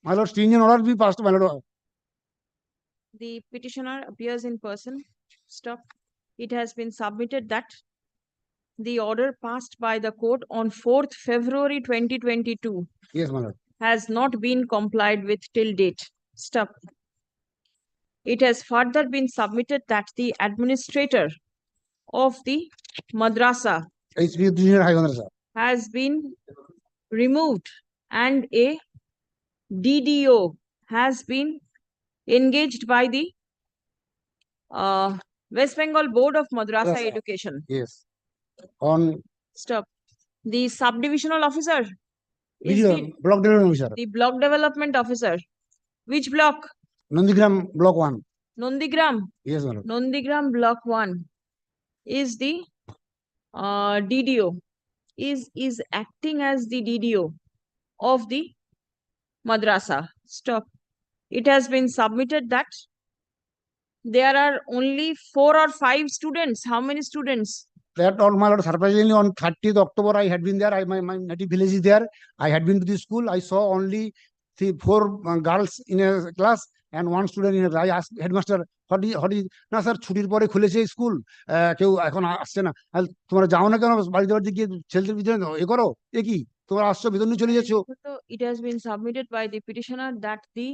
My lord, stringent order be passed, my lord. The petitioner appears in person. Stop. It has been submitted that the order passed by the court on 4th February 2022 Yes, my lord. has not been complied with till date. Stop. It has further been submitted that the administrator of the madrasa has been removed and a DDO has been engaged by the West Bengal Board of Madrasa Education. Yes. On Stop. The subdivisional officer is block development officer. the block development officer. Which block? Nandigram block 1. Nondigram. Yes, my lord. Nondigram block 1 is the DDO. Is acting as the DDO of the madrasa. Stop. It has been submitted that there are only 4 or 5 students. How many students? That all, my lord, surprisingly on 30th October, I had been there. My native village is there. I had been to the school. I saw only 4 girls in a class and 1 student in a class. I asked headmaster, what is না sir ছুটির পরে খুলেছে school কেউ এখন আসছে না তোমরা যাও না কেন বাড়িতে বাড়িতে গিয়ে ছেলেদের ভিতরে এ করো এ কি তোমরা আসছো বেতন নিয়ে চলে যাচ্ছ So it has been submitted by the petitioner that the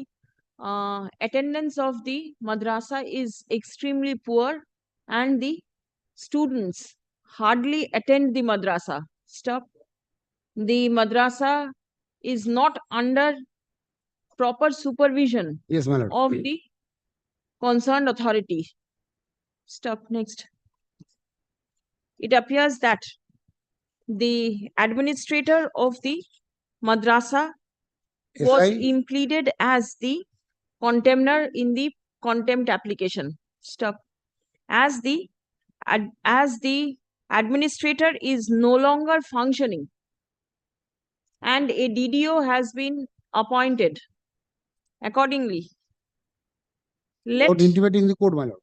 attendance of the madrasa is extremely poor and the students hardly attend the madrasa. Stop. The madrasa is not under proper supervision yes, my lord. of the concerned authority. Stop. Next. It appears that the administrator of the madrasa was impleaded as the contemner in the contempt application. Stop. As the administrator is no longer functioning and a DDO has been appointed. Accordingly, intimating the court, my lord.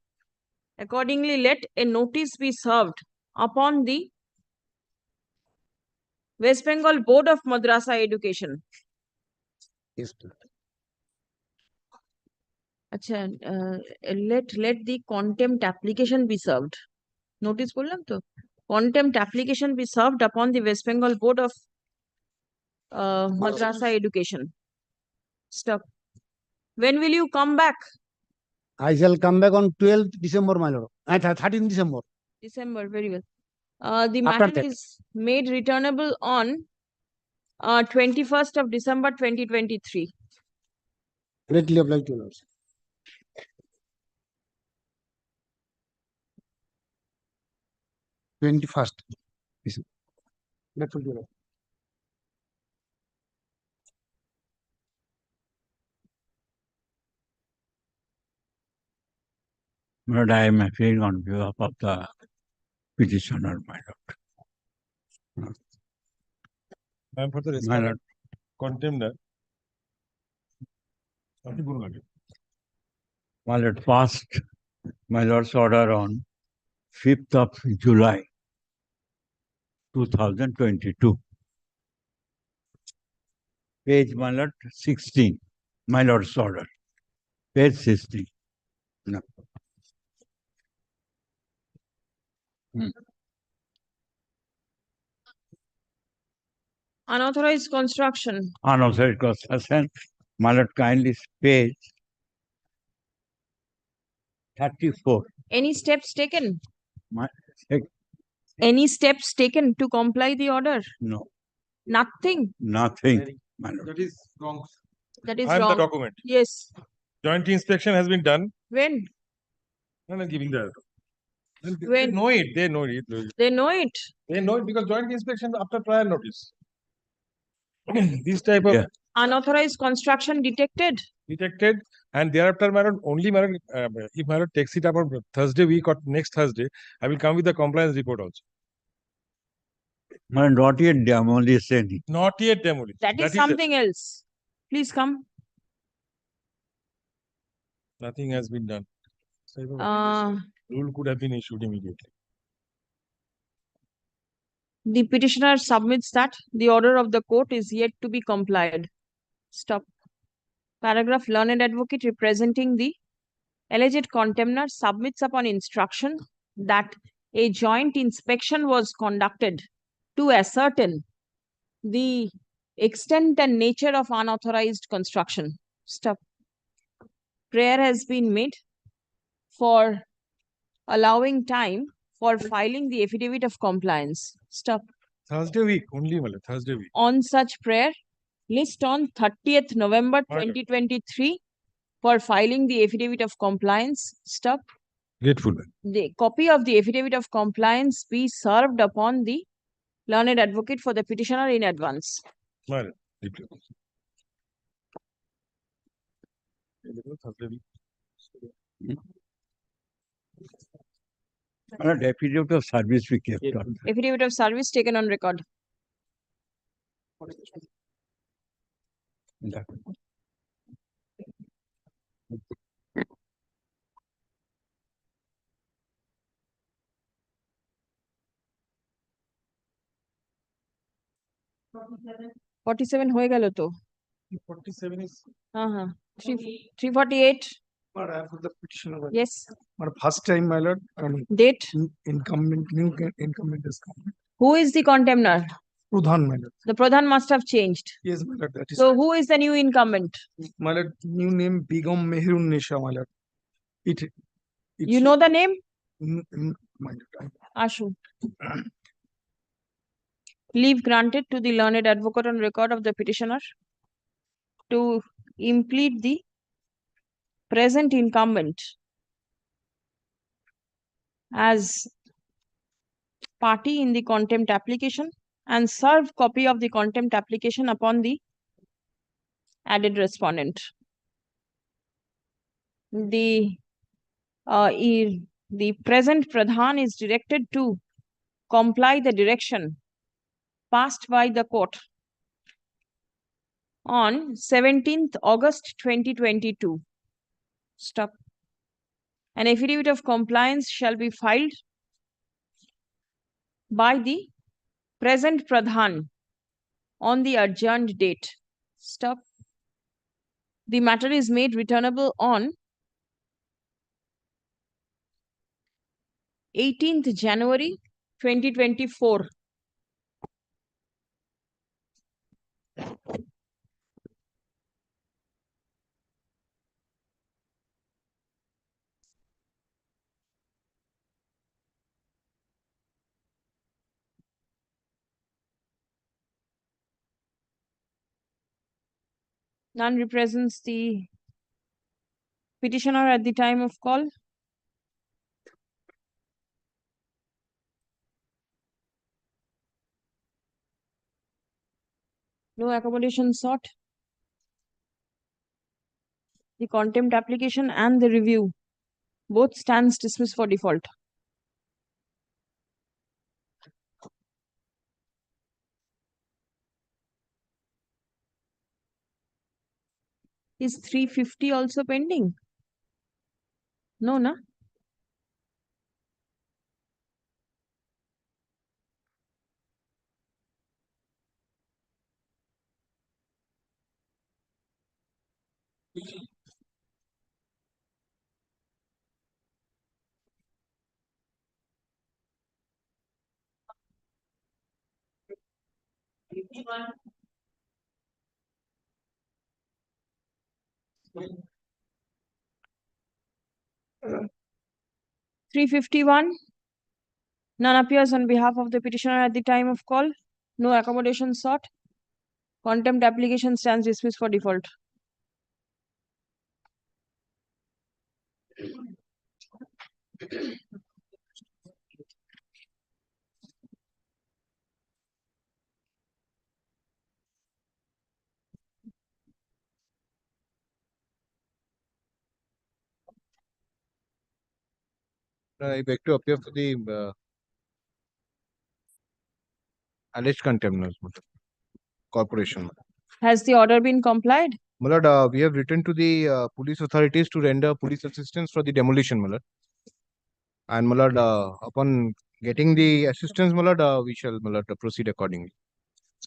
Accordingly, let a notice be served upon the West Bengal Board of Madrasa Education. Yes. Achha, let the contempt application be served. Notice bollam to. Contempt application be served upon the West Bengal Board of Madrasa Education. Stop. When will you come back? I shall come back on 12th December, my lord. 13th December. December, very well. The matter is made returnable on 21st of December 2023. Greatly obliged to lords. First. That's what you know. But I am appearing on behalf of the petitioner, my lord. Ma'am, for the My lord. contender, My lord, passed my lord's order on 5th of July 2022. Page, my lord, 16. My lord's order. Page 16. No. Unauthorized construction. Unauthorized construction. My lord, kindly page 34. Any steps taken? My, Any steps taken to comply the order? no, Nothing. nothing, my lord. That is wrong. That is I have the wrong. document. Yes. Joint inspection has been done. When? I'm not giving that. They When? know it. They know it. They know it. They know it because joint inspection after prior notice. This type of Unauthorized construction detected. detected, and thereafter, madam, only madam, if madam takes it up on Thursday week or next Thursday, I will come with the compliance report also. My not yet demolished any. Not yet demolished. That is something else. Please come. Nothing has been done. Rule could have been issued immediately. The petitioner submits that the order of the court is yet to be complied. Stop. Paragraph. Learned advocate representing the alleged contemner submits upon instruction that a joint inspection was conducted to ascertain the extent and nature of unauthorized construction. Stop. Prayer has been made for allowing time for filing the affidavit of compliance. Stop. Thursday week only, madam. Thursday week. On such prayer, list on 30th November 2023 for filing the affidavit of compliance. Stop. Grateful. The copy of the affidavit of compliance be served upon the learned advocate for the petitioner in advance. Madam. Affidavit of service we kept on. Affidavit of service taken on record. $47. 47 হয়ে গেল তো 47 is. হ্যাঁ 348. But I have the petitioner. Yes. But first time, my lord, Date. Incumbent, new incumbent is coming. Who is the contemner? Pradhan, my lord. The Pradhan must have changed. Yes, my lord, that is. So who is the new incumbent? My lord, new name Begum Mehrun Nisha, my lord. You know the name? My lord. Ashu. Leave granted to the learned advocate on record of the petitioner to implead the present incumbent as party in the contempt application and serve copy of the contempt application upon the added respondent. The present Pradhan is directed to comply the direction passed by the court on 17th August 2022. Stop. An affidavit of compliance shall be filed by the present Pradhan on the adjourned date. Stop. The matter is made returnable on 18th January 2024. None represents the petitioner at the time of call. No accommodation sought. The contempt application and the review both stands dismissed for default. Is 350 also pending? No, na? (351) None appears on behalf of the petitioner at the time of call. No accommodation sought. Contempt application stands dismissed for default. I beg to appear for the alleged contempt, corporation. Has the order been complied? My lord, we have written to the police authorities to render police assistance for the demolition, my lord. And my lord, upon getting the assistance, my lord, we shall, my lord, proceed accordingly.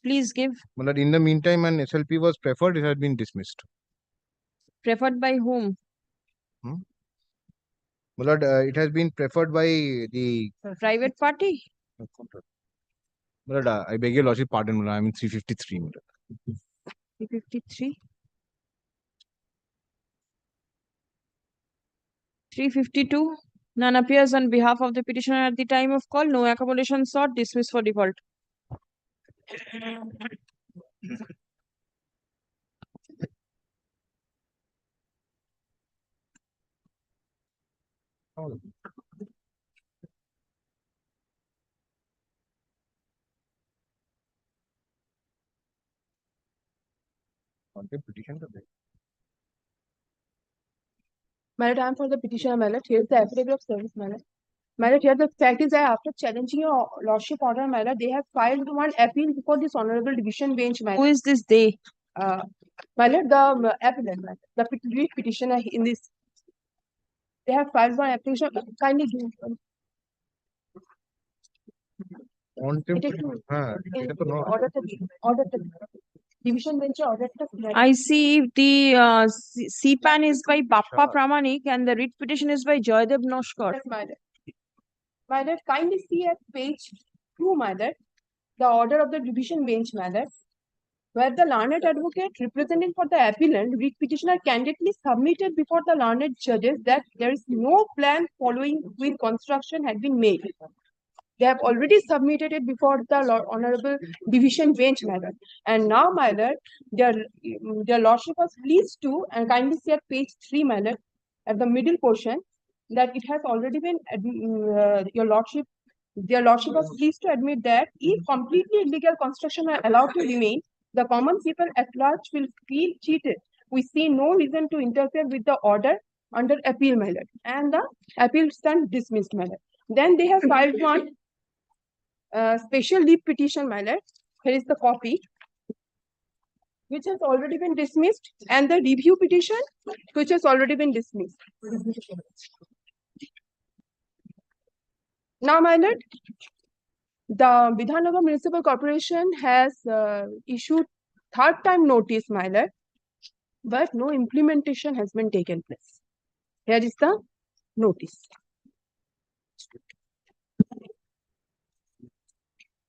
Please give. My lord, in the meantime, an SLP was preferred, it has been dismissed. Preferred by whom? My lord, it has been preferred by the Private party? my lord, I beg your lordship pardon, my lord, I am in 353. My lord. 353. 352. None appears on behalf of the petitioner at the time of call. No accommodation sought. Dismissed for default. My lord, I am for the petitioner, my lord. Here is the affidavit of service, my lord. My lord, here the fact is that after challenging your lordship order, my lord, they have filed one appeal before this honorable division bench, my lord. Who is this they? My lord, the appellant, my lord, the lead petitioner in this. They have filed one application. Kindly give one. Order to division bench order to. I see the CPAN is by Bappa Pramanik and the writ petition is by Joydev Noshkar. Yes, my lord. My lord, kindly see at page 2, my lord, the order of the division bench, my lord, where the learned advocate representing for the appellant, writ petitioner candidly submitted before the learned judges that there is no plan following which construction had been made. They have already submitted it before the honorable division bench, my lord. And now, my lord, their lordship was pleased to, and kindly see at page 3, my lord, at the middle portion, that it has already been, their lordship was pleased to admit that if completely illegal construction are allowed to remain, the common people at large will feel cheated. We see no reason to interfere with the order under appeal, my lord. And the appeal stands dismissed, my lord. Then they have filed one special leave petition, my lord. Here is the copy, which has already been dismissed, and the review petition, which has already been dismissed. Now, my lord, the Bidhanagar Municipal Corporation has issued third time notice, my lord, but no implementation has been taken place. Here is the notice.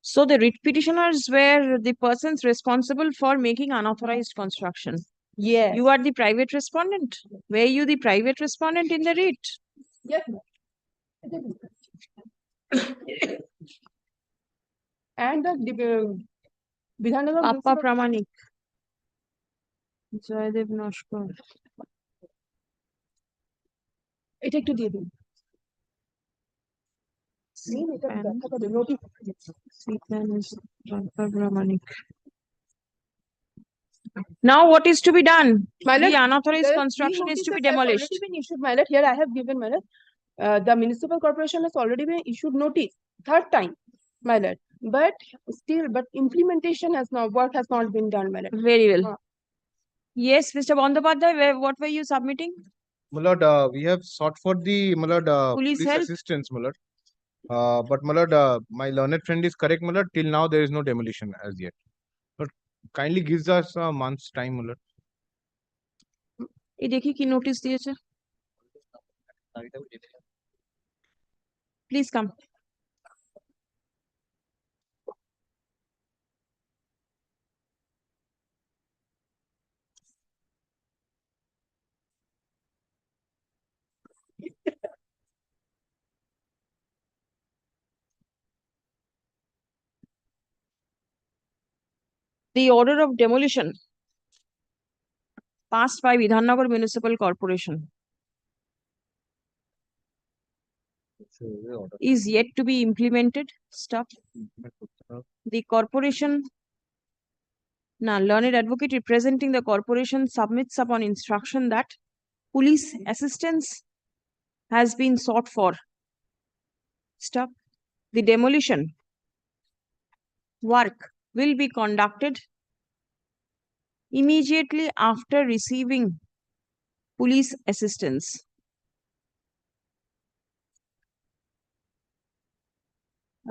So the writ petitioners were the persons responsible for making unauthorized construction. Yes. You are the private respondent. Were you the private respondent in the writ? Yes. And the Bidhanagar Bappa Pramanik. Joydev Noshkar. এটা একটু দিয়ে দিন। Now what is to be done? My lord, The unauthorized there are construction three is to be notices have demolished. already been issued, my lord. Here I have given, my lord. The municipal corporation has already been issued notice third time, my lord. But still, implementation has not been done, my lord. Very well. Yes, Mr. Bandyopadhyay, what were you submitting? My lord, we have sought for the my lord, Police police help? assistance, my lord. But my lord, my learned friend is correct, my lord. Till now, there is no demolition as yet. But kindly gives us a month's time, my lord. এই দেখি কি notice দিয়েছে। Please come. The order of demolition passed by Vidhannagar Municipal Corporation is yet to be implemented. Stop. The corporation, now learned advocate representing the corporation submits upon instruction that police assistance has been sought for. Stop. The demolition work will be conducted immediately after receiving police assistance.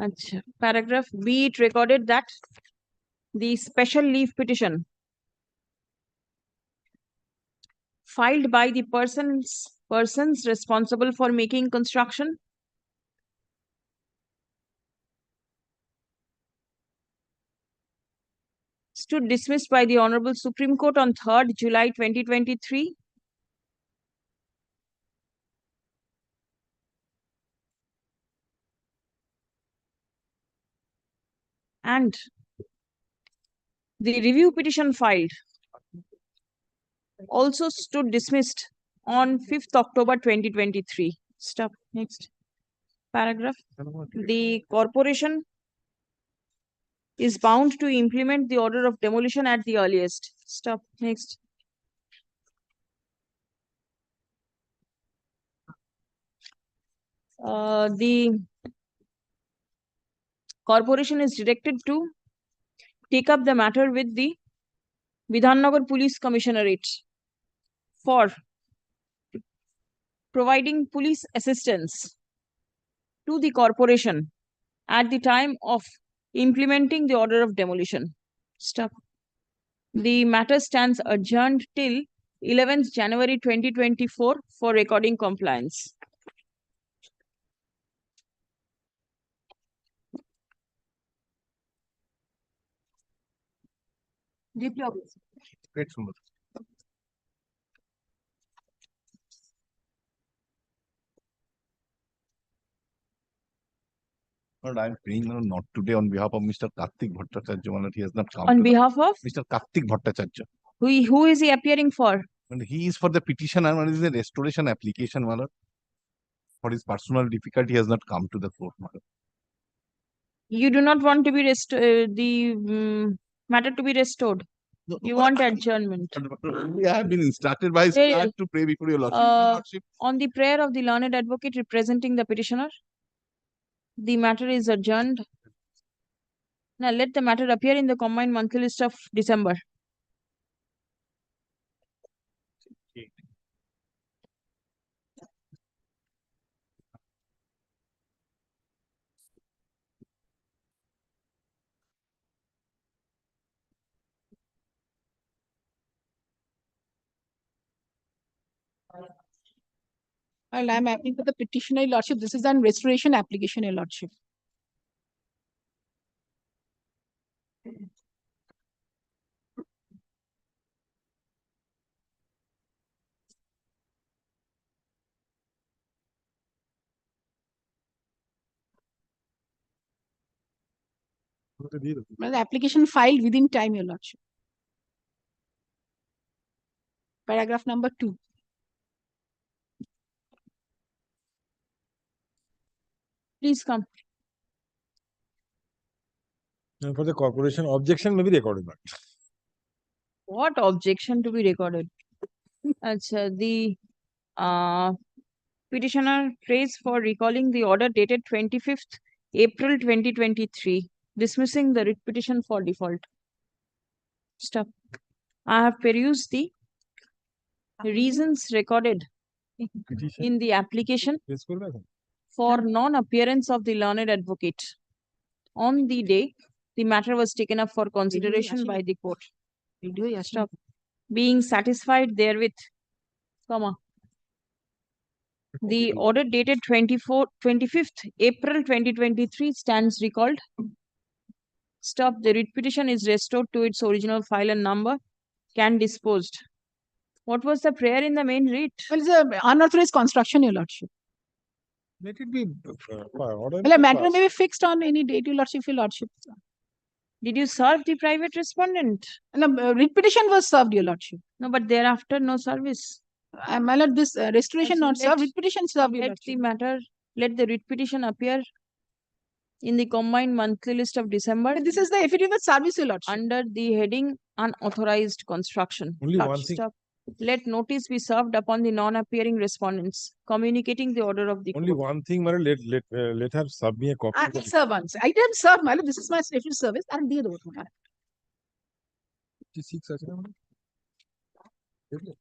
Achha. Paragraph B, it recorded that the special leave petition filed by the persons responsible for making construction stood dismissed by the Honorable Supreme Court on 3rd July 2023. And the review petition filed also stood dismissed on 5th October 2023. Stop. Next paragraph. The corporation is bound to implement the order of demolition at the earliest. Stop. Next. The corporation is directed to take up the matter with the Vidhannagar Police Commissionerate for providing police assistance to the corporation at the time of implementing the order of demolition. Stop. The matter stands adjourned till 11th January 2024 for recording compliance. Deeply obvious. Great, Sumit. But I'm praying not today on behalf of Mr. Kartik Bhattacharya. He has not come. On behalf of Mr. Kartik Bhattacharya. who is he appearing for? And he is for the petition and it is a restoration application. For his personal difficulty, he has not come to the court. You do not want to be matter to be restored. No, you want adjournment. I have been instructed by his Hey, clerk to pray before your lordship. On the prayer of the learned advocate representing the petitioner, the matter is adjourned. Now let the matter appear in the combined monthly list of December. And I'm acting for the petitioner, Your Lordship. This is an restoration application, Your Lordship. Well, the application filed within time, Your Lordship. Paragraph number 2. Please come. And for the corporation, objection may be recorded. What objection to be recorded? Achha, the petitioner prays for recalling the order dated 25th April 2023, dismissing the writ petition for default. Stop. I have perused the reasons recorded in the application for non-appearance of the learned advocate. On the day, the matter was taken up for consideration by the court. Stop. Being satisfied therewith, comma. The order dated 25th April 2023 stands recalled. Stop. The writ petition is restored to its original file and number. Can disposed. What was the prayer in the main writ? Well, it's a unauthorized construction, Your Lordship. Let it be order. Well, a matter may be fixed on any date, Your Lordship, Your Lordship. Did you serve the private respondent? No, writ petition was served, Your Lordship. No, but thereafter no service. My lord, this restoration not Let- served, writ petition served, Your Let Lordship. the matter, let the writ petition appear in the combined monthly list of December But this is the affidavit service, Your Lordship. under the heading unauthorized construction. Only one Lordship, thing. stop. Let notice be served upon the non-appearing respondents, communicating the order of the Only court. one thing, madam, let her sub me a copy. I will serve once. I didn't serve, my lord. This is my special service. And the other one. 56 আছে না madam? দেখলে?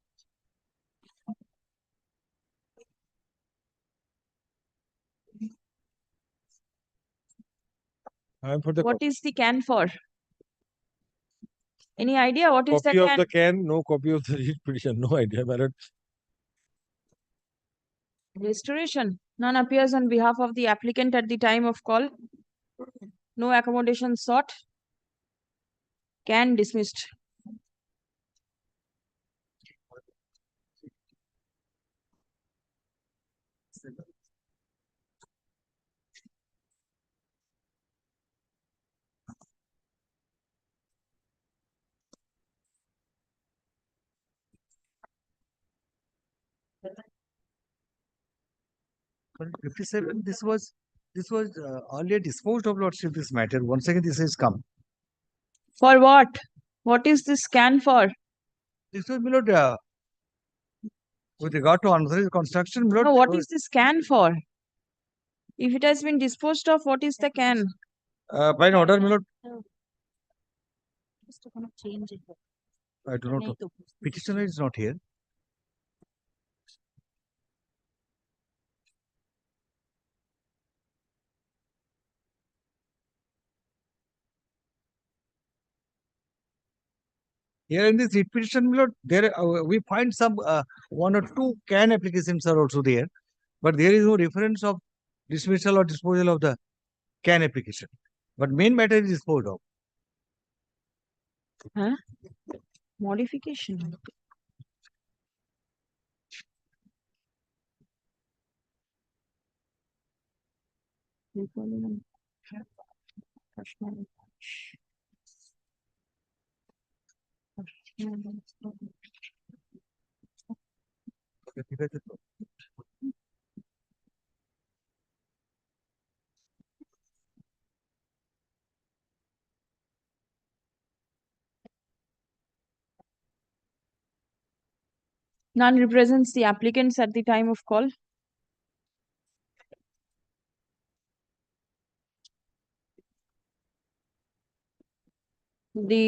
I am for the What is the can for? Any idea what is the copy of can? the can, no copy of the writ petition. No idea, madam. Restoration. None appears on behalf of the applicant at the time of call. No accommodation sought. Can dismissed. But 57, this was earlier disposed of, Lordship, this matter. Once again, this has come. For what? What is this can for? This was, my lord, with regard to unauthorized construction, my lord. No, what is this can for? If it has been disposed of, what is the can? By an order, my lord, Just to kind of change it. I do not know. Petitioner is not here. Here in this writ petition, my lord, there we find some one or two can applications are also there, but there is no reference of dismissal or disposal of the can application. But main matter is disposed of. Huh? Modification. ঠিক আছে তো? None represents the applicants at the time of call. The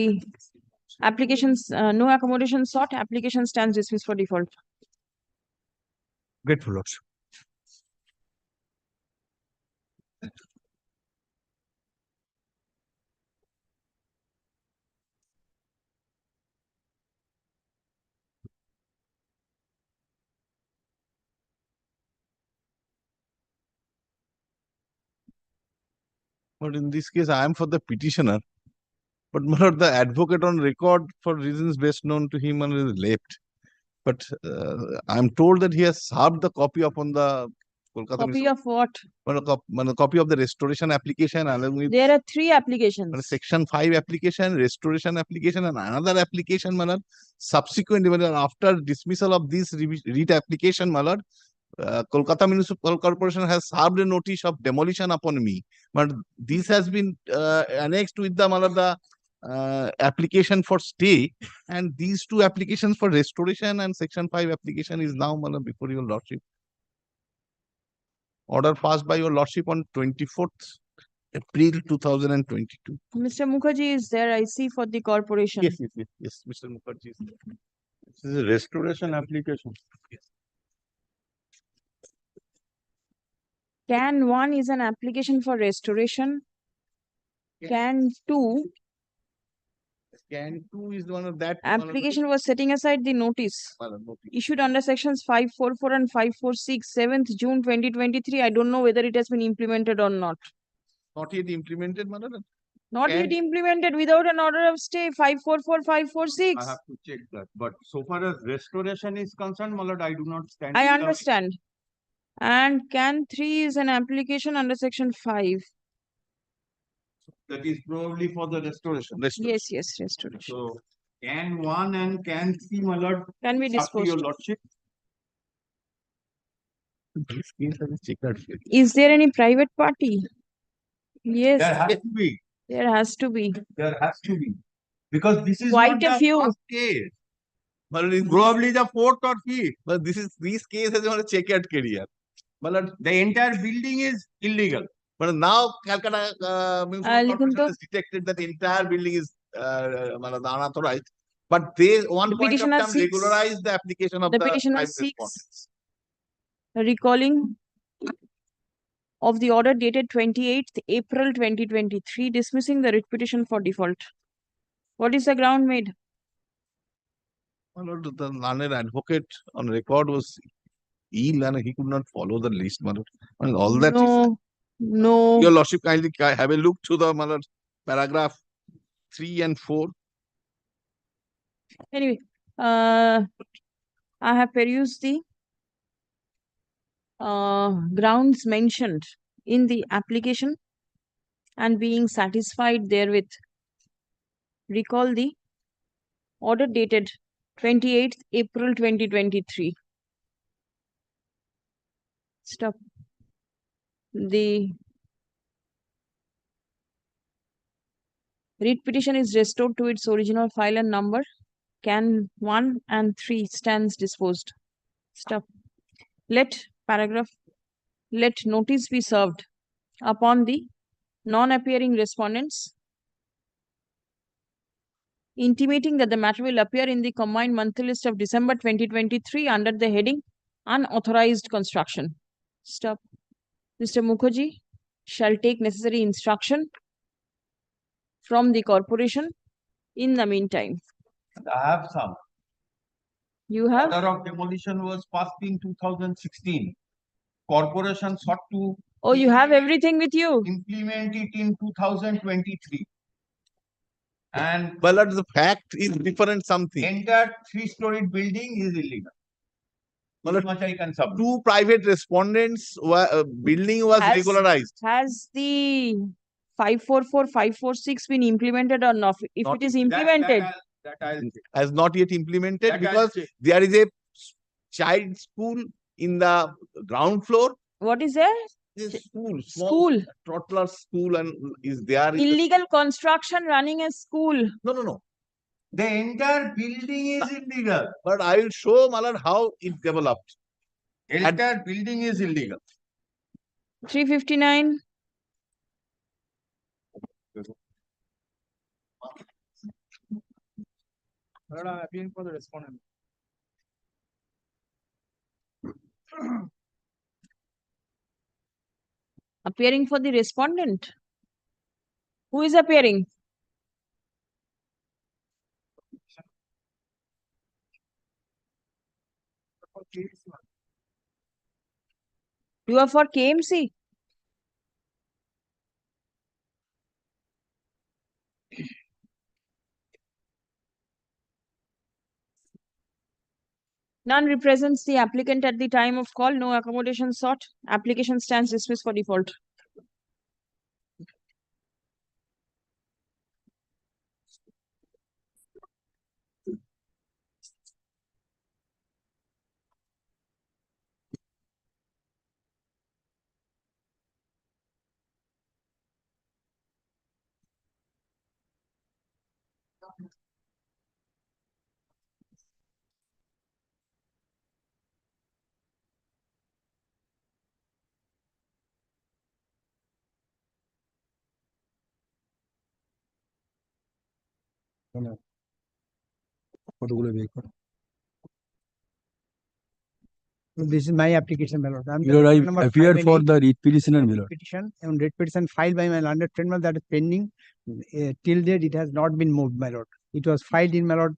applications, no accommodation sought, application stands dismissed for default. Grateful, Lordship. But in this case, I am for the petitioner. But my lord, the advocate on record for reasons best known to him and is left. But I am told that he has served the copy upon the Kolkata. Copy of what? Copy of the restoration application along with There are three applications. section 5 application, restoration application, and another application, my lord. Subsequent, my lord, after dismissal of this writ application, my lord, Kolkata Municipal Corporation has served a notice of demolition upon me. But this has been annexed with the, my lord, the application for stay, and these two applications for restoration and section 5 application is now, my lord, before your lordship. Order passed by your lordship on 24th April 2022. Mr. Mukherjee is there, I see, for the corporation. Yes, Mr. Mukherjee is there. This is a restoration application. Can 1 is an application for restoration. Can 2, Can 2 is one of that. application was setting aside the notice issued under sections 544 and 546, 7th June 2023. I don't know whether it has been implemented or not. Not yet implemented, my lord. Not Can- yet implemented without an order of stay, 544, 546. I have to check that. But so far as restoration is concerned, my lord, I do not stand. I in the- understand. And can 3 is an application under section 5. That is probably for the restoration. Yes, yes, restoration. So can 1 and can 3, my lord, Can be up to your disposed. lordship. Is there any private party? Yes, There has to be. there has to be. There has to be. Because this is Quite not a the few. first case. But it's Probably the fourth or fifth. but these cases are a checkered career. But the entire building is illegal. But now Calcutta Municipal Listen Corporation to- has detected that the entire building is unauthorized. But they one The point of petitioner time seeks- regularized the application of the the petitioner private seeks respondents. recalling of the order dated 28th April 2023, dismissing the writ petition for default. What is the ground made? My lord, the learned advocate on record was ill and he could not follow the list, my lord. And all that is, No, no. your lordship kindly have a look to the, my lord, paragraph 3 and 4. Anyway, I have perused the grounds mentioned in the application and being satisfied therewith, recall the order dated 28th April 2023. Stop. The writ petition is restored to its original file and number. Can 1 and 3 stands disposed. Stop. Let notice be served upon the non-appearing respondents, intimating that the matter will appear in the combined monthly list of December 2023 under the heading Unauthorized Construction. Stop. Mr. Mukherjee shall take necessary instruction from the corporation in the meantime. I have some. You have? Order of demolition was passed in 2016. Corporation sought to Oh, you have everything with you? implement it in 2023. And But lord, the fact is different something. entire 3-story building is illegal. Well, This much I can submit. 2 private respondents were building was Has- regularized. Has the 544, 546 been implemented or not? If Not it is That- implemented, that I'll check. Has not yet implemented That I'll because check. there is a child school in the ground floor. what is there? This school, small School. toddler school, and is there. in the- Illegal construction running a school. No. The entire building is illegal. But I will show Malad how it developed. Entire building is illegal. 359. Lord, I am appealing for the respondent. Appearing for the respondent. Who is appearing? You are for KMC? None represents the applicant at the time of call. No accommodation sought. Application stands dismissed for default. This is my application, my lord. I'm Milord, I number appeared 5 for and the writ petitioner, 8 Milord. petition and writ petition filed by my learned friend, my lord, that is pending. Till date, it has not been moved, my lord. It was filed in, my lord.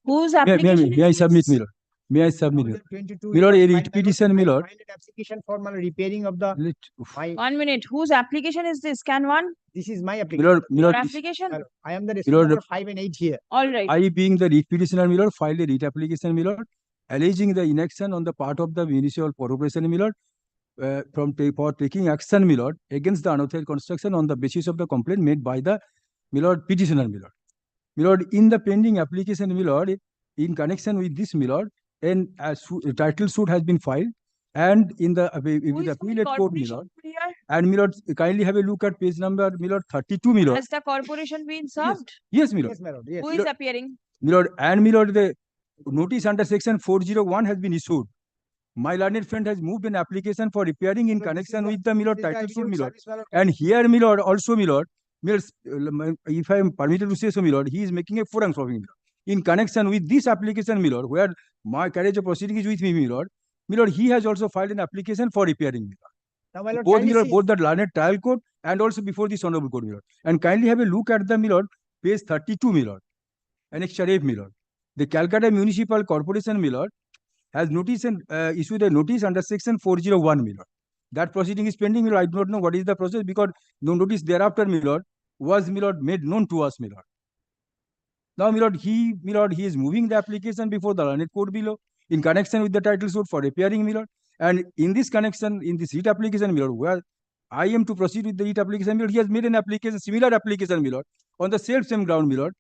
Whose May application I is submit, this? Milord? May I submit, Milord? 22. Milord, a it was writ filed, my lord. petition, I Milord. filed an application for my repairing of the. My, 1 minute. Whose application is this? Can one? this is my application. Milord, Your Milord, application? My lord, I am the Milord, number 5 and 8 here. All right. I being the writ petitioner, Milord, filed a writ application, Milord, alleging the inaction on the part of the municipal corporation, Milord, for taking action, Milord, against the unauthorized construction on the basis of the complaint made by the Milord petitioner, Milord. Milord, in the pending application, Milord, in connection with this, Milord, and title suit has been filed, and in the with the appellate court, Milord. Here? And Milord, kindly have a look at page number, Milord, 32, Milord. Has the corporation been served? Yes, Milord. Yes, my lord. Yes. Who is appearing? Milord, and Milord, the notice under section 401 has been issued. My learned friend has moved an application for repairing in connection with the Milord title suit, Milord. And here, Milord, also, Milord, if I am permitted to say so, Milord, he is making a forum for me, Milord. In connection with this application, Milord, where my carriage of proceeding is with me, Milord, Milord, he has also filed an application for repairing, Milord. Now, my lord, Both, kindly Milord, see- both the learned trial court and also before this honorable court, Milord. And kindly have a look at the, Milord, page 32, Milord. Annexure F, Milord. The Calcutta Municipal Corporation, Milord, has notice and issued a notice under section 401, Milord. That proceeding is pending, Milord. I do not know what is the process because no notice thereafter, Milord, was, Milord, made known to us, Milord. Now, Milord, he is moving the application before the learned court below in connection with the title suit for repairing, Milord. And in this connection, in this writ application, Milord, where I am to proceed with the writ application, Milord, he has made an application, similar application, Milord, on the same ground, Milord.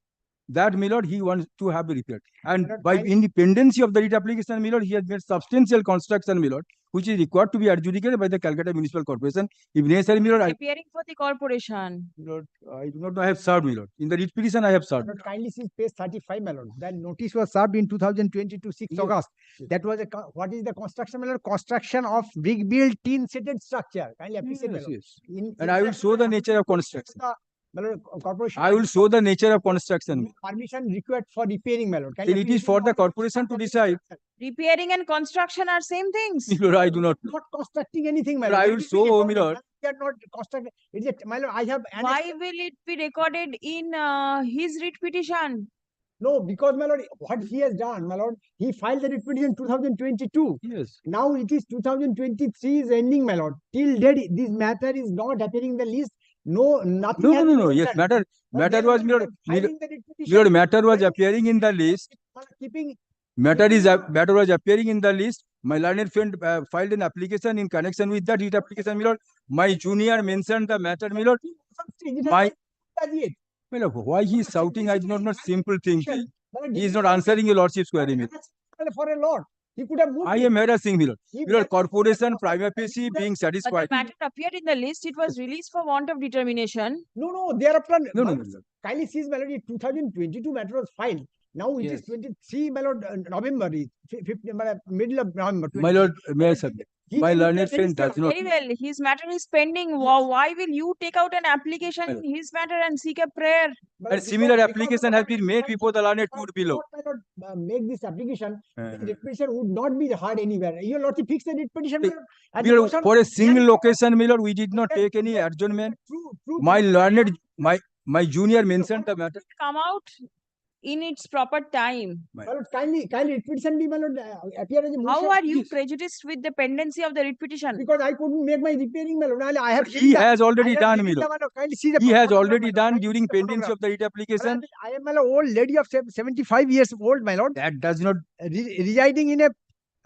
That, Milord, he wants to have repaired. And by independency of the writ application, Milord, he has made substantial construction, Milord, which is required to be adjudicated by the Calcutta Municipal Corporation. If necessary, Milord, Appearing for the corporation. Milord, I do not know, I have served, Milord. In the writ petition, I have served. Lord, kindly see page 35, my lord. That notice was served in 2022, 6 August. That was a, what is the construction, my lord? Construction of brick built tin sheeted structure. Kindly appreciate, my lord. And I will show the nature of construction. My lord, corporation. I will show the nature of construction. Permission required for repairing, my lord. Then it is for the corporation to decide. Repairing and construction are same things. Milord, I do not. Not constructing anything, my But lord. I will show, Milord. We are not constructing. It is a, my lord, I have. Why will it be recorded in his writ petition? No, because, my lord, what he has done, my lord, he filed the writ petition in 2022. Yes. Now it is 2023 is ending, my lord. Till date, this matter is not appearing in the list. No, nothing. No. Yes, matter was, Milord, Milord, matter was appearing in the list. Matter was appearing in the list. My learned friend filed an application in connection with that writ application, Milord. My junior mentioned the matter, Milord. Milord, why he is shouting? I do not know. Simple thing. He is not answering your lordship's query, Milord. For a lot. He could have moved. I am harassing, Milord. Milord, corporation prima facie being But satisfied. the matter appeared in the list. It was released for want of determination. No, thereafter. No. Kindly sees, my lord, 2022 matter was filed. Now it is 23, my lord, November, middle of November. My lord, may I submit? My learned friend does not. Very well. His matter is pending. Why will you take out an application in his matter and seek a prayer? And similar application has been made before the learned court below. Make this application, the petition would not be heard anywhere. Your lordship fixed the writ petition. Milord, for a single location, Milord, we did not take any adjournment. My learned, my junior mentioned the matter. Come out in its proper time. My lord, kindly writ petition be, my lord, appear as a motion. How are you prejudiced with the pendency of the writ petition? Because I couldn't make my repairing, my lord. I have. He has already done, Milord. Kindly see the. He has already done during pendency of the writ application. I am an old lady of 75 years old, my lord. That does not. Residing in a.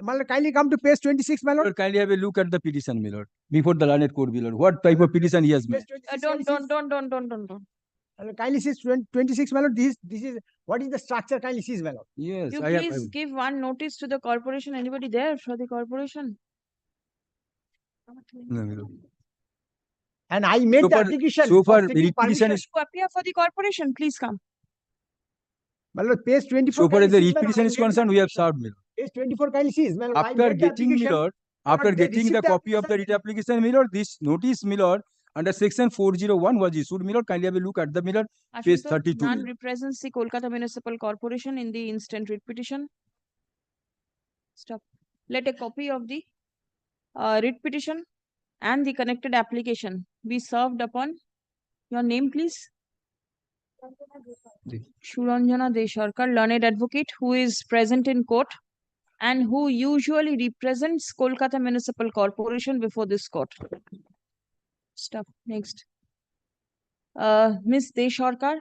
My lord, kindly come to page 26, my lord. Kindly have a look at the petition, Milord. Before the learned court, Milord. What type of petition he has made? Don't. Kindly see 26, my lord. This is what is the structure? Kindly see, my lord. Yes, You please give one notice to the corporation. Anybody there for the corporation? No, Milord. And I made the application. So far, the petition is. To appear for the corporation, please come. My lord, page 24. So far as the petition is concerned, we have served, Milord. Page 24, kindly see, my lord. After getting, Milord, after getting the copy of the writ application, Milord, this notice, Milord, under section 401 was issued. My lord, kindly have a look at the my lord, page Ashutosh, 32. none represents the Kolkata Municipal Corporation in the instant writ petition. Stop. Let a copy of the writ petition and the connected application be served upon your name, please. Suranjana Desharkar, learned advocate who is present in court and who usually represents Kolkata Municipal Corporation before this court. Stop. Next. Ms. Desharkar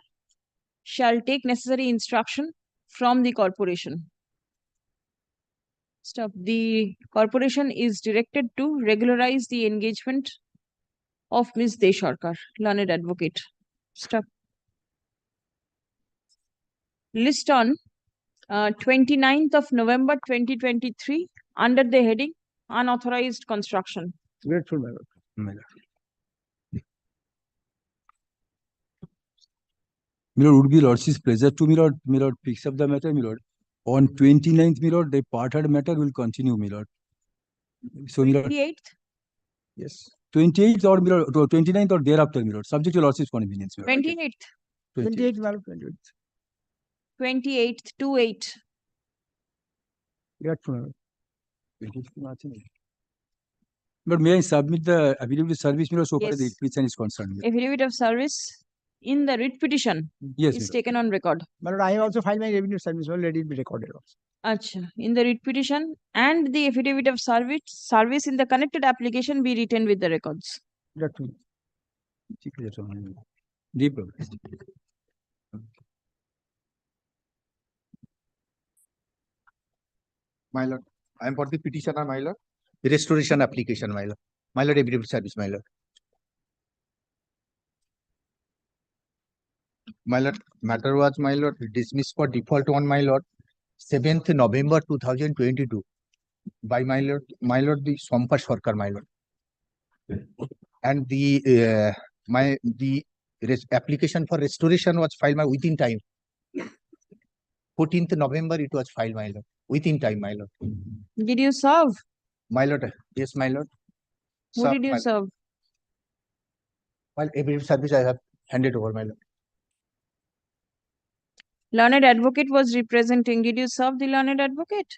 shall take necessary instruction from the corporation. Stop. The corporation is directed to regularize the engagement of Ms. Desharkar, learned advocate. Stop. List on 29th of November 2023 under the heading unauthorized construction. Grateful, my lord. My lord, would be lordship's pleasure to my lord picks up the matter, my lord. On 29th, my lord, the part-heard matter will continue, my lord. So, my lord. 28th? Yes. 28th or my lord, 29th or thereafter, my lord, subject to lordship's convenience, my lord. 28th. 28, my lord, 28. 28th, 2/8. Grateful, my lord. But may I submit the affidavit of service, my lord, so far as the Yes. petition is concerned? my lord? Affidavit of service in the writ petition Yes, is my lord. taken on record. My lord, I have also filed my revenue service, well, let it be recorded also. Acha. In the writ petition and the affidavit of service in the connected application be written with the records. Grateful. Deep problem. My lord, I am for the petitioner, my lord. The restoration application, my lord. My lord, affidavit service, my lord. My lord, matter was, my lord, dismissed for default on, my lord, 7th November 2022 by my lord, the Sompa Sarkar, my lord. And the application for restoration was filed within time. 14th November it was filed, my lord. Within time, my lord. Did you serve? My lord, yes, my lord. Who Served, did you my- serve? While affidavit service I have handed over, my lord. Learned advocate was representing. Did you serve the learned advocate?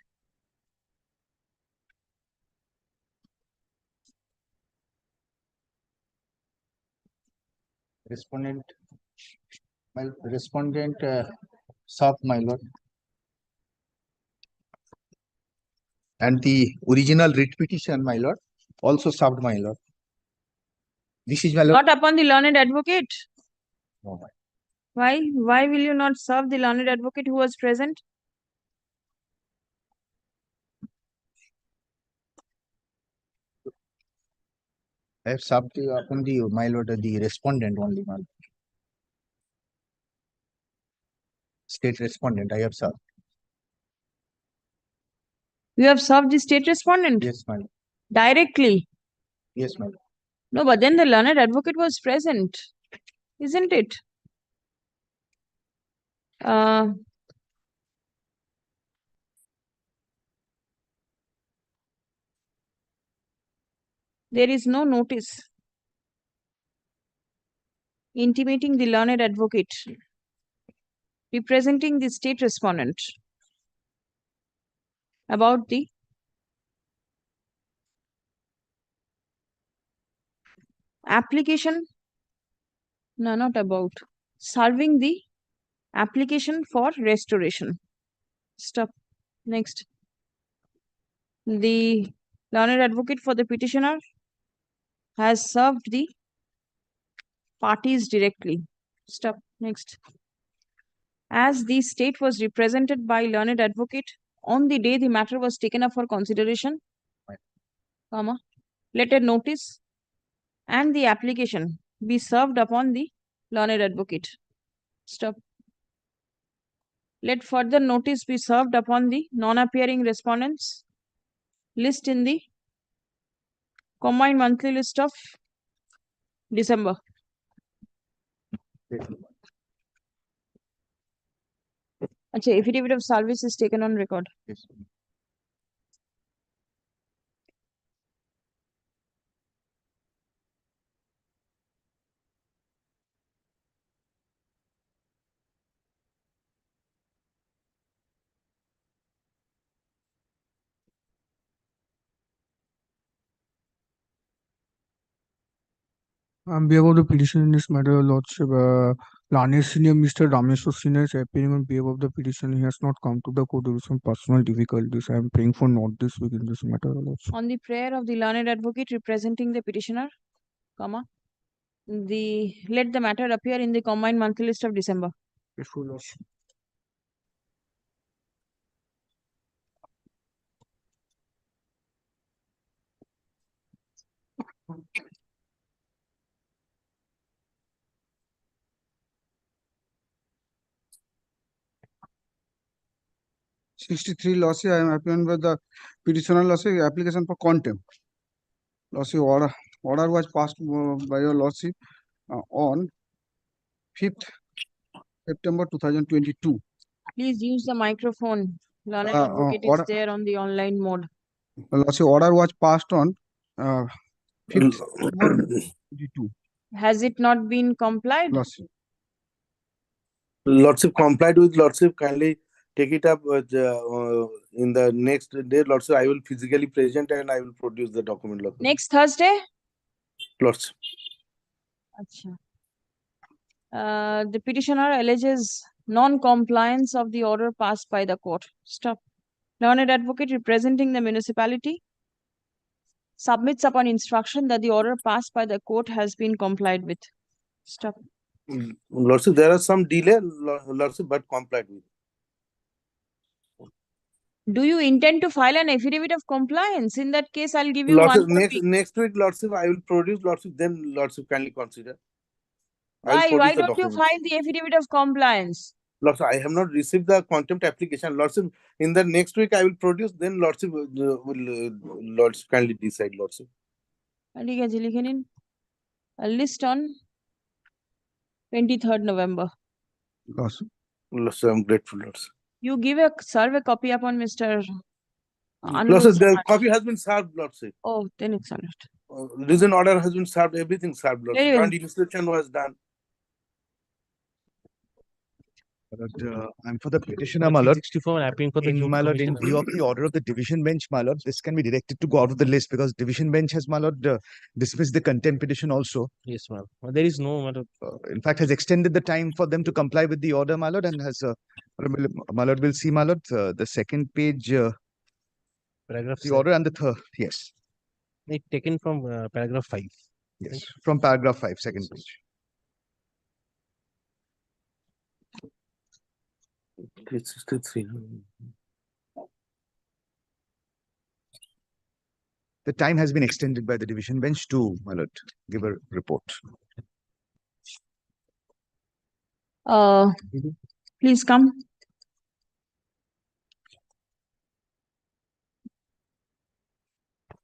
Respondent, served, my lord. And the original writ petition, my lord, also served, my lord. This is, my lord. Not upon the learned advocate. No, my- Why? Why will you not serve the learned advocate who was present? I have served upon the, my lord, the respondent only, my lord. State respondent, I have served. You have served the state respondent? Yes, my lord. Directly. Yes, my lord. No, but then the learned advocate was present, isn't it? There is no notice intimating the learned advocate representing the state respondent about the application. No, not about. Serving the application for restoration. Stop. Next. The learned advocate for the petitioner has served the parties directly. Stop. Next. As the state was represented by learned advocate on the day the matter was taken up for consideration, comma, let a notice and the application be served upon the learned advocate. Stop. Let further notice be served upon the non-appearing respondents list in the combined monthly list of December. Achha, affidavit of service is taken on record. Yes. On behalf of the petition in this matter, Your Lordship, Lanesh Senior, Mr. Rameshwar Senior is appearing on behalf of the petition. He has not come to the court due to some personal difficulties. I am praying for not this week in this matter, Your Lordship. On the prayer of the learned advocate representing the petitioner, comma, let the matter appear in the combined monthly list of December. Yes, Your Lordship. Lordship, I am appearing with the petitioner Lordship application for contempt. Lordship, order was passed by your Lordship on 5th September 2022. Please use the microphone. Learned Uh, advocate is order- there on the online mode. Lordship, order was passed on 5th September 2022. Has it not been complied? Lordship. Lordship complied with Lordship, kindly take it up in the next day. Lordship, I will physically present and I will produce the document. Lordship. Next Thursday? Lordship. Acha. The petitioner alleges non-compliance of the order passed by the court. Stop. Learned advocate representing the municipality submits upon instruction that the order passed by the court has been complied with. Stop. Lordship, there are some delay, Lordship, but complied with. Do you intend to file an affidavit of compliance? In that case, I'll give you Lordship, one more week. next week, Lordship, I will produce. Lordship, then Lordship kindly consider. Why don't you file the affidavit of compliance? Lordship, I have not received the contempt application. Lordship, in the next week I will produce. Then Lordship will Lordship kindly decide. Lordship. A list on 23rd November. Lordship, I'm grateful, Lordship. You give a survey copy upon Mr. Lordship, the copy has been served, Lordship. Oh, then it's all right. Reason order has been served. Everything served, Lordship. Very well. Joint inspection was done. I'm for the petitioner, my lord. 64 appealing for the In my lord, in view of the order of the division bench, my lord, this can be directed to go out of the list because division bench has, my lord, dismissed the contempt petition also. Yes, ma'am. There is no matter. In fact, has extended the time for them to comply with the order, my lord, and has, my lord, will see, my lord, the second page, Paragraph the 7. order and the third, yes. It taken from paragraph 5. Yes, from paragraph 5, second page. It's 63. The time has been extended by the division bench to, my lord, give a report. Please come.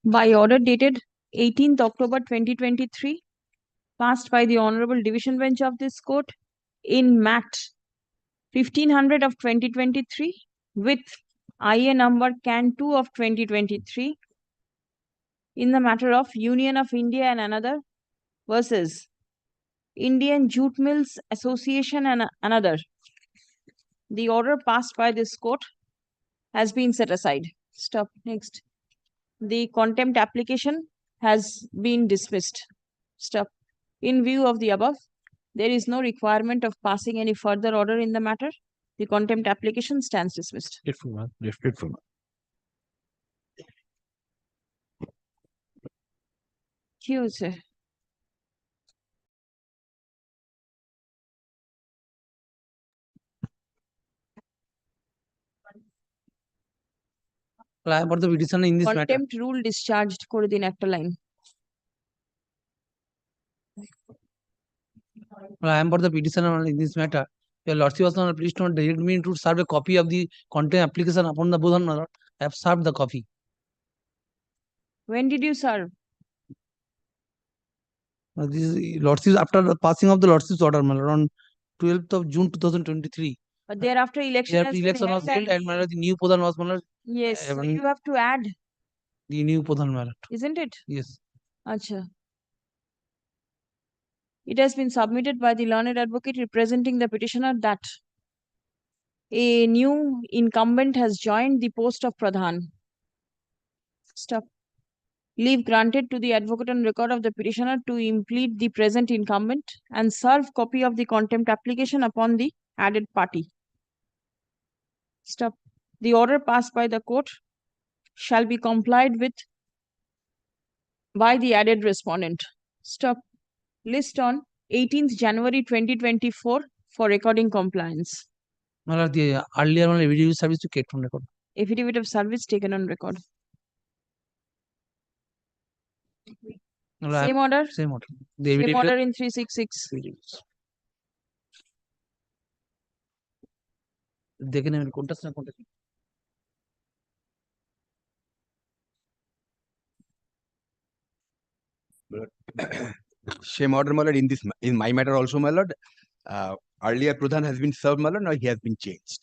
By order dated 18th October 2023, passed by the Honorable Division Bench of this court in MAT 1500 of 2023 with IA number CAN 2 of 2023 in the matter of Union of India and another versus Indian Jute Mills Association and another. The order passed by this court has been set aside. Stop. Next. The contempt application has been dismissed. Stop. In view of the above, there is no requirement of passing any further order in the matter. The contempt application stands dismissed. Grateful, ma'am. Grateful. কি হয়েছে? I am for the petitioner in this matter. Contempt rule discharged করে দিন একটা line. I am for the petitioner in this matter. Your lordship was not pleased to direct me to serve a copy of the contempt application upon the Bodhan, my lord. I have served the copy. When did you serve? This is lordship after the passing of the lordship's order, my lord, on 12th of June 2023. But thereafter election has been Election was held and my lord, the new Bodhan was, my lord. Yes, so you have to add, The new Bodhan, my lord. isn't it? Yes. Acha. It has been submitted by the learned advocate representing the petitioner that a new incumbent has joined the post of Pradhan. Stop. Leave granted to the advocate on record of the petitioner to implead the present incumbent and serve copy of the contempt application upon the added party. Stop. The order passed by the court shall be complied with by the added respondent. Stop. List on 18th January 2024 for recording compliance. The earlier one video service to take from record. Affidavit of service taken on record. Same order? Same order. Same order in 366. দেখে নেবেন কোনটা না কোনটা Same order, my lord, in my matter also, my lord. Earlier Pradhan has been served, my lord, now he has been changed.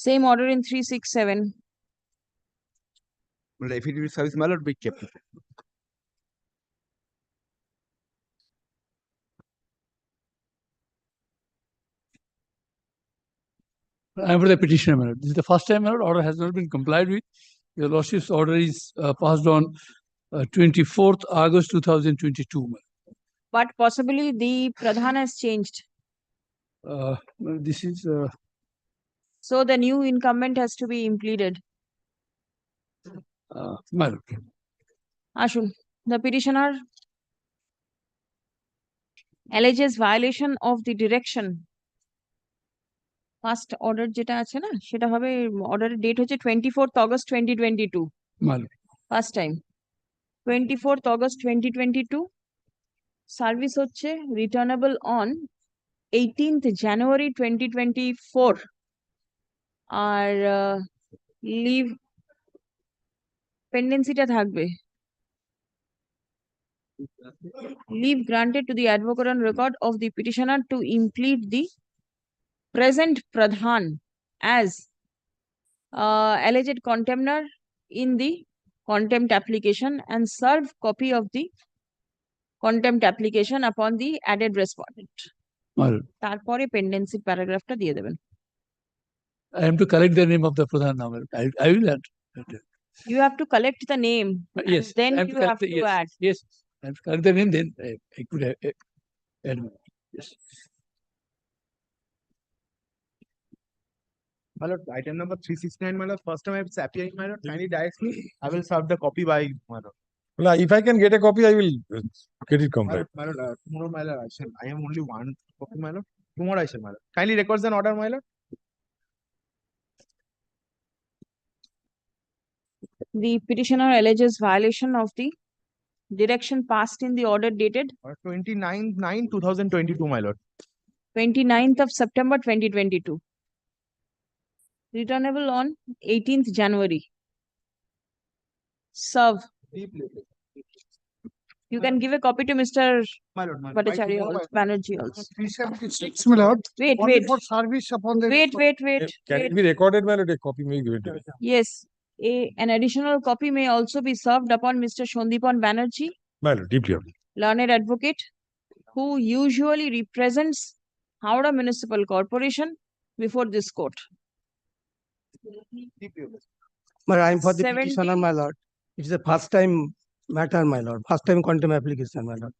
Same order in 367. Well, affidavit service, my lord, be kept. I am for the petitioner, my lord. This is the first time, my lord, order has not been complied with. Your lordship's order is passed on 24th August 2022. My lord. But possibly the Pradhan has changed. This is So the new incumbent has to be impleaded. my lord. Ashun, the petitioner alleges violation of the direction. First order যেটা আছে না সেটা হবে order date হচ্ছে 24th August 2022. My lord. First time. 24th August 2022. Service হচ্ছে returnable on 18th January 2024. আর leave পেন্ডেন্সিটা থাকবে leave granted to the advocate on record of the petitioner to implead the present Pradhan as alleged contemner in the contempt application and serve copy of the contempt application upon the added respondent. তারপরে pendency প্যারাগ্রাফটা দিয়ে দেবেন. I am to collect the name of the Pradhan now. I will add. You have to collect the name. Yes. Then I am you collect have to yes, add. Yes. I have to collect the name, then I could add. Yes. My lord, item number 369, my lord. First time I am appearing, my lord. Kindly direct me. I will serve the copy by my lord. Well, if I can get a copy, I will get it complied. My lord, tomorrow, my lord, I am only one copy, my lord. Tomorrow I shall, my lord. Kindly records an order, my lord. The petitioner alleges violation of the direction passed in the order dated 29/9/2022, my lord. 29th of September 2022. Returnable on 18th January. Serve. You can give a copy to Mr. Bhattacharya also, Banerjee also. 376, my lord. Wait, Only wait. for service upon the. Wait. Can it be recorded, my lord? A copy may give it. Yes. An additional copy may also be served upon Mr. Shondipan Banerjee, My lord, deeply approved. learned advocate, who usually represents Howrah Municipal Corporation before this court. My lord, I am for the 70 petitioner, my lord. It is a first time matter, my lord. First time contempt application, my lord.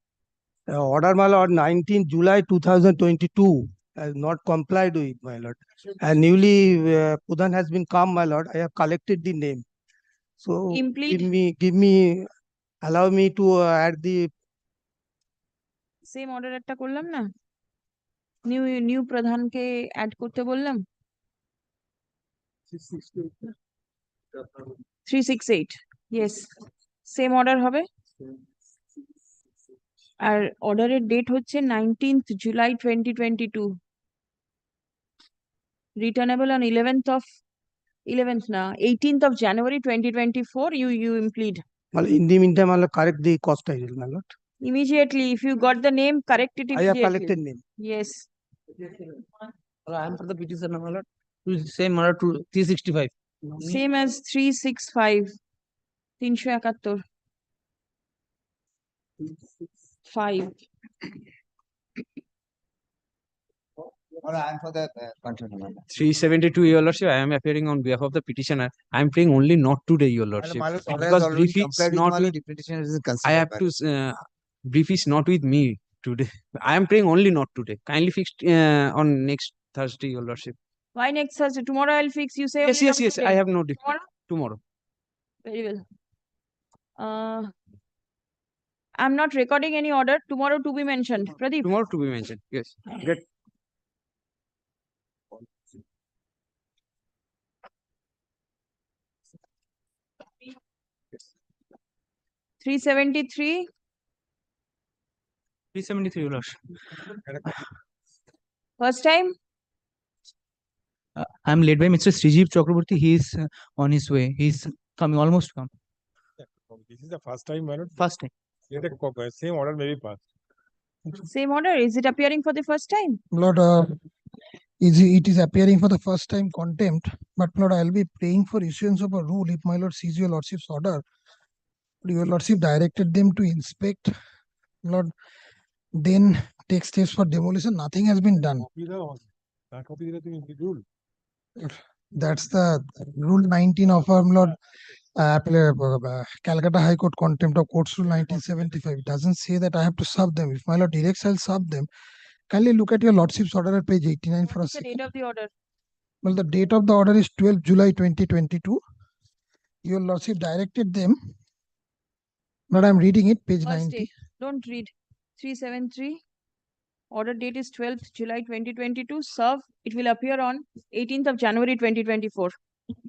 Order, my lord, 19 July 2022 has not complied with, my lord. And newly Pradhan has been come, my lord. I have collected the name. So allow me to add the Same order একটা করলাম না? New প্রধানকে add করতে বললাম? 368. Yes. Same order হবে? আর অর্ডারের date হচ্ছে 19th July 2022. Returnable on 11th na 18th of January 2024. You implead. Well, in the meantime, I'll correct the cost title, my lord. Immediately, if you got the name, correct it I immediately. have collected name. Yes. I am for the petitioner, my lord. Same order to 365. Same as 365. 371. 5. Or I am for the content. 372, Your Lordship, I am appearing on behalf of the petitioner. I am praying only not today, Your Lordship. My lord, order has Because already brief is complied with not my lord, with, the petition is I considered. have to, brief is not with me today. I am praying only not today. Kindly fix on next Thursday, Your Lordship. Why next Thursday? Tomorrow I'll fix. You say Yes, only yes, not yes. today. I have no difference. Tomorrow? Tomorrow. Very well. I'm not recording any order. Tomorrow to be mentioned. Pradeep. Tomorrow to be mentioned. Yes. Get 373. 373, Your Lordship. First time? I'm led by Mr. Srijeev Chakraborty. He is on his way. He's coming, almost come. This is the first time, my lord. First time. Same order may be passed. Same order. Is it appearing for the first time? Lord, it is appearing for the first time contempt, but Lord, I'll be praying for issuance of a rule if my Lord sees your Lordship's order. Your Lordship directed them to inspect, Lord, then take steps for demolition. Nothing has been done. That's the rule 19 of our Lord Calcutta High Court contempt of courts rule 1975. It doesn't say that I have to serve them. If my Lord directs, I'll serve them. Kindly look at your Lordship's order at page 89 for a What's the second. date of the order? Well, the date of the order is 12 July 2022. Your Lordship directed them. But I'm reading it, page First 90. day. Don't read. 373. Order date is 12th July 2022. Serve. It will appear on 18th of January 2024.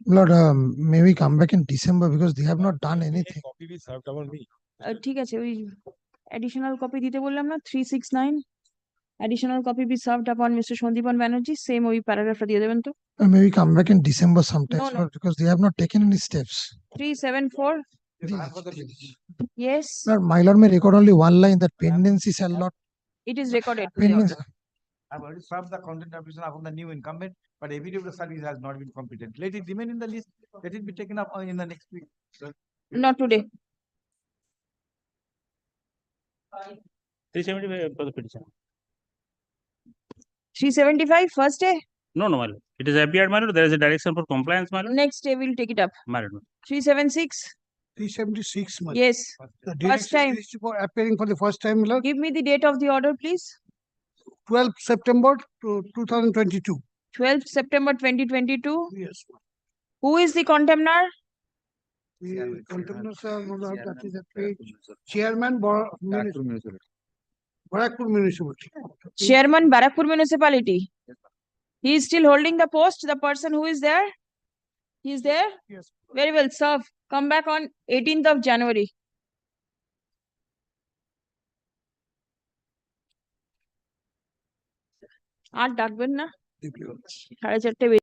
Lord, may we come back in December because they have not done anything. Copy be served upon me. ঠিক আছে ওই additional copy দিতে বললাম না 369 additional copy be served upon Mr. Sandeepan Banerjee same ওই paragraph দিয়ে দেবেন তো May we come back in December sometime, No, no. Lord, because they have not taken any steps. 374 yes Lord, my Lord may record only one line that pendency shall not. it is recorded Pendency. I've already served the content application upon the new incumbent, but affidavit of service has not been completed. Let it remain in the list. Let it be taken up in the next week. not today 375 for the petition. 375 first day No, my lord. It is appeared, my lord. There is a direction for compliance, my lord. next day we'll take it up My lord. 376 376. yes The first direction time is for appearing for the first time, Lord. give me the date of the order please 12th September 2022. 12th September 2022 Yes. who is the contemner The contemners are, Lord, that is a page. Chairman, Barakpur Municipality. Chairman Barakpur Municipality he is still holding the post the person who is there he is there Yes. very well serve come back on 18th of January আর ডাকবেন না 4:30